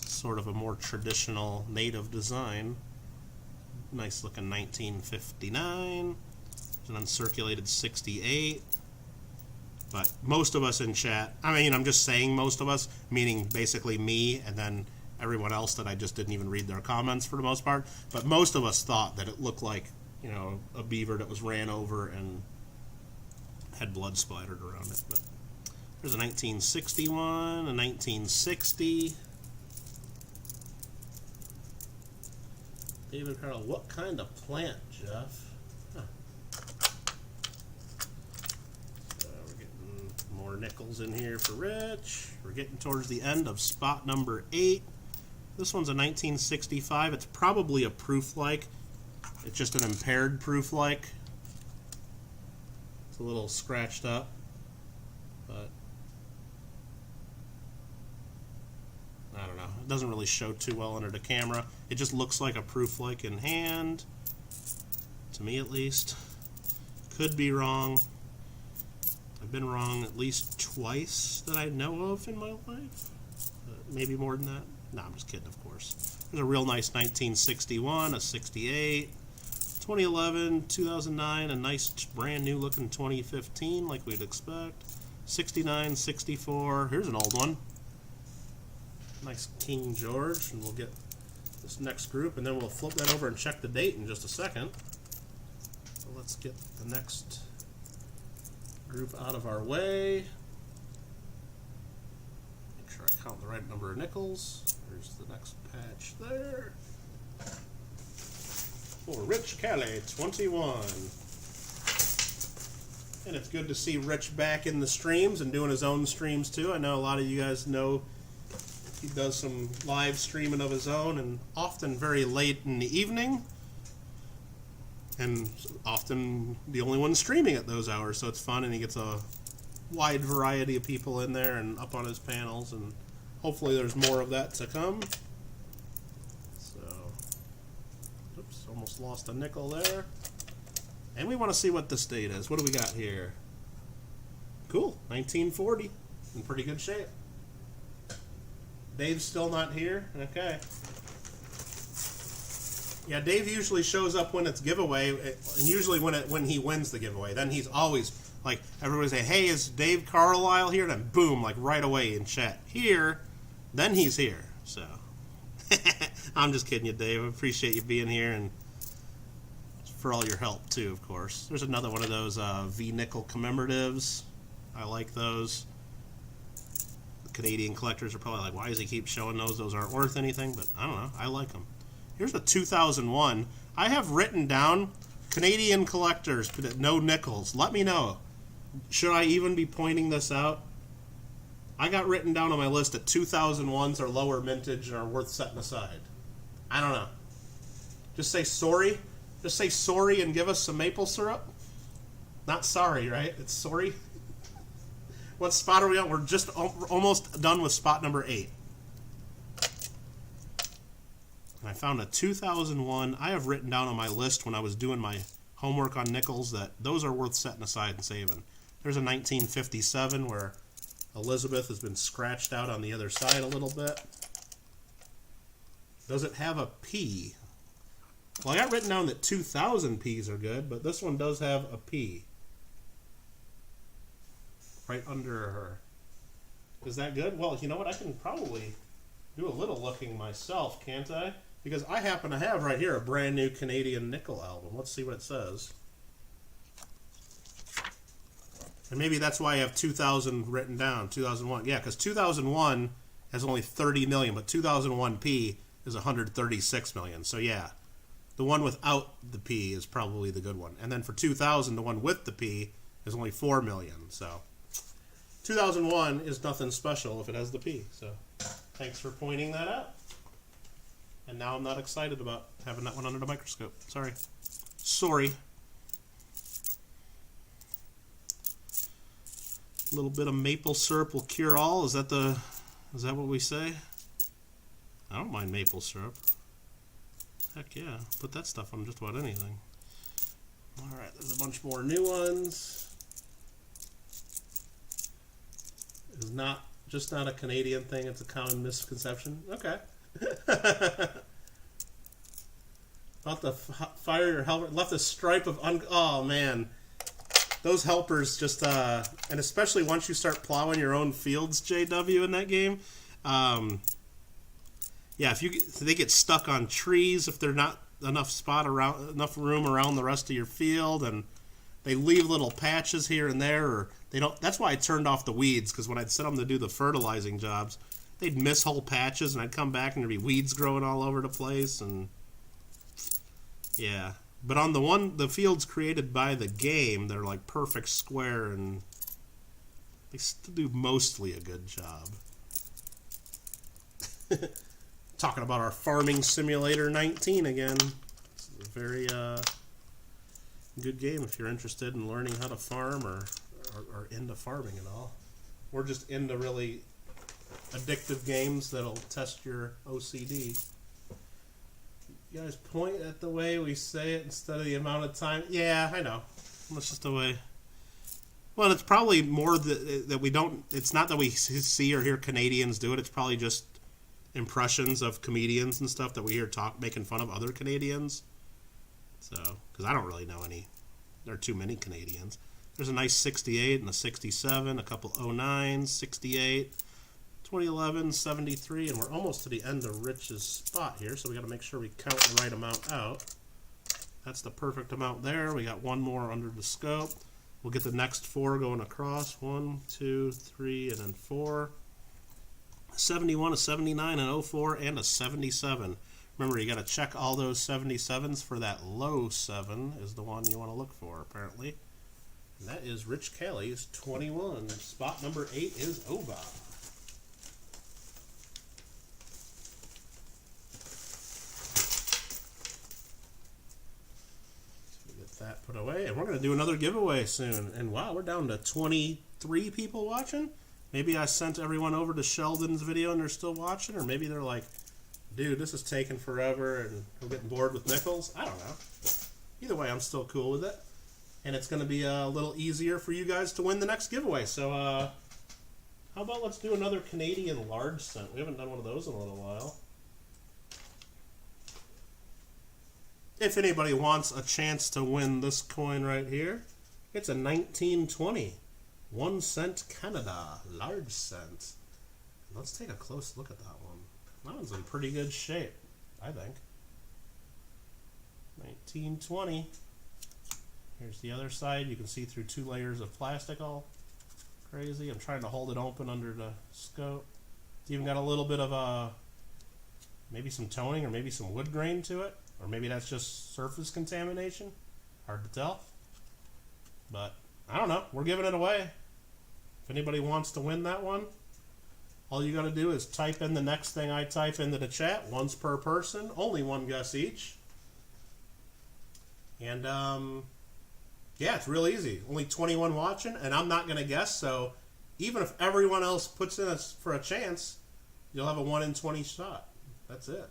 sort of a more traditional native design. Nice looking 1959. There's an uncirculated 68. But most of us in chat, I mean, I'm just saying most of us, meaning basically me, and then everyone else that I just didn't even read their comments for the most part. But most of us thought that it looked like, you know, a beaver that was ran over and had blood splattered around it. But there's a 1961, a 1960. David Carl, what kind of plant, Jeff? Huh. So we're getting more nickels in here for Rich. We're getting towards the end of spot number 8. This one's a 1965. It's probably a proof-like. It's just an impaired proof-like. It's a little scratched up, but I don't know. It doesn't really show too well under the camera. It just looks like a proof-like in hand, to me at least. Could be wrong. I've been wrong at least twice that I know of in my life. Maybe more than that. No, I'm just kidding, of course. There's a real nice 1961, a 68, 2011, 2009, a nice brand new looking 2015 like we'd expect. 69, 64. Here's an old one. Nice King George, and we'll get this next group, and then we'll flip that over and check the date in just a second. So let's get the next group out of our way. Make sure I count the right number of nickels. There's the next patch there. For Rich Kelly, 21. And it's good to see Rich back in the streams and doing his own streams too. I know a lot of you guys know he does some live streaming of his own, and often very late in the evening, and often the only one streaming at those hours, so it's fun, and he gets a wide variety of people in there and up on his panels, and hopefully there's more of that to come. So, oops, almost lost a nickel there. And we want to see what this date is. What do we got here? Cool, 1940, in pretty good shape. Dave's still not here? Okay. Yeah, Dave usually shows up when it's giveaway, and usually when he wins the giveaway. Then he's always, like, everybody say, hey, is Dave Carlisle here? And then boom, like right away in chat. Here, then he's here. So, I'm just kidding you, Dave. I appreciate you being here, and for all your help, too, of course. There's another one of those V-nickel commemoratives. I like those. Canadian collectors are probably like, why does he keep showing those? Those aren't worth anything, but I don't know. I like them. Here's a 2001. I have written down Canadian collectors, but no nickels. Let me know. Should I even be pointing this out? I got written down on my list that 2001s or lower mintage are worth setting aside. I don't know. Just say sorry. Just say sorry and give us some maple syrup. Not sorry, right? It's sorry. What spot are we on? We're just almost done with spot number 8. And I found a 2001. I have written down on my list when I was doing my homework on nickels that those are worth setting aside and saving. There's a 1957 where Elizabeth has been scratched out on the other side a little bit. Does it have a P? Well, I got written down that 2000 Ps are good, but this one does have a P. Right under her. Is that good? Well, you know what? I can probably do a little looking myself, can't I? Because I happen to have right here a brand new Canadian nickel album. Let's see what it says. And maybe that's why I have 2000 written down. 2001. Yeah, because 2001 has only 30 million, but 2001P is 136 million. So yeah, the one without the P is probably the good one. And then for 2000, the one with the P is only 4 million. So 2001 is nothing special if it has the P. So thanks for pointing that out. And now I'm not excited about having that one under the microscope. Sorry. Sorry. A little bit of maple syrup will cure all. Is that what we say? I don't mind maple syrup. Heck yeah. Put that stuff on just about anything. Alright, there's a bunch more new ones. It's not a Canadian thing, it's a common misconception. Okay. About to fire your helper. Left a stripe of oh man. Those helpers just and especially once you start plowing your own fields, JW, in that game. Yeah, Yeah, if they get stuck on trees, if they're not enough room around the rest of your field, and they leave little patches here and there, or they don't. That's why I turned off the weeds, because when I'd send them to do the fertilizing jobs, they'd miss whole patches, and I'd come back and there'd be weeds growing all over the place, and yeah. But on the fields created by the game, they're like perfect square, and they still do mostly a good job. Talking about our Farming Simulator 19 again. It's a very good game if you're interested in learning how to farm or into farming at all. Or just into really addictive games that'll test your OCD. You guys point at the way we say it instead of the amount of time. Yeah, I know. That's just the way. Well, it's probably more that we don't. It's not that we see or hear Canadians do it. It's probably just impressions of comedians and stuff that we hear making fun of other Canadians. So, because I don't really know any. There are too many Canadians. There's a nice 68 and a 67, a couple 09s, 68. 2011, 73, and we're almost to the end of Rich's spot here, so we got to make sure we count the right amount out. That's the perfect amount there. We got one more under the scope. We'll get the next 4 going across. 1, 2, 3, and then 4. 71, a 79, an 04, and a 77. Remember, you got to check all those 77s for that low 7 is the one you want to look for, apparently. And that is Rich Kelly's 21. Spot number 8 is over. That put away, and we're going to do another giveaway soon. And wow, we're down to 23 people watching. Maybe I sent everyone over to Sheldon's video and they're still watching, or maybe they're like, dude, this is taking forever and I'm getting bored with Nichols. I don't know. Either way, I'm still cool with it, and it's going to be a little easier for you guys to win the next giveaway. So how about let's do another Canadian large cent. We haven't done one of those in a little while. If anybody wants a chance to win this coin right here, it's a 1920 1 cent Canada large cent. Let's take a close look at that one. That one's in pretty good shape, I think. 1920. Here's the other side. You can see through 2 layers of plastic all crazy. I'm trying to hold it open under the scope. It's even got a little bit of maybe some toning or maybe some wood grain to it. Or maybe that's just surface contamination. Hard to tell. But I don't know. We're giving it away. If anybody wants to win that one, all you got to do is type in the next thing I type into the chat. Once per person. Only 1 guess each. And yeah, it's real easy. Only 21 watching, and I'm not going to guess. So even if everyone else puts in for a chance, you'll have a 1 in 20 shot. That's it.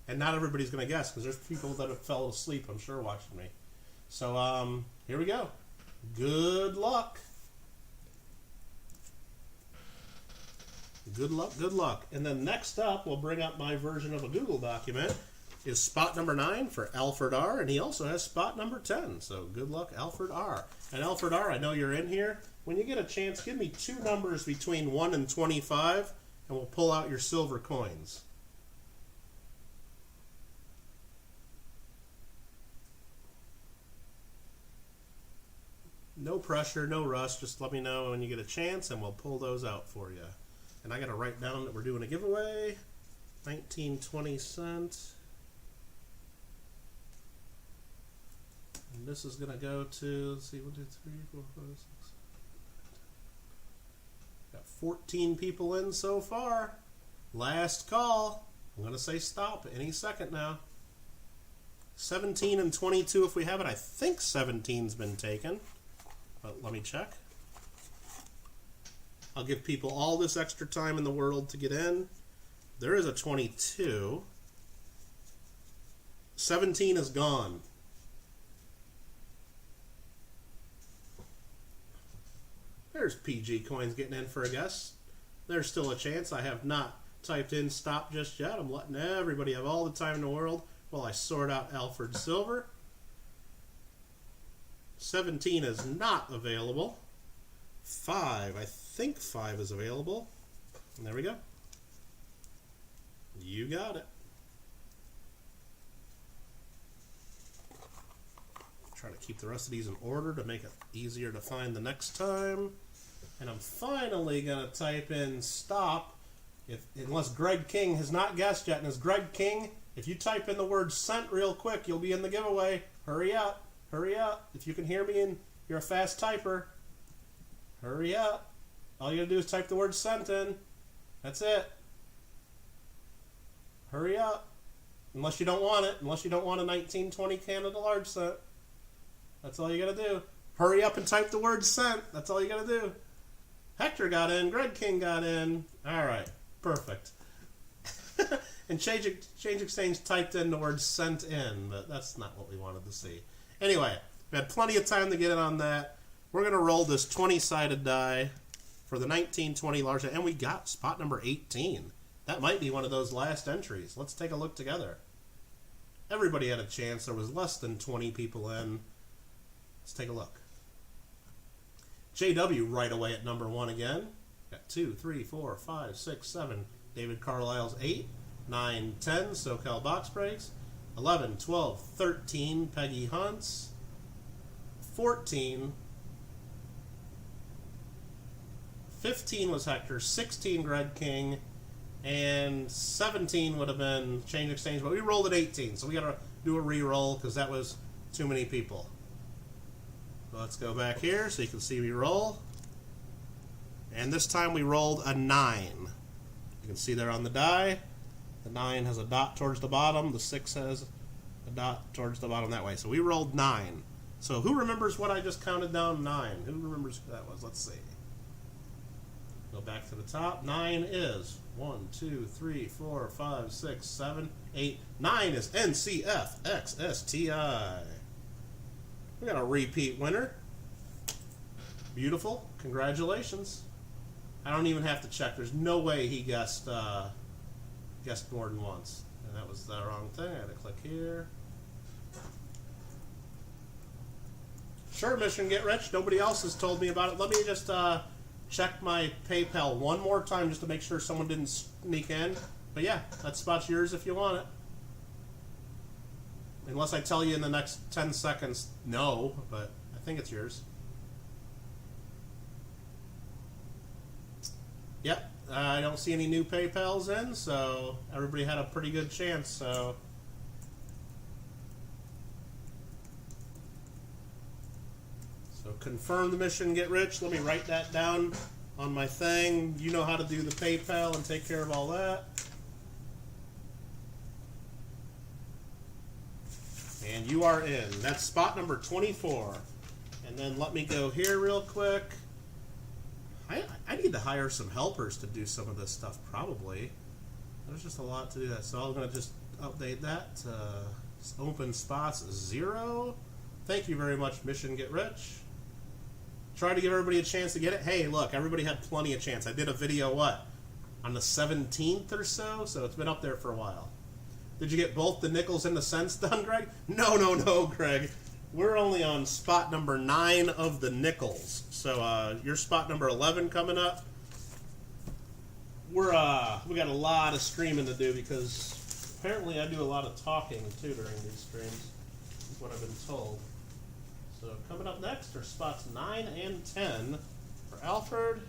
And not everybody's going to guess, because there's people that have fell asleep, I'm sure, watching me. So, here we go. Good luck. Good luck, good luck. And then next up, we'll bring up my version of a Google document, is spot number 9 for Alfred R., and he also has spot number 10. So, good luck, Alfred R. And Alfred R., I know you're in here. When you get a chance, give me 2 numbers between 1 and 25, and we'll pull out your silver coins. No pressure, no rush. Just let me know when you get a chance, and we'll pull those out for you. And I got to write down that we're doing a giveaway. 1920 cents. And this is going to go to, let's see, 1, 2, 3, 4, 5, 6. Got 14 people in so far. Last call. I'm going to say stop any second now. 17 and 22 if we have it. I think 17's been taken. But let me check. I'll give people all this extra time in the world to get in. There is a 22. 17 is gone. There's PG Coins getting in for a guess. There's still a chance. I have not typed in stop just yet. I'm letting everybody have all the time in the world while I sort out Alfred Silver. 17 is not available. 5, I think 5 is available. And there we go. You got it. Try to keep the rest of these in order to make it easier to find the next time. And I'm finally going to type in stop, unless Greg King has not guessed yet. And as Greg King, if you type in the word sent real quick, you'll be in the giveaway. Hurry up. Hurry up. If you can hear me and you're a fast typer, hurry up. All you got to do is type the word sent in. That's it. Hurry up. Unless you don't want it. Unless you don't want a 1920 Canada large cent. That's all you got to do. Hurry up and type the word sent. That's all you got to do. Hector got in. Greg King got in. All right. Perfect. And Change Exchange typed in the word sent in, but that's not what we wanted to see. Anyway, we had plenty of time to get in on that. We're going to roll this 20-sided die for the 1920 large, and we got spot number 18. That might be one of those last entries. Let's take a look together. Everybody had a chance. There was less than 20 people in. Let's take a look. JW right away at number 1 again. Got 2, 3, 4, 5, 6, 7. David Carlisle's 8, 9, 10. SoCal Box Breaks. 11, 12, 13. Peggy Hunt's. 14. 15 was Hector. 16 Greg King. And 17 would have been Change Exchange, but we rolled at 18, so we got to do a re-roll because that was too many people. So let's go back here so you can see me roll. And this time we rolled a 9. You can see there on the die, the 9 has a dot towards the bottom, the 6 has a dot towards the bottom that way. So we rolled 9. So who remembers what I just counted down? 9. Who remembers what that was? Let's see. Go back to the top. 9 is 1, 2, 3, 4, 5, 6, 7, 8. 9 is NCFXSTI. We got a repeat winner. Beautiful. Congratulations. I don't even have to check. There's no way he guessed more than once. And that was the wrong thing. I had to click here. Sure, Mission Get Rich. Nobody else has told me about it. Let me just check my PayPal one more time just to make sure someone didn't sneak in. But yeah, that spot's yours if you want it. Unless I tell you in the next 10 seconds, no, but I think it's yours. Yep, I don't see any new PayPals in, so everybody had a pretty good chance, so. So confirm the mission, get rich. Let me write that down on my thing. You know how to do the PayPal and take care of all that. And you are in. That's spot number 24. And then let me go here real quick. I need to hire some helpers to do some of this stuff, probably. There's just a lot to do that. So I'm going to just update that to open spots 0. Thank you very much, Mission Get Rich. Try to give everybody a chance to get it. Hey, look, everybody had plenty of chance. I did a video, what, on the 17th or so? So it's been up there for a while. Did you get both the nickels and the cents done, Greg? No, Greg. We're only on spot number 9 of the nickels. So your spot number 11 coming up. We got a lot of streaming to do because apparently I do a lot of talking too during these streams, is what I've been told. So coming up next are spots 9 and 10 for Alfred.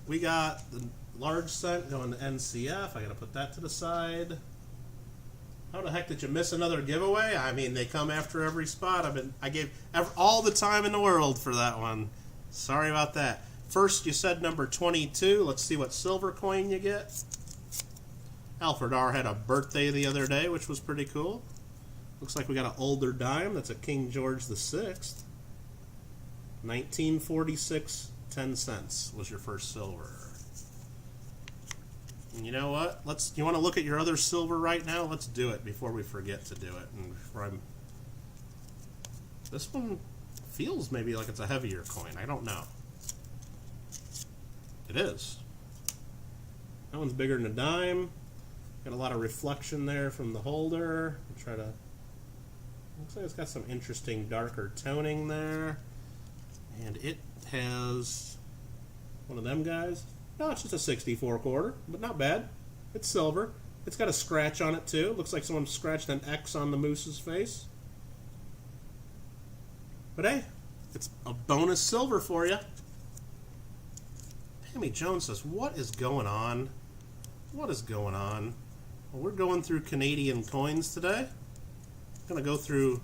We got the large cent going to NCF. I got to put that to the side. How the heck did you miss another giveaway? I mean, they come after every spot. I gave all the time in the world for that one. Sorry about that. First, you said number 22. Let's see what silver coin you get. Alfred R. had a birthday the other day, which was pretty cool. Looks like we got an older dime. That's a King George VI. 1946, 10 cents was your first silver. And you know what? You want to look at your other silver right now? Let's do it before we forget to do it. And this one feels maybe like it's a heavier coin. I don't know. It is. That one's bigger than a dime. Got a lot of reflection there from the holder. I'll try to. Looks like it's got some interesting darker toning there. And it has one of them guys. No, it's just a 64 quarter, but not bad. It's silver. It's got a scratch on it too. Looks like someone scratched an X on the moose's face. But hey, it's a bonus silver for you. Tammy Jones says, what is going on? What is going on? Well, we're going through Canadian coins today. Going to go through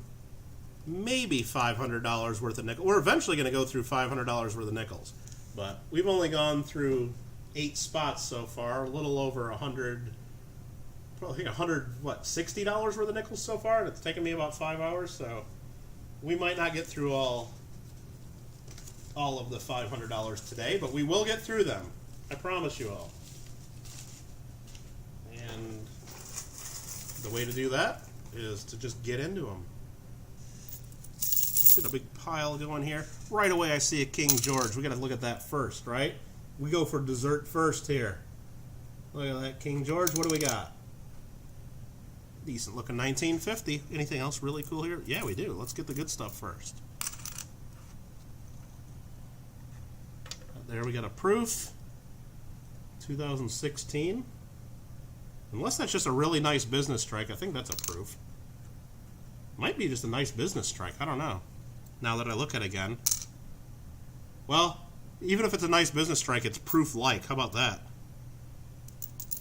maybe $500 worth of nickels. We're eventually going to go through $500 worth of nickels. But we've only gone through 8 spots so far, a little over 100, probably $60 worth of nickels so far, and it's taken me about 5 hours, so we might not get through all of the $500 today, but we will get through them. I promise you all. And the way to do that is to just get into them. Let's get a big pile going here. Right away I see a King George. We got to look at that first, right? We go for dessert first here. Look at that King George. What do we got? Decent looking 1950. Anything else really cool here? Yeah, we do. Let's get the good stuff first. There we got a proof. 2016. Unless that's just a really nice business strike, I think that's a proof. Might be just a nice business strike. I don't know. Now that I look at it again. Well, even if it's a nice business strike, it's proof-like. How about that?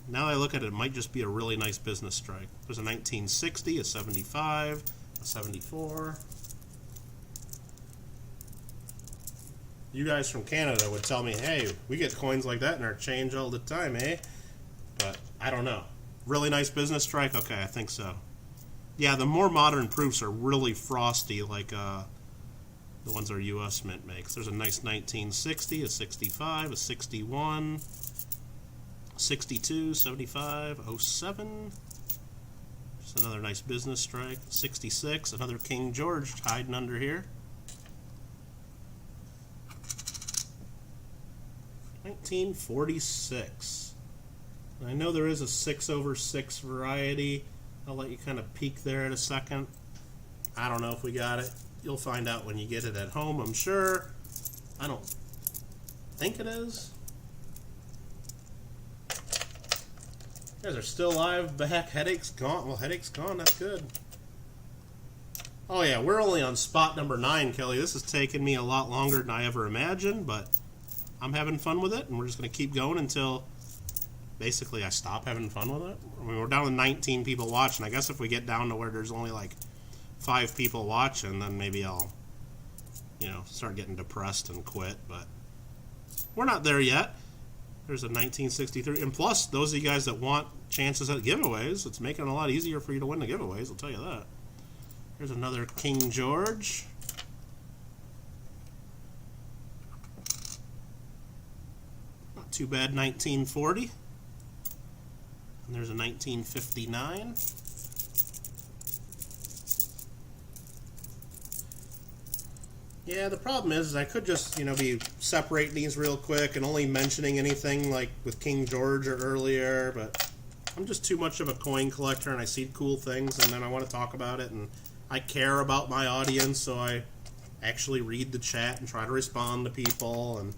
Now that I look at it, it might just be a really nice business strike. There's a 1960, a 75, a 74. You guys from Canada would tell me, hey, we get coins like that in our change all the time, eh? But I don't know. Really nice business strike? Okay, I think so. Yeah, the more modern proofs are really frosty, like the ones our U.S. Mint makes. There's a nice 1960, a 65, a 61, 62, 75, 07. Just another nice business strike. 66, another King George hiding under here. 1946. I know there is a 6/6 variety. I'll let you kind of peek there in a second. I don't know if we got it. You'll find out when you get it at home, I'm sure. I don't think it is. You guys are still alive. Back. Headache's gone. Well, headache's gone. That's good. Oh, yeah. We're only on spot number 9, Kelly. This has taken me a lot longer than I ever imagined, but I'm having fun with it, and we're just going to keep going until basically I stop having fun with it. I mean, we're down to 19 people watching. I guess if we get down to where there's only like 5 people watching, then maybe I'll, start getting depressed and quit. But we're not there yet. There's a 1963. And plus, those of you guys that want chances at giveaways, it's making it a lot easier for you to win the giveaways, I'll tell you that. Here's another King George. Not too bad, 1940. And there's a 1959. Yeah, the problem is I could just, be separating these real quick and only mentioning anything like with King George or earlier, but I'm just too much of a coin collector and I see cool things and then I want to talk about it, and I care about my audience, so I actually read the chat and try to respond to people, and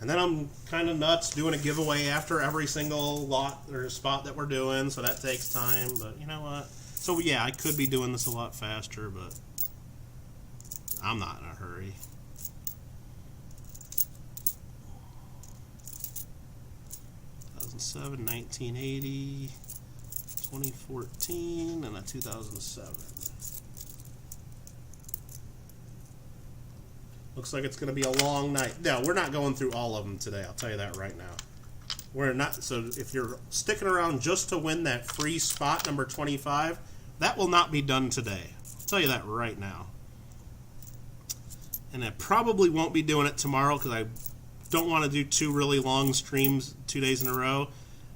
then I'm kind of nuts doing a giveaway after every single lot or spot that we're doing, so that takes time, but you know what? So yeah, I could be doing this a lot faster, but I'm not in a hurry. '2007, 1980, 2014, and a 2007. Looks like it's going to be a long night. No, we're not going through all of them today. I'll tell you that right now. We're not. So if you're sticking around just to win that free spot number 25, that will not be done today. I'll tell you that right now. And I probably won't be doing it tomorrow because I don't want to do 2 really long streams 2 days in a row.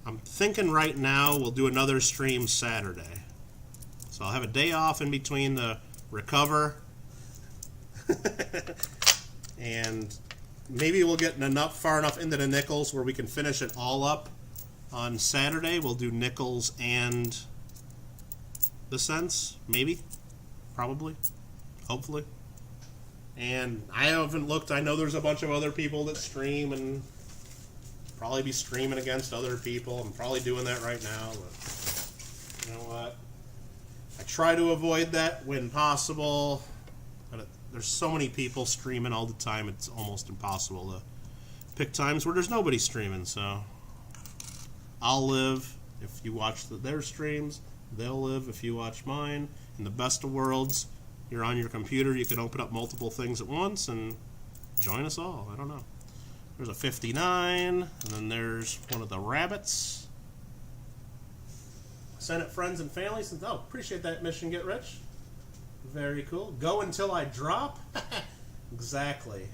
I'm thinking right now we'll do another stream Saturday. So I'll have a day off in between to recover. And maybe we'll get far enough into the nickels where we can finish it all up on Saturday. We'll do nickels and the cents, maybe, probably, hopefully. And I haven't looked. I know there's a bunch of other people that stream, and probably be streaming against other people. I'm probably doing that right now, but you know what? I try to avoid that when possible, but there's so many people streaming all the time, it's almost impossible to pick times where there's nobody streaming, so I'll live if you watch their streams, they'll live if you watch mine. In the best of worlds, you're on your computer, you can open up multiple things at once and join us all. I don't know. There's a 59, and then there's one of the rabbits. Send it friends and family. Since appreciate that mission, Get Rich. Very cool. Go until I drop. Exactly.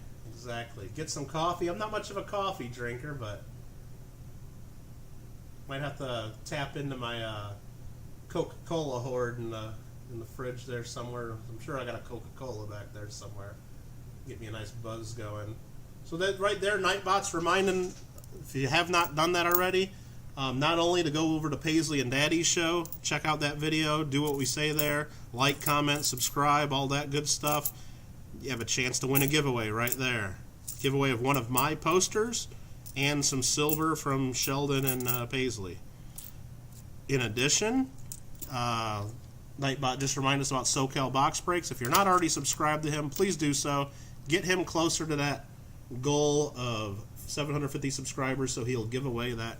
Get some coffee. I'm not much of a coffee drinker, but might have to tap into my Coca-Cola hoard in the fridge there somewhere. I'm sure I got a Coca-Cola back there somewhere. Get me a nice buzz going. So that right there, Nightbot's reminding, if you have not done that already, not only to go over to Paisley and Daddy's show, check out that video, do what we say there, like, comment, subscribe, all that good stuff. You have a chance to win a giveaway right there. Giveaway of one of my posters and some silver from Sheldon and Paisley. In addition, Nightbot just reminded us about SoCal Box Breaks. If you're not already subscribed to him, please do so. Get him closer to that goal of 750 subscribers so he'll give away that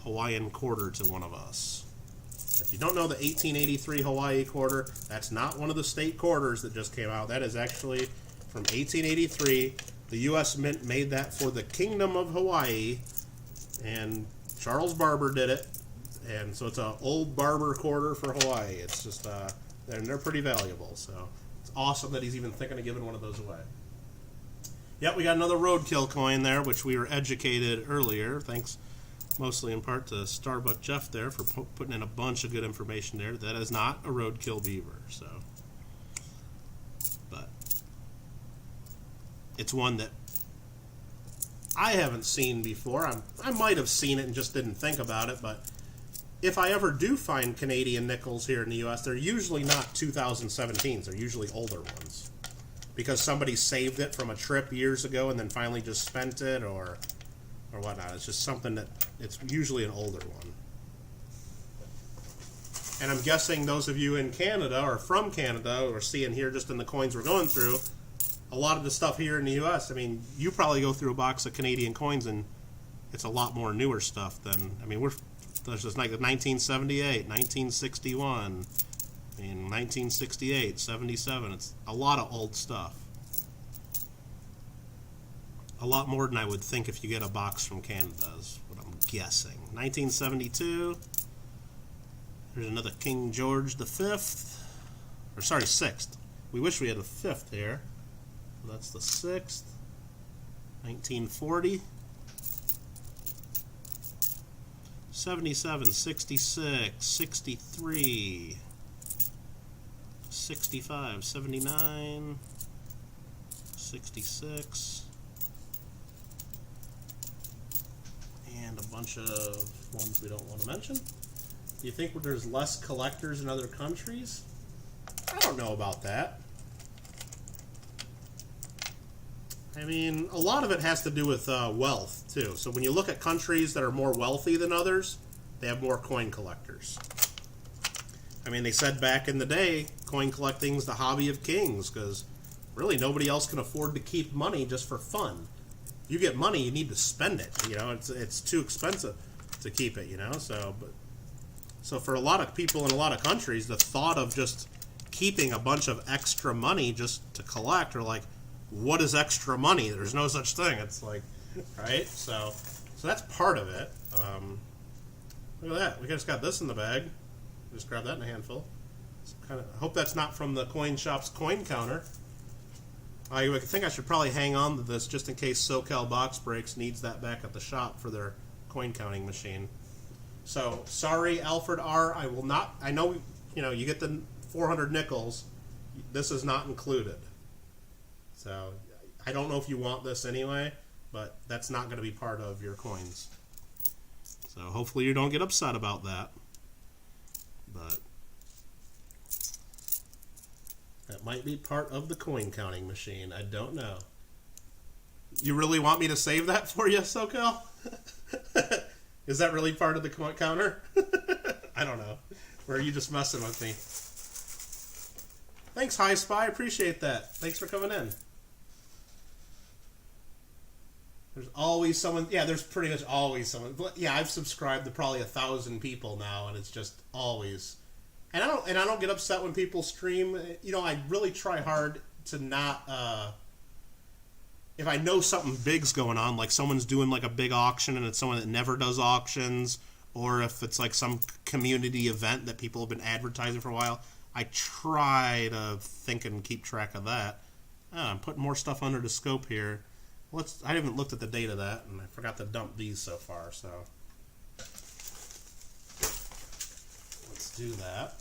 Hawaiian quarter to one of us. If you don't know the 1883 Hawaii quarter, that's not one of the state quarters that just came out. That is actually from 1883. The U.S. Mint made that for the Kingdom of Hawaii, and Charles Barber did it. And so it's an old barber quarter for Hawaii. It's just, and they're pretty valuable. So it's awesome that he's even thinking of giving one of those away. Yep, we got another roadkill coin there, which we were educated earlier. Thanks mostly in part to Starbuck Jeff there for putting in a bunch of good information there. That is not a roadkill beaver. So, but it's one that I haven't seen before. I might have seen it and just didn't think about it, but if I ever do find Canadian nickels here in the U.S., they're usually not 2017s. They're usually older ones, because somebody saved it from a trip years ago and then finally just spent it or whatnot. It's just something that it's usually an older one. And I'm guessing those of you in Canada or from Canada or seeing here just in the coins we're going through, a lot of the stuff here in the U.S., I mean, you probably go through a box of Canadian coins and it's a lot more newer stuff than, I mean, there's just like 1978, 1961, I mean, 1968, 77. It's a lot of old stuff. A lot more than I would think if you get a box from Canada is what I'm guessing. 1972. There's another King George V. Or sorry, 6th. We wish we had a 5th here. That's the 6th. 1940. 77, 66, 63, 65, 79, 66, and a bunch of ones we don't want to mention. Do you think there's less collectors in other countries? I don't know about that. I mean, a lot of it has to do with wealth, too. So when you look at countries that are more wealthy than others, they have more coin collectors. I mean, they said back in the day, coin collecting's the hobby of kings, because really nobody else can afford to keep money just for fun. You get money, you need to spend it. You know, it's too expensive to keep it, you know. So for a lot of people in a lot of countries, the thought of just keeping a bunch of extra money just to collect, or like, what is extra money? There's no such thing. It's like, right? So that's part of it. Look at that. We just got this in the bag. Just grab that in a handful. I hope that's not from the coin shop's coin counter. I think I should probably hang on to this just in case SoCal Box Breaks needs that back at the shop for their coin counting machine. So sorry, Alfred R. I will not. I know you get the 400 nickels. This is not included. So I don't know if you want this anyway, but that's not going to be part of your coins. So hopefully you don't get upset about that. But that might be part of the coin counting machine. I don't know. You really want me to save that for you, SoCal? Is that really part of the counter? I don't know. Or are you just messing with me? Thanks, High Spy. Appreciate that. Thanks for coming in. There's always someone. Yeah, there's pretty much always someone. But yeah, I've subscribed to probably 1,000 people now, and it's just always. And I don't get upset when people stream. You know, I really try hard to not. If I know something big's going on, like someone's doing like a big auction, and it's someone that never does auctions, or if it's like some community event that people have been advertising for a while, I try to think and keep track of that. I'm putting more stuff under the scope here. I haven't looked at the date of that, and I forgot to dump these so far, so let's do that.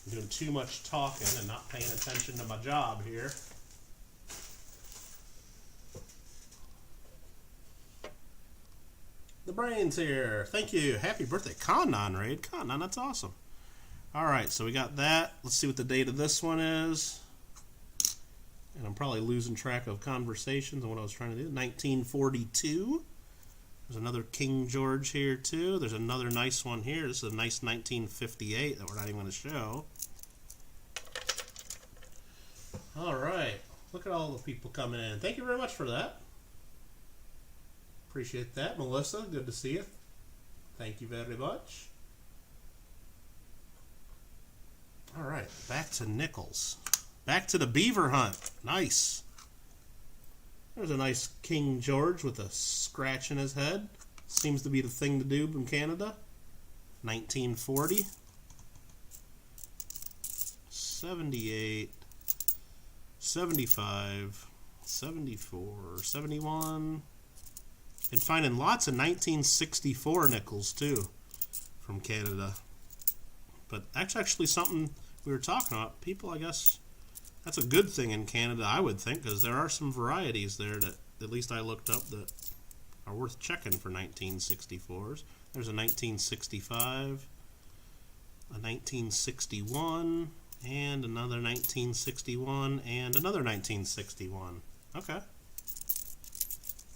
I'm doing too much talking and not paying attention to my job here. The Brain's here. Thank you. Happy birthday. Connon raid. Connon, that's awesome. Alright, so we got that. Let's see what the date of this one is. And I'm probably losing track of conversations and what I was trying to do. 1942. There's another King George here, too. There's another nice one here. This is a nice 1958 that we're not even going to show. Alright. Look at all the people coming in. Thank you very much for that. Appreciate that. Melissa, good to see you. Thank you very much. Alright, back to nickels. Back to the beaver hunt. Nice. There's a nice King George with a scratch in his head. Seems to be the thing to do in Canada. 1940. 78. 75. 74. 71. And finding lots of 1964 nickels, too, from Canada. But that's actually something we were talking about. People, I guess... That's a good thing in Canada, I would think, because there are some varieties there that, at least I looked up, that are worth checking for 1964s. There's a 1965, a 1961, and another 1961, and another 1961. Okay.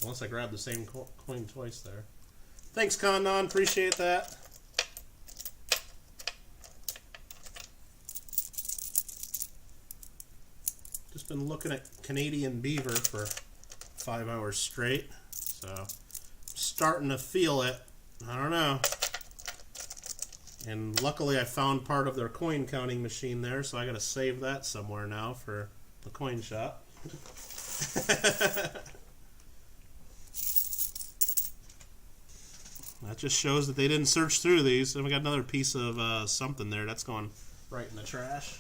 Unless I grabbed the same coin twice there. Thanks, Connon. Appreciate that. Just been looking at Canadian beaver for 5 hours straight, so I'm starting to feel it. I don't know. And luckily I found part of their coin counting machine there, so I gotta save that somewhere now for the coin shop. That just shows that they didn't search through these. And we got another piece of something there that's going right in the trash.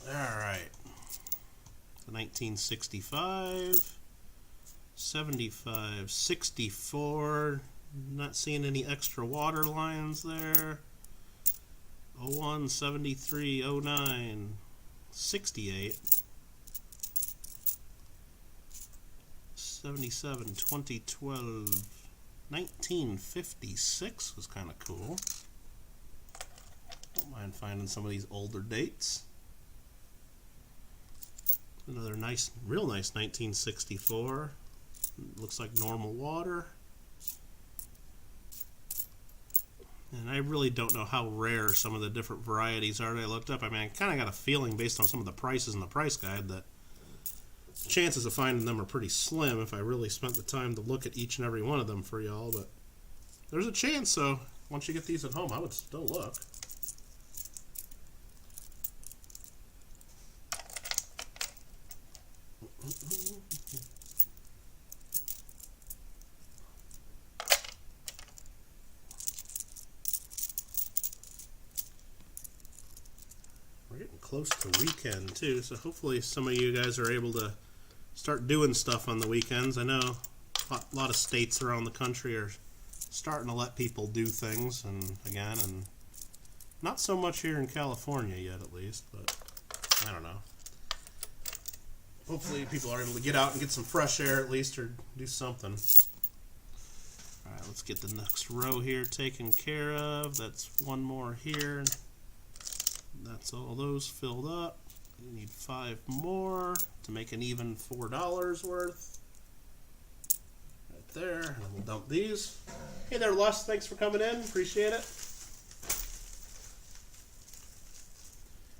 Alright. 1965, 75, 64. Not seeing any extra water lines there. 01, 73, 09, 68, 77, 2012, 1956 was kind of cool. Don't mind finding some of these older dates. Another nice, real nice 1964. Looks like normal water. And I really don't know how rare some of the different varieties are that I looked up. I mean, I kind of got a feeling based on some of the prices in the price guide that the chances of finding them are pretty slim if I really spent the time to look at each and every one of them for y'all. But there's a chance, so once you get these at home, I would still look. We're getting close to weekend too, so hopefully some of you guys are able to start doing stuff on the weekends. I know a lot of states around the country are starting to let people do things, and not so much here in California yet, at least, but I don't know. Hopefully people are able to get out and get some fresh air at least, or do something. Alright, let's get the next row here taken care of. That's one more here. That's all those filled up. You need 5 more to make an even $4 worth. Right there. And we'll dump these. Hey there, Lust. Thanks for coming in. Appreciate it.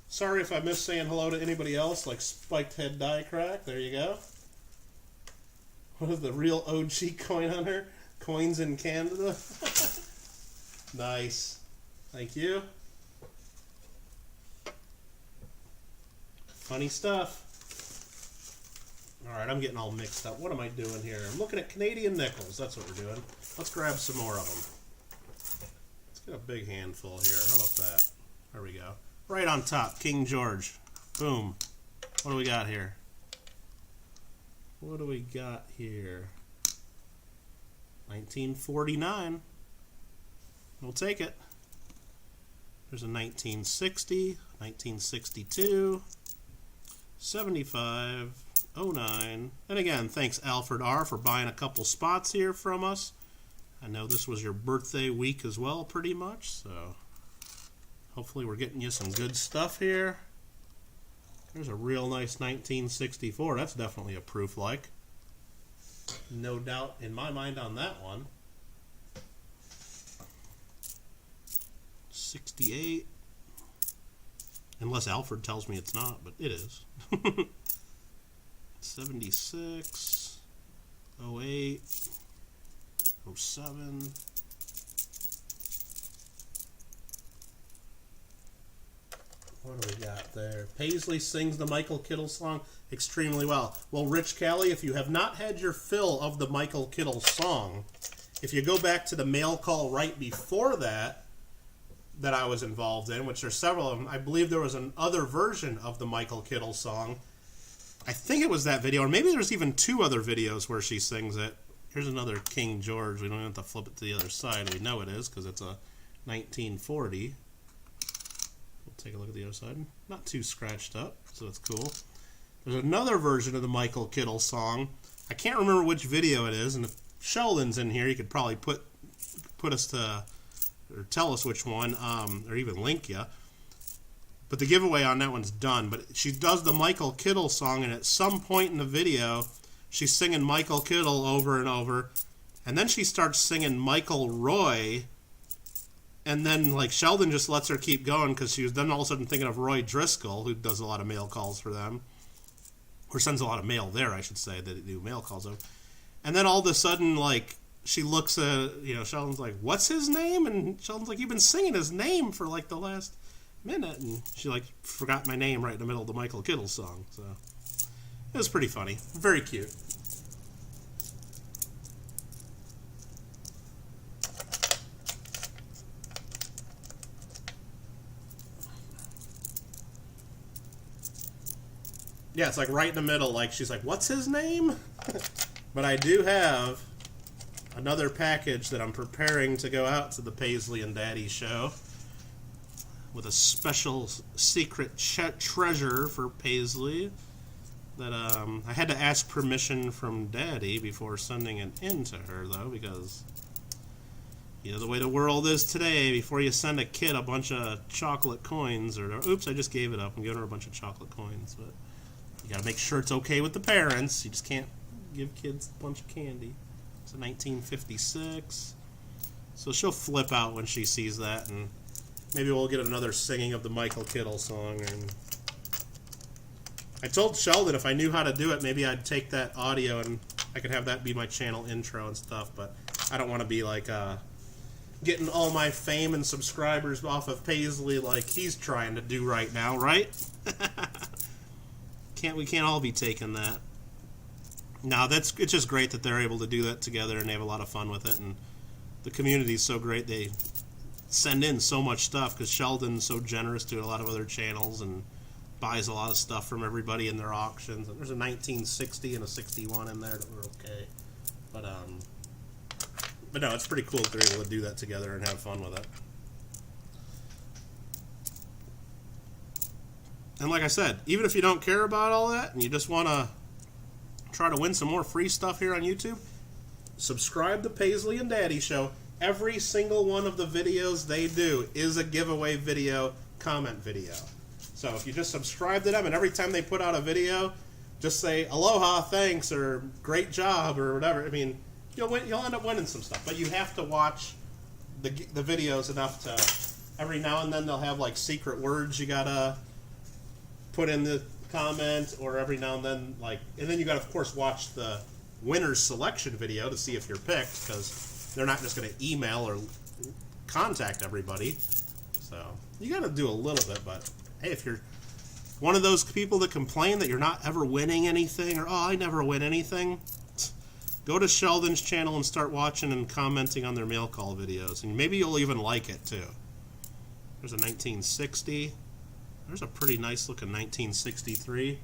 Sorry if I missed saying hello to anybody else, like Spiked Head Die Crack. There you go. What is the real OG coin hunter? Coins in Canada. Nice. Thank you. Funny stuff. Alright, I'm getting all mixed up. What am I doing here? I'm looking at Canadian nickels. That's what we're doing. Let's grab some more of them. Let's get a big handful here. How about that? There we go. Right on top, King George. Boom. What do we got here? What do we got here? 1949. We'll take it. There's a 1960, 1962, 75, 09. And again, thanks Alfred R. for buying a couple spots here from us. I know this was your birthday week as well, pretty much, so hopefully we're getting you some good stuff here. There's a real nice 1964. That's definitely a proof like. No doubt in my mind on that one. 68. Unless Alfred tells me it's not, but it is. 76. 08. 07. What do we got there? Paisley sings the Michael Kittle song extremely well. Well, Rich Callie, if you have not had your fill of the Michael Kittle song, if you go back to the mail call right before that I was involved in, which there's several of them, I believe there was another version of the Michael Kittle song. I think it was that video, or maybe there's even 2 other videos where she sings it. Here's another King George. We don't have to flip it to the other side. We know it is because it's a 1940. We'll take a look at the other side. Not too scratched up, so that's cool. There's another version of the Michael Kittle song. I can't remember which video it is, and if Sheldon's in here, you could probably put us to, or tell us which one, or even link you. But the giveaway on that one's done. But she does the Michael Kittle song, and at some point in the video, she's singing Michael Kittle over and over, and then she starts singing Michael Roy, and then like Sheldon just lets her keep going because she was then all of a sudden thinking of Roy Driscoll, who does a lot of mail calls for them, or sends a lot of mail there, I should say, that do mail calls of. And then all of a sudden, like, she looks at, Sheldon's like, what's his name? And Sheldon's like, you've been singing his name for like the last minute. And she like forgot my name right in the middle of the Michael Kittle song. So it was pretty funny. Very cute. Yeah, it's like right in the middle. Like, she's like, what's his name? But I do have another package that I'm preparing to go out to the Paisley and Daddy show with a special secret treasure for Paisley that I had to ask permission from Daddy before sending it in to her, though, because the way the world is today, before you send a kid a bunch of chocolate coins, or oops, I just gave it up. I'm giving her a bunch of chocolate coins, but you gotta make sure it's okay with the parents. You just can't give kids a bunch of candy. It's a 1956. So she'll flip out when she sees that, and maybe we'll get another singing of the Michael Kittle song. And I told Sheldon if I knew how to do it, maybe I'd take that audio and I could have that be my channel intro and stuff, but I don't want to be like getting all my fame and subscribers off of Paisley like he's trying to do right now, right? We can't all be taking that. No, it's just great that they're able to do that together and they have a lot of fun with it, and the community's so great. They send in so much stuff because Sheldon's so generous to a lot of other channels and buys a lot of stuff from everybody in their auctions. And there's a 1960 and a 61 in there that were okay. But no, it's pretty cool that they're able to do that together and have fun with it. And like I said, even if you don't care about all that and you just want to try to win some more free stuff here on YouTube, subscribe to Paisley and Daddy Show. Every single one of the videos they do is a giveaway video, comment video. So if you just subscribe to them, and every time they put out a video, just say aloha, thanks, or great job, or whatever. I mean, you'll end up winning some stuff. But you have to watch the videos enough to, every now and then they'll have like secret words you gotta put in the comment, or every now and then, like, and then you gotta of course watch the winner's selection video to see if you're picked, because they're not just gonna email or contact everybody. So you gotta do a little bit. But hey, if you're one of those people that complain that you're not ever winning anything, or oh, I never win anything, go to Sheldon's channel and start watching and commenting on their mail call videos, and maybe you'll even like it too. There's a 1960. There's a pretty nice looking 1963.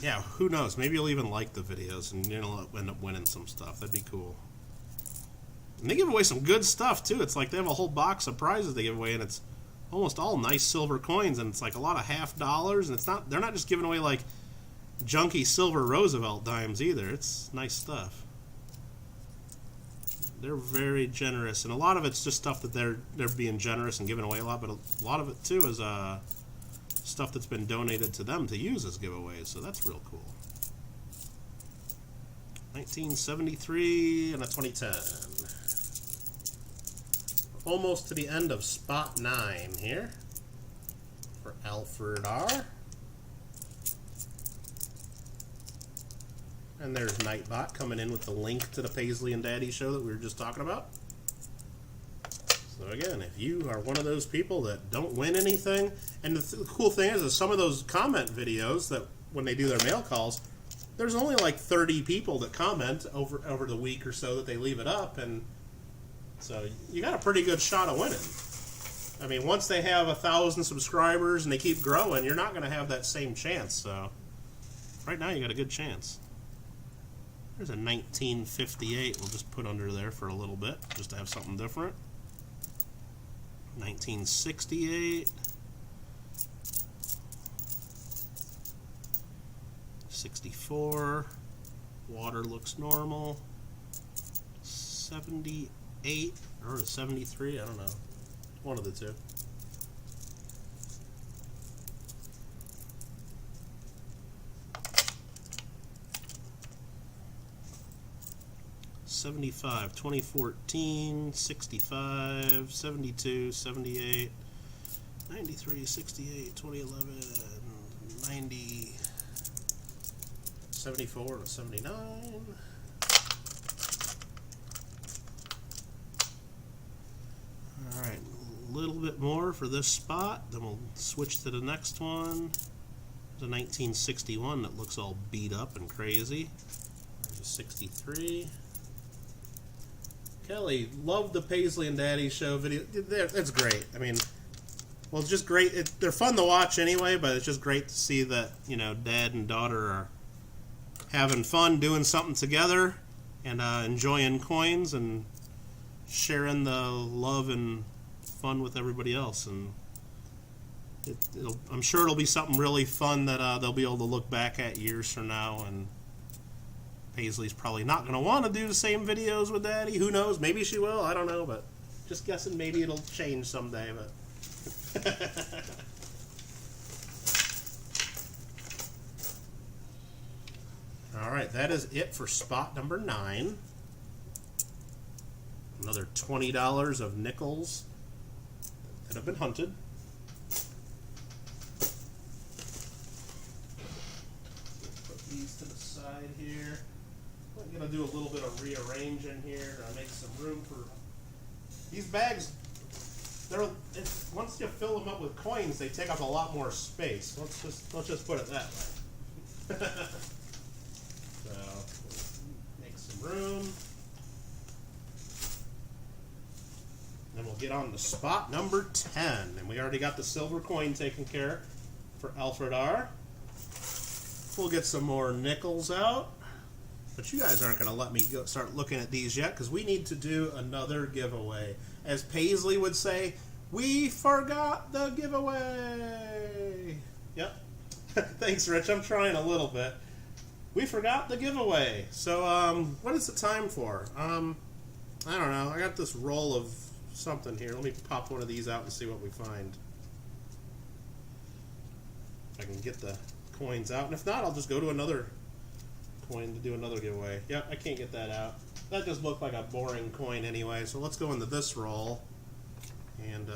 Yeah, who knows? Maybe you'll even like the videos and you'll end up winning some stuff. That'd be cool. And they give away some good stuff too. It's like they have a whole box of prizes they give away, and it's almost all nice silver coins, and it's like a lot of $50, and it's not, they're not just giving away like junky silver Roosevelt dimes either. It's nice stuff. They're very generous, and a lot of it's just stuff that they're being generous and giving away a lot, but a lot of it too is stuff that's been donated to them to use as giveaways, so that's real cool. 1973 and a 2010. Almost to the end of spot 9 here for Alfred R. And there's Nightbot coming in with the link to the Paisley and Daddy show that we were just talking about. So again, if you are one of those people that don't win anything, and the cool thing is some of those comment videos that when they do their mail calls, there's only like 30 people that comment over the week or so that they leave it up, and so you got a pretty good shot of winning. I mean, once they have 1,000 subscribers and they keep growing, you're not going to have that same chance. So right now you got a good chance. There's a 1958 we'll just put under there for a little bit, just to have something different. 1968. 64. Water looks normal. 78 or 73, I don't know. One of the two. '75, 2014, 65, 72, 78, 93, 68, 2011, 90, 74 and 79. All right, a little bit more for this spot, then we'll switch to the next one. There's a 1961 that looks all beat up and crazy. There's a 63. Kelly, love the Paisley and Daddy show video. It's great. I mean, well, it's just great. They're fun to watch anyway, but it's just great to see that, you know, Dad and daughter are having fun doing something together and enjoying coins and sharing the love and fun with everybody else. And I'm sure it'll be something really fun that they'll be able to look back at years from now, and Paisley's probably not going to want to do the same videos with Daddy. Who knows? Maybe she will. I don't know, but just guessing maybe it'll change someday. But all right, that is it for spot number 9. Another $20 of nickels that have been hunted. Put these to the side here. I'm going to do a little bit of rearranging here to make some room for these bags. Once you fill them up with coins, they take up a lot more space. Let's just put it that way. So make some room. Then we'll get on to spot number 10, and we already got the silver coin taken care of for Alfred R. We'll get some more nickels out. But you guys aren't going to let me start looking at these yet, because we need to do another giveaway. As Paisley would say, we forgot the giveaway. Yep. Thanks, Rich. I'm trying a little bit. We forgot the giveaway. So, what is the time for? I don't know. I got this roll of something here. Let me pop one of these out and see what we find. If I can get the coins out. And if not, I'll just go to another coin to do another giveaway. Yep, I can't get that out. That just looked like a boring coin anyway, so let's go into this roll and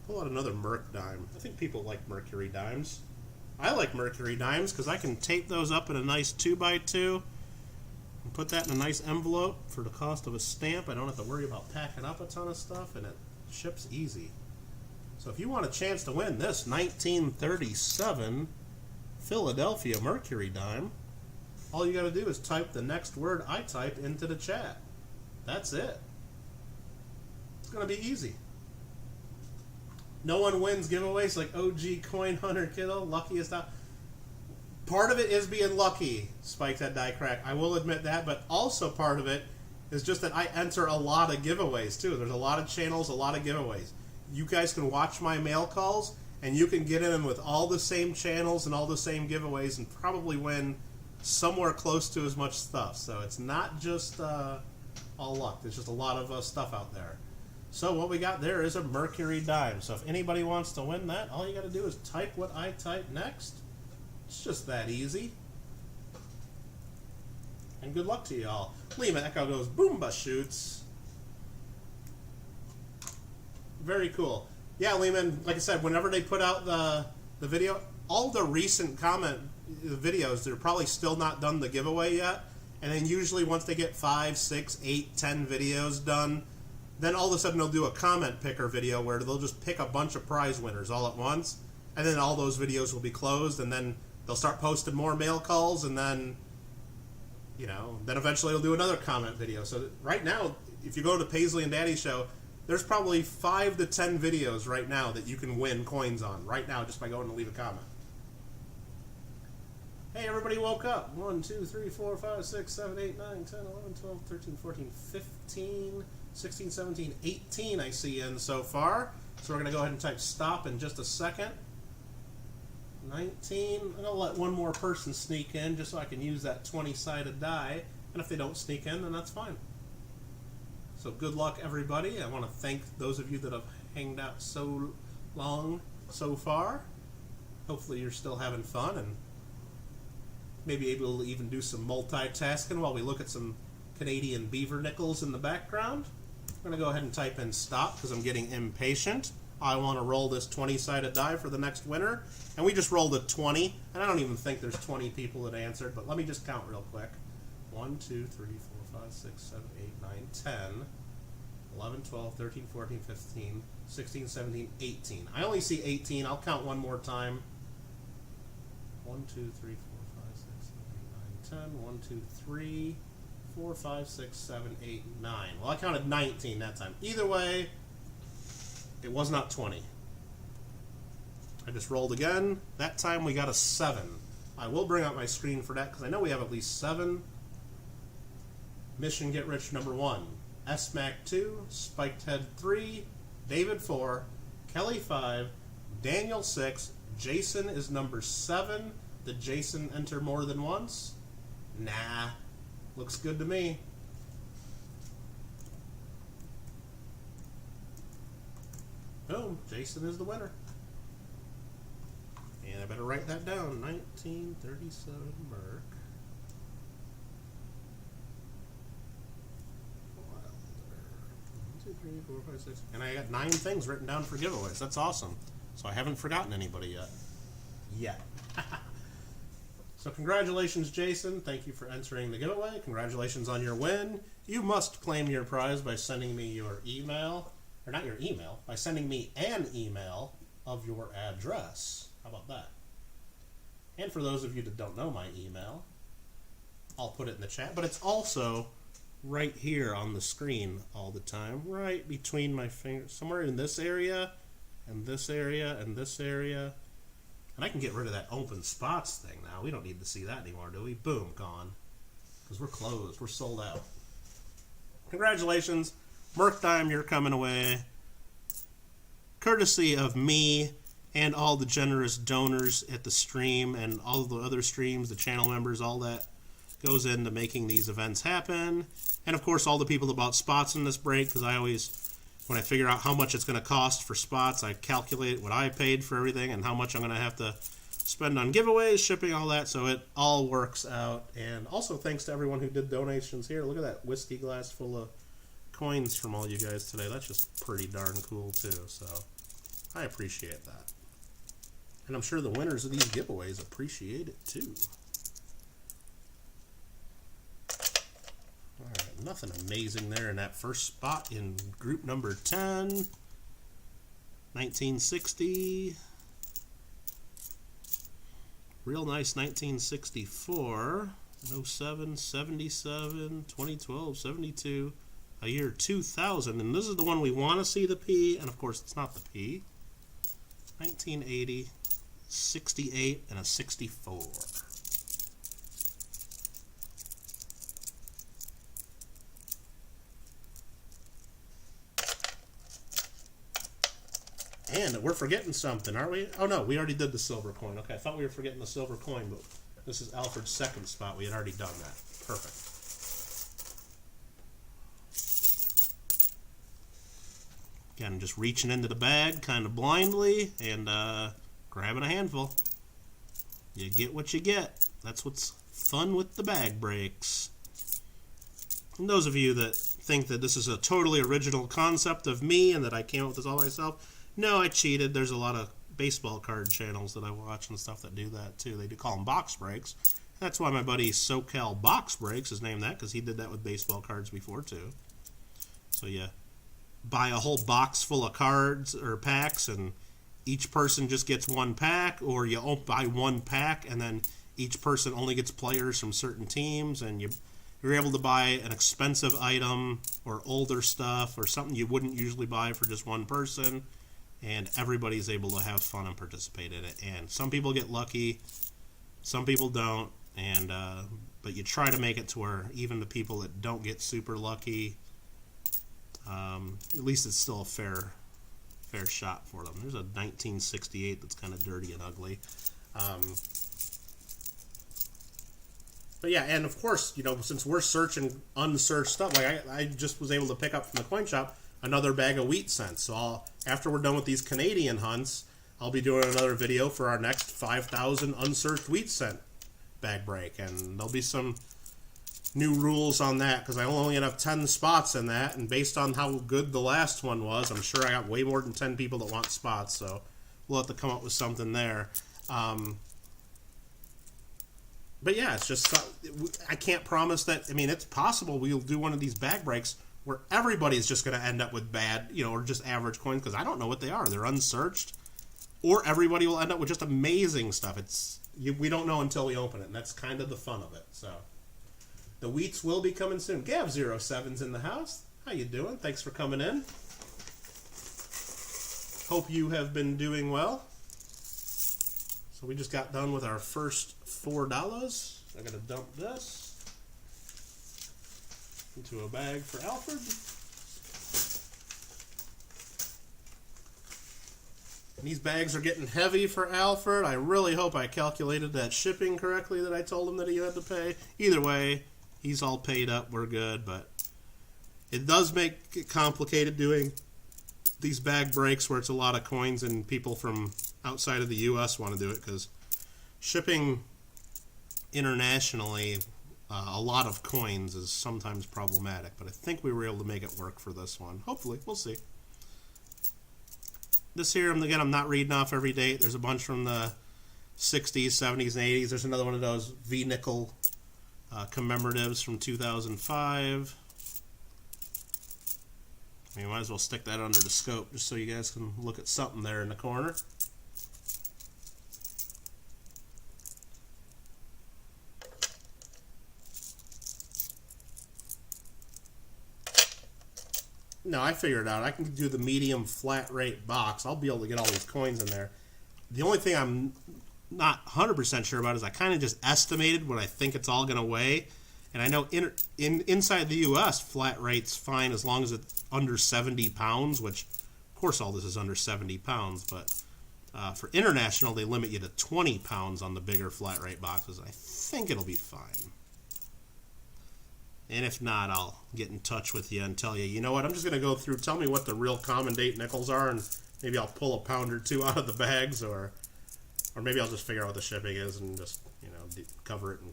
pull out another Merc dime. I think people like Mercury dimes. I like Mercury dimes because I can tape those up in a nice 2x2 and put that in a nice envelope for the cost of a stamp. I don't have to worry about packing up a ton of stuff, and it ships easy. So if you want a chance to win this 1937 Philadelphia Mercury dime, all you got to do is type the next word I type into the chat. That's it. It's going to be easy. No one wins giveaways like OG Coin Hunter Kittle, luckiest out. Part of it is being lucky, Spike that die crack. I will admit that, but also part of it is just that I enter a lot of giveaways too. There's a lot of channels, a lot of giveaways. You guys can watch my mail calls, and you can get in with all the same channels and all the same giveaways and probably win somewhere close to as much stuff. So it's not just all luck. There's just a lot of stuff out there. So what we got there is a Mercury dime. So if anybody wants to win that, all you got to do is type what I type next. It's just that easy. And good luck to you all. Lima Echo goes, Boomba shoots. Very cool. Yeah, Lehman, like I said, whenever they put out the video, all the recent comment videos, they're probably still not done the giveaway yet. And then usually once they get 5, 6, 8, 10 videos done, then all of a sudden they'll do a comment picker video where they'll just pick a bunch of prize winners all at once. And then all those videos will be closed, and then they'll start posting more mail calls, and then, you know, then eventually they'll do another comment video. So right now, if you go to Paisley and Daddy Show, there's probably 5 to 10 videos right now that you can win coins on right now just by going to leave a comment. Hey, everybody woke up. 1, 2, 3, 4, 5, 6, 7, 8, 9, 10, 11, 12, 13, 14, 15, 16, 17, 18 I see in so far. So we're going to go ahead and type stop in just a second. 19. I'm going to let one more person sneak in just so I can use that 20-sided die. And if they don't sneak in, then that's fine. So good luck, everybody. I want to thank those of you that have hanged out so long so far. Hopefully you're still having fun and maybe able to even do some multitasking while we look at some Canadian beaver nickels in the background. I'm going to go ahead and type in stop because I'm getting impatient. I want to roll this 20-sided die for the next winner. And we just rolled a 20. And I don't even think there's 20 people that answered, but let me just count real quick. 1, 2, 3, 4, 5, 6, 7, 8, 9, 10, 11, 12, 13, 14, 15, 16, 17, 18. I only see 18. I'll count one more time. 1, 2, 3, 4, 5, 6, 7, 8, 9, 10. 1, 2, 3, 4, 5, 6, 7, 8, 9. Well, I counted 19 that time. Either way, it was not 20. I just rolled again. That time we got a 7. I will bring out my screen for that because I know we have at least 7. Mission Get Rich number 1. SMAC 2, Spiked Head 3, David 4, Kelly 5, Daniel 6, Jason is number 7. Did Jason enter more than once? Nah. Looks good to me. Boom. Jason is the winner. And I better write that down. 1937 Merc. 1, 2, 3, 4, 5, 6. And I got 9 things written down for giveaways. That's awesome. So I haven't forgotten anybody yet. So congratulations, Jason. Thank you for entering the giveaway. Congratulations on your win. You must claim your prize by sending me your email. Or not your email. By sending me an email of your address. How about that? And for those of you that don't know my email, I'll put it in the chat. But it's also right here on the screen all the time. Right between my fingers. Somewhere in this area. And this area. And this area. And I can get rid of that open spots thing now. We don't need to see that anymore, do we? Boom, gone. Because we're closed. We're sold out. Congratulations. Merc Dime, you're coming away. Courtesy of me and all the generous donors at the stream and all of the other streams, the channel members, all that goes into making these events happen. And, of course, all the people that bought spots in this break, because I always when I figure out how much it's going to cost for spots, I calculate what I paid for everything and how much I'm going to have to spend on giveaways, shipping, all that, so it all works out. And also thanks to everyone who did donations here. Look at that whiskey glass full of coins from all you guys today. That's just pretty darn cool too, so I appreciate that. And I'm sure the winners of these giveaways appreciate it too. Alright, nothing amazing there in that first spot in group number 10. 1960. Real nice 1964. 07, 77, 2012, 72. A year 2000. And this is the one we want to see the P. And of course it's not the P. 1980, 68, and a 64. And we're forgetting something, aren't we? Oh no, we already did the silver coin. Okay, I thought we were forgetting the silver coin, but this is Alfred's second spot. We had already done that. Perfect. Again, just reaching into the bag kind of blindly and grabbing a handful. You get what you get. That's what's fun with the bag breaks. And those of you that think that this is a totally original concept of me and that I came up with this all myself, no, I cheated. There's a lot of baseball card channels that I watch and stuff that do that too. They do call them box breaks. That's why my buddy SoCal Box Breaks is named that, because he did that with baseball cards before too. So you buy a whole box full of cards or packs, and each person just gets one pack, or you buy one pack and then each person only gets players from certain teams, and you're able to buy an expensive item or older stuff or something you wouldn't usually buy for just one person. And everybody's able to have fun and participate in it. And some people get lucky, some people don't. And but you try to make it to where even the people that don't get super lucky, at least it's still a fair shot for them. There's a 1968 that's kind of dirty and ugly. But yeah, and of course, you know, since we're searching unsearched stuff, like I just was able to pick up from the coin shop another bag of wheat cents. So after we're done with these Canadian hunts, I'll be doing another video for our next 5,000 unsearched wheat cent bag break. And there'll be some new rules on that, because I only have 10 spots in that. And based on how good the last one was, I'm sure I got way more than 10 people that want spots. So we'll have to come up with something there. But yeah, it's just, I can't promise that. I mean, it's possible we'll do one of these bag breaks where everybody's just going to end up with bad, you know, or just average coins, because I don't know what they are. They're unsearched. Or everybody will end up with just amazing stuff. We don't know until we open it, and that's kind of the fun of it. So the wheats will be coming soon. Gav07's in the house. How you doing? Thanks for coming in. Hope you have been doing well. So we just got done with our first $4. I'm going to dump this into a bag for Alfred. And these bags are getting heavy for Alfred. I really hope I calculated that shipping correctly that I told him that he had to pay. Either way, he's all paid up. We're good, but it does make it complicated doing these bag breaks where it's a lot of coins and people from outside of the U.S. want to do it, because shipping internationally a lot of coins is sometimes problematic, but I think we were able to make it work for this one. Hopefully, we'll see. This here, again, I'm not reading off every date. There's a bunch from the 60s, 70s, and 80s. There's another one of those V-nickel commemoratives from 2005. I mean, might as well stick that under the scope just so you guys can look at something there in the corner. No, I figured it out. I can do the medium flat rate box. I'll be able to get all these coins in there. The only thing I'm not 100% sure about is I kind of just estimated what I think it's all going to weigh. And I know inside the U.S., flat rate's fine as long as it's under 70 pounds, which, of course, all this is under 70 pounds. But for international, they limit you to 20 pounds on the bigger flat rate boxes. I think it'll be fine. And if not, I'll get in touch with you and tell you, you know what, I'm just going to go through, tell me what the real common date nickels are, and maybe I'll pull a pound or two out of the bags, or maybe I'll just figure out what the shipping is and just, you know, cover it and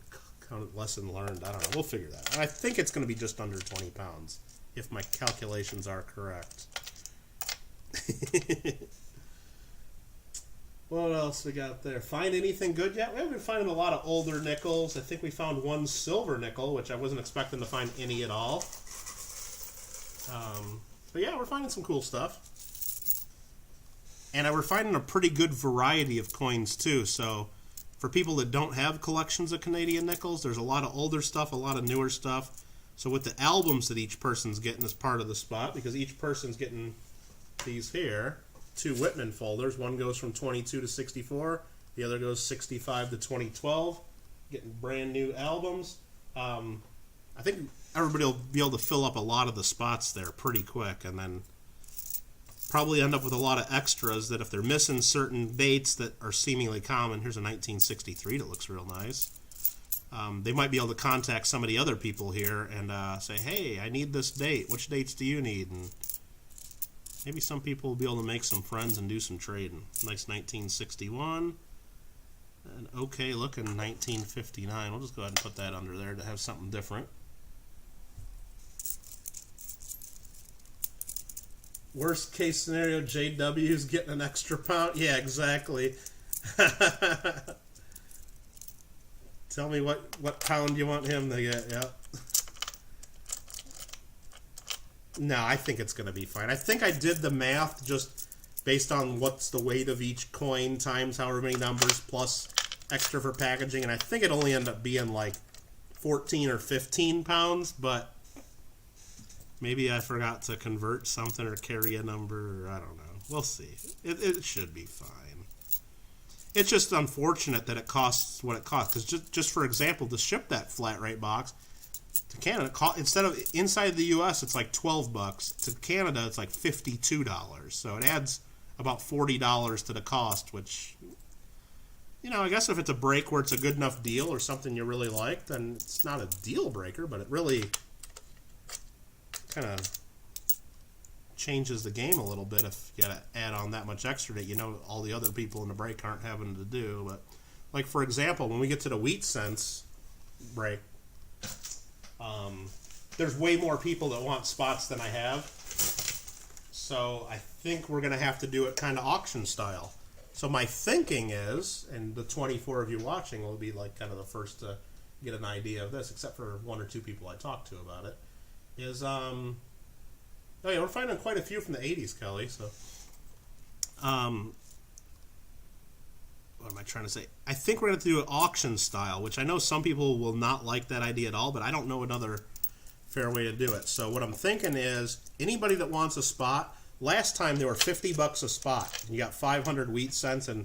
count it, lesson learned. I don't know. We'll figure that out. I think it's going to be just under 20 pounds, if my calculations are correct. What else we got there? Find anything good yet? We haven't been finding a lot of older nickels. I think we found one silver nickel, which I wasn't expecting to find any at all. But yeah, we're finding some cool stuff. And we're finding a pretty good variety of coins too. So for people that don't have collections of Canadian nickels, there's a lot of older stuff, a lot of newer stuff. So with the albums that each person's getting as part of the spot, because each person's getting these here, 2 Whitman folders. One goes from 22 to 64. The other goes 65 to 2012. Getting brand new albums. I think everybody will be able to fill up a lot of the spots there pretty quick, and then probably end up with a lot of extras that if they're missing certain dates that are seemingly common. Here's a 1963 that looks real nice. They might be able to contact some of the other people here and say, hey, I need this date. Which dates do you need? And maybe some people will be able to make some friends and do some trading. Nice 1961. An okay looking 1959. We'll just go ahead and put that under there to have something different. Worst case scenario, JW's getting an extra pound. Yeah, exactly. Tell me what pound you want him to get. Yep. No, I think it's going to be fine. I think I did the math just based on what's the weight of each coin times however many numbers plus extra for packaging, and I think it only ended up being like 14 or 15 pounds, but maybe I forgot to convert something or carry a number, or I don't know. We'll see. It should be fine. It's just unfortunate that it costs what it costs, because just for example, to ship that flat rate box to Canada, instead of inside the U.S., it's like $12. To Canada, it's like $52. So it adds about $40 to the cost, which, you know, I guess if it's a break where it's a good enough deal or something you really like, then it's not a deal breaker, but it really kind of changes the game a little bit if you gotta add on that much extra that you know all the other people in the break aren't having to do. But like, for example, when we get to the wheat cents break, there's way more people that want spots than I have, so I think we're gonna have to do it kind of auction style. So my thinking is, and the 24 of you watching will be like kind of the first to get an idea of this, except for 1 or 2 people I talked to about it, is oh yeah, we're finding quite a few from the 80s, Kelly. So what am I trying to say? I think we're going to do it auction style, which I know some people will not like that idea at all, but I don't know another fair way to do it. So what I'm thinking is, anybody that wants a spot, last time they were $50 a spot. You got 500 wheat cents, and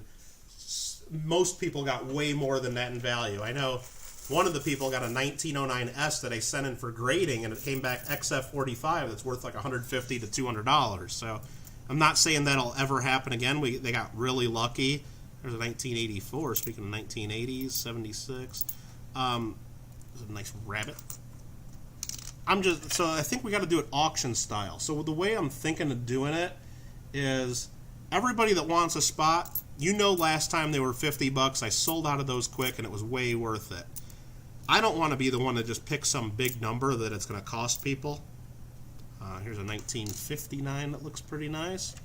most people got way more than that in value. I know one of the people got a 1909S that I sent in for grading, and it came back XF45 that's worth like $150 to $200. So I'm not saying that'll ever happen again. They got really lucky. There's a 1984, speaking of 1980s, 76. There's a nice rabbit. So I think we got to do it auction style. So the way I'm thinking of doing it is, everybody that wants a spot, you know, last time they were $50, I sold out of those quick, and it was way worth it. I don't want to be the one to just pick some big number that it's going to cost people. Here's a 1959 that looks pretty nice.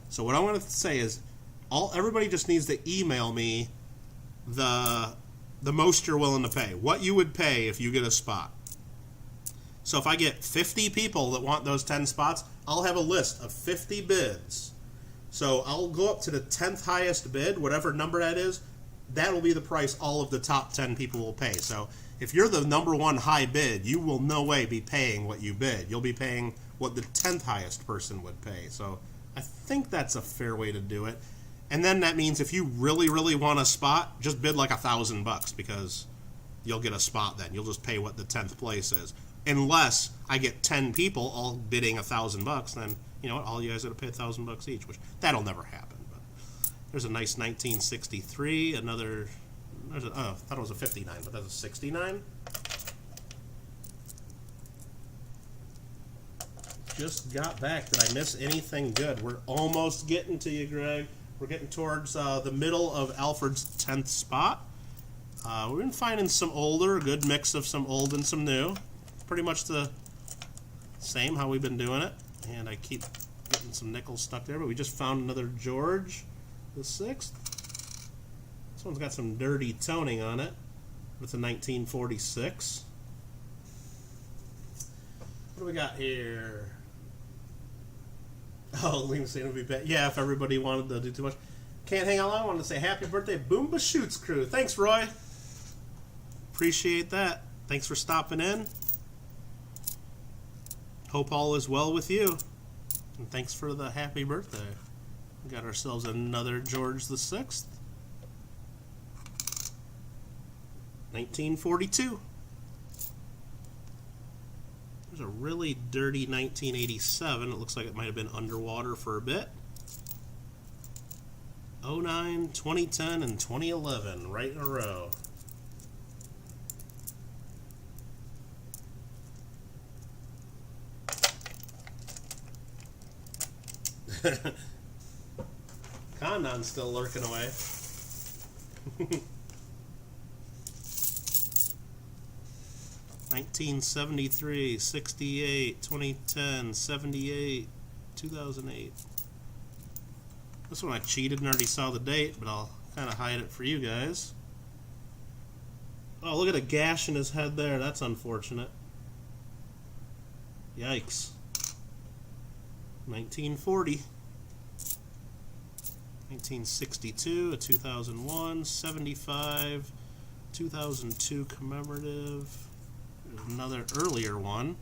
So what I want to say is, everybody just needs to email me the most you're willing to pay. What you would pay if you get a spot. So if I get 50 people that want those 10 spots, I'll have a list of 50 bids. So I'll go up to the 10th highest bid, whatever number that is. That'll be the price all of the top 10 people will pay. So if you're the number one high bid, you will no way be paying what you bid. You'll be paying what the 10th highest person would pay. So I think that's a fair way to do it. And then that means if you really, really want a spot, just bid like $1,000, because you'll get a spot then. You'll just pay what the 10th place is. Unless I get 10 people all bidding $1,000, then, you know what, all you guys got to pay $1,000 each, which that'll never happen. But there's a nice 1963, another, I thought it was a 59, but that's a 69. just got back. Did I miss anything good? We're almost getting to you, Greg. We're getting towards the middle of Alfred's 10th spot. We've been finding some older, a good mix of some old and some new. Pretty much the same how we've been doing it. And I keep getting some nickels stuck there, but we just found another George the 6th. This one's got some dirty toning on it. It's a 1946. What do we got here? Oh, Liam saying it would be bad. Yeah, if everybody wanted to do too much. Can't hang out long. I wanted to say happy birthday, Boomba Shoots crew. Thanks, Roy. Appreciate that. Thanks for stopping in. Hope all is well with you. And thanks for the happy birthday. We got ourselves another George the 6th. 1942. There's a really dirty 1987. It looks like it might have been underwater for a bit. 09, 2010, and 2011, right in a row. Condon's still lurking away. 1973, 68, 2010, 78, 2008. This one I cheated and already saw the date, but I'll kind of hide it for you guys. Oh, look at a gash in his head there. That's unfortunate. Yikes. 1940. 1962, a 2001, 75, 2002 commemorative. There's another earlier one.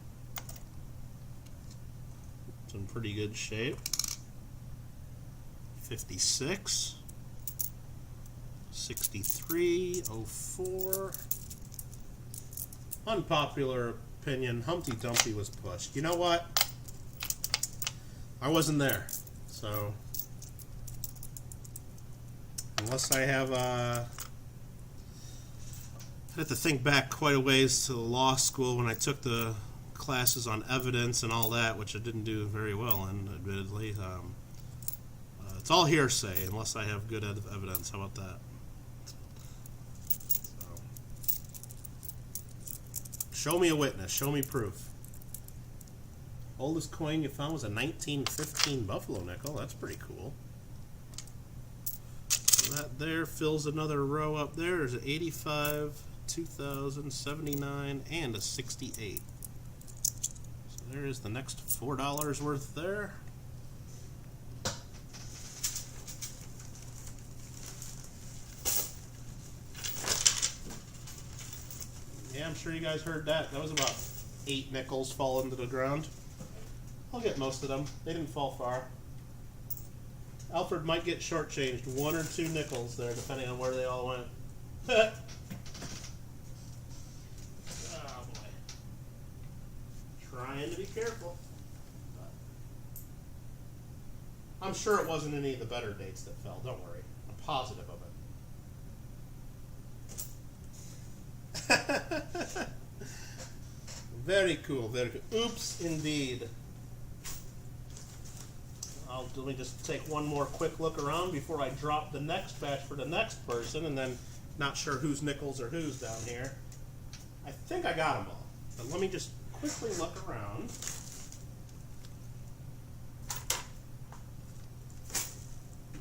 It's in pretty good shape. 56, 63, 04. Unpopular opinion, Humpty Dumpty was pushed. You know what? I wasn't there, so unless I have I had to think back quite a ways to law school when I took the classes on evidence and all that, which I didn't do very well in, admittedly. It's all hearsay unless I have good evidence. How about that? So, show me a witness. Show me proof. Oldest coin you found was a 1915 Buffalo nickel. That's pretty cool. So that there fills another row up there. There's an 85, 2000, 79, and a 68. So there is the next $4 worth there. Yeah, I'm sure you guys heard that. That was about 8 nickels falling to the ground. I'll get most of them. They didn't fall far. Alfred might get shortchanged 1 or 2 nickels there, depending on where they all went. Oh boy. Trying to be careful. I'm sure it wasn't any of the better dates that fell. Don't worry. I'm positive of it. Very cool, very cool. Oops, indeed. Let me just take one more quick look around before I drop the next batch for the next person, and then not sure whose nickels are whose down here. I think I got them all, but let me just quickly look around.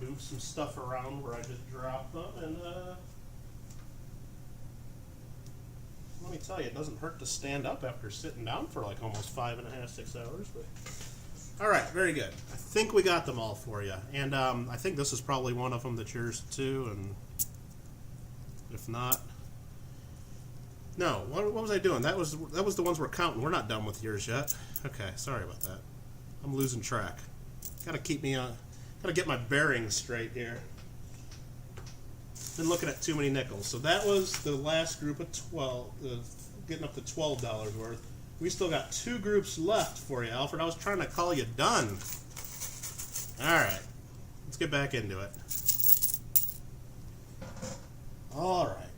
Move some stuff around where I just dropped them, and let me tell you, it doesn't hurt to stand up after sitting down for like almost 5.5, 6 hours. But all right, very good. I think we got them all for you, and I think this is probably one of them that's yours too. And if not, no. What was I doing? That was the ones we're counting. We're not done with yours yet. Okay, sorry about that. I'm losing track. Gotta keep me on. Gotta get my bearings straight here. Been looking at too many nickels. So that was the last group of 12, getting up to $12 worth. We still got 2 groups left for you, Alfred. I was trying to call you done. All right, let's get back into it. All right,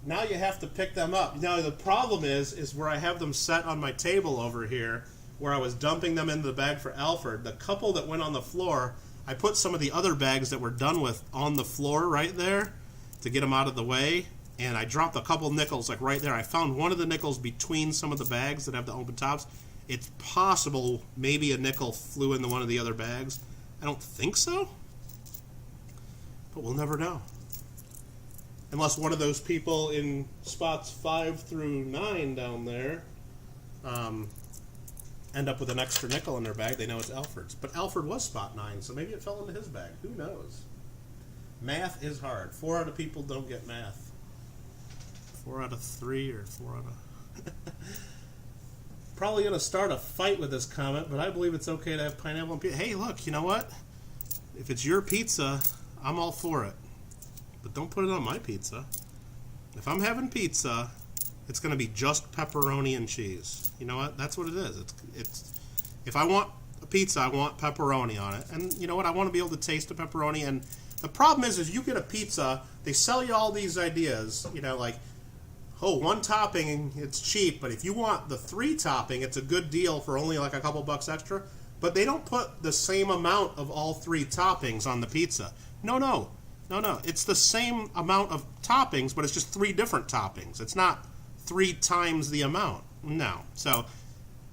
now you have to pick them up. Now the problem is where I have them set on my table over here. where I was dumping them into the bag for Alfred, the couple that went on the floor, I put some of the other bags that we're done with on the floor right there to get them out of the way, and I dropped a couple nickels like right there. I found one of the nickels between some of the bags that have the open tops. It's possible maybe a nickel flew into one of the other bags. I don't think so, but we'll never know. Unless one of those people in spots 5 through 9 down there end up with an extra nickel in their bag. They know it's Alfred's. But Alfred was spot 9, so maybe it fell into his bag. Who knows? Math is hard. 4 out of people don't get math. 4 out of 3 or 4 out of... Probably going to start a fight with this comment, but I believe it's okay to have pineapple on pizza. Hey, look, you know what? If it's your pizza, I'm all for it. But don't put it on my pizza. If I'm having pizza, it's going to be just pepperoni and cheese. You know what? That's what it is. It's if I want a pizza, I want pepperoni on it. And you know what? I want to be able to taste the pepperoni. And the problem is you get a pizza, they sell you all these ideas, you know, like, oh, 1 topping, it's cheap, but if you want the 3 topping, it's a good deal for only like a couple bucks extra. But they don't put the same amount of all 3 toppings on the pizza. No. It's the same amount of toppings, but it's just 3 different toppings. It's not 3 times the amount. No. So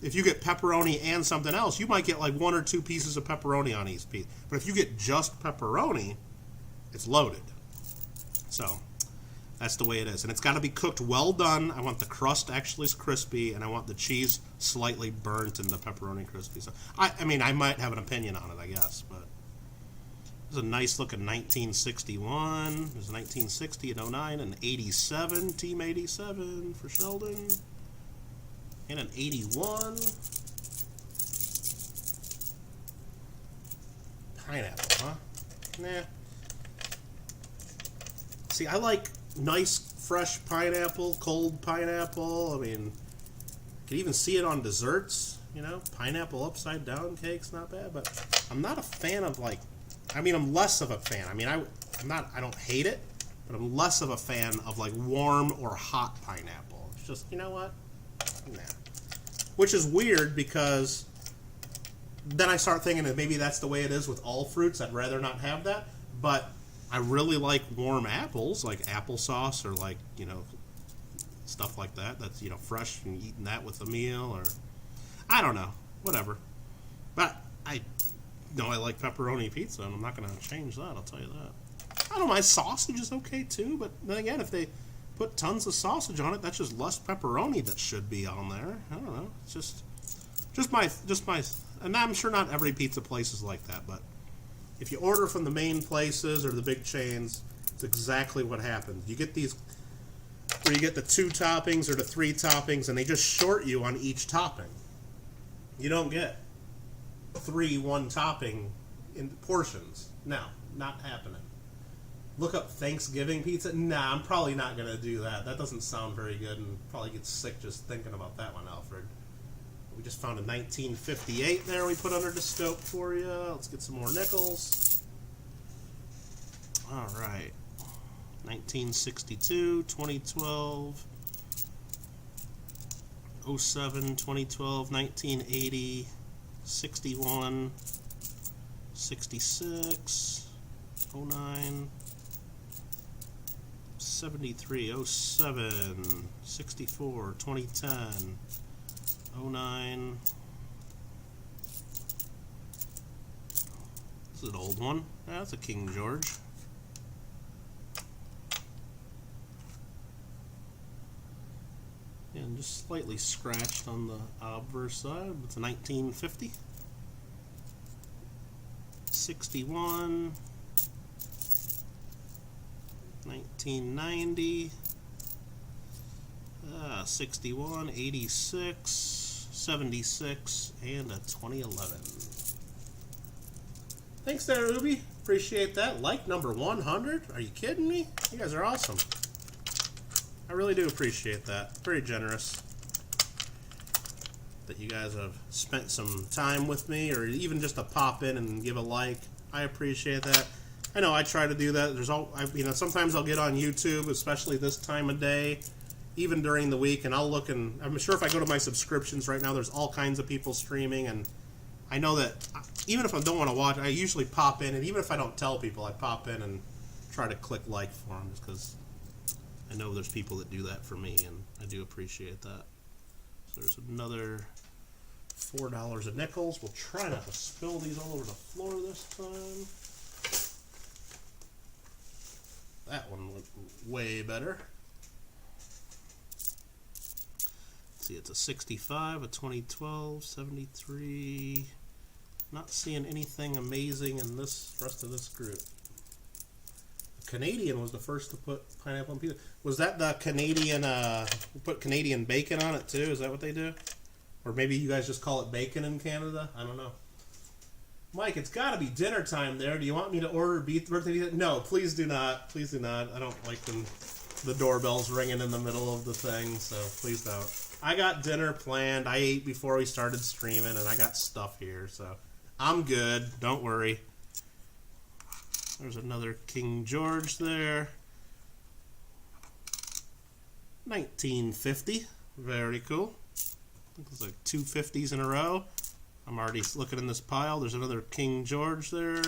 if you get pepperoni and something else, you might get like 1 or 2 pieces of pepperoni on each piece. But if you get just pepperoni, it's loaded. So that's the way it is. And it's got to be cooked well done. I want the crust actually crispy, and I want the cheese slightly burnt and the pepperoni crispy. So I mean, I might have an opinion on it, I guess. But there's a nice looking 1961. There's a 1960, an 09, an 87, Team 87 for Sheldon. And an 81. Pineapple, huh? Nah. See, I like nice, fresh pineapple, cold pineapple. I mean, you can even see it on desserts, you know. Pineapple upside down cake's not bad, but I'm not a fan of, like, I mean, I'm less of a fan. I mean, I don't hate it, but I'm less of a fan of, like, warm or hot pineapple. It's just, you know what? Nah. Which is weird, because then I start thinking that maybe that's the way it is with all fruits. I'd rather not have that, but I really like warm apples, like applesauce or, like, you know, stuff like that. That's, you know, fresh and eating that with a meal, or I don't know, whatever. But I know I like pepperoni pizza, and I'm not going to change that, I'll tell you that. I don't know, my sausage is okay too, but then again, if they put tons of sausage on it, that's just less pepperoni that should be on there. I don't know. It's just my, and I'm sure not every pizza place is like that, but if you order from the main places or the big chains, it's exactly what happens. You get these where you get the 2 toppings or the 3 toppings, and they just short you on each topping. You don't get 3 1 topping in portions. No, not happening. Look up Thanksgiving pizza. Nah, I'm probably not going to do that. That doesn't sound very good, and probably get sick just thinking about that one, Alfred. We just found a 1958 there we put under the scope for you. Let's get some more nickels. All right. 1962, 2012, 07, 2012, 1980, 61, 66, 09, 73, 07, 64, 2010, 09. This is an old one. That's a King George. And just slightly scratched on the obverse side. It's a 1950. 61. 1990. 61, 86, 76, and a 2011. Thanks there, Ubi. Appreciate that. Like number 100? Are you kidding me? You guys are awesome. I really do appreciate that. Very generous that you guys have spent some time with me, or even just to pop in and give a like. I appreciate that. I know I try to do that. There's all, you know, sometimes I'll get on YouTube, especially this time of day, even during the week, and I'll look, and I'm sure if I go to my subscriptions right now, there's all kinds of people streaming, and I know that even if I don't want to watch, I usually pop in, and even if I don't tell people, I pop in and try to click like for them, just because I know there's people that do that for me, and I do appreciate that. So there's another $4 of nickels. We'll try not to spill these all over the floor this time. That one went way better. Let's see, it's a 65, a 2012, 73. Not seeing anything amazing in this rest of this group. The Canadian was the first to put pineapple on pizza. Was that the Canadian, put Canadian bacon on it too? Is that what they do? Or maybe you guys just call it bacon in Canada? I don't know. Mike, it's got to be dinner time there. Do you want me to order birthday pizza? No, please do not. Please do not. I don't like when the doorbell's ringing in the middle of the thing, so please don't. I got dinner planned. I ate before we started streaming, and I got stuff here, so I'm good. Don't worry. There's another King George there. 1950. Very cool. I think there's like 2 50s in a row. I'm already looking in this pile. There's another King George there.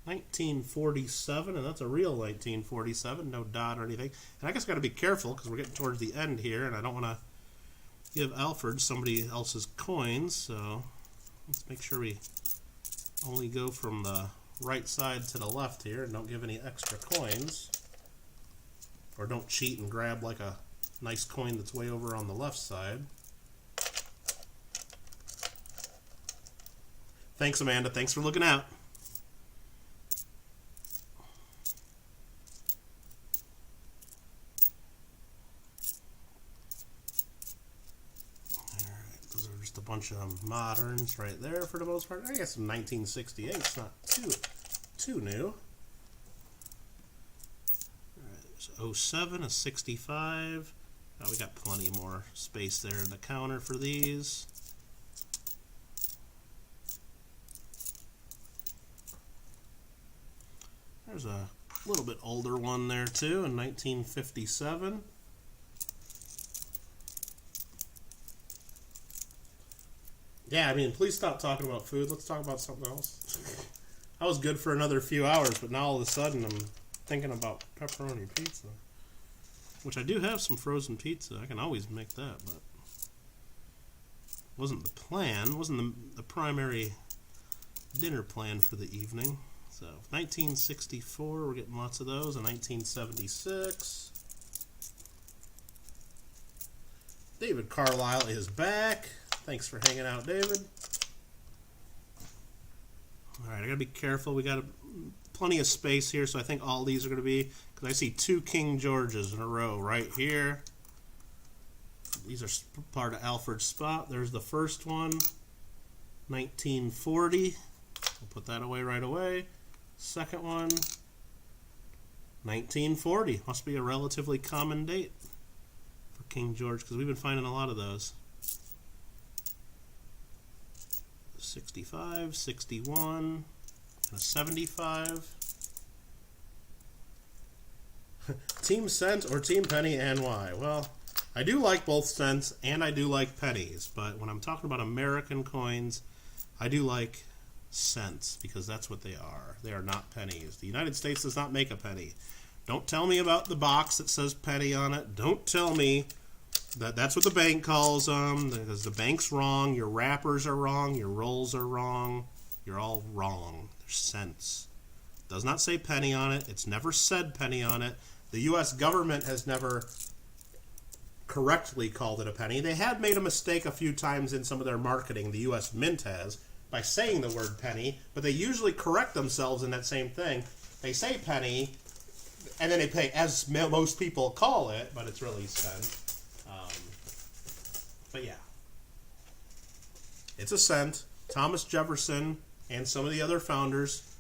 1947, and that's a real 1947, no dot or anything. And I guess I got to be careful because we're getting towards the end here, and I don't want to give Alfred somebody else's coins. So let's make sure we only go from the right side to the left here and don't give any extra coins. Or don't cheat and grab like a nice coin that's way over on the left side. Thanks, Amanda. Thanks for looking out. Alright, those are just a bunch of moderns right there for the most part. I guess some 1968. It's not too new. 07, a 65. We got plenty more space there in the counter for these. There's a little bit older one there too, in 1957. Yeah, I mean, please stop talking about food. Let's talk about something else. I was good for another few hours, but now all of a sudden I'm thinking about pepperoni pizza. Which I do have some frozen pizza. I can always make that, but wasn't the plan. Wasn't the primary dinner plan for the evening. So 1964, we're getting lots of those. In 1976, David Carlisle is back. Thanks for hanging out, David. All right, I gotta be careful. We got plenty of space here, so I think all these are going to be, because I see 2 King Georges in a row right here. These are part of Alfred's spot. There's the first one, 1940. We'll put that away right away. Second one, 1940. Must be a relatively common date for King George, because we've been finding a lot of those. 65, 61, and a 75. Team cent or team penny, and why? Well, I do like both cents and I do like pennies, but when I'm talking about American coins, I do like cents because that's what they are. They are not pennies. The United States does not make a penny. Don't tell me about the box that says penny on it. Don't tell me that that's what the bank calls them, because the bank's wrong, your wrappers are wrong, your rolls are wrong, you're all wrong. They're cents. It does not say penny on it. It's never said penny on it. The U.S. government has never correctly called it a penny. They had made a mistake a few times in some of their marketing, the U.S. Mint has, by saying the word penny, but they usually correct themselves in that same thing. They say penny, and then they pay, as most people call it, but it's really cent. But yeah, it's a cent. Thomas Jefferson and some of the other founders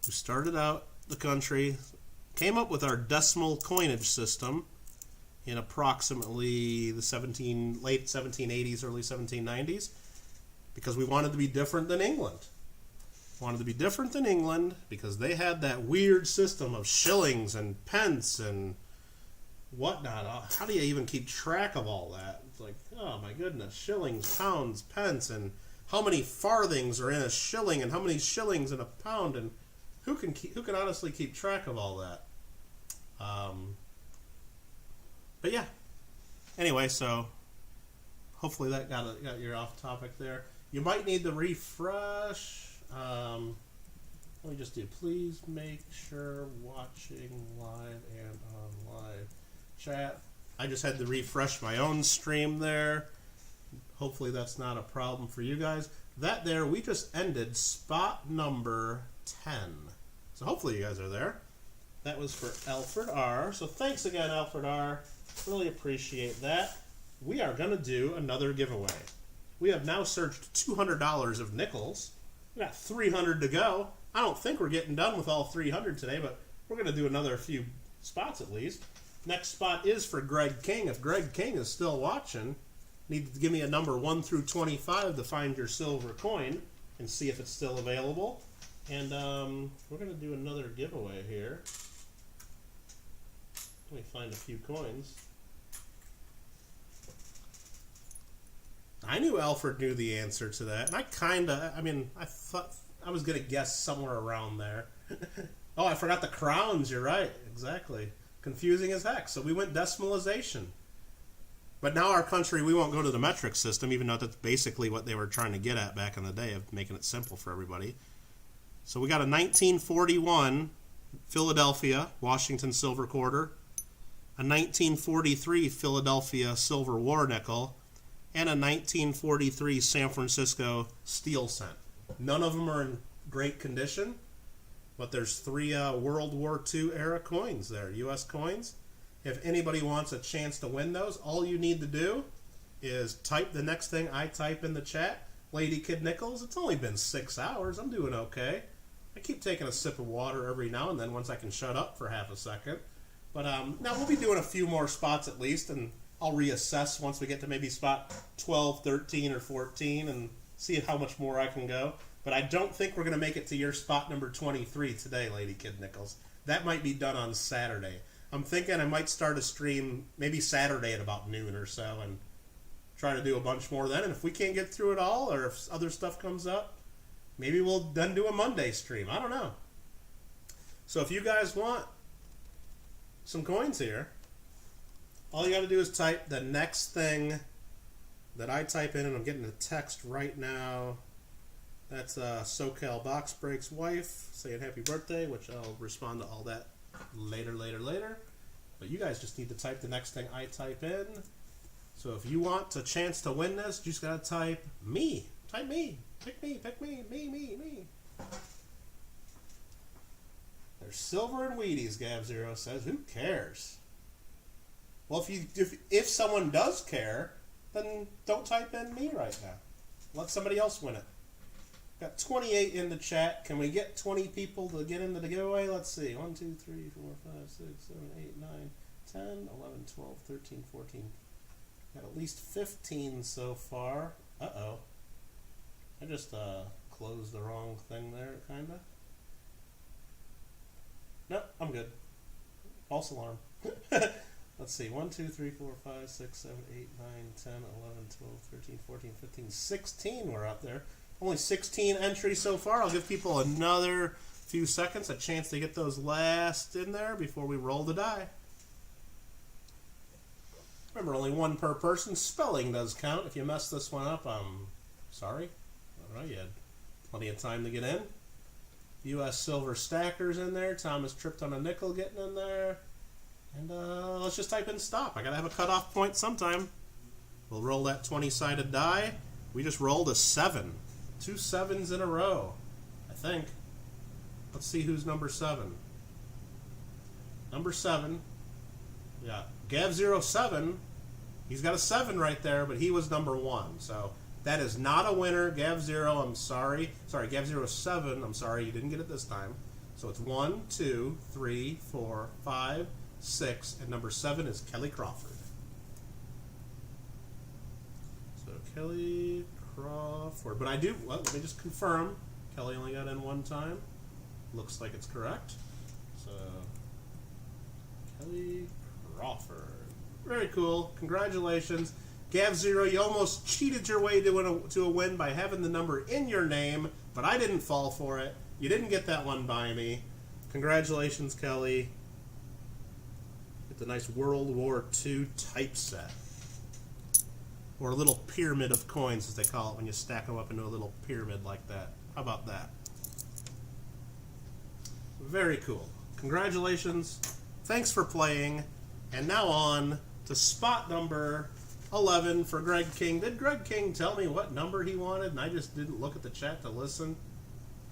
who started out the country came up with our decimal coinage system in approximately the late 1780s, early 1790s, because we wanted to be different than England. Wanted to be different than England because they had that weird system of shillings and pence and whatnot. How do you even keep track of all that? It's like, oh my goodness, shillings, pounds, pence, and how many farthings are in a shilling and how many shillings in a pound, and who can honestly keep track of all that? But yeah. Anyway, so hopefully that got you off topic there. You might need to refresh. Let me just do, please make sure watching live and on live chat. I just had to refresh my own stream there. Hopefully that's not a problem for you guys. That there, we just ended spot number 10. So hopefully you guys are there. That was for Alfred R. So thanks again, Alfred R. Really appreciate that. We are going to do another giveaway. We have now searched $200 of nickels. We got 300 to go. I don't think we're getting done with all 300 today, but we're going to do another few spots at least. Next spot is for Greg King. If Greg King is still watching, need to give me a number 1 through 25 to find your silver coin and see if it's still available. And we're going to do another giveaway here. Let me find a few coins. I knew Alfred knew the answer to that. And I thought I was going to guess somewhere around there. Oh, I forgot the crowns. You're right. Exactly. Confusing as heck. So we went decimalization. But now our country, we won't go to the metric system, even though that's basically what they were trying to get at back in the day of making it simple for everybody. So we got a 1941 Philadelphia Washington silver quarter, a 1943 Philadelphia silver war nickel, and a 1943 San Francisco steel cent. None of them are in great condition, but there's 3 World War II era coins there, U.S. coins. If anybody wants a chance to win those, all you need to do is type the next thing I type in the chat, Lady Kid Nickels. It's only been 6 hours. I'm doing okay. I keep taking a sip of water every now and then once I can shut up for half a second. But now we'll be doing a few more spots at least, and I'll reassess once we get to maybe spot 12, 13, or 14 and see how much more I can go. But I don't think we're going to make it to your spot number 23 today, Lady Kid Nickels. That might be done on Saturday. I'm thinking I might start a stream maybe Saturday at about noon or so and try to do a bunch more then. And if we can't get through it all, or if other stuff comes up, maybe we'll then do a Monday stream. I don't know. So if you guys want some coins here, all you got to do is type the next thing that I type in, and I'm getting a text right now. That's SoCal Box Break's wife saying happy birthday, which I'll respond to all that later. But you guys just need to type the next thing I type in. So if you want a chance to win this, you just got to type me. Type me. Pick me. Me. There's silver and Wheaties, Gav0 says. Who cares? Well, if someone does care, then don't type in me right now. Let somebody else win it. Got 28 in the chat. Can we get 20 people to get into the giveaway? Let's see. 1, 2, 3, 4, 5, 6, 7, 8, 9, 10, 11, 12, 13, 14. Got at least 15 so far. Uh-oh. I just closed the wrong thing there, kind of. Nope, I'm good. False alarm. Let's see. 1, 2, 3, 4, 5, 6, 7, 8, 9, 10, 11, 12, 13, 14, 15, 16 we're up there. Only 16 entries so far. I'll give people another few seconds, a chance to get those last in there before we roll the die. Remember, only 1 per person. Spelling does count. If you mess this one up, I'm sorry. All right, you had plenty of time to get in. U.S. Silver Stackers in there. Thomas tripped on a nickel getting in there. And let's just type in stop. I got to have a cutoff point sometime. We'll roll that 20-sided die. We just rolled a 7. 2 7s in a row, I think. Let's see who's number 7. Number 7. Yeah, Gav07. He's got a 7 right there, but he was number 1. So that is not a winner. Gav0, I'm sorry. Sorry, Gav07, I'm sorry, you didn't get it this time. So it's 1, 2, 3, 4, 5, 6, and number 7 is Kelly Crawford. So Kelly Crawford. But I do, well, let me just confirm. Kelly only got in one time. Looks like it's correct. So, Kelly Crawford. Very cool. Congratulations. Gav0, you almost cheated your way to a win by having the number in your name, but I didn't fall for it. You didn't get that one by me. Congratulations, Kelly. Get the nice World War II typeset. Or a little pyramid of coins, as they call it, when you stack them up into a little pyramid like that. How about that? Very cool. Congratulations. Thanks for playing. And now on to spot number 11 for Greg King. Did Greg King tell me what number he wanted and I just didn't look at the chat to listen?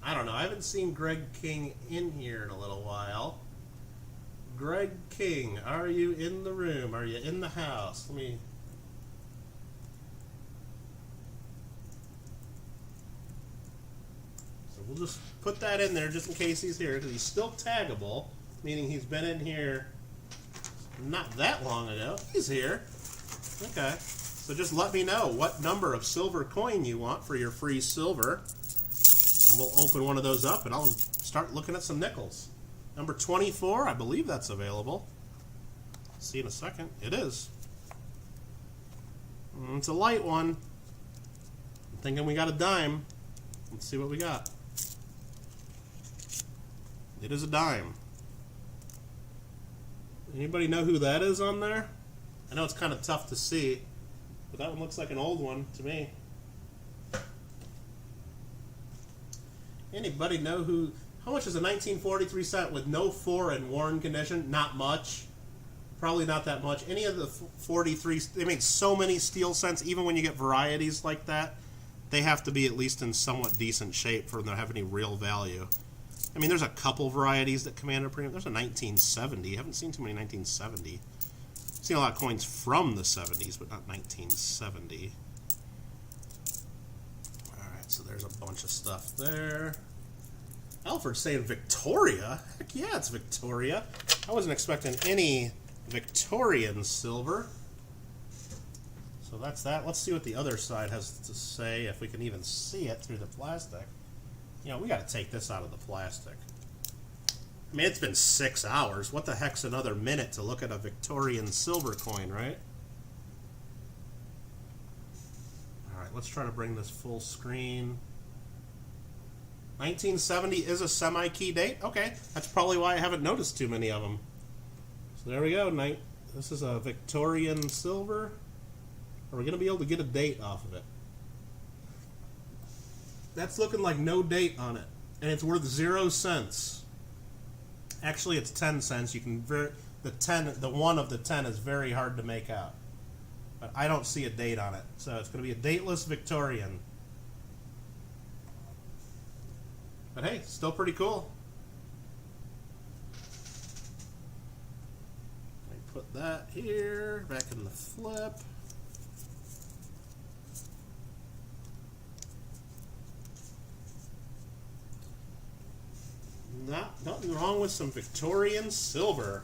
I don't know. I haven't seen Greg King in here in a little while. Greg King, are you in the room? Are you in the house? Let me... So we'll just put that in there just in case he's here, because he's still taggable, meaning he's been in here not that long ago. He's here. Okay. So just let me know what number of silver coin you want for your free silver. And we'll open one of those up and I'll start looking at some nickels. Number 24, I believe that's available. See in a second. It is. It's a light one. I'm thinking we got a dime. Let's see what we got. It is a dime. Anybody know who that is on there? I know it's kind of tough to see, but that one looks like an old one to me. Anybody know who... How much is a 1943 set with no 4 in worn condition? Not much. Probably not that much. Any of the 43... They make so many steel cents, even when you get varieties like that, they have to be at least in somewhat decent shape for them to have any real value. I mean, there's a couple varieties that command a premium. There's a 1970. I haven't seen too many 1970. I've seen a lot of coins from the 70s, but not 1970. Alright, so there's a bunch of stuff there. Alfred's saying Victoria? Heck yeah, it's Victoria. I wasn't expecting any Victorian silver. So that's that. Let's see what the other side has to say, if we can even see it through the plastic. You know, we got to take this out of the plastic. I mean, it's been 6 hours. What the heck's another minute to look at a Victorian silver coin, right? Alright, let's try to bring this full screen. 1970 is a semi-key date? Okay, that's probably why I haven't noticed too many of them. So there we go. This is a Victorian silver. Are we going to be able to get a date off of it? That's looking like no date on it. And it's worth 0 cents. Actually, it's 10 cents. You can the 1 of the 10 is very hard to make out. But I don't see a date on it. So it's going to be a dateless Victorian. But hey, still pretty cool. Let me put that here, back in the flip. Nothing wrong with some Victorian silver.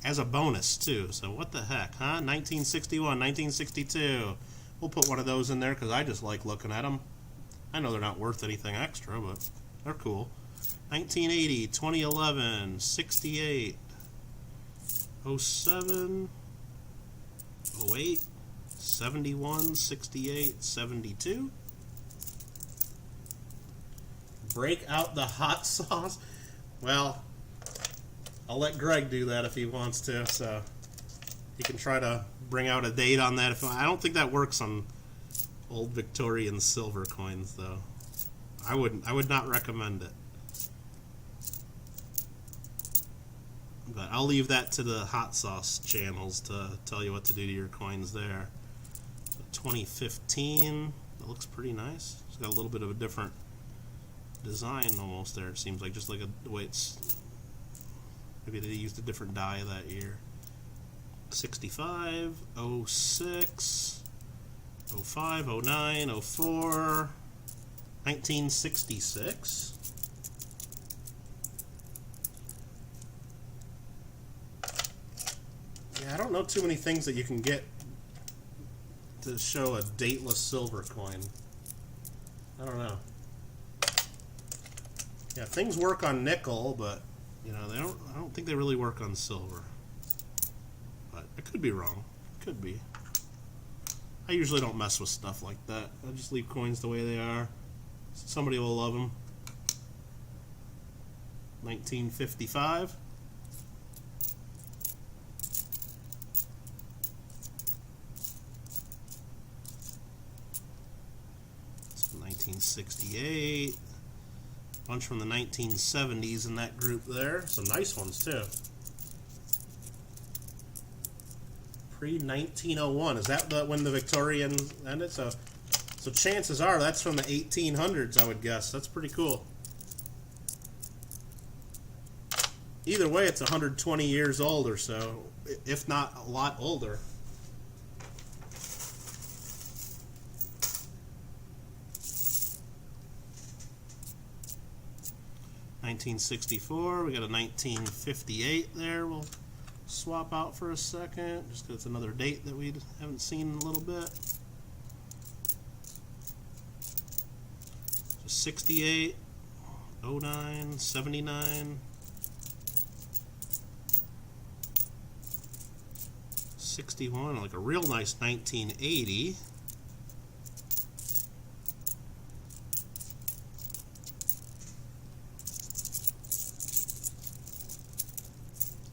As a bonus, too. So what the heck, huh? 1961, 1962. We'll put one of those in there because I just like looking at them. I know they're not worth anything extra, but they're cool. 1980, 2011, 68, 07, 08, 71, 68, 72. Break out the hot sauce. Well, I'll let Greg do that if he wants to, so he can try to bring out a date on that. I don't think that works on old Victorian silver coins, though. I would not recommend it. But I'll leave that to the hot sauce channels to tell you what to do to your coins there. So 2015, that looks pretty nice. It's got a little bit of a different design almost there, it seems like, just like the way it's... Maybe they used a different die that year. 65, 06, 05, 09, 04, 1966. Yeah, I don't know too many things that you can get to show a dateless silver coin. I don't know. Yeah, things work on nickel, but you know, I don't think they really work on silver. But I could be wrong. Could be. I usually don't mess with stuff like that. I just leave coins the way they are. Somebody will love them. 1955. It's 1968. Bunch from the 1970s in that group there. Some nice ones too. Pre-1901. Is that when the Victorian ended? So chances are that's from the 1800s, I would guess. That's pretty cool. Either way, it's 120 years old or so, if not a lot older. $1964. We got a 1958 there. We'll swap out for a second, just because it's another date that we haven't seen in a little bit. So 68, 09, 79, 61, like a real nice 1980.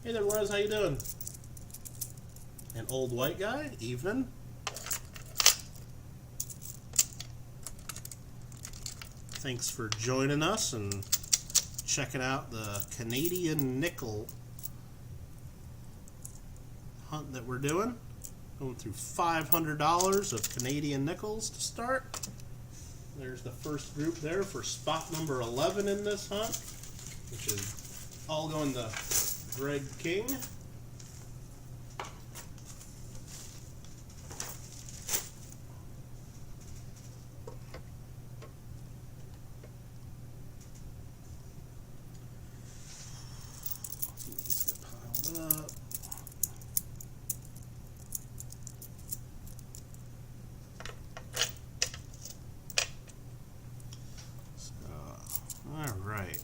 Hey there, Les, how you doing? An old white guy, evening. Thanks for joining us and checking out the Canadian nickel hunt that we're doing. Going through $500 of Canadian nickels to start. There's the first group there for spot number 11 in this hunt, which is all going to Greg King. Let's get piled up. All right.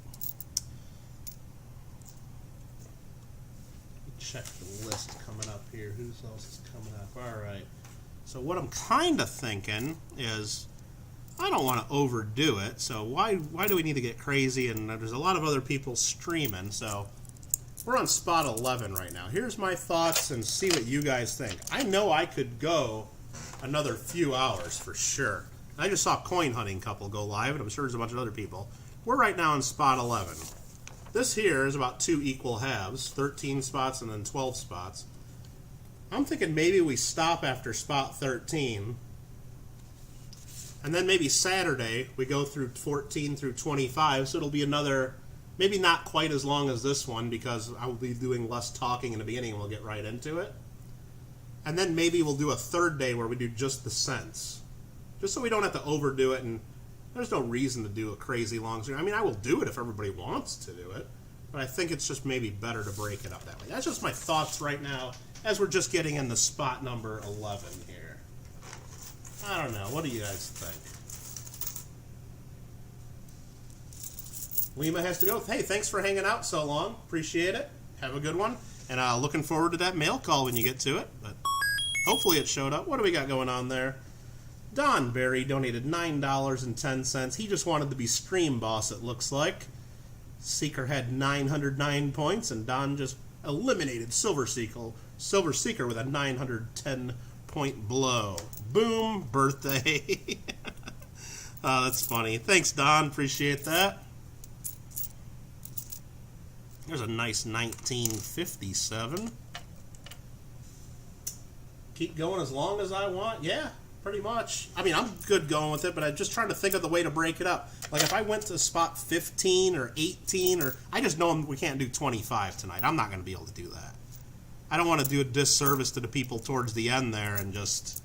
Check the list coming up here. Who else is coming up? All right. So what I'm kind of thinking is, I don't want to overdo it. So why do we need to get crazy? And there's a lot of other people streaming. So we're on spot 11 right now. Here's my thoughts and see what you guys think. I know I could go another few hours for sure. I just saw Coin Hunting Couple go live, and I'm sure there's a bunch of other people. We're right now on spot 11. This here is about 2 equal halves, 13 spots and then 12 spots. I'm thinking maybe we stop after spot 13. And then maybe Saturday we go through 14 through 25, so it'll be another, maybe not quite as long as this one because I will be doing less talking in the beginning and we'll get right into it. And then maybe we'll do a third day where we do just the cents. Just so we don't have to overdo it, and there's no reason to do a crazy long stream. I mean, I will do it if everybody wants to do it, but I think it's just maybe better to break it up that way. That's just my thoughts right now as we're just getting in the spot number 11 here. I don't know. What do you guys think? Lima has to go. Hey, thanks for hanging out so long. Appreciate it. Have a good one. And looking forward to that mail call when you get to it. But hopefully it showed up. What do we got going on there? Don Berry donated $9.10. He just wanted to be stream boss, it looks like. Seeker had 909 points, and Don just eliminated Silver Seeker with a 910-point blow. Boom, birthday. Oh, that's funny. Thanks, Don. Appreciate that. There's a nice 1957. Keep going as long as I want? Yeah. Pretty much. I mean, I'm good going with it, but I'm just trying to think of the way to break it up. Like, if I went to spot 15 or 18, or I just know we can't do 25 tonight. I'm not going to be able to do that. I don't want to do a disservice to the people towards the end there and just,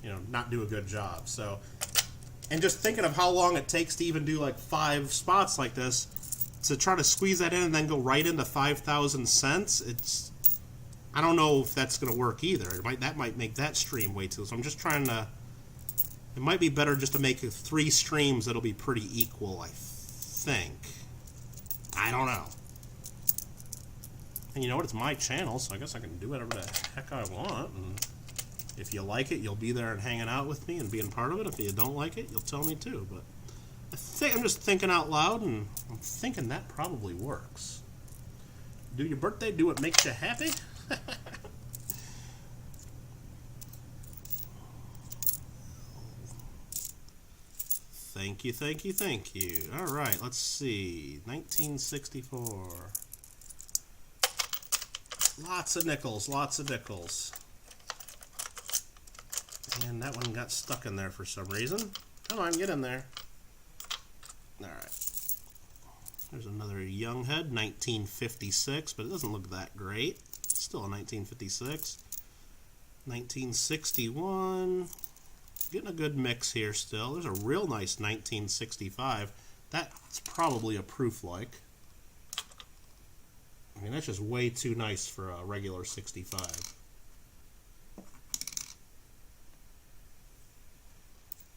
you know, not do a good job. So, and just thinking of how long it takes to even do like 5 spots like this, to try to squeeze that in and then go right into 5,000 cents, it's, I don't know if that's going to work either. That might make that stream way too. So I'm just trying to It might be better just to make 3 streams that'll be pretty equal, I think. I don't know. And you know what? It's my channel, so I guess I can do whatever the heck I want. And if you like it, you'll be there and hanging out with me and being part of it. If you don't like it, you'll tell me too. But I think I'm just thinking out loud, and I'm thinking that probably works. Do your birthday, do what makes you happy. Thank you, thank you, thank you. All right, let's see. 1964. Lots of nickels, lots of nickels. And that one got stuck in there for some reason. Come on, get in there. All right. There's another young head, 1956, but it doesn't look that great. It's still a 1956. 1961. Getting a good mix here still. There's a real nice 1965. That's probably a proof-like. I mean, that's just way too nice for a regular 65.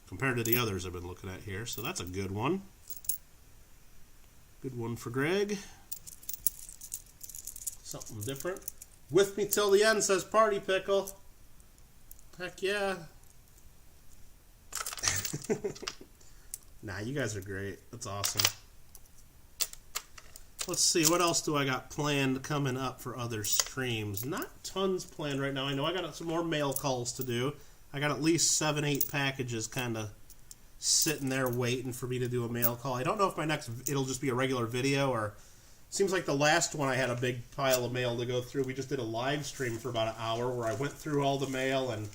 Compared to the others I've been looking at here. So that's a good one. Good one for Greg. Something different. With me till the end, says Party Pickle. Heck yeah. Nah, you guys are great. That's awesome. Let's see, what else do I got planned coming up for other streams? Not tons planned right now. I know I got some more mail calls to do. I got at least 7, 8 packages kind of sitting there waiting for me to do a mail call. I don't know if my next, it'll just be a regular video, or seems like the last one I had a big pile of mail to go through. We just did a live stream for about an hour where I went through all the mail and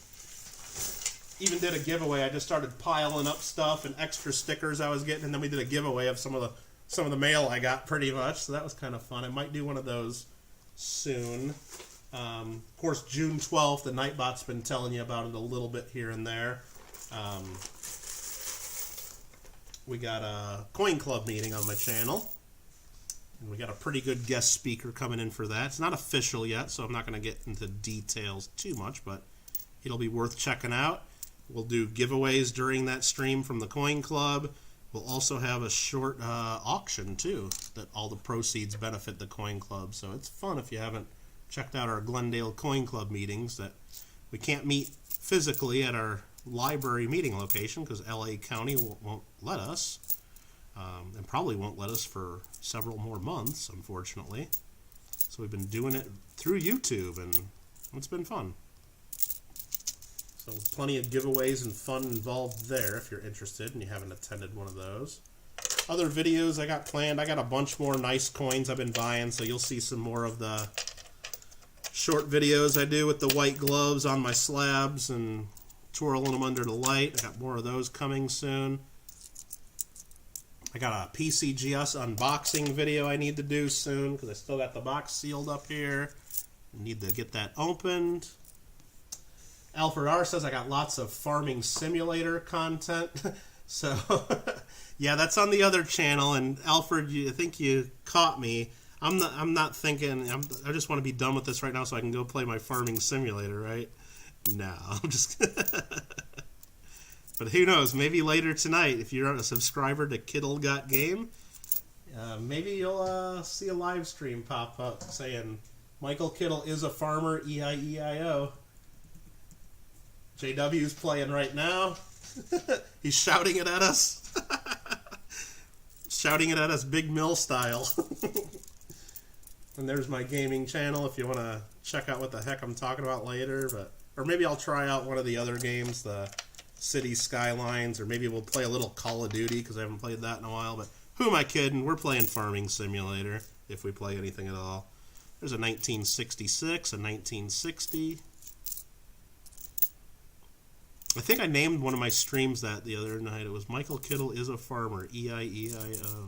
even did a giveaway. I just started piling up stuff and extra stickers I was getting, and then we did a giveaway of some of the mail I got pretty much. So that was kind of fun. I might do one of those soon. Of course, June 12th, the Nightbot's been telling you about it a little bit here and there. We got a Coin Club meeting on my channel, and we got a pretty good guest speaker coming in for that. It's not official yet, so I'm not going to get into details too much, but it'll be worth checking out. We'll do giveaways during that stream from the Coin Club. We'll also have a short auction, too, that all the proceeds benefit the Coin Club. So it's fun if you haven't checked out our Glendale Coin Club meetings. That we can't meet physically at our library meeting location because LA County won't let us, and probably won't let us for several more months, unfortunately. So we've been doing it through YouTube, and it's been fun. So plenty of giveaways and fun involved there if you're interested and you haven't attended one of those. Other videos I got planned. I got a bunch more nice coins I've been buying, so you'll see some more of the short videos I do with the white gloves on my slabs and twirling them under the light. I got more of those coming soon. I got a PCGS unboxing video I need to do soon because I still got the box sealed up here. I need to get that opened. Alfred R says I got lots of farming simulator content. So, yeah, that's on the other channel. And Alfred, I think you caught me. I'm not thinking. I just want to be done with this right now so I can go play my farming simulator, right? No, I'm just. But who knows? Maybe later tonight, if you're a subscriber to Kittle Got Game, maybe you'll see a live stream pop up saying Michael Kittle is a farmer. E-I-E-I-O. JW's playing right now. He's shouting it at us. Shouting it at us big mill style. And there's my gaming channel if you want to check out what the heck I'm talking about later. Or maybe I'll try out one of the other games, the City Skylines, or maybe we'll play a little Call of Duty because I haven't played that in a while. But who am I kidding? We're playing Farming Simulator if we play anything at all. There's a 1966, a 1960. I think I named one of my streams that the other night. It was Michael Kittle is a farmer. E-I-E-I-O.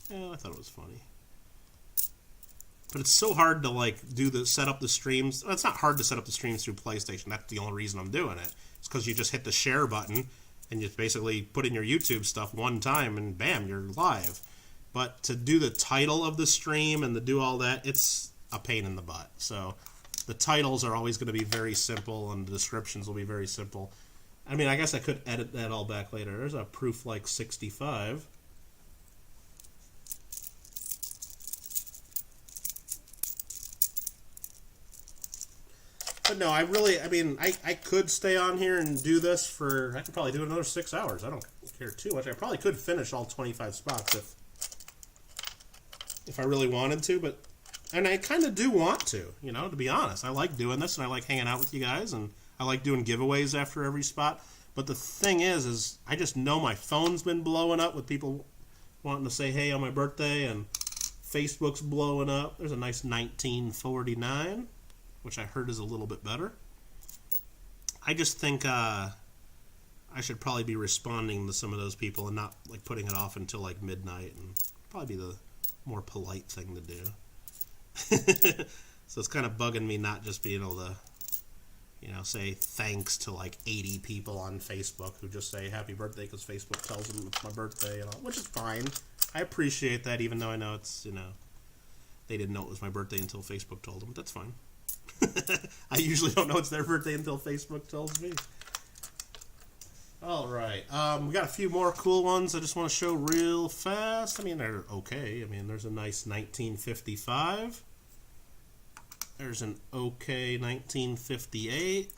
Yeah, I thought it was funny. But it's so hard to set up the streams. Well, it's not hard to set up the streams through PlayStation. That's the only reason I'm doing it. It's because you just hit the share button and you basically put in your YouTube stuff one time and bam, you're live. But to do the title of the stream and to do all that, it's a pain in the butt. So the titles are always going to be very simple and the descriptions will be very simple. I mean, I guess I could edit that all back later. There's a proof like 65. But no, I mean, I could stay on here and do this for, I could probably do another 6 hours. I don't care too much. I probably could finish all 25 spots if I really wanted to, but, and I kind of do want to, you know, to be honest. I like doing this, and I like hanging out with you guys, and I like doing giveaways after every spot. But the thing is I just know my phone's been blowing up with people wanting to say hey on my birthday, and Facebook's blowing up. There's a nice 1949. Which I heard is a little bit better. I just think I should probably be responding to some of those people and not like putting it off until like midnight, and probably be the more polite thing to do. So it's kind of bugging me not just being able to, you know, say thanks to like 80 people on Facebook who just say happy birthday because Facebook tells them it's my birthday and all, which is fine. I appreciate that, even though I know it's, you know, they didn't know it was my birthday until Facebook told them. That's fine. I usually don't know it's their birthday until Facebook tells me. Alright, we got a few more cool ones I just want to show real fast. I mean, they're okay. I mean, there's a nice 1955. There's an okay 1958.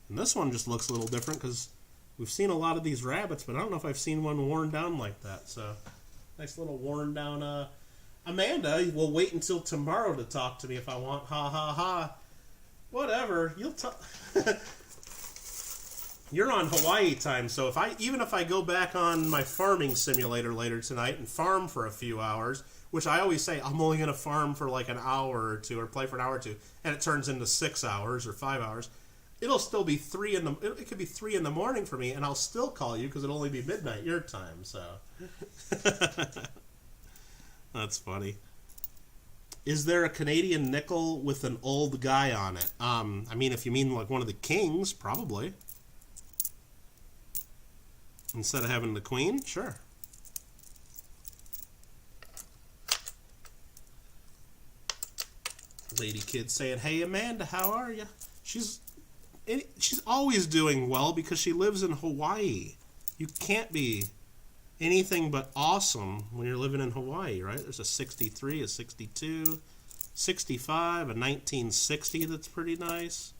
And this one just looks a little different because we've seen a lot of these rabbits, but I don't know if I've seen one worn down like that. So, nice little worn down... Amanda will wait until tomorrow to talk to me if I want. Ha ha ha. Whatever. You'll talk. You're on Hawaii time, so even if I go back on my farming simulator later tonight and farm for a few hours, which I always say I'm only going to farm for like an hour or two or play for an hour or two, and it turns into 6 hours or 5 hours, it'll still be it could be 3 in the morning for me, and I'll still call you because it'll only be midnight your time. So. That's funny. Is there a Canadian nickel with an old guy on it? I mean, if you mean like one of the kings, probably. Instead of having the queen, sure. Lady kid saying, hey Amanda, how are you? She's always doing well because she lives in Hawaii. You can't be anything but awesome when you're living in Hawaii, right? There's a 63, a 62, 65, a 1960 that's pretty nice,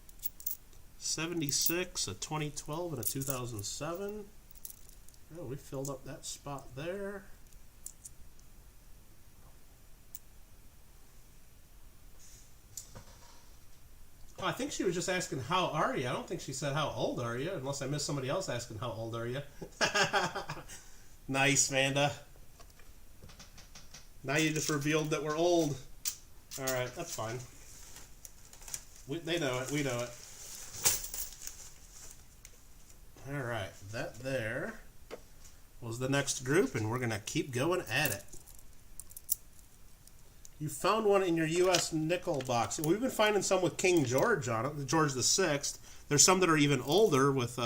76, a 2012, and a 2007. Oh, we filled up that spot there. Oh, I think she was just asking, how are you? I don't think she said, how old are you? Unless I missed somebody else asking, how old are you? Nice, Amanda. Now you just revealed that we're old. Alright, that's fine. They know it. We know it. Alright, that there was the next group, and we're going to keep going at it. You found one in your U.S. nickel box. We've been finding some with King George on it, George VI. There's some that are even older with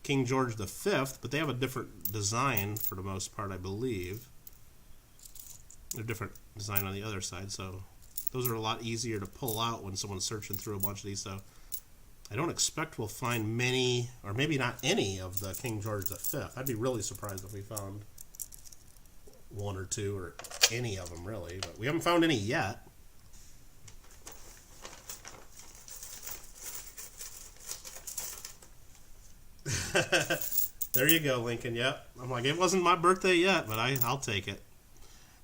King George V, but they have a different design for the most part, I believe. They're different design on the other side, so those are a lot easier to pull out when someone's searching through a bunch of these. So I don't expect we'll find many, or maybe not any, of the King George V. I'd be really surprised if we found one or two, or any of them, really. But we haven't found any yet. There you go, Lincoln. Yep. I'm like, it wasn't my birthday yet, but I'll take it.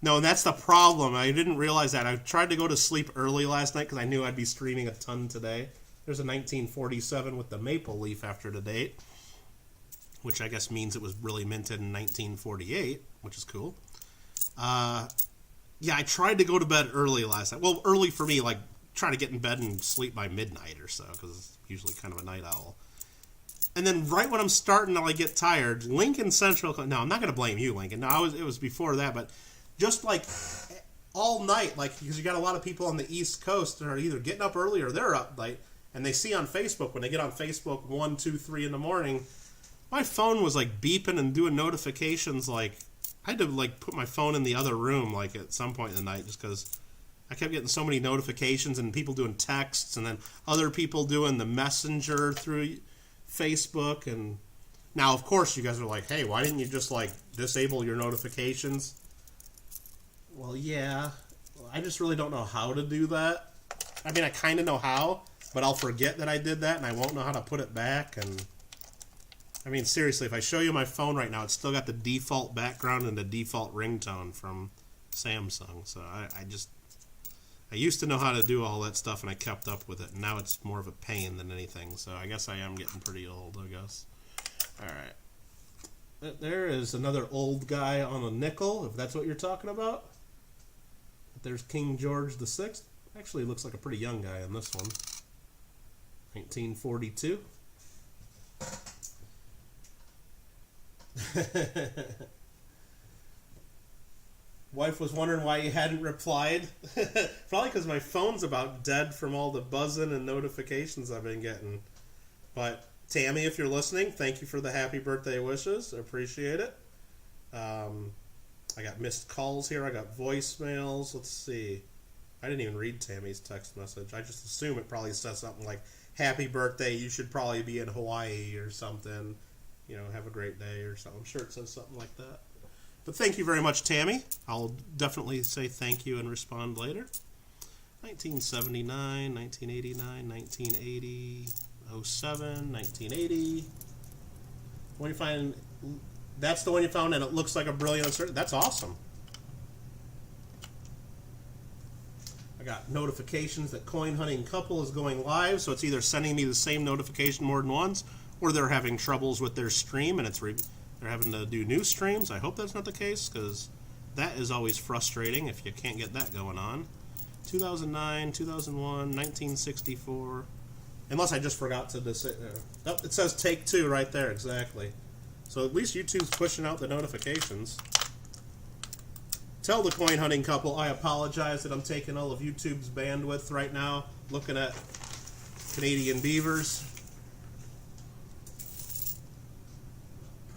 No, and that's the problem. I didn't realize that. I tried to go to sleep early last night because I knew I'd be streaming a ton today. There's a 1947 with the maple leaf after the date, which I guess means it was really minted in 1948, which is cool. Yeah, I tried to go to bed early last night. Well, early for me, like try to get in bed and sleep by midnight or so, because it's usually kind of a night owl. And then right when I'm starting to like get tired, Lincoln Central. No, I'm not going to blame you, Lincoln. No, it was before that, but just like all night, like because you got a lot of people on the East Coast that are either getting up early or they're up late, and they see on Facebook when they get on Facebook 1, 2, 3 in the morning. My phone was like beeping and doing notifications. Like I had to like put my phone in the other room like at some point in the night just because I kept getting so many notifications and people doing texts and then other people doing the messenger through Facebook, and now, of course, you guys are like, hey, why didn't you just, like, disable your notifications? Well, yeah, I just really don't know how to do that. I mean, I kind of know how, but I'll forget that I did that, and I won't know how to put it back, and I mean, seriously, if I show you my phone right now, it's still got the default background and the default ringtone from Samsung, so I used to know how to do all that stuff, and I kept up with it, and now it's more of a pain than anything, so I guess I am getting pretty old, I guess. Alright. There is another old guy on a nickel, if that's what you're talking about. There's King George VI. Actually, looks like a pretty young guy on this one. 1942. Wife was wondering why you hadn't replied. Probably because my phone's about dead from all the buzzing and notifications I've been getting. But Tammy, if you're listening, thank you for the happy birthday wishes. I appreciate it. I got missed calls here. I got voicemails. Let's see. I didn't even read Tammy's text message. I just assume it probably says something like, happy birthday, you should probably be in Hawaii or something. You know, have a great day or something. I'm sure it says something like that. But thank you very much, Tammy. I'll definitely say thank you and respond later. 1979, 1989, 1980, 07, 1980. When you find, that's the one you found, and it looks like a brilliant uncertain. That's awesome. I got notifications that Coin Hunting Couple is going live, so it's either sending me the same notification more than once, or they're having troubles with their stream, and they're having to do new streams. I hope that's not the case, because that is always frustrating if you can't get that going on. 2009, 2001, 1964. Unless I just forgot to say... oh, it says take two right there, exactly. So at least YouTube's pushing out the notifications. Tell the Coin Hunting Couple I apologize that I'm taking all of YouTube's bandwidth right now, looking at Canadian beavers.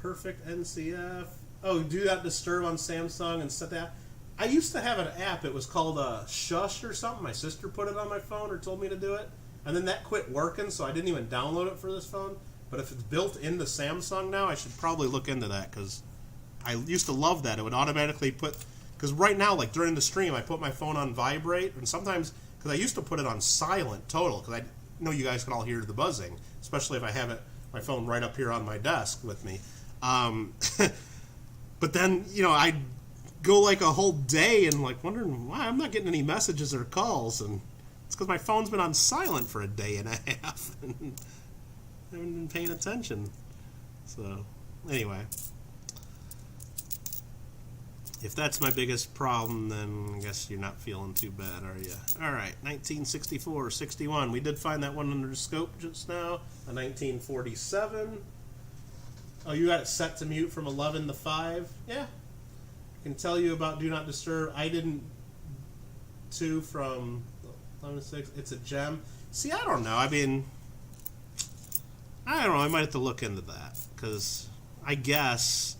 Perfect NCF. Oh, do not disturb on Samsung and set that. I used to have an app. It was called Shush or something. My sister put it on my phone or told me to do it. And then that quit working, so I didn't even download it for this phone. But if it's built into Samsung now, I should probably look into that, because I used to love that. It would automatically put... Because right now, like during the stream, I put my phone on vibrate, and sometimes... Because I used to put it on silent total, because I know you guys can all hear the buzzing, especially if I have my phone right up here on my desk with me. But then, you know, I'd go like a whole day and like wondering why I'm not getting any messages or calls, and it's because my phone's been on silent for a day and a half and I haven't been paying attention. So anyway, if that's my biggest problem, then I guess you're not feeling too bad, are you? Alright, 1964, 61. We did find that one under scope just now. A 1947. Oh, you got it set to mute from 11 to 5? Yeah. I can tell you about Do Not Disturb. I didn't too from 11 to 6. It's a gem. See, I don't know. I mean, I don't know. I might have to look into that, because I guess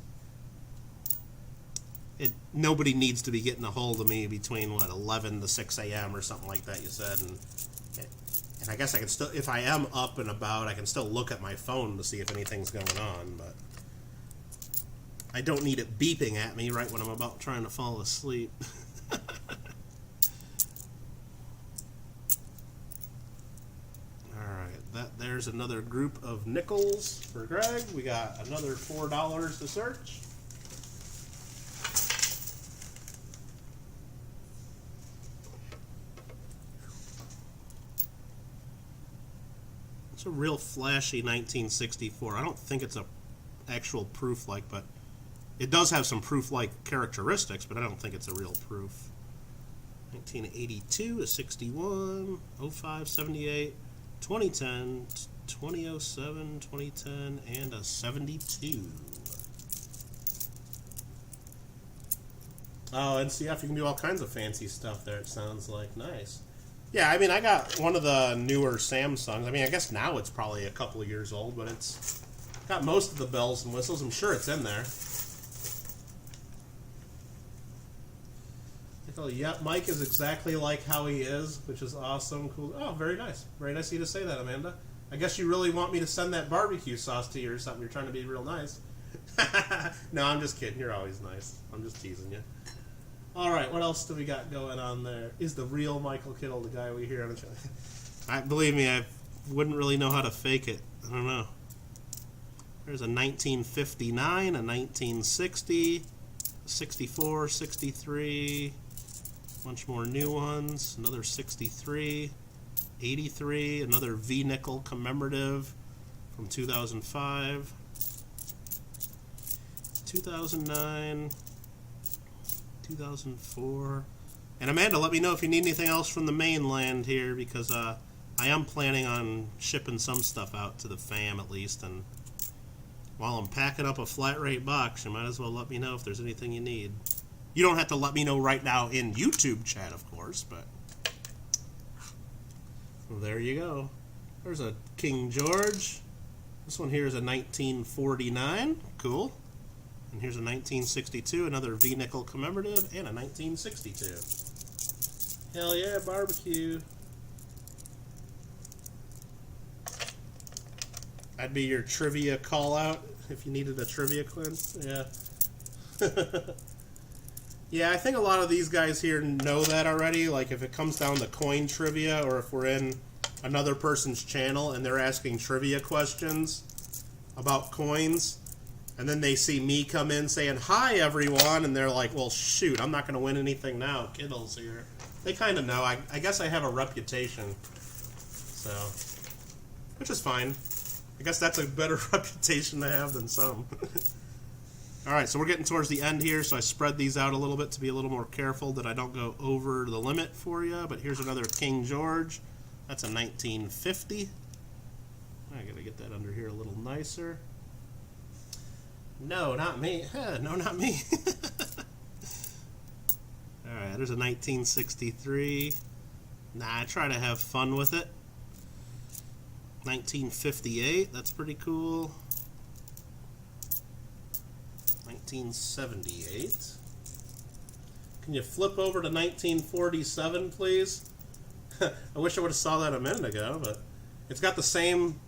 nobody needs to be getting a hold of me between, what, 11 to 6 a.m. or something like that, you said. And I guess I can still, if I am up and about, I can still look at my phone to see if anything's going on, but I don't need it beeping at me right when I'm about trying to fall asleep. Alright, there's another group of nickels for Greg. We got another $4 to search. It's a real flashy 1964. I don't think it's a actual proof-like, but it does have some proof-like characteristics, but I don't think it's a real proof. 1982, a 61, 05, 78, 2010, 2007, 2010, and a 72. Oh, NCF, you can do all kinds of fancy stuff there, it sounds like. Nice. Yeah, I mean, I got one of the newer Samsungs. I mean, I guess now it's probably a couple of years old, but it's got most of the bells and whistles. I'm sure it's in there. Yep, Mike is exactly like how he is, which is awesome. Cool. Oh, very nice. Very nice of you to say that, Amanda. I guess you really want me to send that barbecue sauce to you or something. You're trying to be real nice. No, I'm just kidding. You're always nice. I'm just teasing you. All right, what else do we got going on there? Is the real Michael Kittle the guy we hear on the channel? Believe me, I wouldn't really know how to fake it. I don't know. There's a 1959, a 1960, 64, 63, a bunch more new ones, another 63, 83, another V-nickel commemorative from 2005, 2009, 2004. And Amanda, let me know if you need anything else from the mainland here, because I am planning on shipping some stuff out to the fam at least, and while I'm packing up a flat rate box, you might as well let me know if there's anything you need. You don't have to let me know right now in YouTube chat, of course, but well, there you go. There's a King George. This one here is a 1949. Cool. And here's a 1962, another V-nickel commemorative, and a 1962. Hell yeah, barbecue. I'd be your trivia call-out if you needed a trivia quiz. Yeah. Yeah, I think a lot of these guys here know that already. Like, if it comes down to coin trivia, or if we're in another person's channel and they're asking trivia questions about coins, and then they see me come in saying, "Hi, everyone," and they're like, "Well, shoot, I'm not going to win anything now. Kittle's here." They kind of know. I guess I have a reputation, so, which is fine. I guess that's a better reputation to have than some. Alright, so we're getting towards the end here, so I spread these out a little bit to be a little more careful that I don't go over the limit for you. But here's another King George. That's a 1950. I gotta get that under here a little nicer. No, not me. No, not me. Alright, there's a 1963. Nah, I try to have fun with it. 1958, that's pretty cool. 1978. Can you flip over to 1947, please? I wish I would have saw that a minute ago, but it's got the same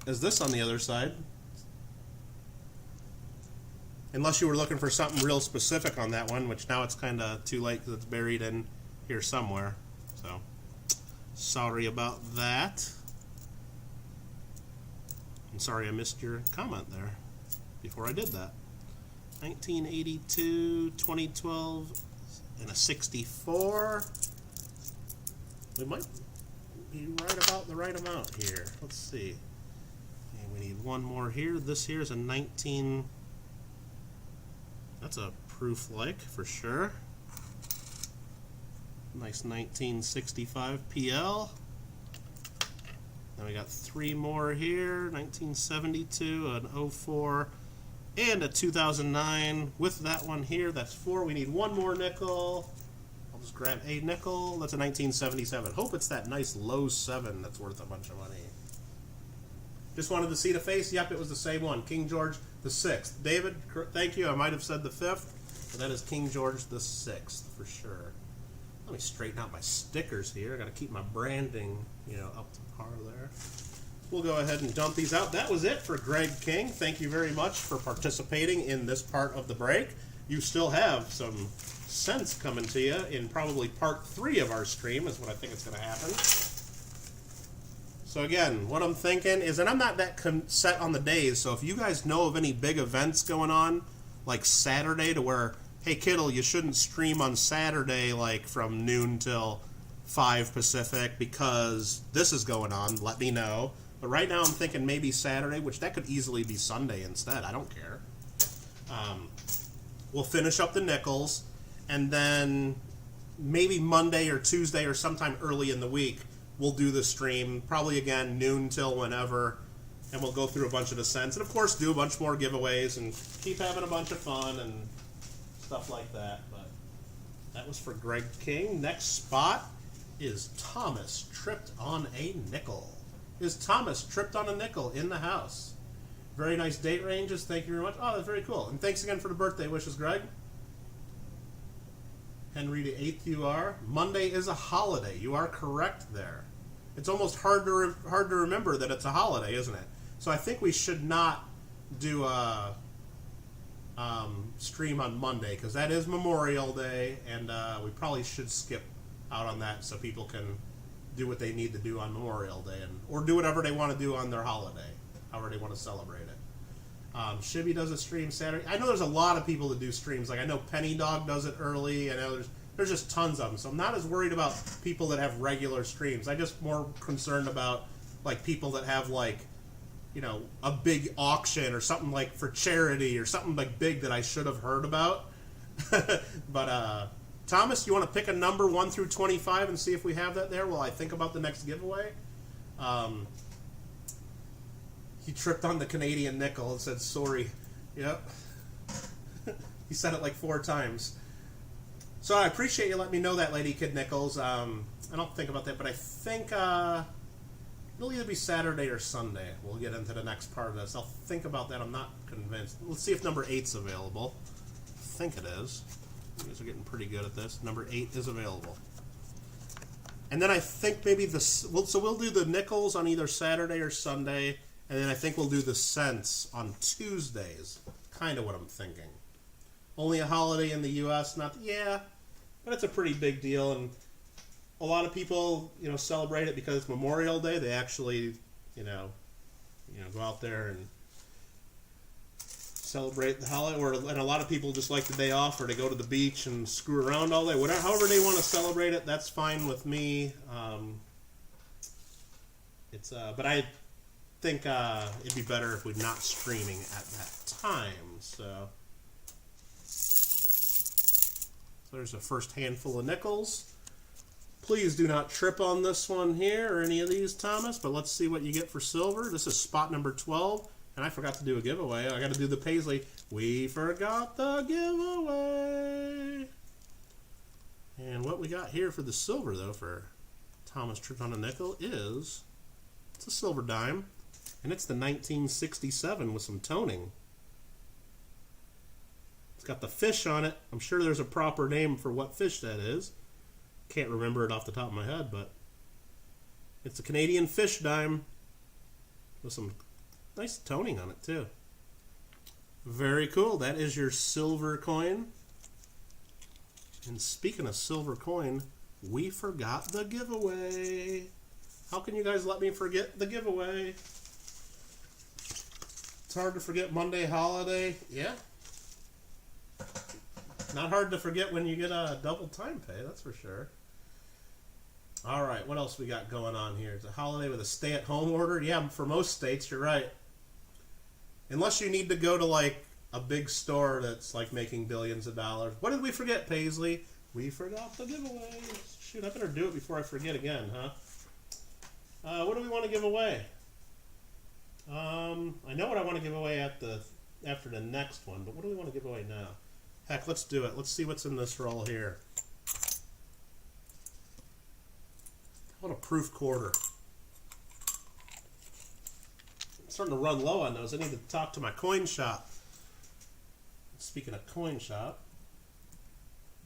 as this on the other side. Unless you were looking for something real specific on that one, which now it's kind of too late because it's buried in here somewhere. So, sorry about that. I'm sorry I missed your comment there before I did that. 1982, 2012, and a 64. We might be right about the right amount here. Let's see. And we need one more here. This here is a 19... That's a proof like for sure. Nice 1965 PL. Then we got three more here, 1972, an 04, and a 2009. With that one here, that's four. We need one more nickel. I'll just grab a nickel. That's a 1977. Hope it's that nice low 7 that's worth a bunch of money. Just wanted to see the face. Yep, it was the same one. King George the 6th. David, thank you. I might have said the 5th, but that is King George the 6th for sure. Let me straighten out my stickers here. I got to keep my branding, up to par there. We'll go ahead and dump these out. That was it for Greg King. Thank you very much for participating in this part of the break. You still have some cents coming to you in probably part 3 of our stream is what I think is going to happen. So again, what I'm thinking is, and I'm not that set on the days, so if you guys know of any big events going on, like Saturday, to where, hey Kittle, you shouldn't stream on Saturday like from noon till 5 Pacific because this is going on, let me know. But right now I'm thinking maybe Saturday, which that could easily be Sunday instead, I don't care. We'll finish up the nickels, and then maybe Monday or Tuesday or sometime early in the week, we'll do the stream, probably again noon till whenever, and we'll go through a bunch of the cents, and of course do a bunch more giveaways and keep having a bunch of fun and stuff like that. But that was for Greg King. Next spot is Thomas tripped on a nickel. Is Thomas tripped on a nickel in the house? Very nice date ranges. Thank you very much. Oh, that's very cool. And thanks again for the birthday wishes, Greg. Henry the 8th you are. Monday is a holiday. You are correct there. it's almost hard to remember that it's a holiday, isn't it? So I think we should not do a stream on Monday because that is Memorial Day, and we probably should skip out on that so people can do what they need to do on Memorial Day, or do whatever they want to do on their holiday, however they want to celebrate it. Shibby does a stream Saturday. I know there's a lot of people that do streams. Like I know Penny Dog does it early. I know there's just tons of them. So I'm not as worried about people that have regular streams. I'm just more concerned about like people that have like, you know, a big auction or something like for charity or something like big that I should have heard about. But Thomas, you want to pick a number 1 through 25 and see if we have that there while I think about the next giveaway? He tripped on the Canadian nickel and said sorry. Yep. He said it like 4 times. So I appreciate you letting me know that, Lady Kid Nichols. I don't think about that, but I think it'll either be Saturday or Sunday. We'll get into the next part of this. I'll think about that. I'm not convinced. Let's see if number 8's available. I think it is. You guys are getting pretty good at this. Number 8 is available. And then I think maybe we'll do the nickels on either Saturday or Sunday, and then I think we'll do the cents on Tuesdays. Kind of what I'm thinking. Only a holiday in the U.S., but it's a pretty big deal, and a lot of people, you know, celebrate it because it's Memorial Day. They actually, you know, go out there and celebrate the holiday, and a lot of people just like the day off, or they go to the beach and screw around all day. Whatever, however they want to celebrate it, that's fine with me. But I think it'd be better if we're not streaming at that time. So there's the first handful of nickels. Please do not trip on this one here or any of these, Thomas, but let's see what you get for silver. This is spot number 12, and I forgot to do a giveaway. I got to do the Paisley. We forgot the giveaway. And what we got here for the silver, though, for Thomas tripped on a nickel it's a silver dime, and it's the 1967 with some toning. It's got the fish on it. I'm sure there's a proper name for what fish that is. Can't remember it off the top of my head, but it's a Canadian fish dime with some nice toning on it too. Very cool. That is your silver coin. And speaking of silver coin, we forgot the giveaway. How can you guys let me forget the giveaway? It's hard to forget Monday holiday. Yeah. Not hard to forget when you get a double time pay, that's for sure. All right, what else we got going on here? It's a holiday with a stay-at-home order. Yeah, for most states, you're right. Unless you need to go to, like, a big store that's, like, making billions of dollars. What did we forget, Paisley? We forgot the giveaway. Shoot, I better do it before I forget again, huh? What do we want to give away? I know what I want to give away after the next one, but what do we want to give away now? Heck, let's do it. Let's see what's in this roll here. What a proof quarter. I'm starting to run low on those. I need to talk to my coin shop. Speaking of coin shop,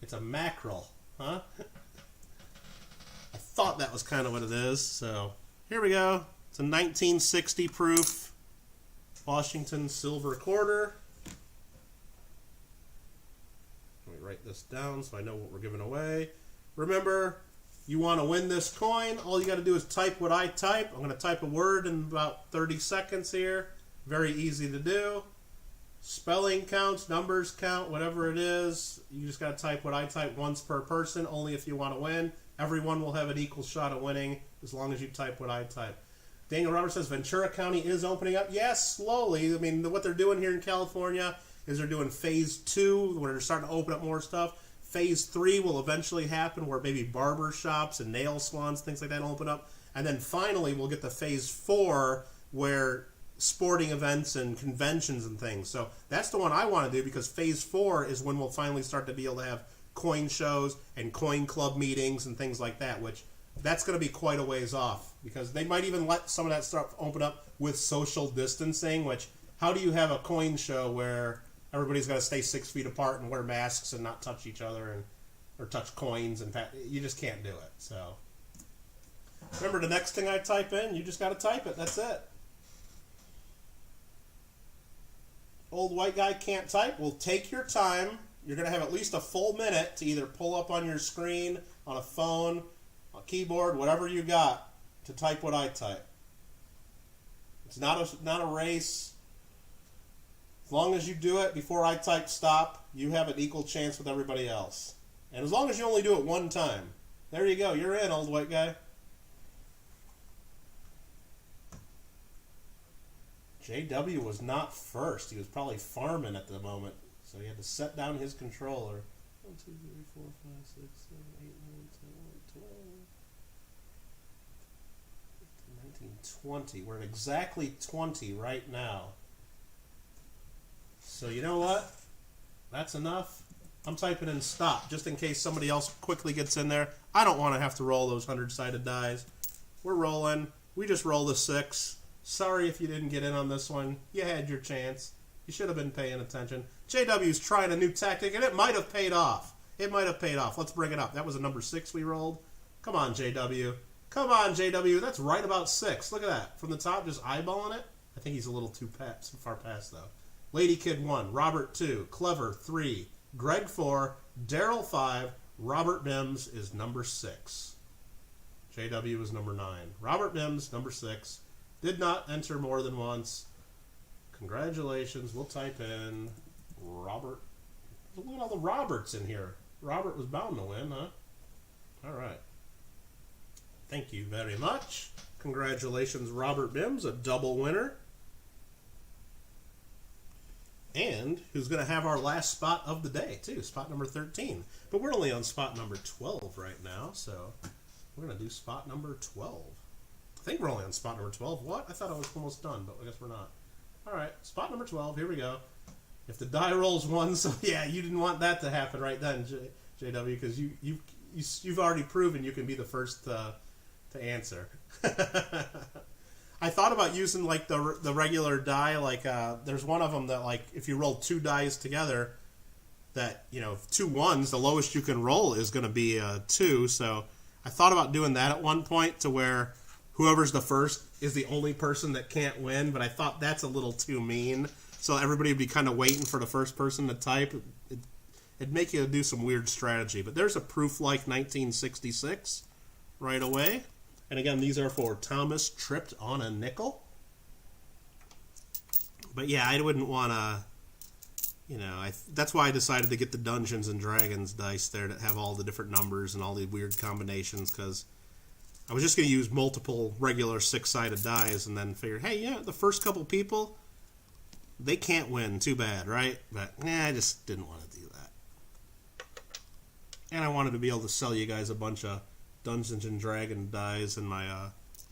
it's a mackerel, huh? I thought that was kind of what it is. So here we go. It's a 1960 proof Washington silver quarter. Let me write this down so I know what we're giving away. Remember, you want to win this coin, all you got to do is type what I type. I'm going to type a word in about 30 seconds here. Very easy to do. Spelling counts, numbers count, whatever it is. You just got to type what I type once per person, only if you want to win. Everyone will have an equal shot at winning as long as you type what I type. Daniel Roberts says Ventura County is opening up. Yes, slowly. I mean, what they're doing here in California is they're doing phase 2, where they're starting to open up more stuff. Phase 3 will eventually happen, where maybe barber shops and nail salons, things like that will open up. And then finally, we'll get to phase 4, where sporting events and conventions and things. So that's the one I want to do, because phase 4 is when we'll finally start to be able to have coin shows and coin club meetings and things like that, which that's going to be quite a ways off, because they might even let some of that stuff open up with social distancing, which how do you have a coin show where everybody's got to stay 6 feet apart and wear masks and not touch each other or touch coins, and you just can't do it. So Remember, the next thing I type in, you just got to type it. That's it. Old white guy can't type? Well, take your time. You're going to have at least a full minute to either pull up on your screen, on a phone, a keyboard, whatever you got, to type what I type. It's not a race. As long as you do it before I type stop, you have an equal chance with everybody else. And as long as you only do it one time. There you go. You're in, old white guy. JW was not first. He was probably farming at the moment. So he had to set down his controller. 1, 2, 3, 4, 5, 6, 7, 8, 9, 10, 11, 12, 15, 19, 20. We're at exactly 20 right now. So you know what? That's enough. I'm typing in stop just in case somebody else quickly gets in there. I don't want to have to roll those 100-sided dies. We're rolling. We just rolled a 6. Sorry if you didn't get in on this one. You had your chance. You should have been paying attention. JW's trying a new tactic, and it might have paid off. It might have paid off. Let's bring it up. That was a number 6 we rolled. Come on, JW. Come on, JW. That's right about 6. Look at that. From the top, just eyeballing it. I think he's a little too far past, though. Lady Kid 1, Robert 2, Clever 3, Greg 4, Daryl 5, Robert Mims is number 6. JW is number 9. Robert Mims, number 6. Did not enter more than once. Congratulations. We'll type in Robert. Look at all the Roberts in here. Robert was bound to win, huh? All right. Thank you very much. Congratulations, Robert Mims, a double winner. And who's going to have our last spot of the day, too. Spot number 13. But we're only on spot number 12 right now, so we're going to do spot number 12. I think we're only on spot number 12. What? I thought I was almost done, but I guess we're not. All right, spot number 12. Here we go. If the die rolls 1, so yeah, you didn't want that to happen right then, JW, because you've already proven you can be the first to answer. I thought about using like the regular die, like there's one of them that like if you roll 2 dice together, that 2 1s, the lowest you can roll is going to be 2. So I thought about doing that at one point to where whoever's the first is the only person that can't win, but I thought that's a little too mean. So everybody would be kind of waiting for the first person to type. It'd make you do some weird strategy. But there's a proof like 1966 right away. And again, these are for Thomas Tripped on a Nickel. But yeah, I wouldn't want to, that's why I decided to get the Dungeons and Dragons dice there that have all the different numbers and all the weird combinations, because I was just going to use multiple regular 6-sided dies and then figured, hey, the first couple people, they can't win. Too bad, right? But I just didn't want to do that. And I wanted to be able to sell you guys a bunch of Dungeons and Dragons dies in my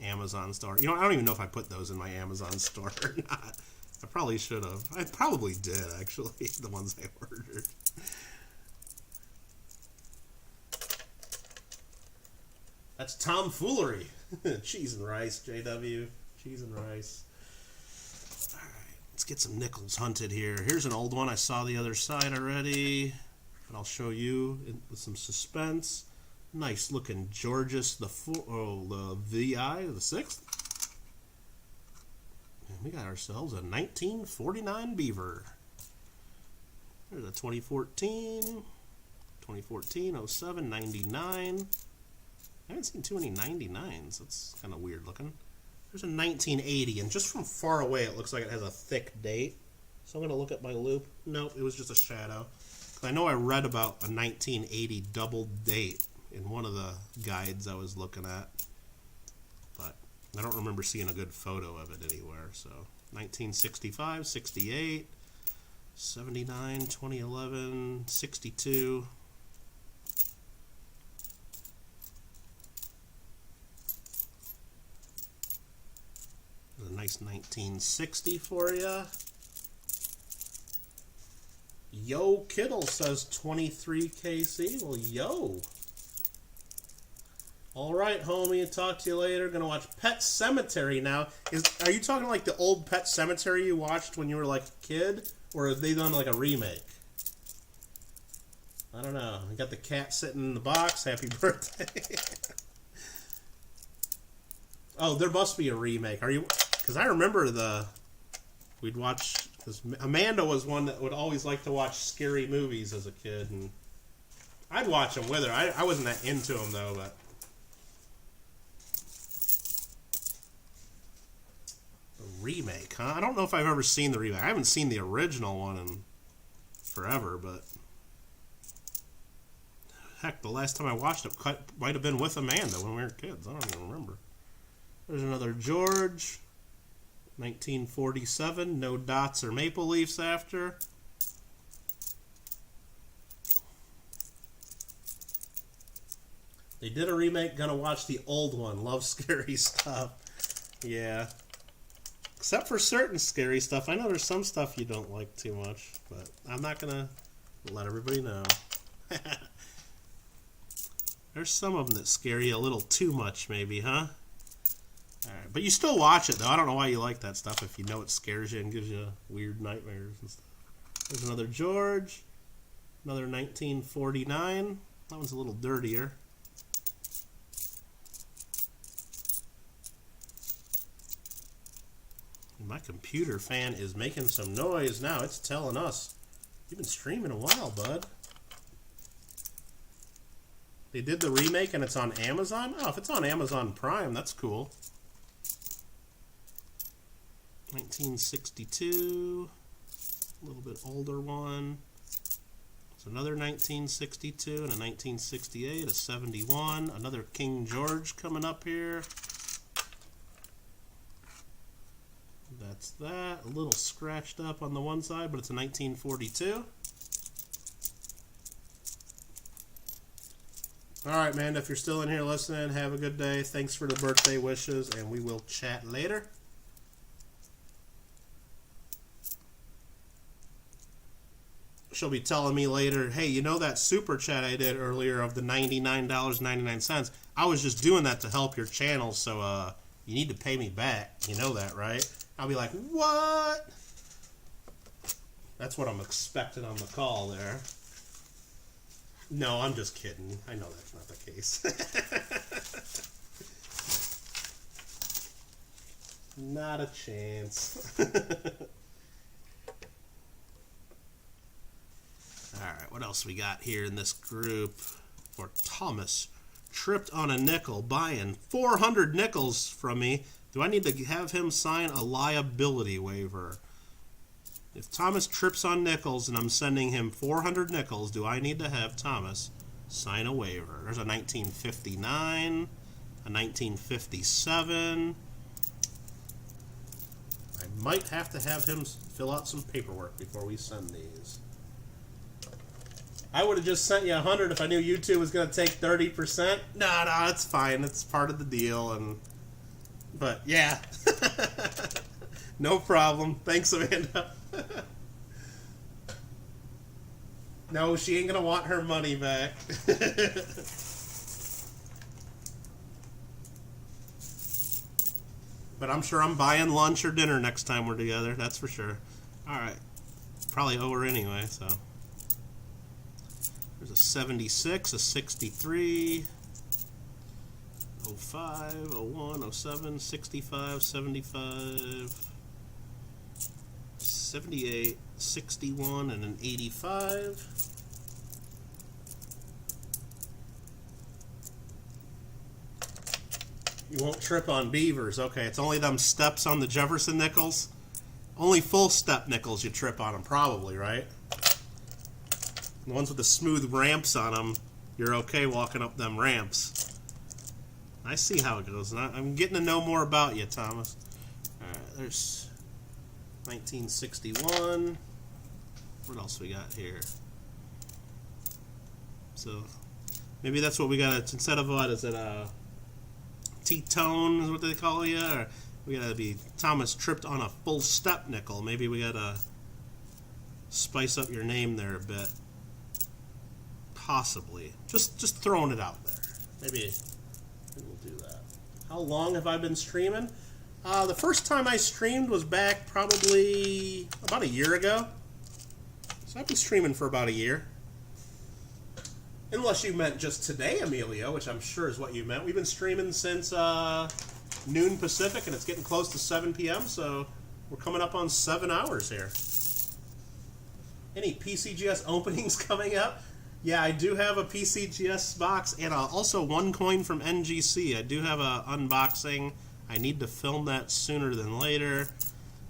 Amazon store. I don't even know if I put those in my Amazon store or not. I probably should have. I probably did, actually, the ones I ordered. That's tomfoolery. Cheese and rice, JW. Cheese and rice. All right, let's get some nickels hunted here. Here's an old one I saw the other side already, but I'll show you with some suspense. Nice looking Georges the VI, the 6th. And we got ourselves a 1949 Beaver. There's a 2014, 07, 99. I haven't seen too many 99s. That's kind of weird looking. There's a 1980, and just from far away it looks like it has a thick date. So I'm going to look at my loop. Nope, it was just a shadow. I know I read about a 1980 double date in one of the guides I was looking at, but I don't remember seeing a good photo of it anywhere. So 1965, 68, 79, 2011, 62. There's a nice 1960 for you. Yo Kittle says 23 KC. Well, yo. All right, homie. Talk to you later. Gonna watch Pet Sematary now. Are you talking like the old Pet Sematary you watched when you were like a kid, or have they done like a remake? I don't know. I got the cat sitting in the box. Happy birthday. Oh, there must be a remake. Are you? Because I remember we'd watch. Because Amanda was one that would always like to watch scary movies as a kid, and I'd watch them with her. I wasn't that into them though, but the remake, huh? I don't know if I've ever seen the remake. I haven't seen the original one in forever, but heck, the last time I watched it might have been with Amanda when we were kids. I don't even remember. There's another George, 1947. No dots or maple leaves after. They did a remake. Gonna watch the old one. Love scary stuff. Yeah. Except for certain scary stuff. I know there's some stuff you don't like too much, but I'm not gonna let everybody know. There's some of them that scare you a little too much, maybe, huh? Alright, but you still watch it, though. I don't know why you like that stuff if you know it scares you and gives you weird nightmares and stuff. There's another George. Another 1949. That one's a little dirtier. My computer fan is making some noise now. It's telling us. You've been streaming a while, bud. They did the remake and it's on Amazon? Oh, if it's on Amazon Prime, that's cool. 1962. A little bit older one. It's another 1962 and a 1968, a 71. Another King George coming up here. That's that. A little scratched up on the one side, but it's a 1942. Alright, man, if you're still in here listening, have a good day. Thanks for the birthday wishes, and we will chat later. She'll be telling me later, hey, you know that super chat I did earlier of the $99.99? I was just doing that to help your channel, so you need to pay me back. You know that, right? I'll be like, what? That's what I'm expecting on the call there. No, I'm just kidding. I know that's not the case. Not a chance. Alright, what else we got here in this group? For Thomas, tripped on a nickel, buying 400 nickels from me. Do I need to have him sign a liability waiver? If Thomas trips on nickels and I'm sending him 400 nickels, do I need to have Thomas sign a waiver? There's a 1959, a 1957. I might have to have him fill out some paperwork before we send these. I would have just sent you 100 if I knew YouTube was going to take 30%. No, it's fine. It's part of the deal. But yeah, no problem. Thanks, Amanda. No, she ain't gonna want her money back. But I'm sure I'm buying lunch or dinner next time we're together. That's for sure. All right, probably owe her anyway. So there's a 76, a 63. 05, 01, 07, 65, 75, 78, 61, and an 85. You won't trip on beavers. Okay, it's only them steps on the Jefferson nickels. Only full step nickels you trip on them, probably, right? The ones with the smooth ramps on them, you're okay walking up them ramps. I see how it goes. I'm getting to know more about you, Thomas. Alright, there's 1961. What else we got here? So, maybe that's what we got. It's instead of what? Is it T-tone is what they call you? Or we gotta be Thomas tripped on a full step nickel. Maybe we gotta spice up your name there a bit. Possibly. Just throwing it out there. Maybe we'll do that. How long have I been streaming? The first time I streamed was back probably about a year ago. So I've been streaming for about a year. Unless you meant just today, Emilio, which I'm sure is what you meant. We've been streaming since noon Pacific, and it's getting close to 7 p.m., so we're coming up on 7 hours here. Any PCGS openings coming up? Yeah, I do have a PCGS box, and also one coin from NGC. I do have a unboxing. I need to film that sooner than later.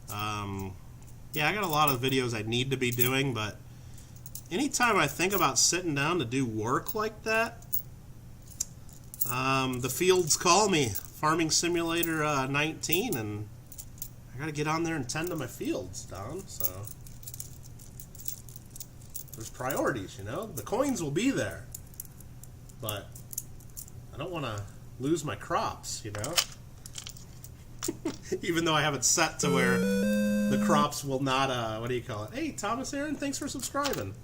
Yeah, I got a lot of videos I need to be doing, but anytime I think about sitting down to do work like that, the fields call me. Farming Simulator 19, and I gotta get on there and tend to my fields, Don, so there's priorities, you know? The coins will be there, but I don't want to lose my crops, you know? Even though I have it set to where the crops will not, what do you call it? Hey, Thomas Aaron, thanks for subscribing.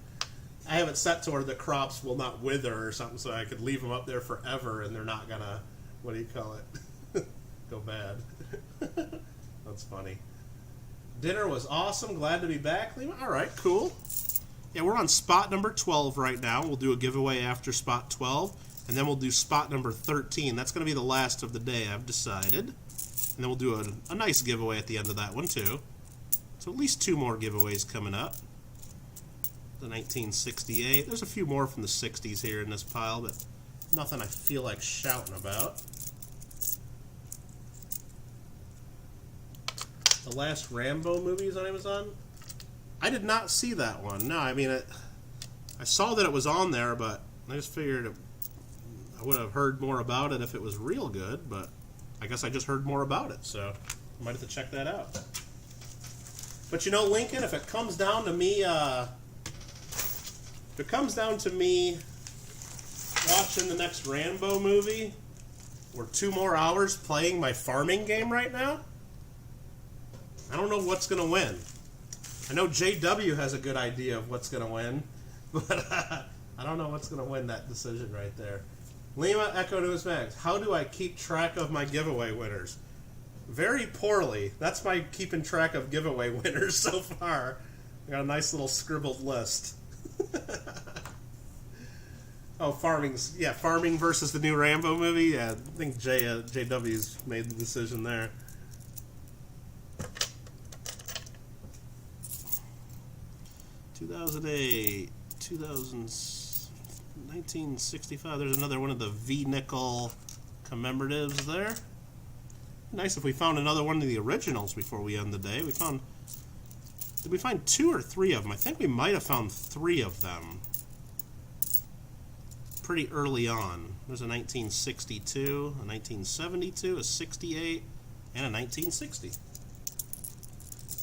I have it set to where the crops will not wither or something, so I could leave them up there forever and they're not gonna, what do you call it, go bad. That's funny. Dinner was awesome. Glad to be back, Lima. All right, cool. Yeah, we're on spot number 12 right now. We'll do a giveaway after spot 12, and then we'll do spot number 13. That's going to be the last of the day, I've decided. And then we'll do a nice giveaway at the end of that one, too. So at least 2 more giveaways coming up. The 1968. There's a few more from the 60s here in this pile, but nothing I feel like shouting about. The last Rambo movie is on Amazon. I did not see that one. No, I mean, I saw that it was on there, but I just figured I would have heard more about it if it was real good, but I guess I just heard more about it, so I might have to check that out. But you know, Lincoln, if it comes down to me, watching the next Rambo movie, or 2 more hours playing my farming game right now, I don't know what's going to win. I know JW has a good idea of what's going to win, but I don't know what's going to win that decision right there. Lima Echo Newsmax, how do I keep track of my giveaway winners? Very poorly. That's my keeping track of giveaway winners so far. I got a nice little scribbled list. Oh, farming versus the new Rambo movie? Yeah, I think JW's made the decision there. (2008), 1965. There's another one of the V-Nickel commemoratives there. Nice if we found another one of the originals before we end the day. Did we find 2 or 3 of them? I think we might have found 3 of them pretty early on. There's a 1962, a 1972, a 68, and a 1960.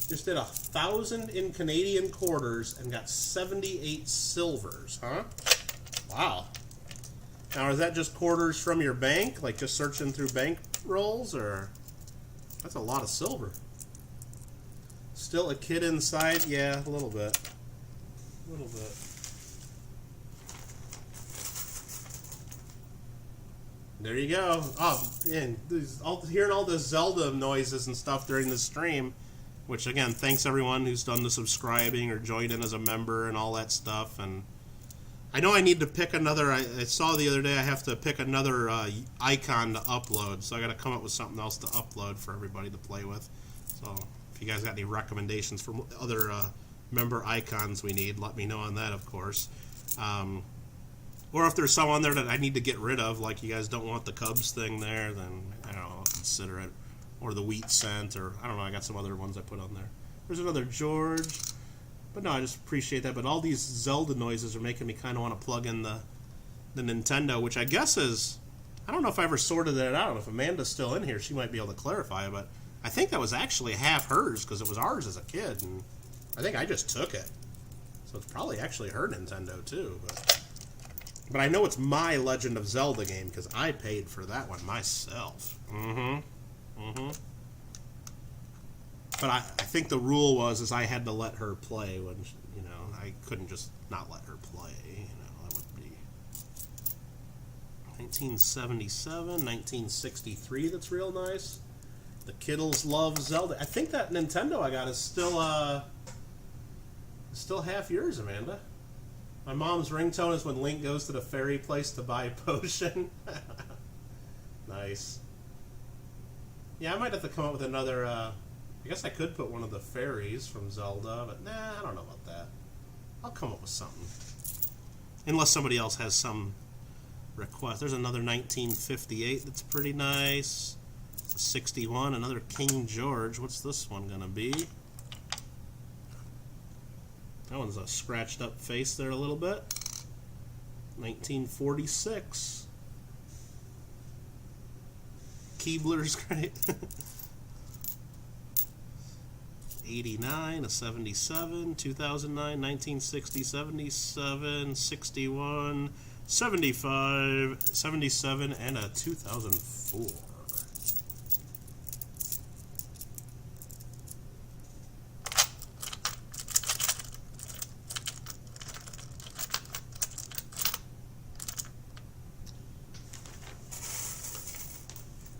Just did 1,000 in Canadian quarters and got 78 silvers, huh? Wow. Now, is that just quarters from your bank? Like just searching through bank rolls? Or that's a lot of silver. Still a kid inside? Yeah, a little bit. A little bit. There you go. Oh, and hearing all the Zelda noises and stuff during the stream. Which, again, thanks everyone who's done the subscribing or joined in as a member and all that stuff. And I know I need to pick another. I saw the other day I have to pick another icon to upload. So I got to come up with something else to upload for everybody to play with. So if you guys got any recommendations for other member icons we need, let me know on that, of course. Or if there's some on there that I need to get rid of, like you guys don't want the Cubs thing there, then I don't know, I'll consider it. Or the wheat scent, or I don't know, I got some other ones I put on there. There's another George. But no, I just appreciate that. But all these Zelda noises are making me kind of want to plug in the Nintendo, which I guess is, I don't know if I ever sorted that out. If Amanda's still in here, she might be able to clarify. But I think that was actually half hers, because it was ours as a kid. And I think I just took it. So it's probably actually her Nintendo, too. But I know it's my Legend of Zelda game, because I paid for that one myself. But I think the rule was I had to let her play when, you know, I couldn't just not let her play, you know, that would be 1977, 1963, that's real nice. The Kittles love Zelda. I think that Nintendo I got is still half yours, Amanda. My mom's ringtone is when Link goes to the fairy place to buy a potion. Nice. Yeah, I might have to come up with another, I guess I could put one of the fairies from Zelda, but nah, I don't know about that. I'll come up with something. Unless somebody else has some request. There's another 1958 that's pretty nice. 61, another King George. What's this one gonna be? That one's a scratched up face there a little bit. 1946. Keebler's great. 89, a 77, 2009, 1960, 77, 61, 75, 77, and a 2004.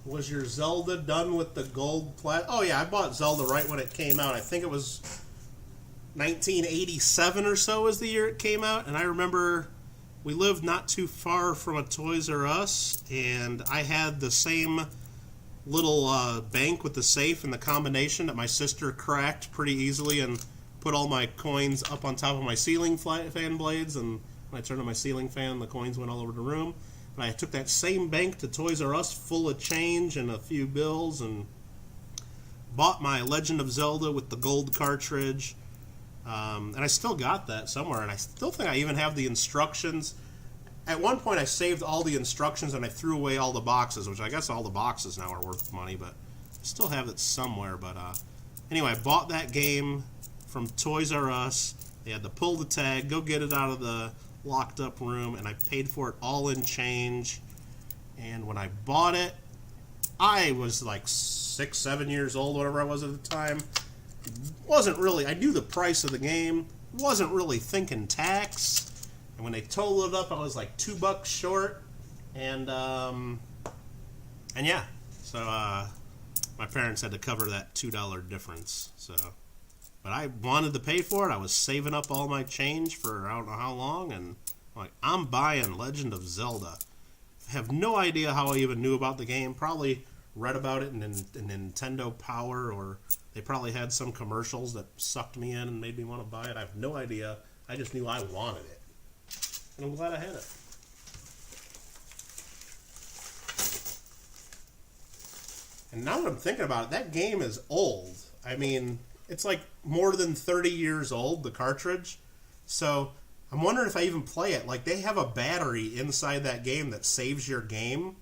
Was your Zelda done with the gold plat? Oh yeah, I bought Zelda right when it came out. I think it was 1987 or so was the year it came out, and I remember we lived not too far from a Toys R Us, and I had the same little bank with the safe and the combination that my sister cracked pretty easily and put all my coins up on top of my ceiling fan blades, and when I turned on my ceiling fan, the coins went all over the room. And I took that same bank to Toys R Us full of change and a few bills and bought my Legend of Zelda with the gold cartridge. And I still got that somewhere, and I still think I even have the instructions. At one point I saved all the instructions and I threw away all the boxes, which I guess all the boxes now are worth money, but I still have it somewhere. But anyway, I bought that game from Toys R Us. They had to pull the tag, go get it out of the locked up room, and I paid for it all in change. And when I bought it, I was like 6, 7 years old, whatever I was at the time. Wasn't really, I knew the price of the game, wasn't really thinking tax, and when they totaled it up, I was like $2 short, and yeah, so my parents had to cover that $2 difference. So, but I wanted to pay for it. I was saving up all my change for I don't know how long, and I'm like, I'm buying Legend of Zelda. I have no idea how I even knew about the game. Probably read about it in Nintendo Power, or they probably had some commercials that sucked me in and made me want to buy it. I have no idea. I just knew I wanted it, and I'm glad I had it. And now that I'm thinking about it, that game is old. I mean, it's like more than 30 years old, the cartridge. So I'm wondering if I even play it. Like, they have a battery inside that game that saves your game.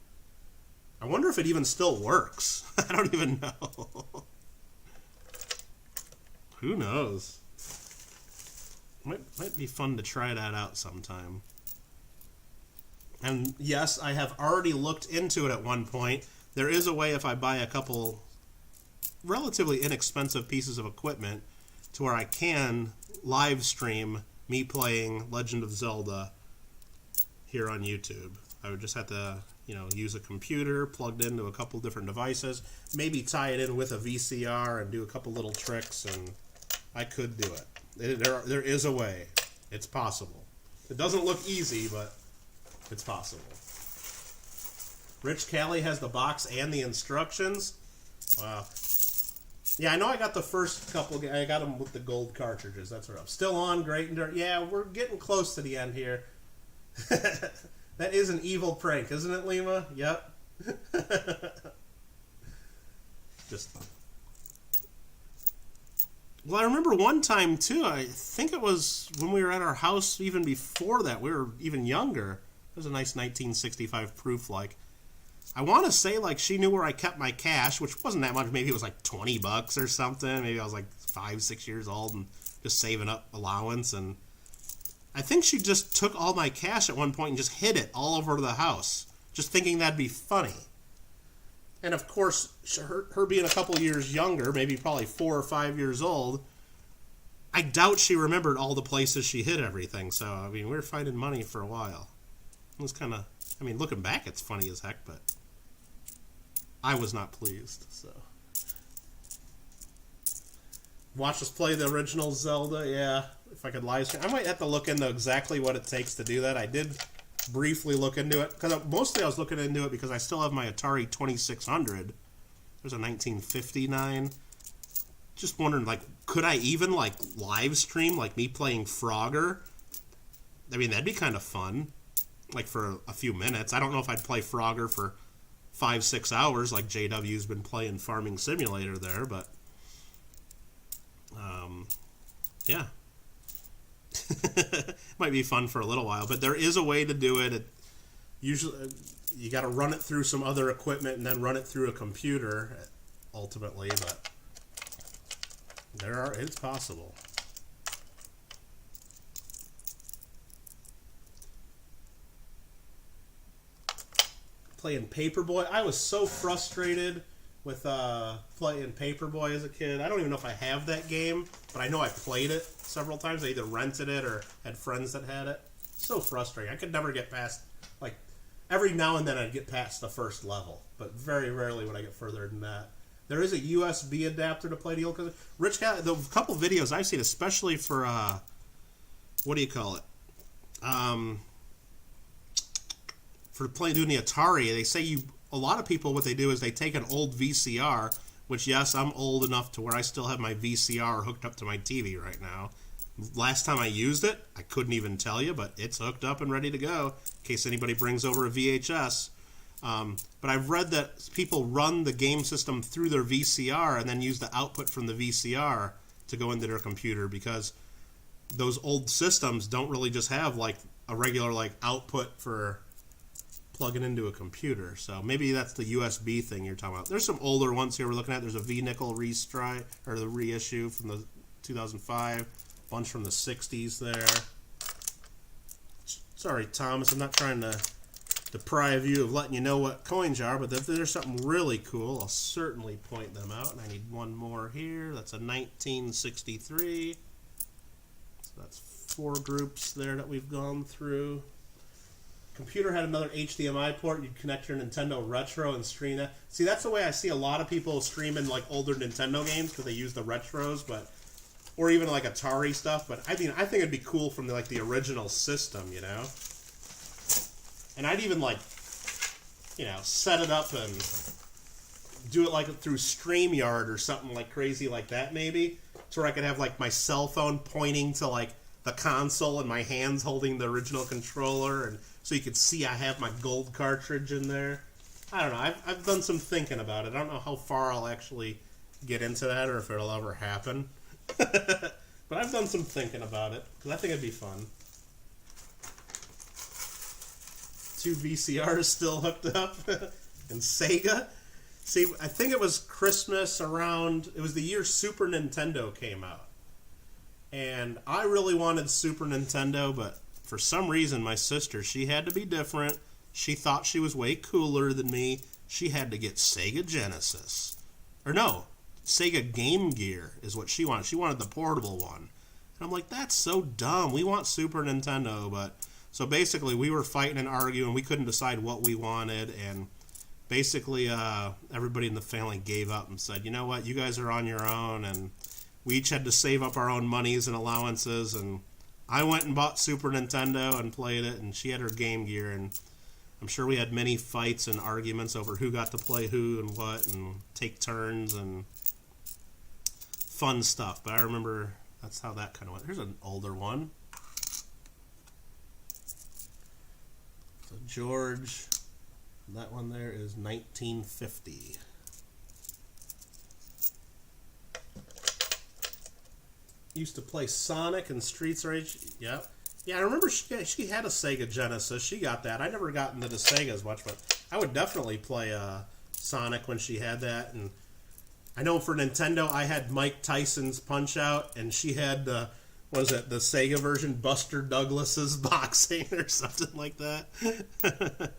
I wonder if it even still works. I don't even know. Who knows? Might be fun to try that out sometime. And yes, I have already looked into it at one point. There is a way, if I buy a couple relatively inexpensive pieces of equipment, to where I can live stream me playing Legend of Zelda here on YouTube. I would just have to, use a computer plugged into a couple different devices, maybe tie it in with a VCR and do a couple little tricks, and I could do it. There is a way. It's possible. It doesn't look easy, but it's possible. Rich Callie has the box and the instructions. Wow. Yeah, I know I got the first couple. I got them with the gold cartridges. That's what I'm still on. Great and dirt. Yeah, we're getting close to the end here. That is an evil prank, isn't it, Lima? Yep. Well, I remember one time too. I think it was when we were at our house. Even before that, we were even younger. It was a nice 1965 proof. I want to say she knew where I kept my cash, which wasn't that much. Maybe it was like $20 or something. Maybe I was like 5, 6 years old and just saving up allowance. And I think she just took all my cash at one point and just hid it all over the house, just thinking that'd be funny. And of course, her being a couple years younger, maybe probably 4 or 5 years old, I doubt she remembered all the places she hid everything. So, I mean, we were finding money for a while. It was kind of, looking back, it's funny as heck, but I was not pleased, so. Watch us play the original Zelda, yeah. If I could live stream. I might have to look into exactly what it takes to do that. I did briefly look into it, because mostly I was looking into it because I still have my Atari 2600, There's a 1959. Just wondering, like, could I even, like, live stream, like, me playing Frogger? I mean, that'd be kind of fun, like, for a few minutes. I don't know if I'd play Frogger for 5-6 hours, like JW's been playing Farming Simulator there, but, yeah. Might be fun for a little while, but there is a way to do it. Usually, you got to run it through some other equipment and then run it through a computer, ultimately, but it's possible. Playing Paperboy. I was so frustrated with playing Paperboy as a kid. I don't even know if I have that game, but I know I played it several times. I either rented it or had friends that had it. So frustrating. I could never get past, like, every now and then I'd get past the first level, but very rarely would I get further than that. There is a USB adapter to play the old. Rich Cat, the couple videos I've seen, especially for what do you call it? For doing the Atari, they say a lot of people, what they do is they take an old VCR, which, yes, I'm old enough to where I still have my VCR hooked up to my TV right now. Last time I used it, I couldn't even tell you, but it's hooked up and ready to go in case anybody brings over a VHS. But I've read that people run the game system through their VCR and then use the output from the VCR to go into their computer, because those old systems don't really just have, like, a regular, like, output for plugging into a computer. So maybe that's the USB thing you're talking about. There's some older ones here we're looking at. There's a V-Nickel the reissue from the 2005, bunch from the 60s there. Sorry, Thomas, I'm not trying to deprive you of letting you know what coins are, but if there's something really cool, I'll certainly point them out. And I need one more here. That's a 1963. So that's 4 groups there that we've gone through. Computer had another HDMI port. You'd connect your Nintendo Retro and stream that. See, that's the way I see a lot of people streaming, like, older Nintendo games, because they use the retros, or even like Atari stuff. But I mean, I think it'd be cool from the original system, you know. And I'd even, like, you know, set it up and do it like through StreamYard or something like crazy like that, maybe, to where I could have, like, my cell phone pointing to, like, the console and my hands holding the original controller, and so you could see I have my gold cartridge in there. I don't know. I've done some thinking about it. I don't know how far I'll actually get into that or if it'll ever happen. But I've done some thinking about it, because I think it'd be fun. 2 VCRs still hooked up. And Sega. See, I think it was Christmas around... It was the year Super Nintendo came out. And I really wanted Super Nintendo, but for some reason, my sister, she had to be different. She thought she was way cooler than me. She had to get Sega Genesis. Or no, Sega Game Gear is what she wanted. She wanted the portable one. And I'm like, that's so dumb. We want Super Nintendo. But so basically, we were fighting and arguing. We couldn't decide what we wanted. And basically, everybody in the family gave up and said, you know what, you guys are on your own. And we each had to save up our own monies and allowances, and I went and bought Super Nintendo and played it, and she had her Game Gear, and I'm sure we had many fights and arguments over who got to play who and what, and take turns, and fun stuff. But I remember that's how that kind of went. Here's an older one. So George, that one there is 1950. Used to play Sonic and Streets Rage. Yeah, I remember she had a Sega Genesis. She got that. I never got into the Sega as much, but I would definitely play Sonic when she had that. And I know for Nintendo, I had Mike Tyson's Punch-Out, and she had the Sega version, Buster Douglas's Boxing or something like that. It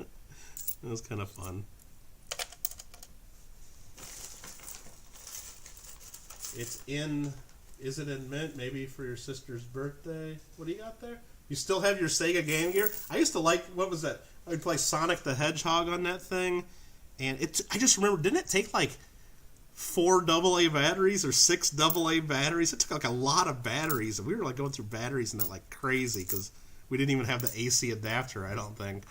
was kind of fun. Is it in mint? Maybe for your sister's birthday? What do you got there? You still have your Sega Game Gear? I used to like, what was that? I would play Sonic the Hedgehog on that thing. And I just remember, didn't it take like 4 AA batteries or 6 AA batteries? It took like a lot of batteries. And we were like going through batteries and that like crazy because we didn't even have the AC adapter, I don't think.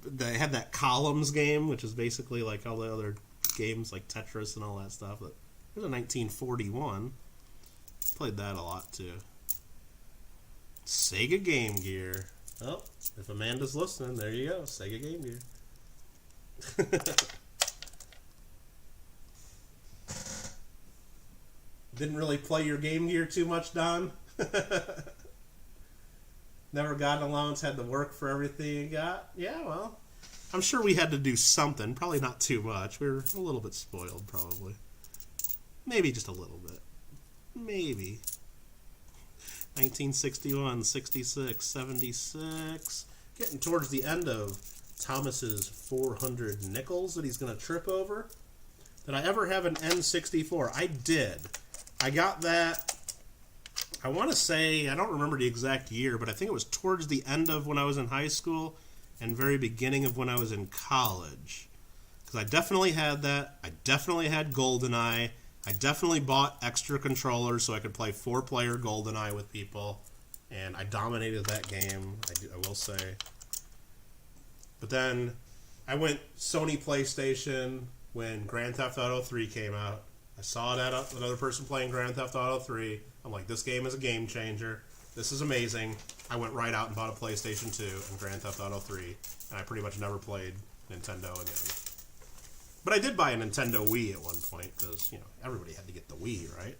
they had that columns game, which is basically like all the other games like Tetris and all that stuff. But there's a 1941. Played that a lot too. Sega Game Gear. Oh, if Amanda's listening, there you go. Sega Game Gear. Didn't really play your Game Gear too much, Don? Never got an allowance, had to work for everything you got? Yeah, well, I'm sure we had to do something. Probably not too much. We were a little bit spoiled, probably. Maybe just a little bit. Maybe. 1961, 66, 76. Getting towards the end of Thomas's 400 nickels that he's going to trip over. Did I ever have an N64? I did. I got that, I want to say, I don't remember the exact year, but I think it was towards the end of when I was in high school and very beginning of when I was in college. Because I definitely had that. I definitely had GoldenEye. I definitely bought extra controllers so I could play 4-player GoldenEye with people. And I dominated that game, I will say. But then I went Sony PlayStation when Grand Theft Auto 3 came out. I saw that another person playing Grand Theft Auto 3. I'm like, this game is a game changer. This is amazing. I went right out and bought a PlayStation 2 and Grand Theft Auto 3. And I pretty much never played Nintendo again. But I did buy a Nintendo Wii at one point because, you know, everybody had to get the Wii, right?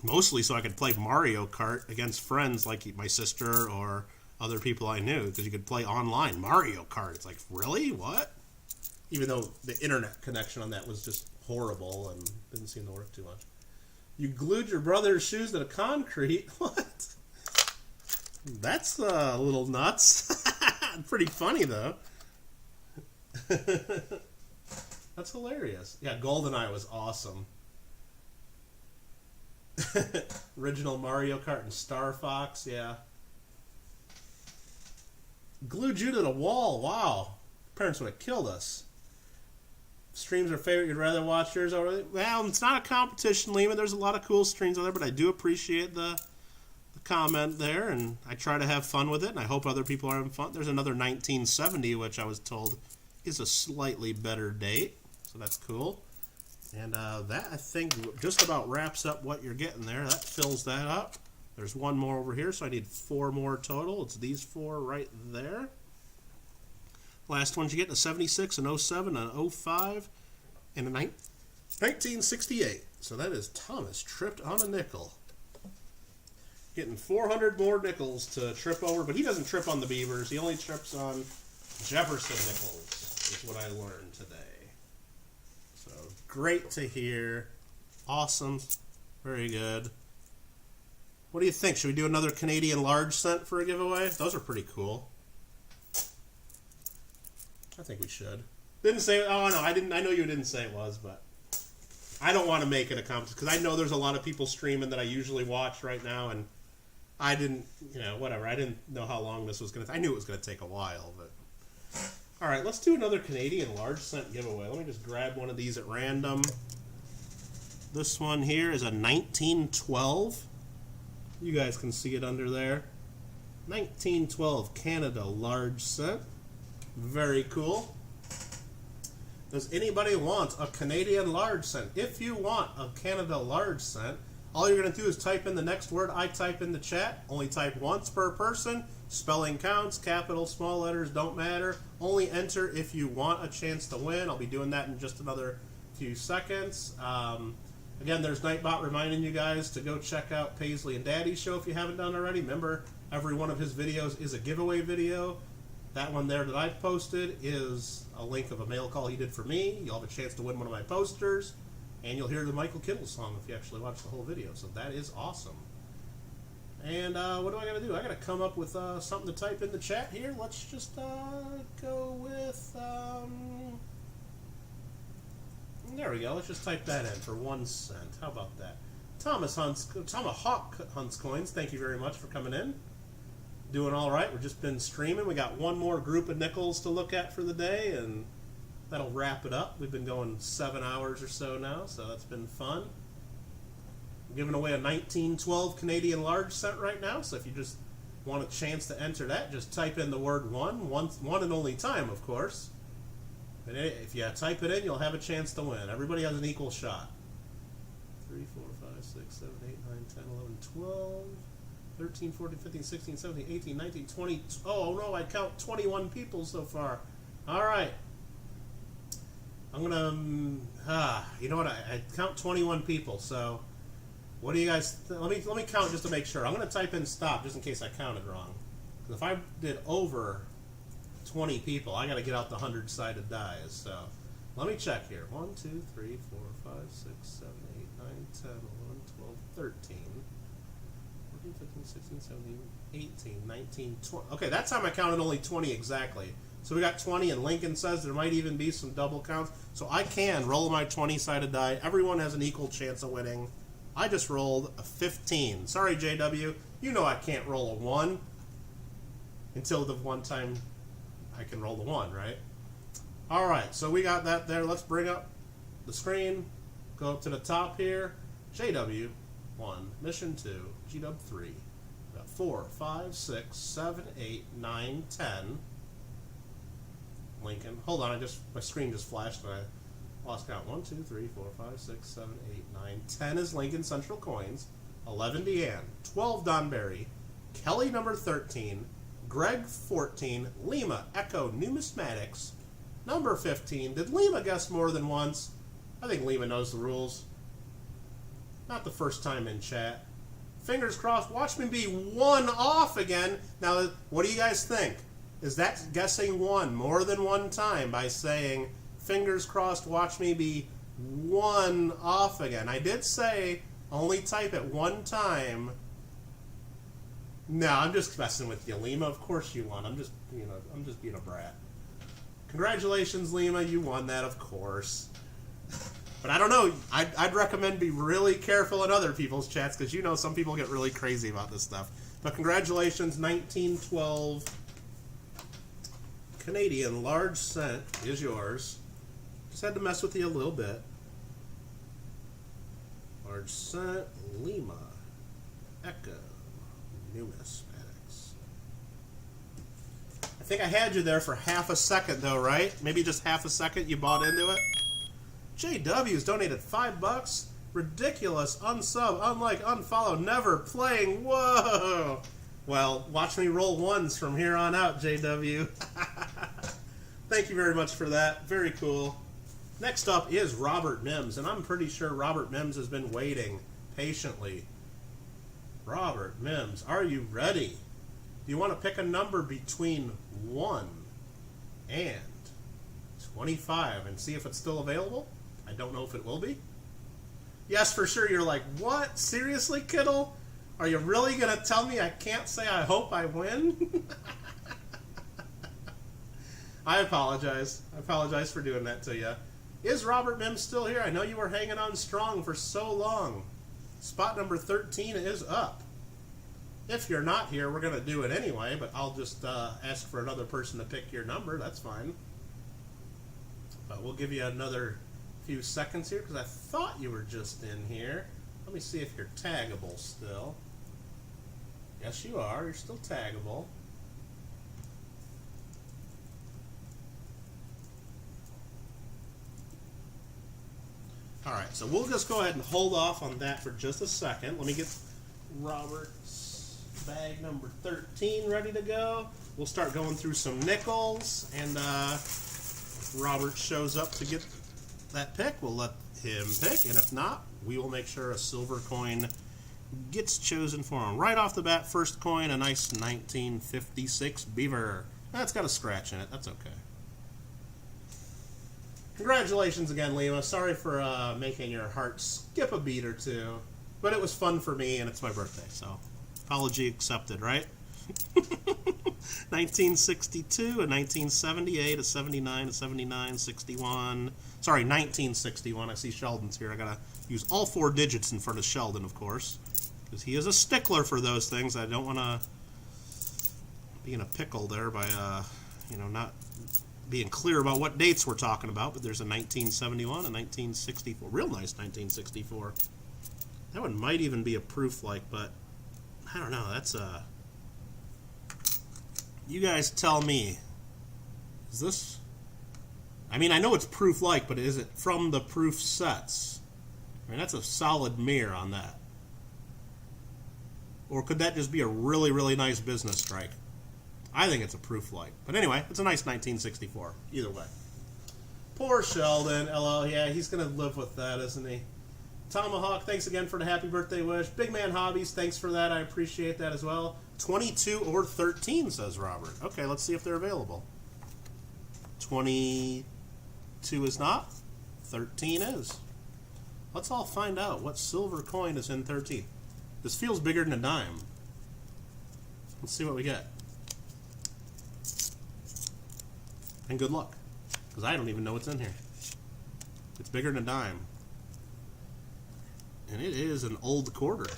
Mostly so I could play Mario Kart against friends like my sister or other people I knew because you could play online. Mario Kart. It's like, really? What? Even though the internet connection on that was just horrible and didn't seem to work too much. You glued your brother's shoes to the concrete? What? That's a little nuts. Pretty funny, though. That's hilarious. Yeah, GoldenEye was awesome. Original Mario Kart and Star Fox, yeah. Glued you to the wall, wow. Parents would have killed us. Streams are favorite, you'd rather watch yours over. Well, it's not a competition, Lehman. There's a lot of cool streams out there, but I do appreciate the comment there, and I try to have fun with it, and I hope other people are having fun. There's another 1970, which I was told is a slightly better date, so that's cool. And that, I think, just about wraps up what you're getting there. That fills that up. There's one more over here, so I need 4 more total. It's these 4 right there. Last ones you get, a 76, an 07, an 05, and a 1968. So that is Thomas tripped on a nickel. Getting 400 more nickels to trip over, but he doesn't trip on the Beavers. He only trips on Jefferson nickels, is what I learned today. So great to hear. Awesome. Very good. What do you think? Should we do another Canadian large cent for a giveaway? Those are pretty cool. I think we should. Didn't say. Oh no, I didn't. I know you didn't say it was, but I don't want to make it a competition because I know there's a lot of people streaming that I usually watch right now, and I didn't. You know, whatever. I didn't know how long this was going to. I knew it was going to take a while, but all right. Let's do another Canadian large cent giveaway. Let me just grab one of these at random. This one here is a 1912. You guys can see it under there. 1912 Canada large cent. Very cool. Does anybody want a Canadian large cent? If you want a Canada large cent, all you're going to do is type in the next word I type in the chat. Only type once per person. Spelling counts. Capital, small letters, don't matter. Only enter if you want a chance to win. I'll be doing that in just another few seconds. Again, there's Nightbot reminding you guys to go check out Paisley and Daddy's show if you haven't done already. Remember, every one of his videos is a giveaway video. That one there that I've posted is a link of a mail call he did for me. You'll have a chance to win one of my posters, and you'll hear the Michael Kittle song if you actually watch the whole video. So that is awesome. And what do I got to do? I got to come up with something to type in the chat here. Let's just go with... there we go. Let's just type that in for 1 cent. How about that? Tomahawk Hunts Coins, thank you very much for coming in. Doing all right. We've just been streaming. We got one more group of nickels to look at for the day, and that'll wrap it up. We've been going 7 hours or so now, so that's been fun. I'm giving away a 1912 Canadian large cent right now, so if you just want a chance to enter that, just type in the word one and only time, of course. And if you type it in, you'll have a chance to win. Everybody has an equal shot. 3, 4, 5, 6, 7, 8, 9, 10, 11, 12, 13, 14, 15, 16, 17, 18, 19, 20. Oh no, I count 21 people so far. All right. I'm going to, you know what, I count 21 people, so what do you guys, let me count just to make sure. I'm going to type in stop just in case I counted wrong. Because if I did over 20 people, I got to get out the 100-sided dies, so let me check here. 1, 2, 3, 4, 5, 6, 7, 8, 9, 10, 11, 12, 13, 14, 15, 16, 17, 18, 19, 20. Okay, that time I counted only 20 exactly. So we got 20, and Lincoln says there might even be some double counts. So I can roll my 20-sided die. Everyone has an equal chance of winning. I just rolled a 15. Sorry, JW. You know I can't roll a 1 until the one time I can roll the 1, right? All right, so we got that there. Let's bring up the screen. Go up to the top here. JW 1, Mission 2, GW 3. We got 4, 5, 6, 7, 8, 9, 10. Lincoln. Hold on, my screen just flashed and I lost count. 1, 2, 3, 4, 5, 6, 7, 8, 9, 10 is Lincoln Central Coins. 11 Deanne. 12 Donberry. Kelly number 13. Greg 14. Lima Echo Numismatics. Number 15. Did Lima guess more than once? I think Lima knows the rules. Not the first time in chat. Fingers crossed. Watch me be 1 off again. Now, what do you guys think? Is that guessing 1 more than one time by saying, fingers crossed, watch me be 1 off again? I did say only type it 1 time. No, I'm just messing with you, Lima. Of course you won. I'm just being a brat. Congratulations, Lima. You won that, of course. But I don't know. I'd recommend be really careful in other people's chats because you know some people get really crazy about this stuff. But congratulations, 1912. Canadian large cent is yours. Just had to mess with you a little bit. Large cent, Lima, Echo, Numismatics. I think I had you there for half a second though, right? Maybe just half a second you bought into it. JW's donated $5. Ridiculous, unsub, unlike, unfollow, never playing. Whoa! Well, watch me roll 1s from here on out, JW. Thank you very much for that. Very cool. Next up is Robert Mims, and I'm pretty sure Robert Mims has been waiting patiently. Robert Mims, are you ready? Do you want to pick a number between 1 and 25 and see if it's still available? I don't know if it will be. Yes, for sure. You're like, what? Seriously, Kittle? Are you really going to tell me I can't say I hope I win? I apologize. I apologize for doing that to you. Is Robert Mims still here? I know you were hanging on strong for so long. Spot number 13 is up. If you're not here, we're going to do it anyway, but I'll just ask for another person to pick your number. That's fine. But we'll give you another few seconds here because I thought you were just in here. Let me see if you're taggable still. Yes, you are. You're still taggable. Alright, so we'll just go ahead and hold off on that for just a second. Let me get Robert's bag number 13 ready to go. We'll start going through some nickels, and if Robert shows up to get that pick, we'll let him pick, and if not, we will make sure a silver coin gets chosen for him. Right off the bat, first coin, a nice 1956 Beaver. That's got a scratch in it. That's okay. Congratulations again, Lima. Sorry for making your heart skip a beat or two, but it was fun for me, and it's my birthday, so apology accepted, right? 1962, a 1978, a 79, a 79, 61. Sorry, 1961. I see Sheldon's here. I gotta use all 4 digits in front of Sheldon, of course, because he is a stickler for those things. I don't want to be in a pickle there by, not being clear about what dates we're talking about. But there's a 1971, a 1964. Real nice 1964. That one might even be a proof like, but I don't know. That's You guys tell me. Is this... I mean, I know it's proof-like, but is it from the proof sets? I mean, that's a solid mirror on that. Or could that just be a really, really nice business strike? I think it's a proof-like. But anyway, it's a nice 1964. Either way. Poor Sheldon. LL, yeah, he's going to live with that, isn't he? Tomahawk, thanks again for the happy birthday wish. Big Man Hobbies, thanks for that. I appreciate that as well. 22 or 13, says Robert. Okay, let's see if they're available. 22 is not. 13 is. Let's all find out what silver coin is in 13. This feels bigger than a dime. Let's see what we get. And good luck. Because I don't even know what's in here. It's bigger than a dime. And it is an old quarter.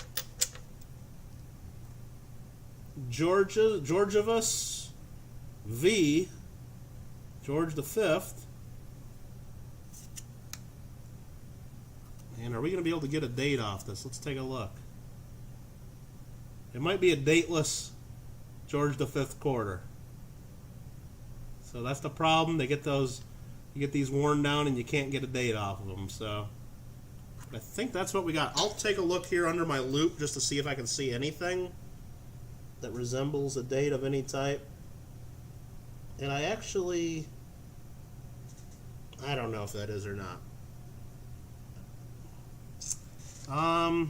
Georgievus V. George V. And are we going to be able to get a date off this? Let's take a look. It might be a dateless George V quarter. So that's the problem. They get those, you get these worn down and you can't get a date off of them. So I think that's what we got. I'll take a look here under my loop just to see if I can see anything that resembles a date of any type. And I actually, I don't know if that is or not. I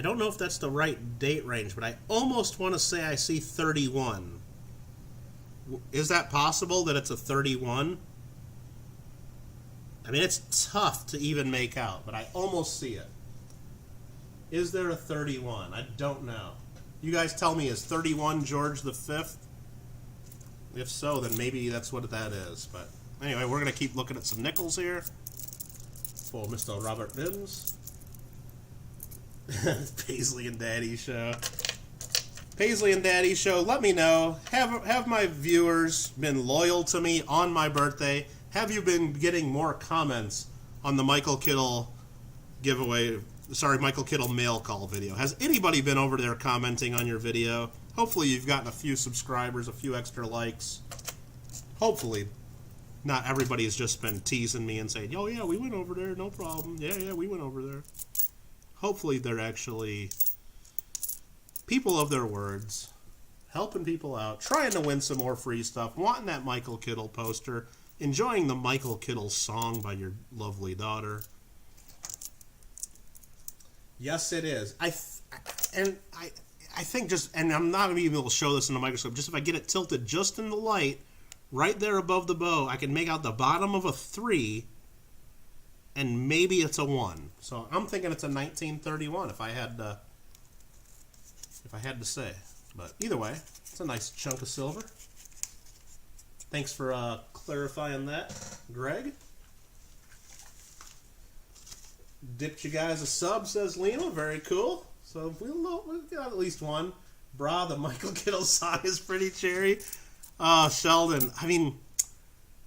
don't know if that's the right date range, but I almost want to say I see 31. Is that possible that it's a 31? I mean, it's tough to even make out, but I almost see it. Is there a 31? I don't know. You guys tell me, is 31 George V? If so, then maybe that's what that is. But anyway, we're going to keep looking at some nickels here for Mr. Robert Mims. Paisley and Daddy Show. Paisley and Daddy Show, let me know. Have my viewers been loyal to me on my birthday? Have you been getting more comments on the Michael Kittle giveaway, Michael Kittle mail call video? Has anybody been over there commenting on your video? Hopefully you've gotten a few subscribers, a few extra likes. Hopefully not everybody has just been teasing me and saying, oh yeah, we went over there, no problem. Yeah, we went over there. Hopefully they're actually people of their words, helping people out, trying to win some more free stuff, wanting that Michael Kittle poster, enjoying the Michael Kittle song by your lovely daughter. Yes, it is. I think just, and I'm not even able to show this in the microscope, just if I get it tilted just in the light, right there above the bow, I can make out the bottom of a 3, and maybe it's a 1. So I'm thinking it's a 1931 if I had to say. But either way, it's a nice chunk of silver. Thanks for clarifying that, Greg. Dipped you guys a sub, says Lena. Very cool. So we've got at least one. Brah, the Michael Kittle song is pretty cherry. Sheldon, I mean,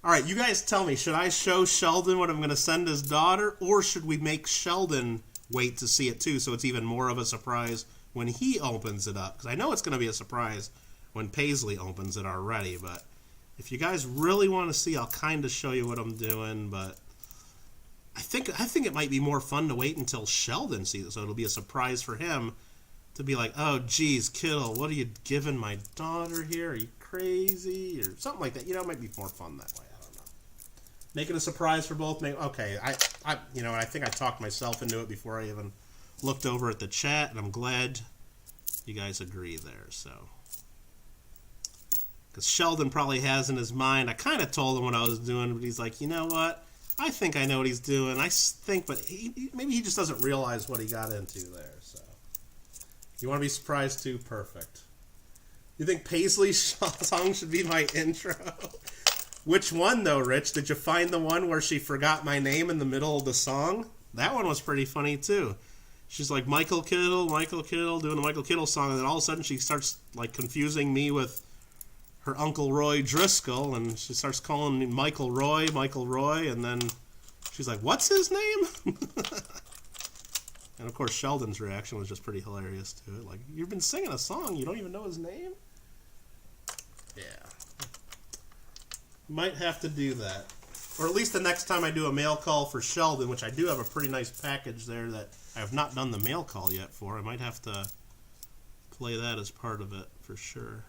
all right, you guys tell me, should I show Sheldon what I'm going to send his daughter, or should we make Sheldon wait to see it too, so it's even more of a surprise when he opens it up? Because I know it's going to be a surprise when Paisley opens it already, but if you guys really want to see, I'll kind of show you what I'm doing, but I think it might be more fun to wait until Sheldon sees it, so it'll be a surprise for him to be like, oh, geez, Kittle, what are you giving my daughter here? Are you crazy? Or something like that. You know, it might be more fun that way. I don't know. Make it a surprise for both. Okay, I think I talked myself into it before I even looked over at the chat, and I'm glad you guys agree there, so. Because Sheldon probably has in his mind, I kind of told him what I was doing, but he's like, you know what? I think I know what he's doing. I think, but maybe he just doesn't realize what he got into there, so. You want to be surprised too? Perfect. You think Paisley's song should be my intro? Which one, though, Rich? Did you find the one where she forgot my name in the middle of the song? That one was pretty funny, too. She's like, Michael Kittle, doing the Michael Kittle song, and then all of a sudden she starts, like, confusing me with her Uncle Roy Driscoll, and she starts calling me Michael Roy, and then she's like, what's his name? And, of course, Sheldon's reaction was just pretty hilarious to it. Like, you've been singing a song, you don't even know his name? Yeah. Might have to do that. Or at least the next time I do a mail call for Sheldon, which I do have a pretty nice package there that I have not done the mail call yet for. I might have to play that as part of it for sure.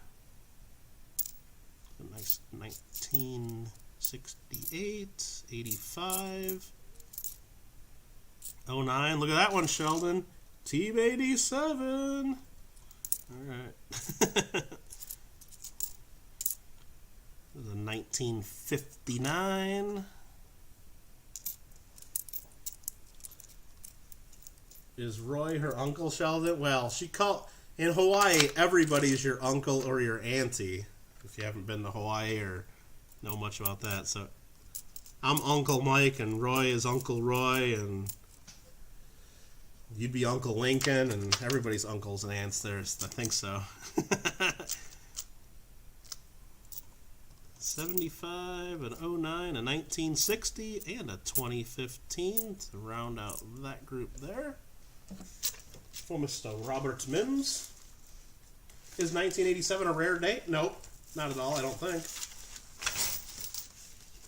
A nice 1968, 85, 09. Look at that one, Sheldon. Team 87. All right. This is a 1959. Is Roy her uncle, Sheldon? Well, in Hawaii, everybody's your uncle or your auntie. If you haven't been to Hawaii or know much about that. So I'm Uncle Mike and Roy is Uncle Roy and you'd be Uncle Lincoln and everybody's uncles and aunts there. I think so. 75, an 09, a 1960, and a 2015 to round out that group there. For Mr. Robert Mims. Is 1987 a rare date? Nope, not at all, I don't think.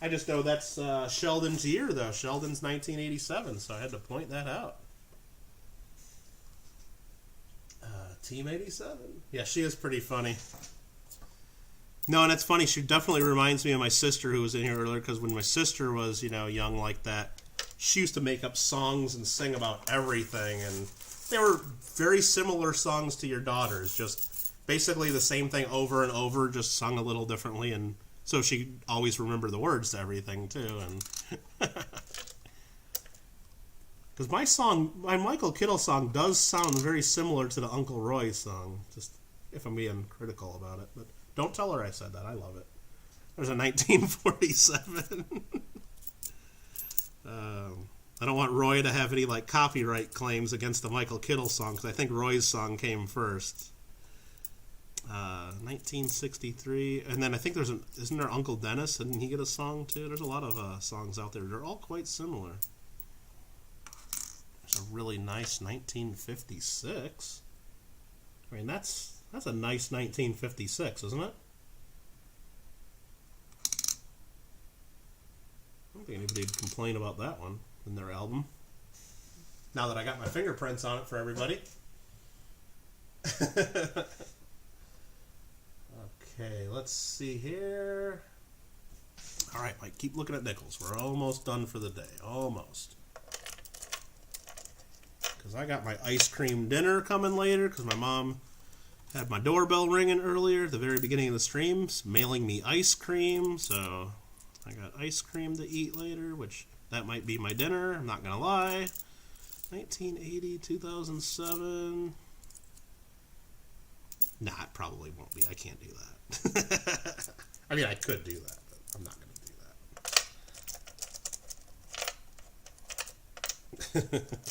I just know that's Sheldon's year, though. Sheldon's 1987, so I had to point that out. Team 87. Yeah, she is pretty funny. No, and it's funny. She definitely reminds me of my sister who was in here earlier, because when my sister was, young like that, she used to make up songs and sing about everything, and they were very similar songs to your daughter's, just basically the same thing over and over, just sung a little differently, and so she always remembered the words to everything, too, and... Because my Michael Kittle song does sound very similar to the Uncle Roy song, just if I'm being critical about it. But don't tell her I said that. I love it. There's a 1947. I don't want Roy to have any copyright claims against the Michael Kittle song, because I think Roy's song came first. 1963, and then I think isn't there Uncle Dennis? Didn't he get a song too? There's a lot of songs out there. They're all quite similar. A really nice 1956. I mean, that's a nice 1956, isn't it? I don't think anybody would complain about that one in their album. Now that I got my fingerprints on it for everybody. Okay, let's see here. All right, Mike, keep looking at nickels. We're almost done for the day. Almost. Because I got my ice cream dinner coming later, because my mom had my doorbell ringing earlier at the very beginning of the streams, mailing me ice cream, so I got ice cream to eat later, which that might be my dinner, I'm not going to lie. 1980, 2007. Nah, it probably won't be. I can't do that. I mean, I could do that, but I'm not going to do that.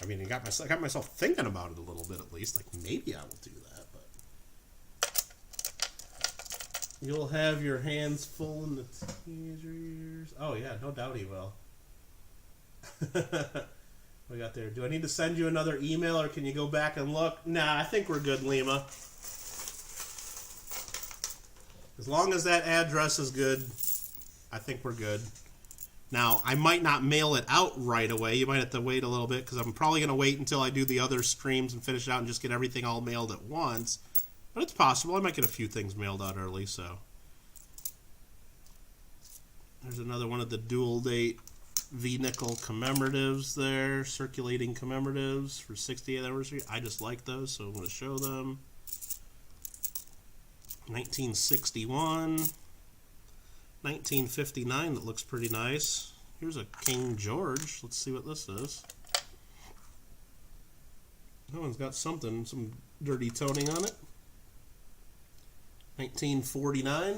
I mean, I got myself thinking about it a little bit at least. Maybe I will do that, but you'll have your hands full in the teenager years. Oh yeah, no doubt he will. What we got there? Do I need to send you another email, or can you go back and look? Nah, I think we're good, Lima. As long as that address is good, I think we're good. Now, I might not mail it out right away. You might have to wait a little bit, because I'm probably going to wait until I do the other streams and finish it out and just get everything all mailed at once. But it's possible. I might get a few things mailed out early, so. There's another one of the dual date V-Nickel commemoratives there. Circulating commemoratives for 60th anniversary. I just like those, so I'm going to show them. 1961. 1959, that looks pretty nice. Here's a King George. Let's see what this is. That one's got some dirty toning on it. 1949.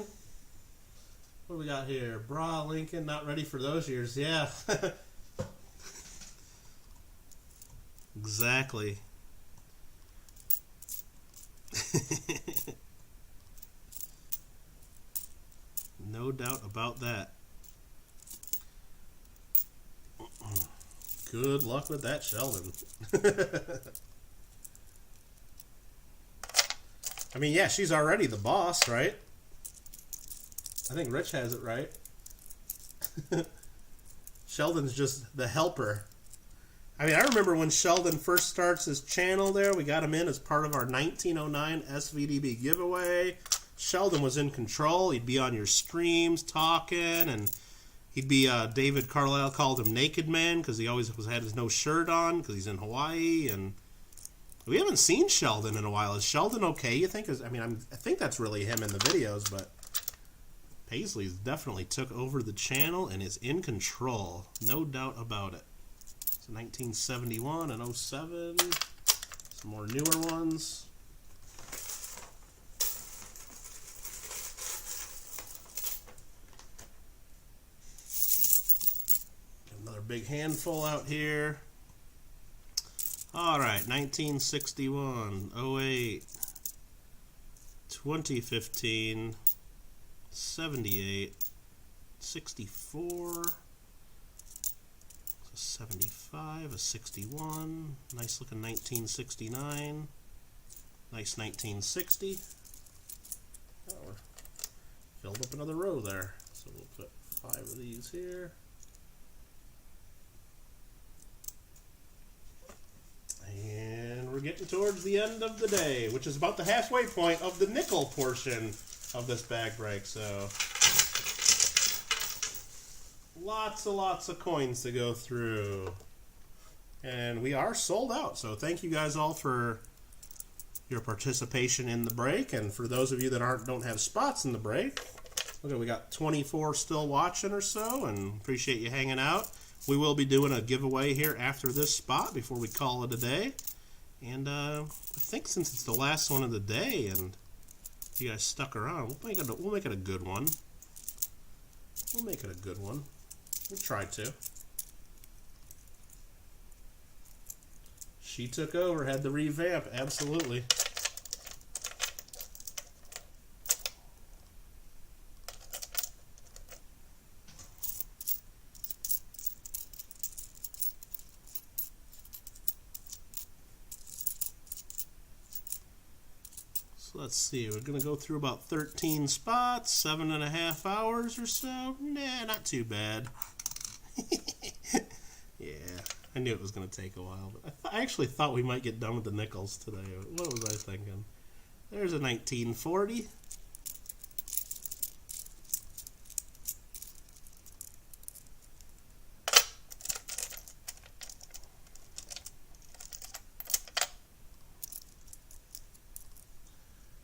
What do we got here? Bra Lincoln, not ready for those years. Yeah. Exactly. No doubt about that. Good luck with that, Sheldon. I mean, yeah, she's already the boss, right? I think Rich has it right. Sheldon's just the helper. I mean, I remember when Sheldon first starts his channel there, we got him in as part of our 1909 SVDB giveaway. Sheldon was in control. He'd be on your streams talking, and he'd be, David Carlisle called him Naked Man because he always had his no shirt on because he's in Hawaii, and we haven't seen Sheldon in a while. Is Sheldon okay, you think? I mean, I think that's really him in the videos, but Paisley's definitely took over the channel and is in control. No doubt about it. So 1971 and 07. Some more newer ones. Another big handful out here. All right, 1961, 08, 2015, 78, 64, 75, a 61, nice looking 1969, nice 1960. Oh, we're filled up another row there, so we'll put 5 of these here. And we're getting towards the end of the day, which is about the halfway point of the nickel portion of this bag break. So lots and lots of coins to go through. And we are sold out. So thank you guys all for your participation in the break. And for those of you that don't have spots in the break, look at, we got 24 still watching or so, and appreciate you hanging out. We will be doing a giveaway here after this spot before we call it a day. And I think since it's the last one of the day and you guys stuck around, we'll make it a good one. We'll make it a good one. We'll try to. She took over, had the revamp, absolutely. Let's see, we're going to go through about 13 spots, 7.5 hours or so. Nah, not too bad. Yeah, I knew it was going to take a while, but I actually thought we might get done with the nickels today. What was I thinking? There's a 1940.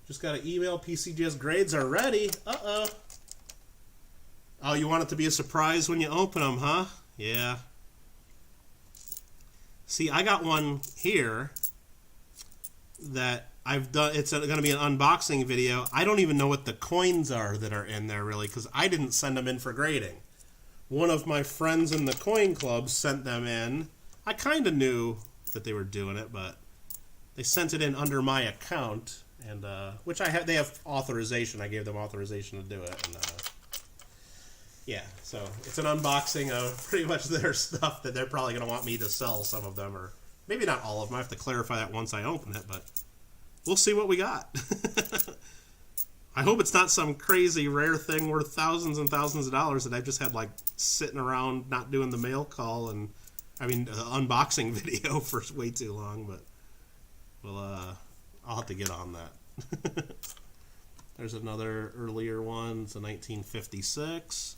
Just got an email, PCGS grades are ready. Uh-oh. Oh, you want it to be a surprise when you open them, huh? Yeah. See, I got one here that I've done. It's going to be an unboxing video. I don't even know what the coins are that are in there, really, because I didn't send them in for grading. One of my friends in the coin club sent them in. I kind of knew that they were doing it, but they sent it in under my account. And which they have authorization. I gave them authorization to do it, and yeah. So it's an unboxing of pretty much their stuff that they're probably going to want me to sell some of them, or maybe not all of them. I have to clarify that once I open it, but we'll see what we got. I hope it's not some crazy rare thing worth thousands and thousands of dollars that I've just had like sitting around not doing the mail call and unboxing video for way too long. But well, I'll have to get on that. There's another earlier one. It's a 1956.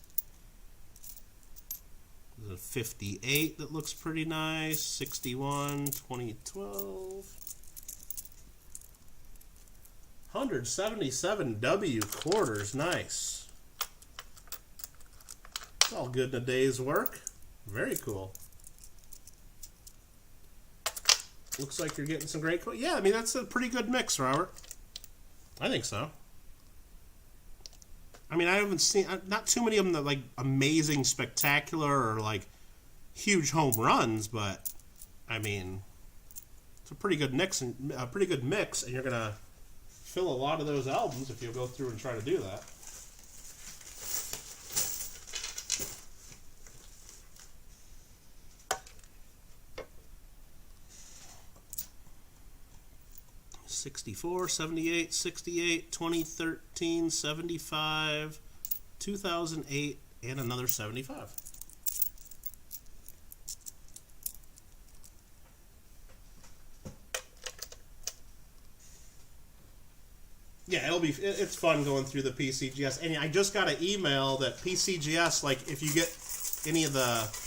There's a 58 that looks pretty nice. 61, 2012. 177 W quarters. Nice. It's all good in a day's work. Very cool. Looks like you're getting some great... Yeah, I mean, that's a pretty good mix, Robert. I think so. I mean, I haven't seen... Not too many of them that, like, amazing, spectacular, or, like, huge home runs, but, I mean, it's a pretty good mix, and you're going to fill a lot of those albums if you go through and try to do that. 64, 78, 68, 2013, 75, 2008, and another 75. Yeah, it's fun going through the PCGS. And I just got an email that PCGS, like, if you get any of the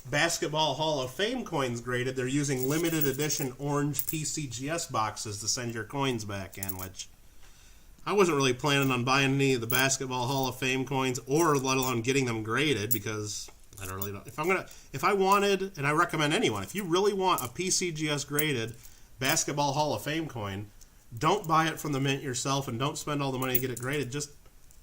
Basketball Hall of Fame coins graded, they're using limited edition orange PCGS boxes to send your coins back in, which I wasn't really planning on buying any of the Basketball Hall of Fame coins, or let alone getting them graded, because I don't really know. If I wanted, and I recommend anyone, if you really want a PCGS graded Basketball Hall of Fame coin, don't buy it from the mint yourself and don't spend all the money to get it graded. Just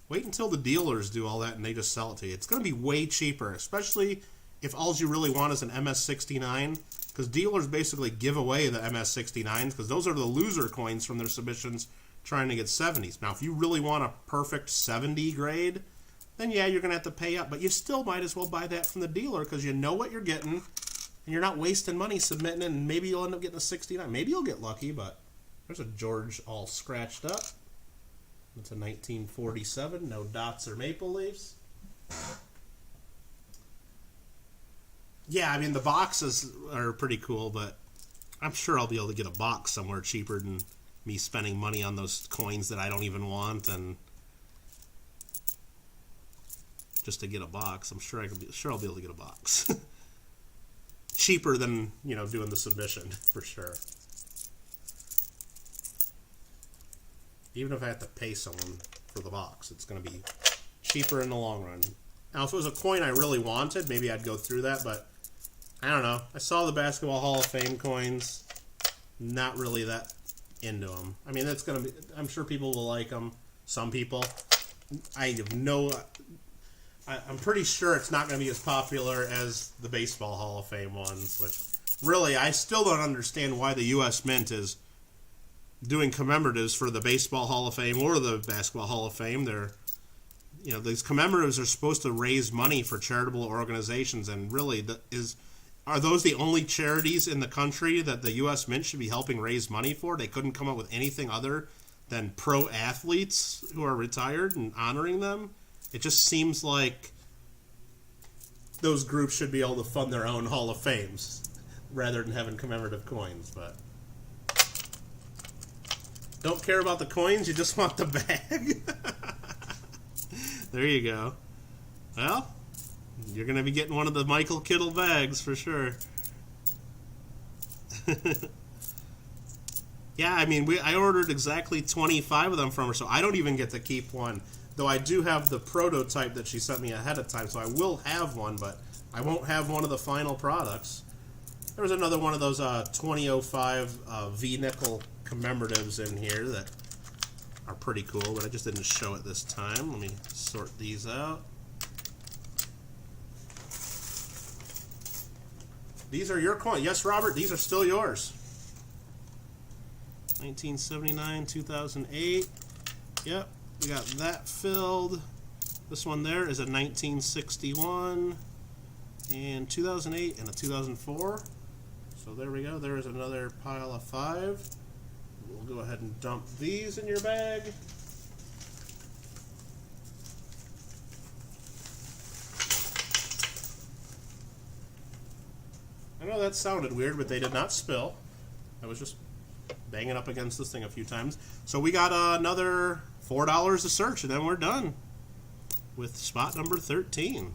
wait until the dealers do all that and they just sell it to you. It's going to be way cheaper, especially if all you really want is an MS69, because dealers basically give away the MS69s because those are the loser coins from their submissions trying to get 70s. Now, if you really want a perfect 70 grade, then yeah, you're going to have to pay up, but you still might as well buy that from the dealer because you know what you're getting and you're not wasting money submitting it, and maybe you'll end up getting a 69. Maybe you'll get lucky, but there's a George all scratched up. It's a 1947, no dots or maple leaves. Yeah, I mean, the boxes are pretty cool, but I'm sure I'll be able to get a box somewhere cheaper than me spending money on those coins that I don't even want, and just to get a box. I'm sure I'll be able to get a box. Cheaper than, doing the submission, for sure. Even if I have to pay someone for the box, it's going to be cheaper in the long run. Now, if it was a coin I really wanted, maybe I'd go through that, but I don't know. I saw the Basketball Hall of Fame coins. Not really that into them. I mean, that's going to be... I'm sure people will like them. Some people. I have no... I'm pretty sure it's not going to be as popular as the Baseball Hall of Fame ones, which really, I still don't understand why the U.S. Mint is doing commemoratives for the Baseball Hall of Fame or the Basketball Hall of Fame. They're, these commemoratives are supposed to raise money for charitable organizations, and really, are those the only charities in the country that the U.S. Mint should be helping raise money for? They couldn't come up with anything other than pro athletes who are retired and honoring them? It just seems like those groups should be able to fund their own Hall of Fames rather than having commemorative coins, but don't care about the coins, you just want the bag. There you go. Well, you're going to be getting one of the Michael Kittle bags for sure. Yeah, I mean, I ordered exactly 25 of them from her, so I don't even get to keep one. Though I do have the prototype that she sent me ahead of time, so I will have one, but I won't have one of the final products. There was another one of those 2005 V-nickel commemoratives in here that are pretty cool, but I just didn't show it this time. Let me sort these out. These are your coins. Yes, Robert, these are still yours. 1979, 2008. Yep. We got that filled. This one there is a 1961 and 2008 and a 2004. So there we go. There is another pile of 5. We'll go ahead and dump these in your bag. I know that sounded weird, but they did not spill. I was just banging up against this thing a few times. So we got another $4 to search, and then we're done with spot number 13.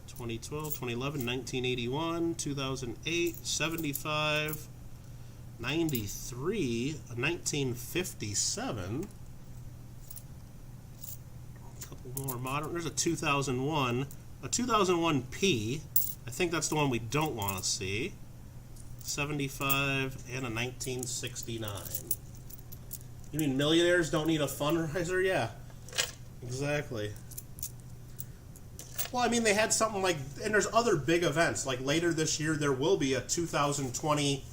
2012, 2011, 1981, 2008, 75, 93, 1957. A couple more modern. There's a 2001, a 2001P. I think that's the one we don't want to see. 75 and a 1969. You mean millionaires don't need a fundraiser? Yeah, exactly. Well, I mean, they had something like, and there's other big events. Like later this year, there will be a 2020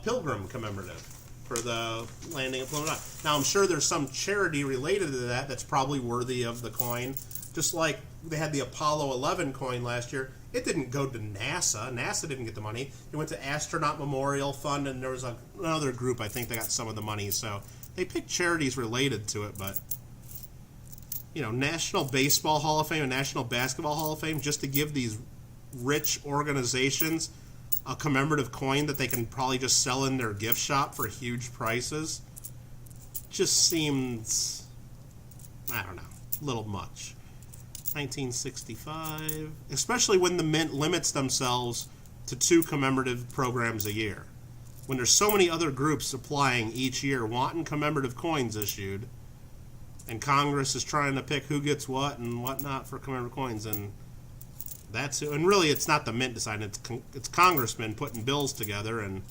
Pilgrim commemorative for the landing at Plymouth Rock. Now, I'm sure there's some charity related to that that's probably worthy of the coin. Just like they had the Apollo 11 coin last year, it didn't go to NASA. NASA didn't get the money. It went to Astronaut Memorial Fund, and there was another group, I think, that got some of the money. So they picked charities related to it, but, you know, National Baseball Hall of Fame and National Basketball Hall of Fame, just to give these rich organizations a commemorative coin that they can probably just sell in their gift shop for huge prices, just seems, I don't know, a little much. 1965, especially when the mint limits themselves to 2 commemorative programs a year. When there's so many other groups applying each year wanting commemorative coins issued, and Congress is trying to pick who gets what and whatnot for commemorative coins, and really it's not the mint deciding, it's congressmen putting bills together, and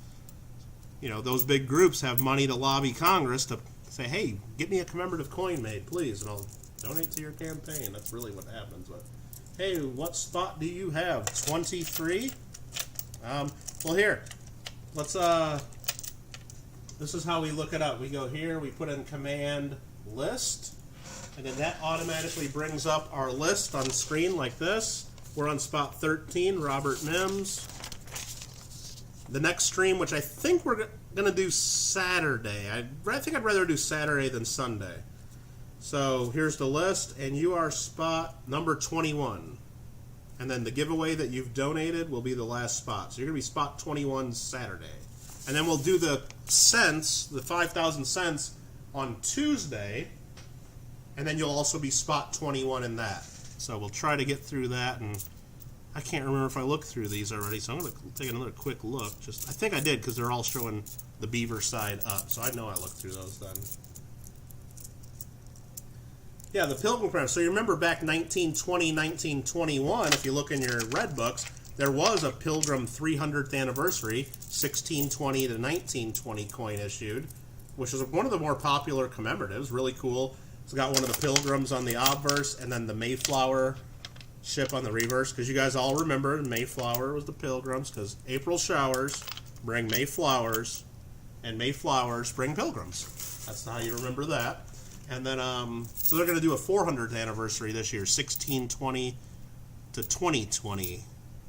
you know, those big groups have money to lobby Congress to say, hey, get me a commemorative coin made, please, and I'll donate to your campaign. That's really what happens. But hey, what spot do you have? 23? Well, here, let's this is how we look it up. We go here, we put in command list, and then that automatically brings up our list on screen like this. We're on spot 13, Robert Mims. The next stream, which I think we're going to do Saturday. I think I'd rather do Saturday than Sunday. So here's the list, and you are spot number 21. And then the giveaway that you've donated will be the last spot. So you're going to be spot 21 Saturday. And then we'll do the cents, the 5,000 cents, on Tuesday. And then you'll also be spot 21 in that. So we'll try to get through that, and I can't remember if I looked through these already, so I'm going to take another quick look. I think I did, because they're all showing the Beaver side up, so I know I looked through those then. Yeah, the Pilgrim Program. So you remember back 1920, 1921, if you look in your red books, there was a Pilgrim 300th anniversary, 1620 to 1920 coin issued, which is one of the more popular commemoratives, really cool. It's got one of the Pilgrims on the obverse, and then the Mayflower ship on the reverse, because you guys all remember Mayflower was the Pilgrims, because April showers bring Mayflowers, and Mayflowers bring Pilgrims. That's how you remember that. And then, so they're going to do a 400th anniversary this year, 1620 to 2020.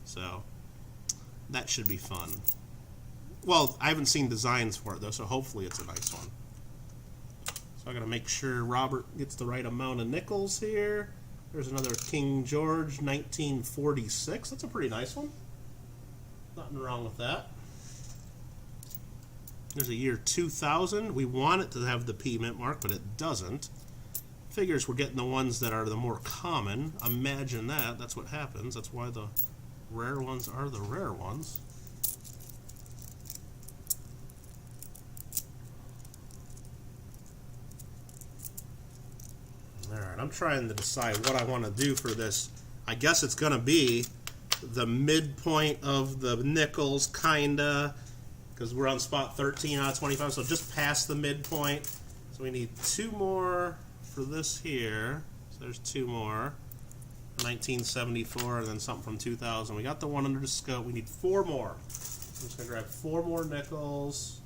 So that should be fun. Well, I haven't seen designs for it, though, so hopefully it's a nice one. So I got to make sure Robert gets the right amount of nickels here. There's another King George 1946. That's a pretty nice one. Nothing wrong with that. There's a year 2000. We want it to have the P mint mark, but it doesn't. Figures we're getting the ones that are the more common. Imagine that. That's what happens. That's why the rare ones are the rare ones. Alright, I'm trying to decide what I want to do for this. I guess it's going to be the midpoint of the nickels, kinda, because we're on spot 13 out of 25, so just past the midpoint. So we need 2 more for this here. So there's 2 more. 1974, and then something from 2000. We got the one under the scope. We need 4 more. I'm just going to grab 4 more nickels.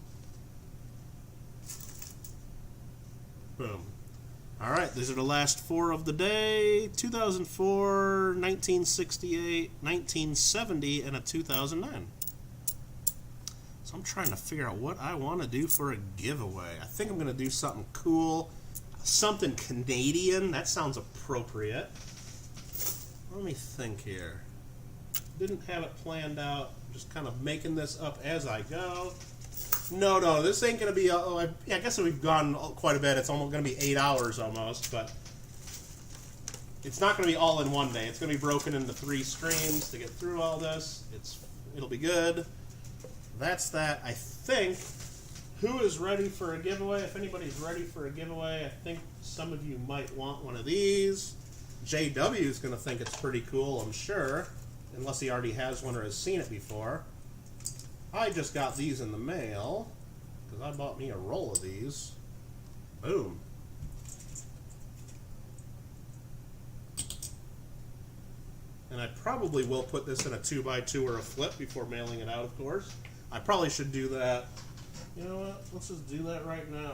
Boom. Alright, these are the last 4 of the day. 2004, 1968, 1970, and a 2009. So I'm trying to figure out what I want to do for a giveaway. I think I'm going to do something cool. Something Canadian. That sounds appropriate. Let me think here. Didn't have it planned out. Just kind of making this up as I go. No, this ain't going to be... I guess we've gone quite a bit. It's almost going to be 8 hours almost, but it's not going to be all in one day. It's going to be broken into 3 streams to get through all this. It'll be good. That's that. I think... Who is ready for a giveaway? If anybody's ready for a giveaway, I think some of you might want one of these. JW is going to think it's pretty cool, I'm sure, unless he already has one or has seen it before. I just got these in the mail because I bought me a roll of these. Boom. And I probably will put this in a 2x2 or a flip before mailing it out, of course. I probably should do that. You know what? Let's just do that right now.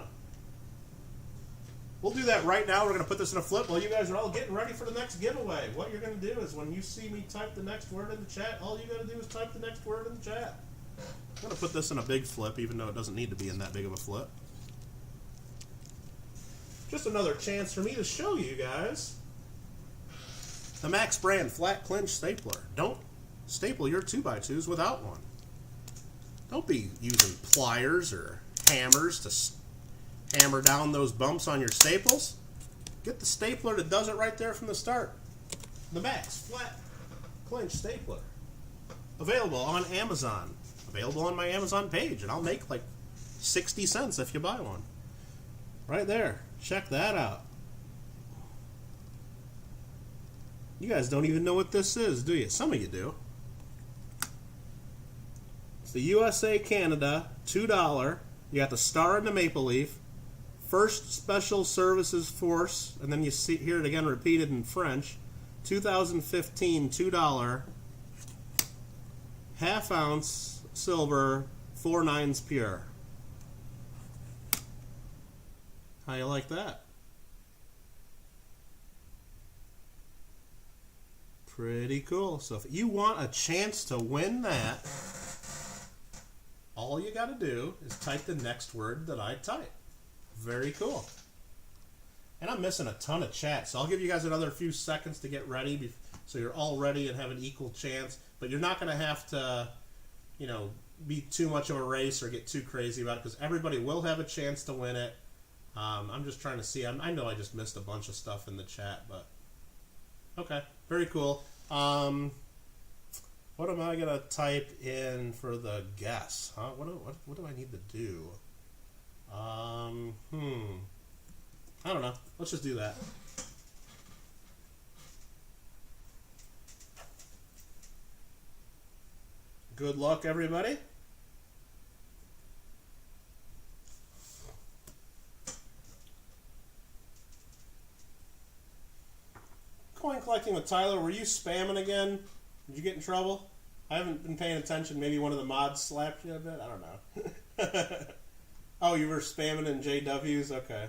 we'll do that right now. We're going to put this in a flip while you guys are all getting ready for the next giveaway. What you're going to do is when you see me type the next word in the chat, all you got to do is type the next word in the chat. I'm going to put this in a big flip, even though it doesn't need to be in that big of a flip. Just another chance for me to show you guys the Max brand flat clinch stapler. Don't staple your 2x2s without one. Don't be using pliers or hammers to hammer down those bumps on your staples. Get the stapler that does it right there from the start. The Max flat clinch stapler. Available on Amazon. Available on my Amazon page, and I'll make like 60 cents if you buy one. Right there. Check that out. You guys don't even know what this is, do you? Some of you do. It's the USA Canada $2. You got the star and the maple leaf. First Special Services Force, and then you hear it again repeated in French. 2015 $2. Half ounce silver, 4/9 pure. How you like that? Pretty cool. So if you want a chance to win that, all you got to do is type the next word that I type. Very cool. And I'm missing a ton of chat, so I'll give you guys another few seconds to get ready so you're all ready and have an equal chance. But you're not going to have to, you know, be too much of a race or get too crazy about it, because everybody will have a chance to win it. I'm just trying to see. I know I just missed a bunch of stuff in the chat, but okay, very cool. What am I gonna type in for the guess? Huh? What do I need to do? I don't know. Let's just do that. Good luck, everybody. Coin collecting with Tyler, were you spamming again? Did you get in trouble? I haven't been paying attention. Maybe one of the mods slapped you a bit? I don't know. Oh, you were spamming in JWs? Okay.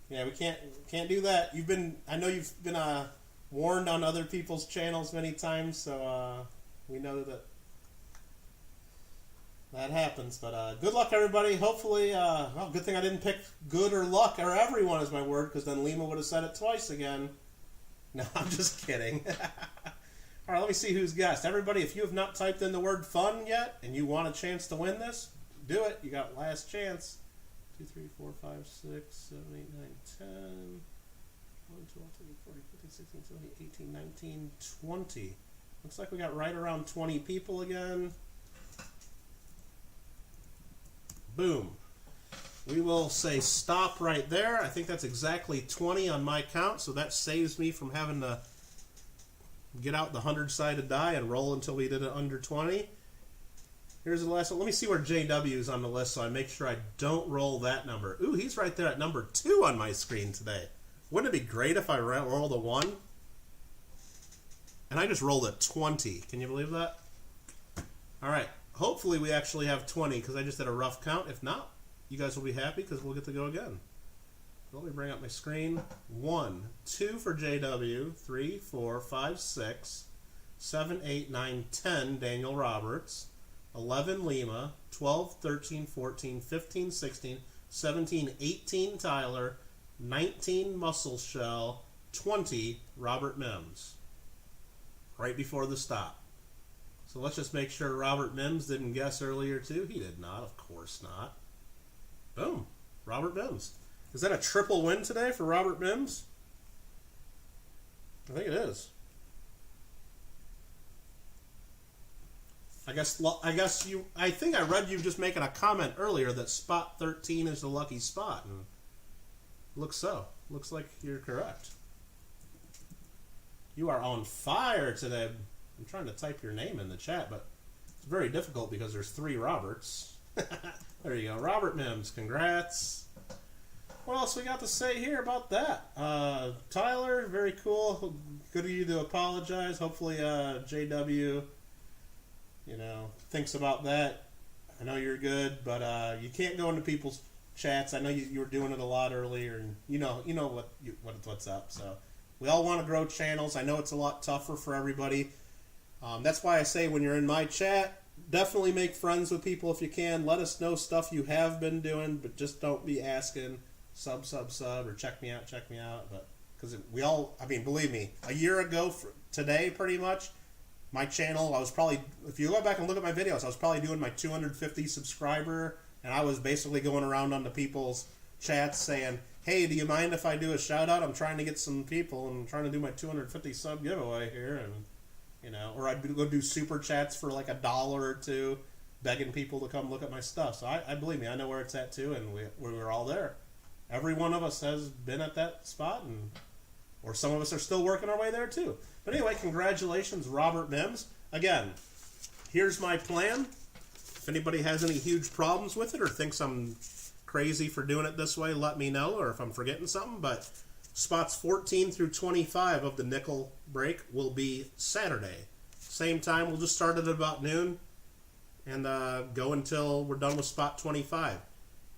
Yeah, we can't do that. I know you've been warned on other people's channels many times, so we know that happens. But good luck, everybody. Hopefully, well, good thing I didn't pick good or luck or everyone as my word, because then Lima would have said it twice again. No, I'm just kidding. All right, let me see who's guessed. Everybody, if you have not typed in the word fun yet and you want a chance to win this, do it. You got last chance. 2, 3, 4, 5, 6, 7, 8, 9, 10, 11, 12, 13, 14, 15, 16, 17, 18, 19, 20. Looks like we got right around 20 people again. Boom. We will say stop right there. I think that's exactly 20 on my count, so that saves me from having to get out the 100-sided die and roll until we did it under 20. Here's the last one. Let me see where JW is on the list so I make sure I don't roll that number. Ooh, he's right there at number 2 on my screen today. Wouldn't it be great if I rolled a 1? And I just rolled a 20. Can you believe that? All right. Hopefully we actually have 20 because I just did a rough count. If not, you guys will be happy because we'll get to go again. Let me bring up my screen. 1, 2 for JW, 3, 4, 5, 6, 7, 8, 9, 10, Daniel Roberts, 11, Lima, 12, 13, 14, 15, 16, 17, 18, Tyler, 19, Muscle Shell, 20, Robert Mims. Right before the stop. So let's just make sure Robert Mims didn't guess earlier too. He did not, of course not. Boom, Robert Mims. Is that a triple win today for Robert Mims? I think it is. I think I read you just making a comment earlier that spot 13 is the lucky spot, and looks so. Looks like you're correct. You are on fire today. I'm trying to type your name in the chat, but it's very difficult because there's 3 Roberts. There you go. Robert Mims, congrats. What else we got to say here about that? Tyler, very cool. Good of you to apologize. Hopefully JW, thinks about that. I know you're good, but you can't go into people's chats. I know you were doing it a lot earlier, and you know what's up. So we all want to grow channels. I know it's a lot tougher for everybody. That's why I say when you're in my chat, definitely make friends with people if you can. Let us know stuff you have been doing, but just don't be asking sub, or check me out. But because we all, I mean, believe me, a year ago today, pretty much, my channel, I was probably, if you go back and look at my videos, I was probably doing my 250 subscriber, and I was basically going around onto people's chats saying, hey, do you mind if I do a shout out? I'm trying to get some people, and I'm trying to do my 250 sub giveaway here, and you know, or I'd go do super chats for like $1 or $2, begging people to come look at my stuff. So I believe me, I know where it's at too, and we're all there. Every one of us has been at that spot, or some of us are still working our way there too. But anyway, congratulations, Robert Mims. Again, here's my plan. If anybody has any huge problems with it or thinks I'm crazy for doing it this way, let me know, or if I'm forgetting something. But spots 14 through 25 of the nickel break will be Saturday. Same time, we'll just start at about noon and go until we're done with spot 25.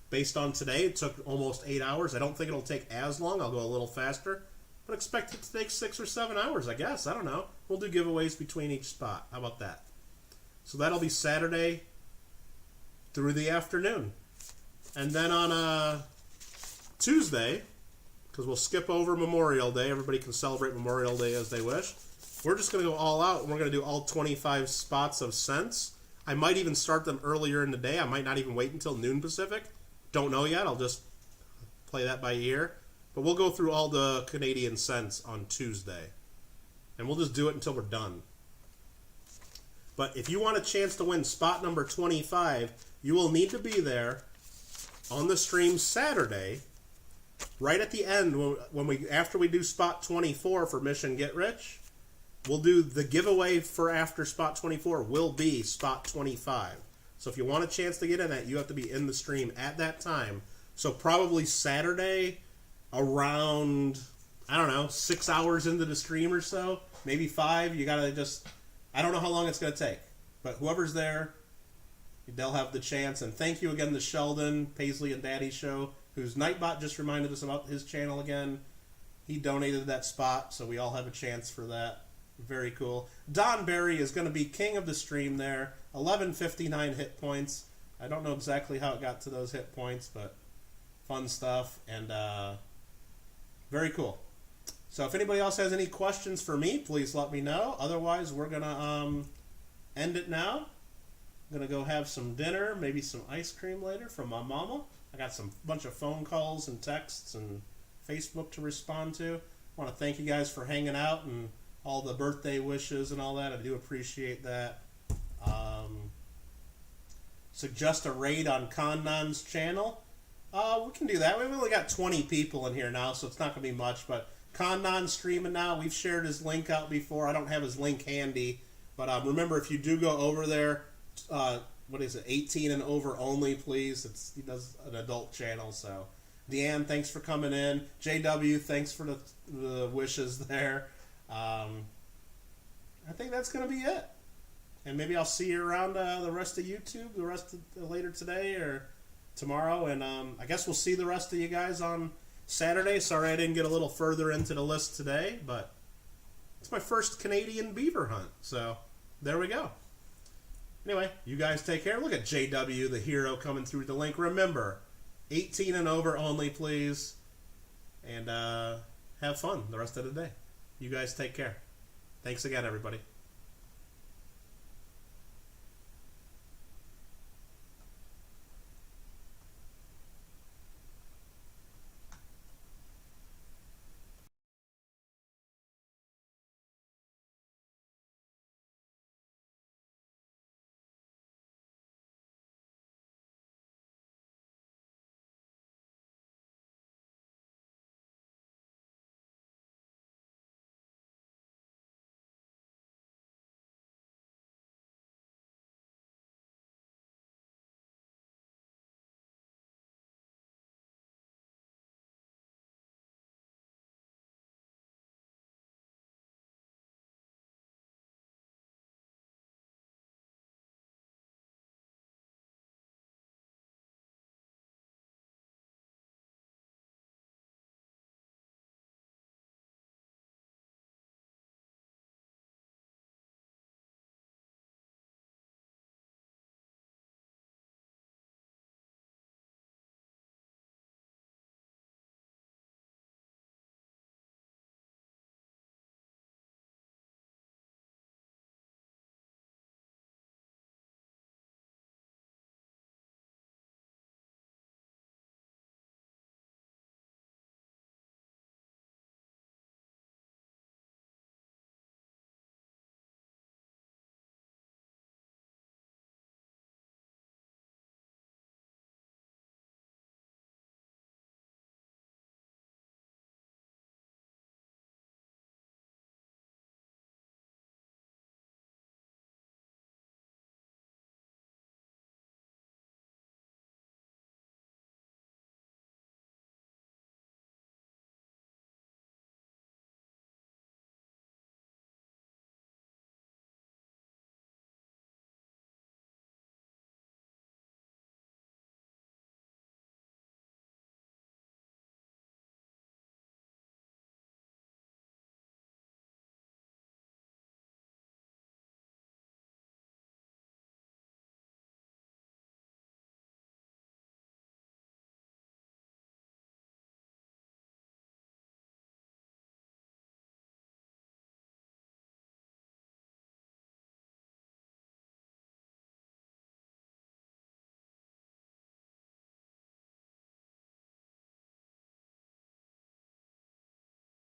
Based on today, it took almost 8 hours. I don't think it'll take as long. I'll go a little faster. But expect it to take 6 or 7 hours, I guess. I don't know. We'll do giveaways between each spot. How about that? So that'll be Saturday through the afternoon. And then on Tuesday, because we'll skip over Memorial Day. Everybody can celebrate Memorial Day as they wish. We're just going to go all out, and we're going to do all 25 spots of cents. I might even start them earlier in the day. I might not even wait until noon Pacific. Don't know yet. I'll just play that by ear. But we'll go through all the Canadian cents on Tuesday. And we'll just do it until we're done. But if you want a chance to win spot number 25, you will need to be there on the stream Saturday, right at the end, after we do spot 24 for Mission Get Rich. We'll do the giveaway for after spot 24 will be spot 25. So if you want a chance to get in that, you have to be in the stream at that time. So probably Saturday around, I don't know, 6 hours into the stream or so, maybe 5. You gotta just, I don't know how long it's gonna take, but whoever's there, they'll have the chance. And thank you again to Sheldon, Paisley and Daddy Show, whose Nightbot just reminded us about his channel again. He donated that spot, so we all have a chance for that. Very cool. Don Barry is going to be king of the stream there. 1159 hit points. I don't know exactly how it got to those hit points, but fun stuff, and very cool. So if anybody else has any questions for me, please let me know. Otherwise, we're going to end it now. I'm going to go have some dinner, maybe some ice cream later from my mama. I got some bunch of phone calls and texts and Facebook to respond to. I want to thank you guys for hanging out and all the birthday wishes and all that. I do appreciate that. Suggest a raid on Konnan's channel. We can do that. We've only got 20 people in here now, so it's not going to be much. But Konnan's streaming now. We've shared his link out before. I don't have his link handy. But remember, if you do go over there, what is it, 18 and over only, please. He does an adult channel. So, Deanne, thanks for coming in. JW, thanks for the wishes there. I think that's going to be it. And maybe I'll see you around the rest of YouTube, the rest of later today or tomorrow. And I guess we'll see the rest of you guys on Saturday. Sorry I didn't get a little further into the list today, but it's my first Canadian beaver hunt. So there we go. Anyway, you guys take care. Look at JW, the hero, coming through the link. Remember, 18 and over only, please. And have fun the rest of the day. You guys take care. Thanks again, everybody.